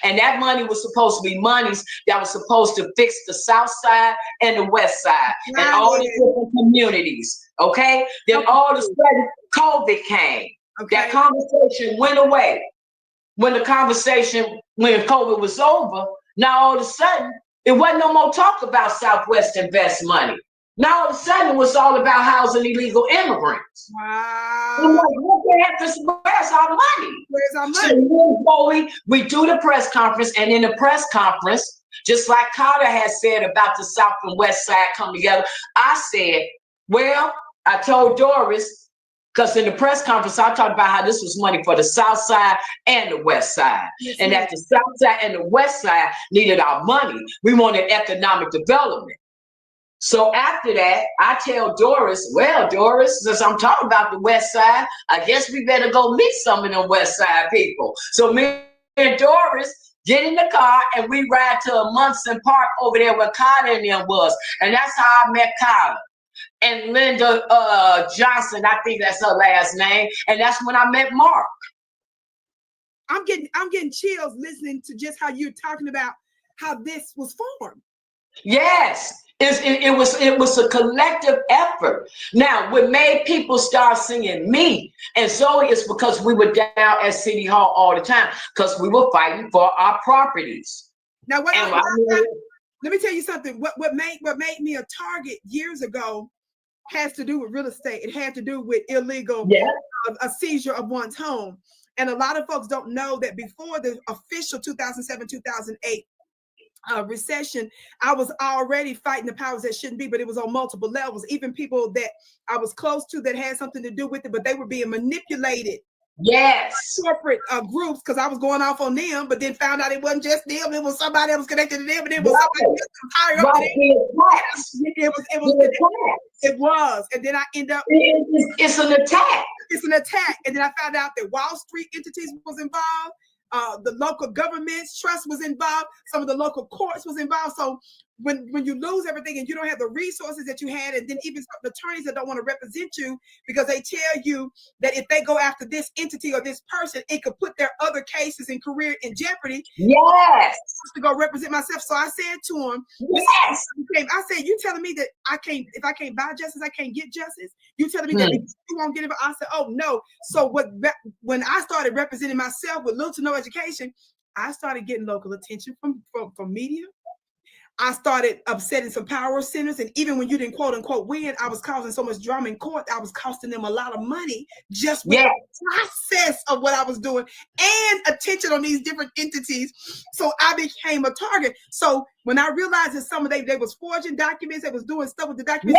And that money was supposed to be monies that was supposed to fix the South Side and the West Side and all the different communities. Okay? Then all of a sudden, COVID came. That conversation went away. When COVID was over, now all of a sudden, it wasn't no more talk about Southwest Invest money. Now all of a sudden, it was all about housing illegal immigrants. Wow. I'm like, what the heck is, where's our money? Where's our So money? we do the press conference, and in the press conference, just like Carter has said about the South and West Side come together, I said, well, I told Doris, Because in the press conference, I talked about how this was money for the South Side and the West Side. Yes, And ma'am. that the South Side and the West Side needed our money. We wanted economic development. So after that, I tell Doris, well, Doris, since I'm talking about the West Side, I guess we better go meet some of them West Side people. So me and Doris get in the car and we ride to a Munson Park over there where Carter and them was. And that's how I met Carter. And Linda Johnson, I think that's her last name. And that's when I met Mark. I'm getting chills listening to just how you're talking about how this was formed. Yes, it was a collective effort. Now, what made people start singing me and Zoe is because we were down at City Hall all the time because we were fighting for our properties. Now, let me tell you something. What made me a target years ago has to do with real estate. It had to do with illegal a seizure of one's home. And a lot of folks don't know that before the official 2007-2008 recession, I was already fighting the powers that shouldn't be, but it was on multiple levels. Even people that I was close to that had something to do with it, but they were being manipulated. Yes. Corporate groups, because I was going off on them, but then found out it wasn't just them, it was somebody that was connected to them, and it was somebody higher up. It was. And then I end up it's an attack. It's an attack. And then I found out that Wall Street entities was involved. The local government's trust was involved. Some of the local courts was involved. So when you lose everything and you don't have the resources that you had, and then even some attorneys that don't want to represent you because they tell you that if they go after this entity or this person, it could put their other cases and career in jeopardy. Yes. To go represent myself. So I said to him, yes. I said, you telling me that if I can't buy justice, I can't get justice? You telling me that you won't get it? I said, oh no. So when I started representing myself with little to no education, I started getting local attention from media. I started upsetting some power centers. And even when you didn't quote unquote win, I was causing so much drama in court. I was costing them a lot of money just with the process of what I was doing and attention on these different entities. So I became a target. So when I realized that some of they was forging documents, they was doing stuff with the documents,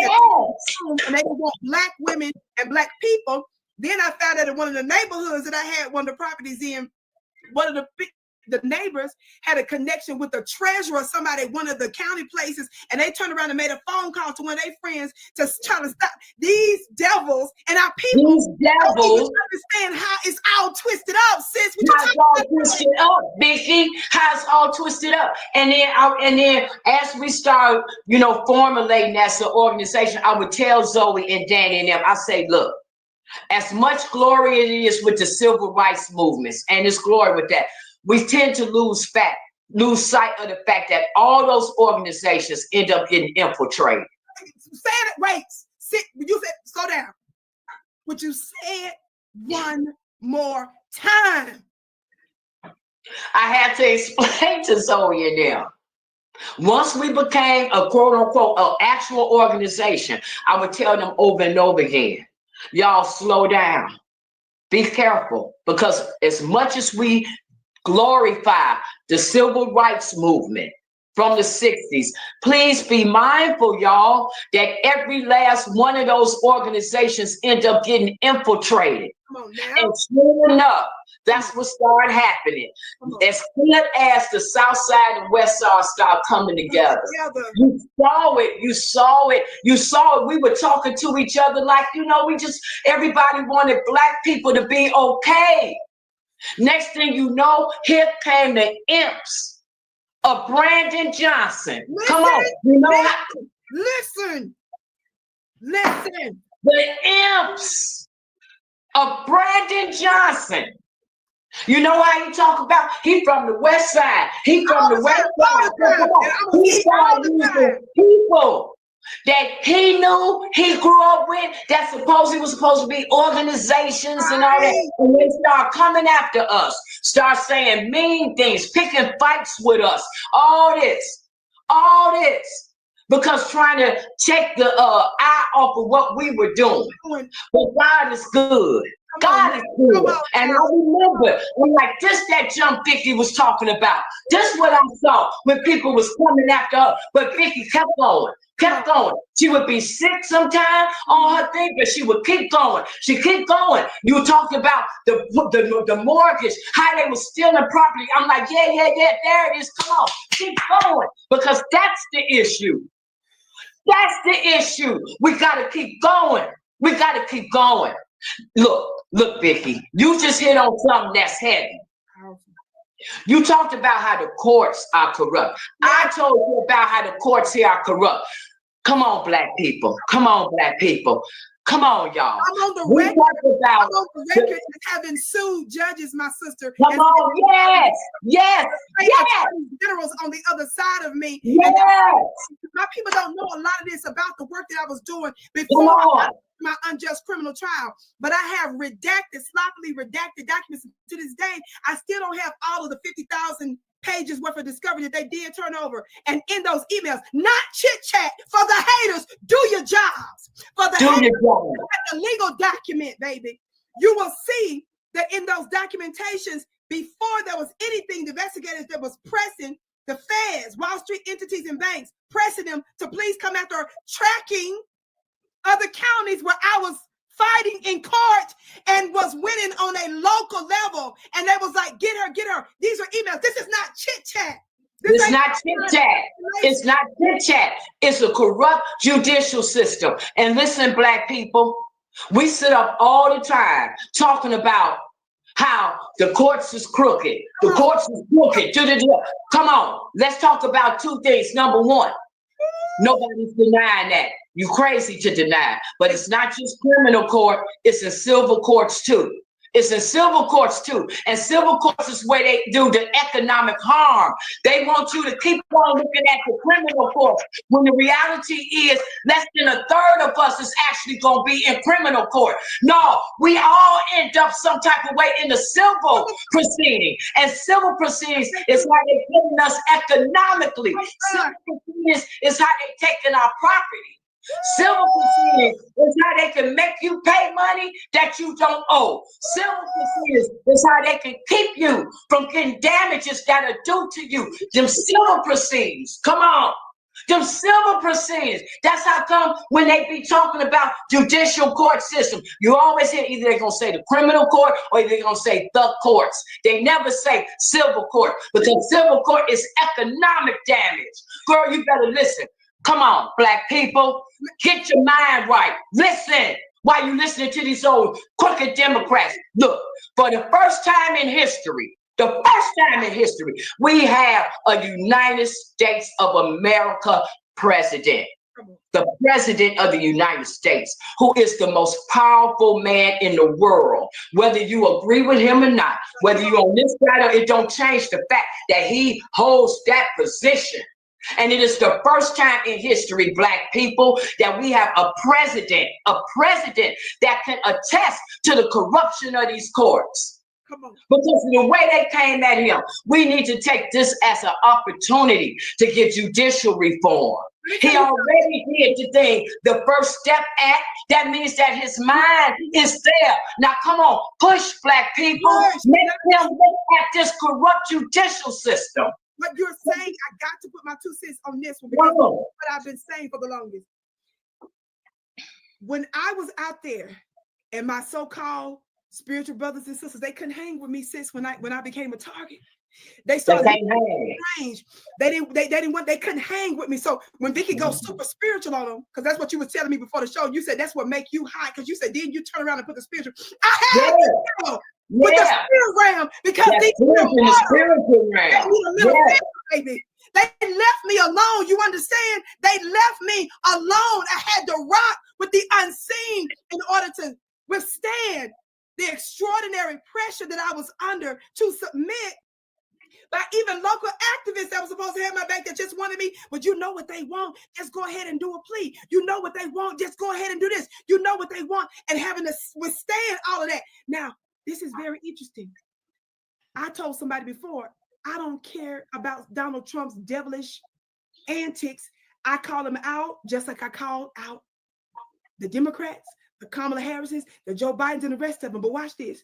and they want Black women and Black people, then I found out in one of the neighborhoods that I had one of the properties in, one of the neighbors had a connection with the treasurer, somebody at one of the county places, and they turned around and made a phone call to one of their friends to try to stop these devils and our people. These devils understand how it's all twisted up, sis. How it's all twisted up, Biggie. How it's all twisted up. And then as we start, formulating as an organization, I would tell Zoe and Danny and them, I say, look, as much glory it is with the civil rights movements, and it's glory with that, we tend to lose sight of the fact that all those organizations end up getting infiltrated. You said, slow down. Would you say it one more time? I had to explain to Zoe and them. Once we became a quote unquote an actual organization, I would tell them over and over again, y'all slow down. Be careful, because as much as we glorify the civil rights movement from the 60s, please be mindful, y'all, that every last one of those organizations end up getting infiltrated. And soon enough, that's what started happening. As soon as the South Side and West Side start coming together, you saw it. We were talking to each other like, everybody wanted Black people to be okay. Next thing you know, here came the imps of Brandon Johnson. Come on. Listen. The imps of Brandon Johnson. You know how you talk about? He from the West Side. He from the West Side. Come on. He started using people that he knew, he grew up with, that was supposed to be organizations and all that. And they start coming after us, start saying mean things, picking fights with us, all this, because trying to take the eye off of what we were doing. But God is good. God is good. And I remember, I'm like, this that jump Vicky was talking about. This what I saw when people was coming after her. But Vicky kept going. Kept going. She would be sick sometime on her thing, but she would keep going. She keep going. You were talking about the mortgage, how they were stealing property. I'm like, yeah, there it is. Come on, keep going. Because that's the issue. That's the issue. We gotta keep going. We gotta keep going. Look, Vicky, you just hit on something that's heavy. You talked about how the courts are corrupt. I told you about how the courts here are corrupt. Come on, Black people. Come on, Black people. Come on, y'all. I'm on the record. I'm on the record as having sued judges, my sister. Come on, yes. Generals on the other side of me. Yes. And my people don't know a lot of this about the work that I was doing before I my unjust criminal trial. But I have sloppily redacted documents to this day. I still don't have all of the 50,000 pages worth of discovery that they did turn over. And in those emails, not chit chat for the haters, do your jobs. For the haters, the legal document, baby. You will see that in those documentations, before there was anything, the investigators that was pressing the feds, Wall Street entities and banks, pressing them to please come after tracking other counties where I was fighting in court and was winning on a local level. And they was like, get her. These are emails. This is not chit chat. It's not chit chat. It's not chit chat. It's a corrupt judicial system. And listen, Black people, we sit up all the time talking about how the courts is crooked. The courts is crooked. Come on, let's talk about two things. Number one, nobody's denying that. You crazy to deny. But it's not just criminal court, it's in civil courts too. It's in civil courts too. And civil courts is where they do the economic harm. They want you to keep on looking at the criminal court when the reality is less than a third of us is actually going to be in criminal court. No, we all end up some type of way in the civil proceeding. And civil proceedings is how they're getting us economically. Civil proceedings is how they're taking our property. Civil proceedings is how they can make you pay money that you don't owe. Civil proceedings is how they can keep you from getting damages that are due to you. Them civil proceedings, come on. Them civil proceedings. That's how come when they be talking about judicial court system, you always hear either they're going to say the criminal court or they're going to say the courts. They never say civil court because civil court is economic damage. Girl, you better listen. Come on, Black people, get your mind right. Listen while you listening to these old crooked Democrats. Look, for the first time in history, we have a United States of America president. The president of the United States, who is the most powerful man in the world. Whether you agree with him or not, whether you're on this side or it don't change the fact that he holds that position. And it is the first time in history, Black people, that we have a president that can attest to the corruption of these courts. Because of the way they came at him, we need to take this as an opportunity to get judicial reform. He already did the thing, the First Step Act. That means that his mind is there. Now, come on, push, Black people. Make them look at this corrupt judicial system. What you're saying, I got to put my 2 cents on this one because what I've been saying for the longest. When I was out there and my so-called spiritual brothers and sisters, they couldn't hang with me, sis, when I became a target. They started strange. They couldn't hang with me. So when Vicky goes super spiritual on them, because that's what you were telling me before the show, you said that's what make you high, because you said, didn't you turn around and put the spiritual? I had to with the spirit realm because these spiritual realm. Baby. They left me alone. You understand? They left me alone. I had to rock with the unseen in order to withstand the extraordinary pressure that I was under to submit by even local activists that was supposed to have my back that just wanted me. But you know what they want? Just go ahead and do a plea. You know what they want? Just go ahead and do this. You know what they want? And having to withstand all of that. Now, this is very interesting. I told somebody before, I don't care about Donald Trump's devilish antics. I call him out just like I called out the Democrats. the Kamala Harris's, the Joe Bidens, and the rest of them. But watch this.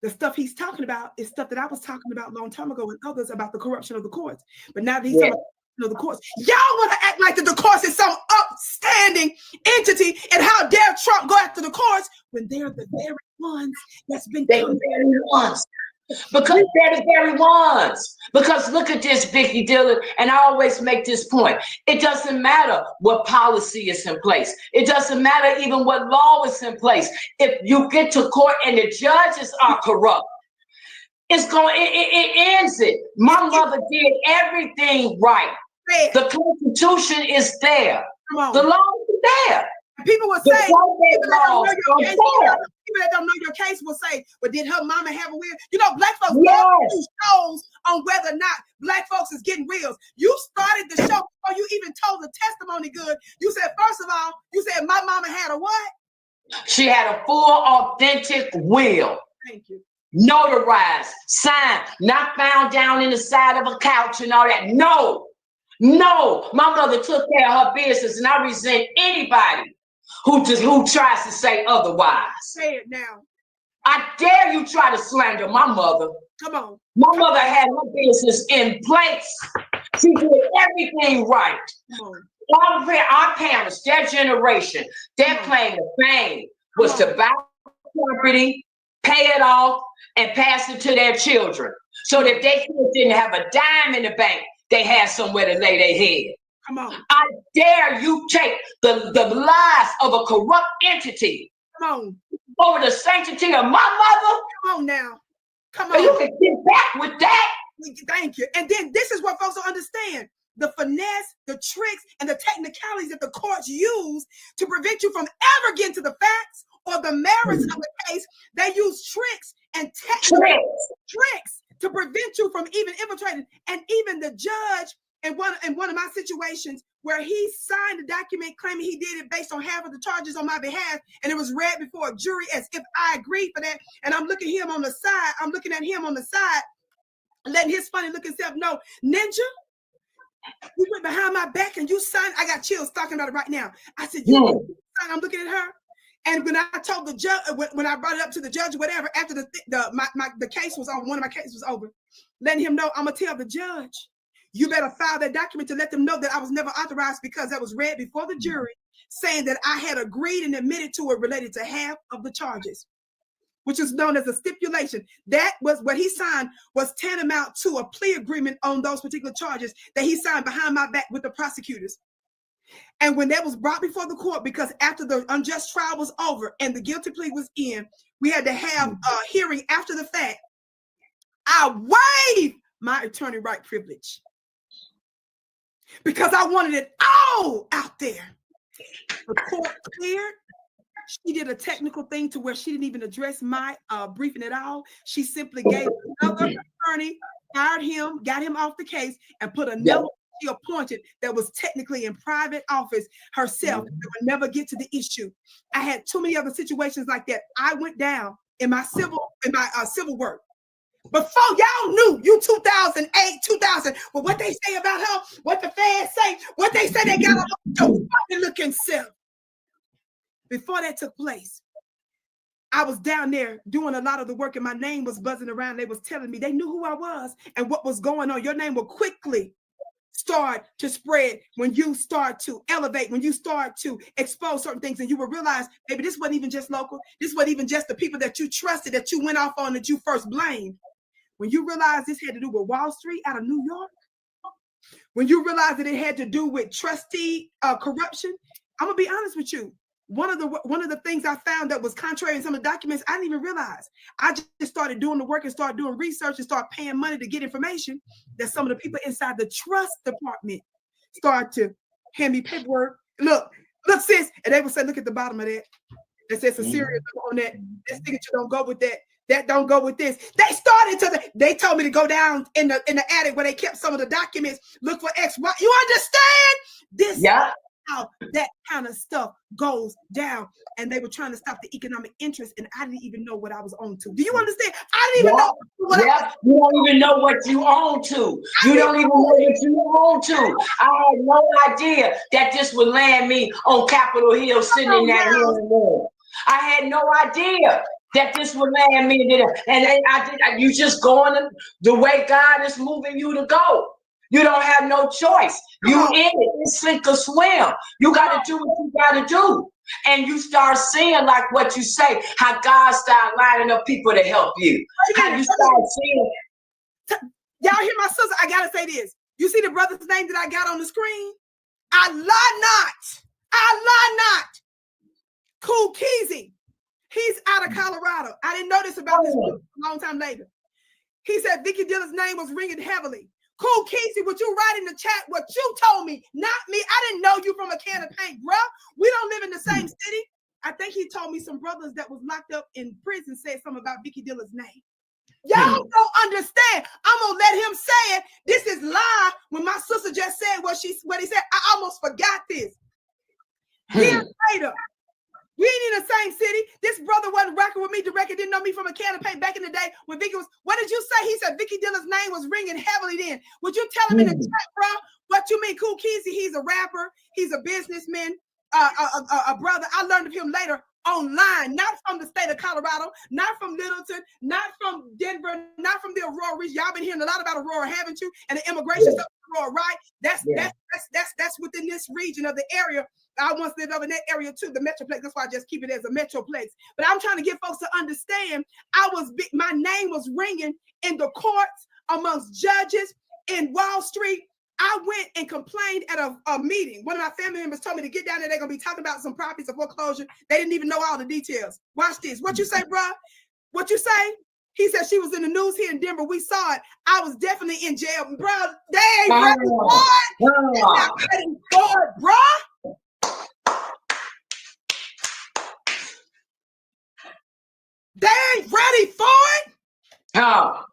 The stuff he's talking about is stuff that I was talking about a long time ago and others about the corruption of the courts. But now that he's talking about the courts, y'all want to act like that the courts is some upstanding entity, and how dare Trump go after the courts when they're the very ones that's been They're the very ones. Because they're the very ones. Because look at this, Vicky Dillon, and I always make this point. It doesn't matter what policy is in place. It doesn't matter even what law is in place. If you get to court and the judges are corrupt, it ends it. My mother did everything right. The Constitution is there. The law is there. People will say, people that don't know your case will say, but did her mama have a wheel? You know, black folks love to do shows on whether or not black folks is getting wheels. You started the show before you even told the testimony good. You said, first of all, you said my mama had a what? She had a full authentic will. Thank you. Notarized, signed, not found down in the side of a couch and all that. No, my mother took care of her business, and I resent anybody who tries to say otherwise. Say it now. I dare you try to slander my mother. Come on. My mother had her business in place. She did everything right. Our parents, their generation, their claim to fame was to buy property, pay it off, and pass it to their children. So that their kids didn't have a dime in the bank, they had somewhere to lay their head. Come on. I dare you take the lies of a corrupt entity over the sanctity of my mother. Come on now. Come on. You can get back with that. Thank you. And then this is what folks don't understand. The finesse, the tricks, and the technicalities that the courts use to prevent you from ever getting to the facts or the merits of the case. They use tricks and tricks to prevent you from even infiltrating. And even the judge in one of my situations where he signed a document claiming he did it based on half of the charges on my behalf, and it was read before a jury as if I agreed for that. And I'm looking at him on the side. I'm looking at him on the side, letting his funny looking self know, Ninja, you went behind my back and you signed. I got chills talking about it right now. I said, you signed. I'm looking at her. And when I told the judge, when I brought it up to the judge, whatever, after the case was over, one of my cases was over, letting him know, I'm gonna tell the judge, you better file that document to let them know that I was never authorized, because that was read before the jury, saying that I had agreed and admitted to it related to half of the charges, which is known as a stipulation. That was what he signed, was tantamount to a plea agreement on those particular charges that he signed behind my back with the prosecutors. And when that was brought before the court, because after the unjust trial was over and the guilty plea was in, we had to have a hearing after the fact. I waived my attorney right privilege because I wanted it all out there. The court cleared. She did a technical thing to where she didn't even address my briefing at all. She simply gave another attorney, fired him, got him off the case, and put another she appointed that was technically in private office herself that would never get to the issue. I had too many other situations like that. I went down in my civil work. Before y'all knew, you 2008, 2000, well, what they say about her, what the feds say, what they say they got on your fucking looking self. Before that took place, I was down there doing a lot of the work and my name was buzzing around. They was telling me, they knew who I was and what was going on. Your name will quickly start to spread when you start to elevate, when you start to expose certain things, and you will realize, maybe this wasn't even just local. This wasn't even just the people that you trusted, that you went off on, that you first blamed. When you realize this had to do with Wall Street out of New York, when you realize that it had to do with trustee corruption, I'm gonna be honest with you. One of the things I found that was contrary in some of the documents, I didn't even realize. I just started doing the work and started doing research and started paying money to get information that some of the people inside the trust department started to hand me paperwork. Look, sis, and they would say, look at the bottom of that. It says a serious on that. This signature don't go with that. That don't go with this. They told me to go down in the attic where they kept some of the documents, look for X, Y. You understand? This how that kind of stuff goes down. And they were trying to stop the economic interest, and I didn't even know what I was on to. Do you understand? I didn't even know what you don't even know what you own to. You don't even know what you own to. I had no idea that this would land me on Capitol Hill sitting in that room. I had no idea that this would land me there. And you just going the way God is moving you to go. You don't have no choice. You in it. It's sink or swim. You got to do what you got to do. And you start seeing, like what you say, how God started lining up people to help you. How you start seeing. Y'all hear my sister? I got to say this. You see the brother's name that I got on the screen? I lie not. I lie not. Cool Keezy. He's out of Colorado. I didn't know this about this a long time later. He said Vicky Dilla's name was ringing heavily. Cool Keezy, would you write in the chat what you told me, not me? I didn't know you from a can of paint, bro. We don't live in the same city. I think he told me some brothers that was locked up in prison said something about Vicky Dilla's name. Y'all don't understand. I'm gonna let him say it. This is live. When my sister just said what he said, I almost forgot this. Years later, we ain't in the same city. This brother wasn't rocking with me directly, didn't know me from a can of paint back in the day when Vicky was, what did you say? He said Vicky Dilla's name was ringing heavily then. Would you tell him in the chat, bro? What you mean? Cool Keezy, he's a rapper, he's a businessman, a brother. I learned of him later online, not from the state of Colorado, not from Littleton, not from Denver, not from the Aurora region. Y'all been hearing a lot about Aurora, haven't you? And the immigration stuff, Aurora, right? That's within this region of the area. I once lived over in that area too, the Metroplex. That's why I just keep it as a Metroplex. But I'm trying to get folks to understand. My name was ringing in the courts amongst judges in Wall Street. I went and complained at a meeting. One of my family members told me to get down there. They're gonna be talking about some properties of foreclosure. They didn't even know all the details. Watch this. What you say, bro? What you say? He said she was in the news here in Denver. We saw it. I was definitely in jail, bro. They ain't ready for it. They're not ready for it, bro. They ain't ready for it. Oh.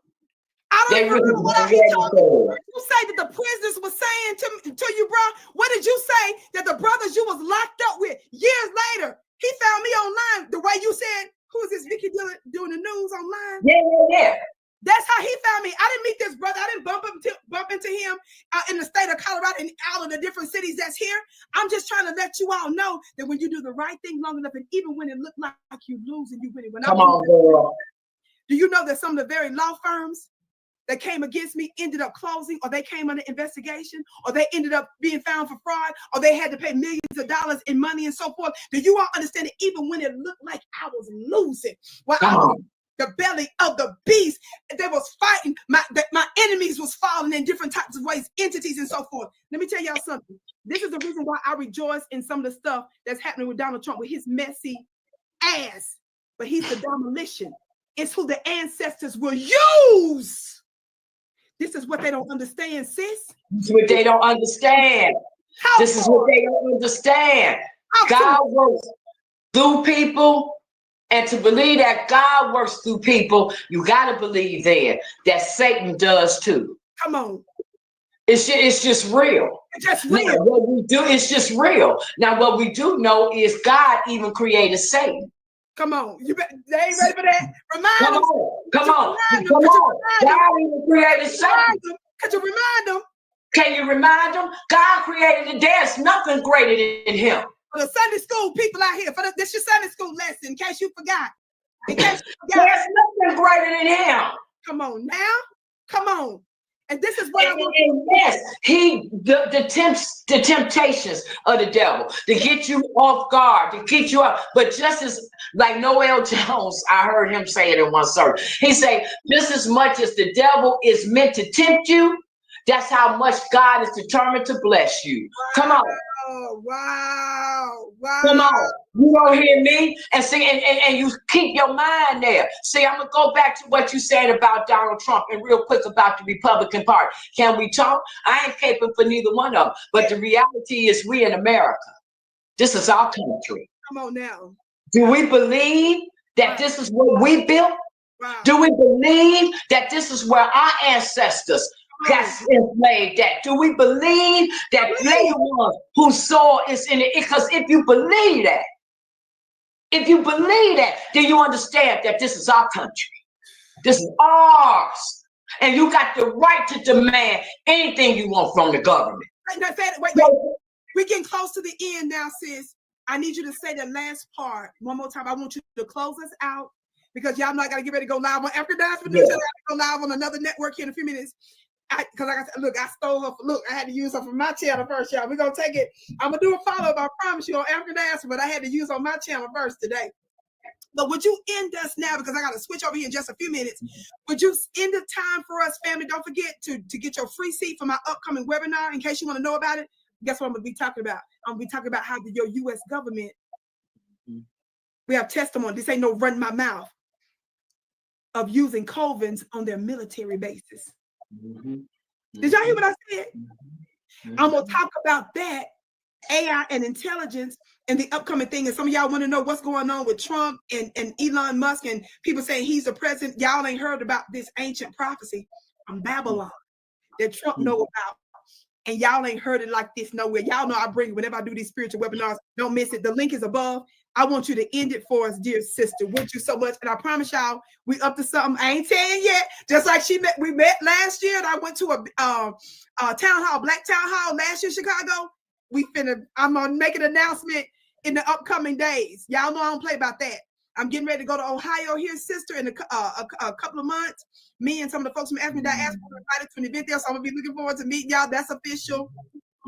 I don't remember what he told me. What did you say that the prisoners were saying to you, bro? What did you say that the brothers you was locked up with years later? He found me online the way you said, who is this Vicky doing the news online? Yeah. That's how he found me. I didn't meet this brother. I didn't bump into him in the state of Colorado and all of the different cities that's here. I'm just trying to let you all know that when you do the right thing long enough, and even when it looked like you losing, you winning. Come on, girl. Do you know that some of the very law firms that came against me ended up closing, or they came under investigation, or they ended up being found for fraud, or they had to pay millions of dollars in money and so forth? Do you all understand that even when it looked like I was losing, the belly of the beast, they was fighting, my enemies was falling in different types of ways, entities and so forth. Let me tell y'all something. This is the reason why I rejoice in some of the stuff that's happening with Donald Trump, with his messy ass. But he's the demolition. It's who the ancestors will use. This is what they don't understand, sis. This is what they don't understand. This is what they don't understand. God works through people. And to believe that God works through people, you got to believe then that Satan does too. Come on. It's just real. It's just real. Now, what we do, it's just real. Now, what we do know is God even created Satan. Come on. They ain't ready for that. Remind them. Come on. God even created Satan. Could you remind them? Can you remind them? God created it. There's nothing greater than him. For the Sunday school people out here, this your Sunday school lesson, in case you forgot. There's nothing greater than him. Come on now. Come on. And this is what I want. Yes, the temptations of the devil to get you off guard, to get you up. But just as like Noel Jones, I heard him say it in one sermon. He say, just as much as the devil is meant to tempt you, that's how much God is determined to bless you. Come on. Wow. Come on. You don't hear me? And see, and you keep your mind there. See, I'm gonna go back to what you said about Donald Trump and real quick about the Republican Party. Can we talk? I ain't caping for neither one of them. But the reality is we in America. This is our country. Come on now. Do we believe that this is what we built? Do we believe that this is where our ancestors got enslaved at? Do we believe that they ones whose soul is in it? Because if you believe that, then you understand that this is our country. This is ours. And you got the right to demand anything you want from the government. Wait. We're getting close to the end now, sis. I need you to say the last part one more time. I want you to close us out because y'all know I gotta get ready to go live on After Diaspora News. I gotta go live on another network here in a few minutes. Because like I said, look, I stole her. Look, I had to use her from my channel first, y'all. We're gonna take it. I'm gonna do a follow-up, I promise you, on After Diaspora, but I had to use on my channel first today. But would you end us now, because I got to switch over here in just a few minutes. Would you end the time for us, family? Don't forget to get your free seat for my upcoming webinar in case you want to know about it. Guess what I'm going to be talking about? I'm going to be talking about how your U.S. government, we have testimony. This ain't no run my mouth of using Covens on their military bases. Did y'all hear what I said? I'm going to talk about that, AI and intelligence, and the upcoming thing. And some of y'all want to know what's going on with Trump and Elon Musk and people saying he's the president. Y'all ain't heard about this ancient prophecy from Babylon that Trump know about. And y'all ain't heard it like this nowhere. Y'all know I bring it whenever I do these spiritual webinars. Don't miss it. The link is above. I want you to end it for us, dear sister. Would you so much? And I promise y'all, we up to something. I ain't telling yet. Just like we met last year, and I went to a town hall, Black town hall last year in Chicago. I'm gonna make an announcement in the upcoming days. Y'all know I don't play about that. I'm getting ready to go to Ohio here, sister, in a couple of months. Me and some of the folks from Ethnic Diaspora are invited to an event there, so I'm gonna be looking forward to meeting y'all. That's official.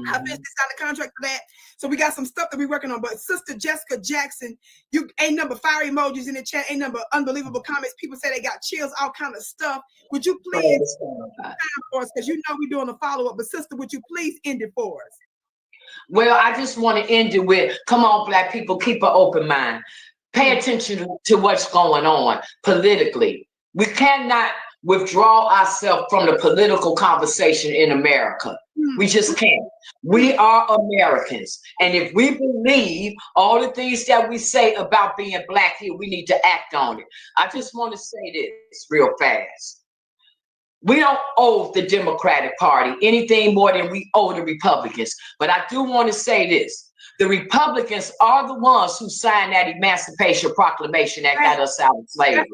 I officially signed a contract for that. So we got some stuff that we're working on. But Sister Jessica Jackson, you ain't number fire emojis in the chat, ain't number unbelievable comments. People say they got chills, all kind of stuff. Would you please time for us? Because you know we're doing a follow-up. But sister, would you please end it for us? Well, I just want to end it with, come on, Black people, keep an open mind. Pay attention to what's going on politically. We cannot withdraw ourselves from the political conversation in America. We just can't. We are Americans. And if we believe all the things that we say about being Black here, we need to act on it. I just want to say this real fast. We don't owe the Democratic Party anything more than we owe the Republicans. But I do want to say this. The Republicans are the ones who signed that Emancipation Proclamation that got us out of slavery.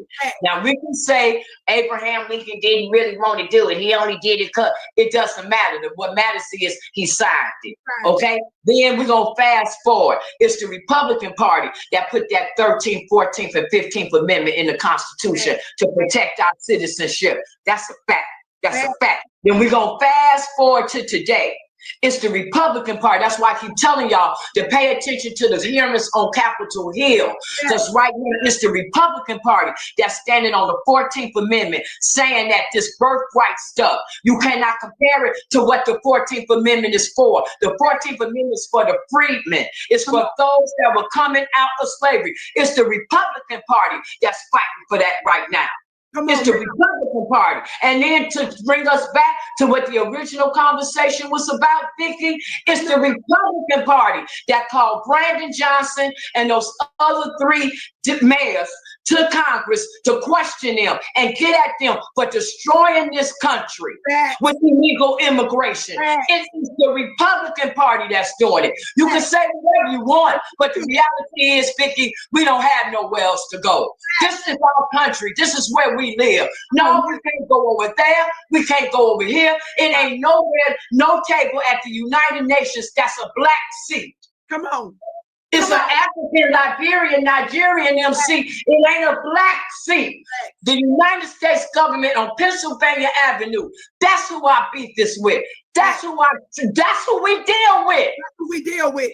Now, we can say Abraham Lincoln didn't really want to do it. He only did it because it doesn't matter. What matters is he signed it, okay? Then we're going to fast forward. It's the Republican Party that put that 13th, 14th, and 15th Amendment in the Constitution to protect our citizenship. That's a fact. That's a fact. Then we're going to fast forward to today. It's the Republican Party. That's why I keep telling y'all to pay attention to the hearings on Capitol Hill. Because right now, it's the Republican Party that's standing on the 14th Amendment, saying that this birthright stuff, you cannot compare it to what the 14th Amendment is for. The 14th Amendment is for the freedmen. It's for those that were coming out of slavery. It's the Republican Party that's fighting for that right now. It's the Republican Party. And then to bring us back to what the original conversation was about, Vicky, it's the Republican Party that called Brandon Johnson and those other three mayors to Congress to question them and get at them for destroying this country with illegal immigration. It is the Republican Party that's doing it. You can say whatever you want, but the reality is, Vicky, we don't have nowhere else to go. This is our country. This is where we live. No, we can't go over there. We can't go over here. It ain't nowhere, no table at the United Nations that's a Black seat. Come on. It's an African, Liberian, Nigerian MC. It ain't a Black seat. The United States government on Pennsylvania Avenue. That's who I beat this with. That's who we deal with. That's who we deal with.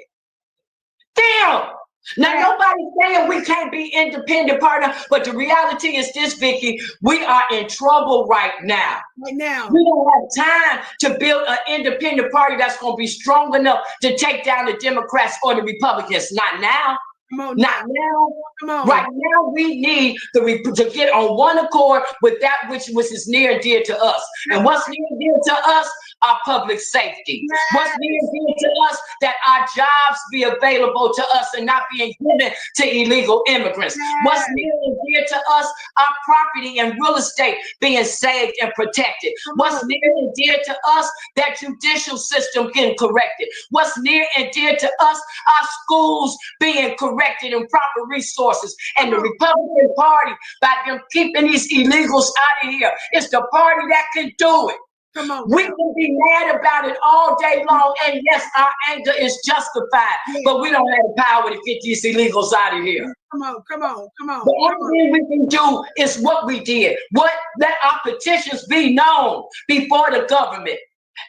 Damn. Now, nobody's saying we can't be independent partner, but the reality is this, Vicky, we are in trouble right now. Right now. We don't have time to build an independent party that's going to be strong enough to take down the Democrats or the Republicans. Not now. Not now. Right now, we need to get on one accord with that which is near and dear to us. And what's near and dear to us? Our public safety. What's near and dear to us? That our jobs be available to us and not being given to illegal immigrants. What's near and dear to us? Our property and real estate being saved and protected. What's near and dear to us? That judicial system getting corrected. What's near and dear to us? Our schools being corrected and proper resources. And the Republican Party, by them keeping these illegals out of here, is the party that can do it. Come on. We can be mad about it all day long, and yes, our anger is justified, but we don't have the power to get these illegals out of here. Come on, come on, come on. The only thing we can do is what we did. Let our petitions be known before the government.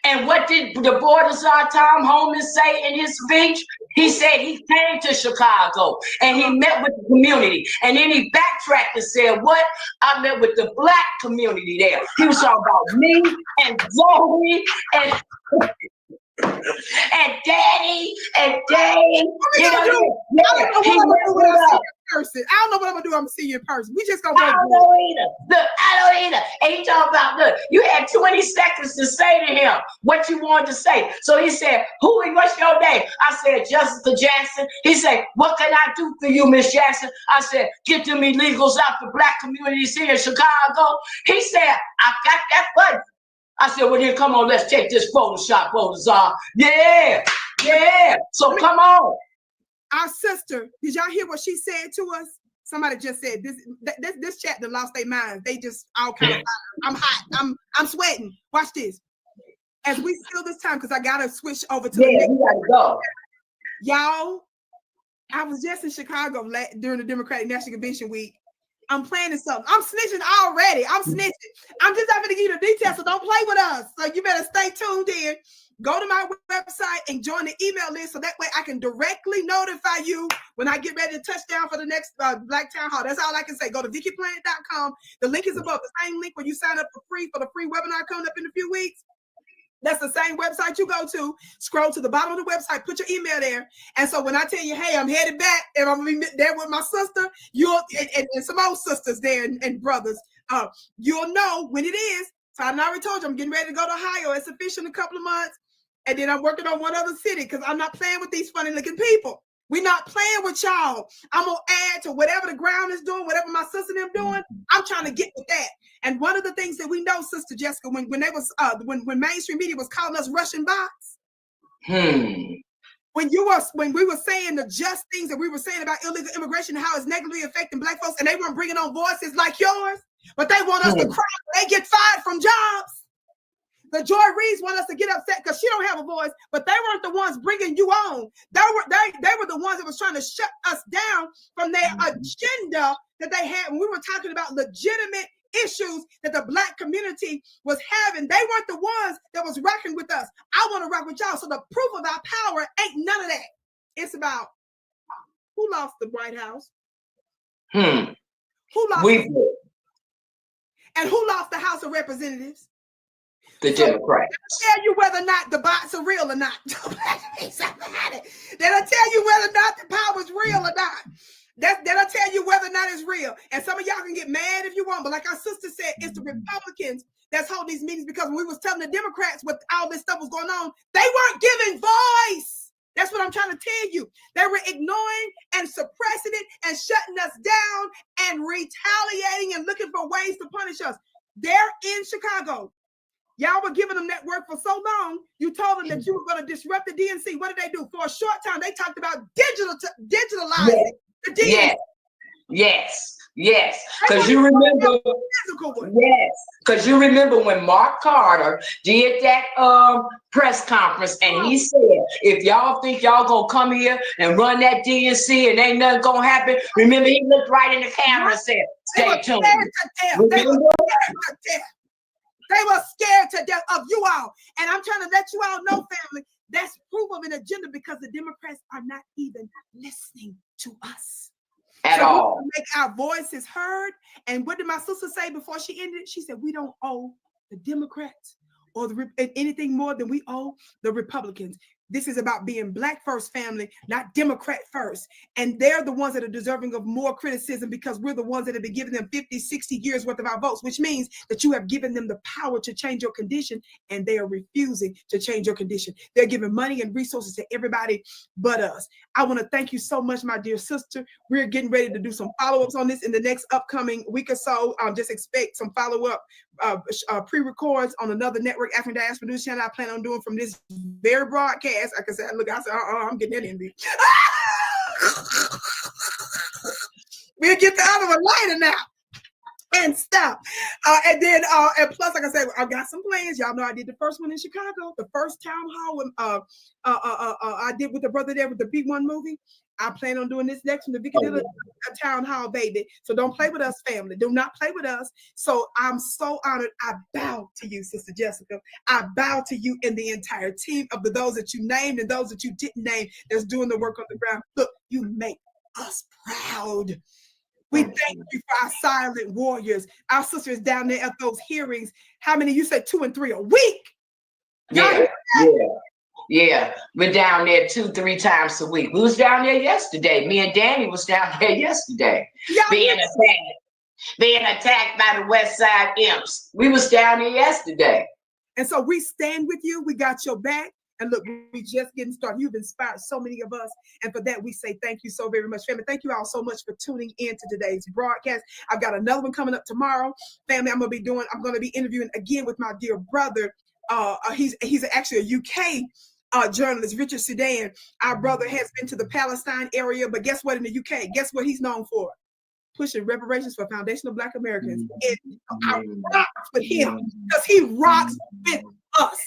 And what did the border czar Tom Homan say in his speech? He said he came to Chicago and he met with the community. And then he backtracked and said, what? I met with the Black community there. He was talking about me and Zoe and Daddy and Dave. You know, I don't know what I'm gonna do when I see you in person. I don't know what I'm gonna do when I'm see you in person. We just gonna go. I don't know either. Look, I don't either. And he talking about, look, you had 20 seconds to say to him what you wanted to say. So he said, what's your name? I said, Jessica Jackson. He said, what can I do for you, Miss Jackson? I said, get them illegals out the Black communities here in Chicago. He said, I got that for you. I said, well, then come on, let's take this Photoshop photo, czar. Yeah, yeah. So come on. Our sister, did y'all hear what she said to us? Somebody just said this chapter lost their minds. They just all kind of I'm hot. I'm sweating. Watch this. As we seal this time, because I gotta switch over to the next. We gotta go. Y'all, I was just in Chicago during the Democratic National Convention week. I'm planning something. I'm snitching already. I'm snitching. I'm just having to give you the details, so don't play with us. So you better stay tuned in. Go to my website and join the email list so that way I can directly notify you when I get ready to touch down for the next Black Town Hall. That's all I can say. Go to VickyPlanet.com. The link is above. The same link where you sign up for the free webinar coming up in a few weeks. That's the same website you go to. Scroll to the bottom of the website, put your email there. And so when I tell you, hey, I'm headed back and I'm gonna be there with my sister, and some old sisters there and brothers, you'll know when it is. So I already told you I'm getting ready to go to Ohio. It's official in a couple of months. And then I'm working on one other city because I'm not playing with these funny looking people. We're not playing with y'all. I'm gonna add to whatever the ground is doing, whatever my sister and them doing. I'm trying to get with that. And one of the things that we know, Sister Jessica, when mainstream media was calling us Russian bots, when we were saying the just things that we were saying about illegal immigration and how it's negatively affecting Black folks, and they weren't bringing on voices like yours, but they want us to cry when they get fired from jobs. The Joy Reeds want us to get upset because she don't have a voice, but they weren't the ones bringing you on. They were the ones that was trying to shut us down from their agenda that they had when we were talking about legitimate issues that the Black community was having. They weren't the ones that was rocking with us. I want to rock with y'all. So the proof of our power ain't none of that. It's about who lost the White House, who lost and who lost the House of Representatives. The Democrats. They'll tell you whether or not the bots are real or not. They'll tell you whether or not the power is real or not. That'll tell you whether or not it's real. And some of y'all can get mad if you want, but like our sister said, it's the Republicans that's holding these meetings because when we was telling the Democrats what all this stuff was going on, they weren't giving voice. That's what I'm trying to tell you. They were ignoring and suppressing it and shutting us down and retaliating and looking for ways to punish us. They're in Chicago. Y'all were giving them that work for so long. You told them that you were going to disrupt the DNC. What did they do? For a short time, they talked about digitalizing the DNC. Yes. Because you remember. Because you remember when Mark Carter did that press conference and he said, if y'all think y'all gonna come here and run that DNC and ain't nothing gonna happen, remember he looked right in the camera and said, stay tuned. They were scared to death of you all. And I'm trying to let you all know, family, that's proof of an agenda because the Democrats are not even listening to us. At all. We make our voices heard. And what did my sister say before she ended? She said, we don't owe the Democrats or anything more than we owe the Republicans. This is about being Black first, family, not Democrat first. And they're the ones that are deserving of more criticism because we're the ones that have been giving them 50, 60 years worth of our votes, which means that you have given them the power to change your condition and they are refusing to change your condition. They're giving money and resources to everybody but us. I want to thank you so much, my dear sister. We're getting ready to do some follow-ups on this in the next upcoming week or so. Just expect some follow-up pre-records on another network, African Diaspora News Channel. I plan on doing from this very broadcast. Like I said, look, I said, I'm getting that in there. We'll get the other one later now. and stop. And then, and plus, like I said, I got some plans. Y'all know I did the first one in Chicago, the first town hall I did with the brother there with the Big One movie. I plan on doing this next one, the Vicky did a town hall, baby. So don't play with us, family. Do not play with us. So I'm so honored. I bow to you, Sister Jessica. I bow to you and the entire team of those that you named and those that you didn't name that's doing the work on the ground. Look, you make us proud. We thank you for our silent warriors. Our sisters down there at those hearings. How many? You said 2 and 3 a week. Yeah. We're down there 2-3 times a week. We was down there yesterday. Me and Danny was down there yesterday. Being attacked by the West Side Imps. We was down there yesterday. And so we stand with you. We got your back. And look, we just getting started. You've inspired so many of us. And for that, we say thank you so very much, family. Thank you all so much for tuning in to today's broadcast. I've got another one coming up tomorrow. Family, I'm going to be interviewing again with my dear brother. He's actually a UK journalist, Richard Sudan. Our brother has been to the Palestine area, but guess what? In the UK, guess what he's known for? Pushing reparations for foundational Black Americans. I rock with him because he rocks with us.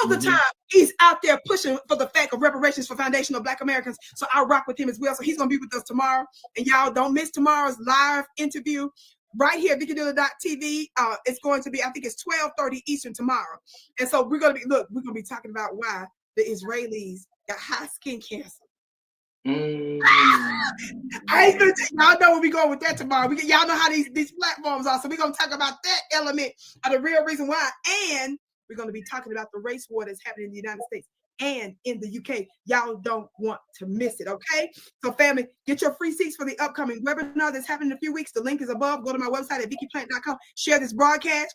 All the time, he's out there pushing for the fact of reparations for foundational Black Americans. So I rock with him as well. So he's going to be with us tomorrow. And y'all don't miss tomorrow's live interview right here, VickyDilla.tv. It's going to be, I think it's 12:30 Eastern tomorrow. And so we're going to be talking about why the Israelis got high skin cancer. I ain't gonna y'all know where we going with that tomorrow. Y'all know how these platforms are. So we're going to talk about that element of the real reason why. And we're going to be talking about the race war that's happening in the United States and in the UK. Y'all don't want to miss it, okay? So family, get your free seats for the upcoming webinar that's happening in a few weeks. The link is above. Go to my website at VickyPlant.com. Share this broadcast.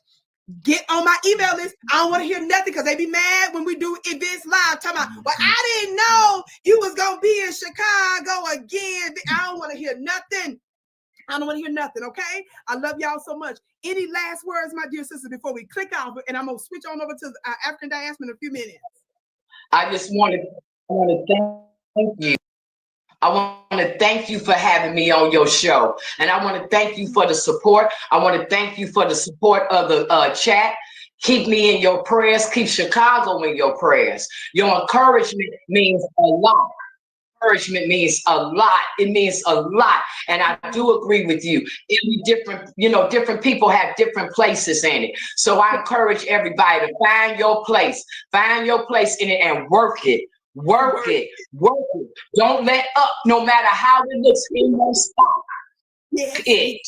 Get on my email list. I don't want to hear nothing because they be mad when we do events live. Talking about, well, I didn't know you was going to be in Chicago again. I don't want to hear nothing. I don't want to hear nothing, okay? I love y'all so much. Any last words, my dear sister, before we click off? And I'm going to switch on over to the African diaspora in a few minutes. I just want to thank you. I want to thank you for having me on your show. And I want to thank you for the support. I want to thank you for the support of the chat. Keep me in your prayers. Keep Chicago in your prayers. Your encouragement means a lot. Encouragement means a lot. It means a lot. And I do agree with you. It'll be different, different people have different places in it. So I encourage everybody to find your place in it and work it. Work it. Don't let up, no matter how it looks, in your stop. It.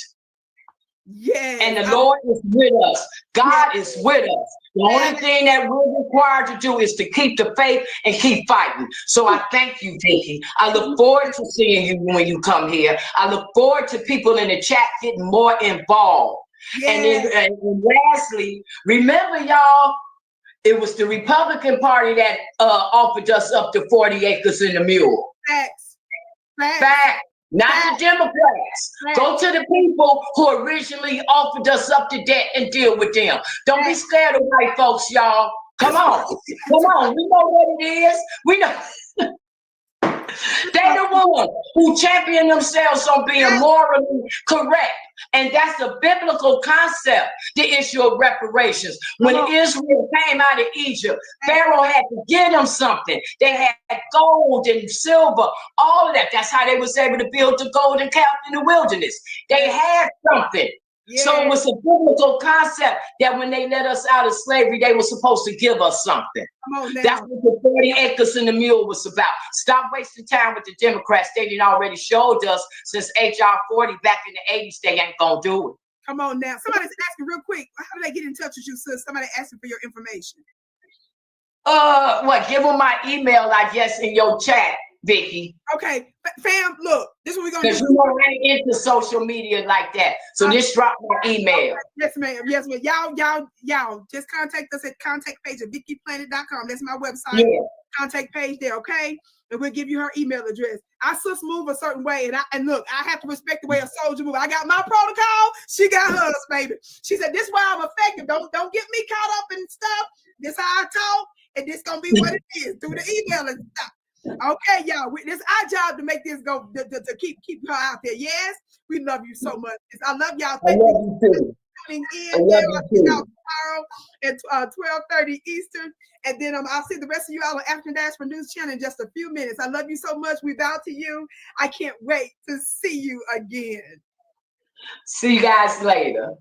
Yeah. And the Lord is with us. God is with us. The only thing that we're required to do is to keep the faith and keep fighting. So I thank you, Vicky. I look forward to seeing you when you come here. I look forward to people in the chat getting more involved. And then and lastly, remember, y'all, it was the Republican Party that offered us up to 40 acres in the mule. Facts. Not the Democrats. Go to the people who originally offered us up to that and deal with them. Don't be scared of white folks, y'all. Come on. We know what it is. We know. They're the ones who champion themselves on being morally correct. And that's a biblical concept, the issue of reparations. When Israel came out of Egypt, Pharaoh had to give them something. They had gold and silver, all of that. That's how they was able to build the golden calf in the wilderness. They had something. So it was a biblical concept that when they let us out of slavery, they were supposed to give us something. That's what the 40 acres in the mule was about. Stop wasting time with the Democrats. They didn't already showed us since HR 40 back in the 80s, they ain't gonna do it. Come on now. Somebody's asking real quick, how do they get in touch with you, sis? Somebody asking for your information. Give them my email, I guess, in your chat, Vicky. Okay, fam, look, this is what we're gonna do. Because you know I ain't into social media like that. So just drop my email. Yes, ma'am. Yes, ma'am. Y'all just contact us at contact page at VickyPlanet.com. That's my website. Yeah. Contact page there, okay? And we'll give you her email address. Our sis move a certain way, and look, I have to respect the way a soldier move. I got my protocol. She got hers, baby. She said, "This is why I'm effective. Don't get me caught up in stuff. This how I talk, and this gonna be what it is through the email and stuff." Okay, y'all. It's our job to make this go to keep her out there. Yes, we love you so much. I love y'all. Thank you for tuning in. Yeah, I'll see y'all tomorrow at 12:30 Eastern, and then I'll see the rest of you all on After Dash for News Channel in just a few minutes. I love you so much. We bow to you. I can't wait to see you again. See you guys later.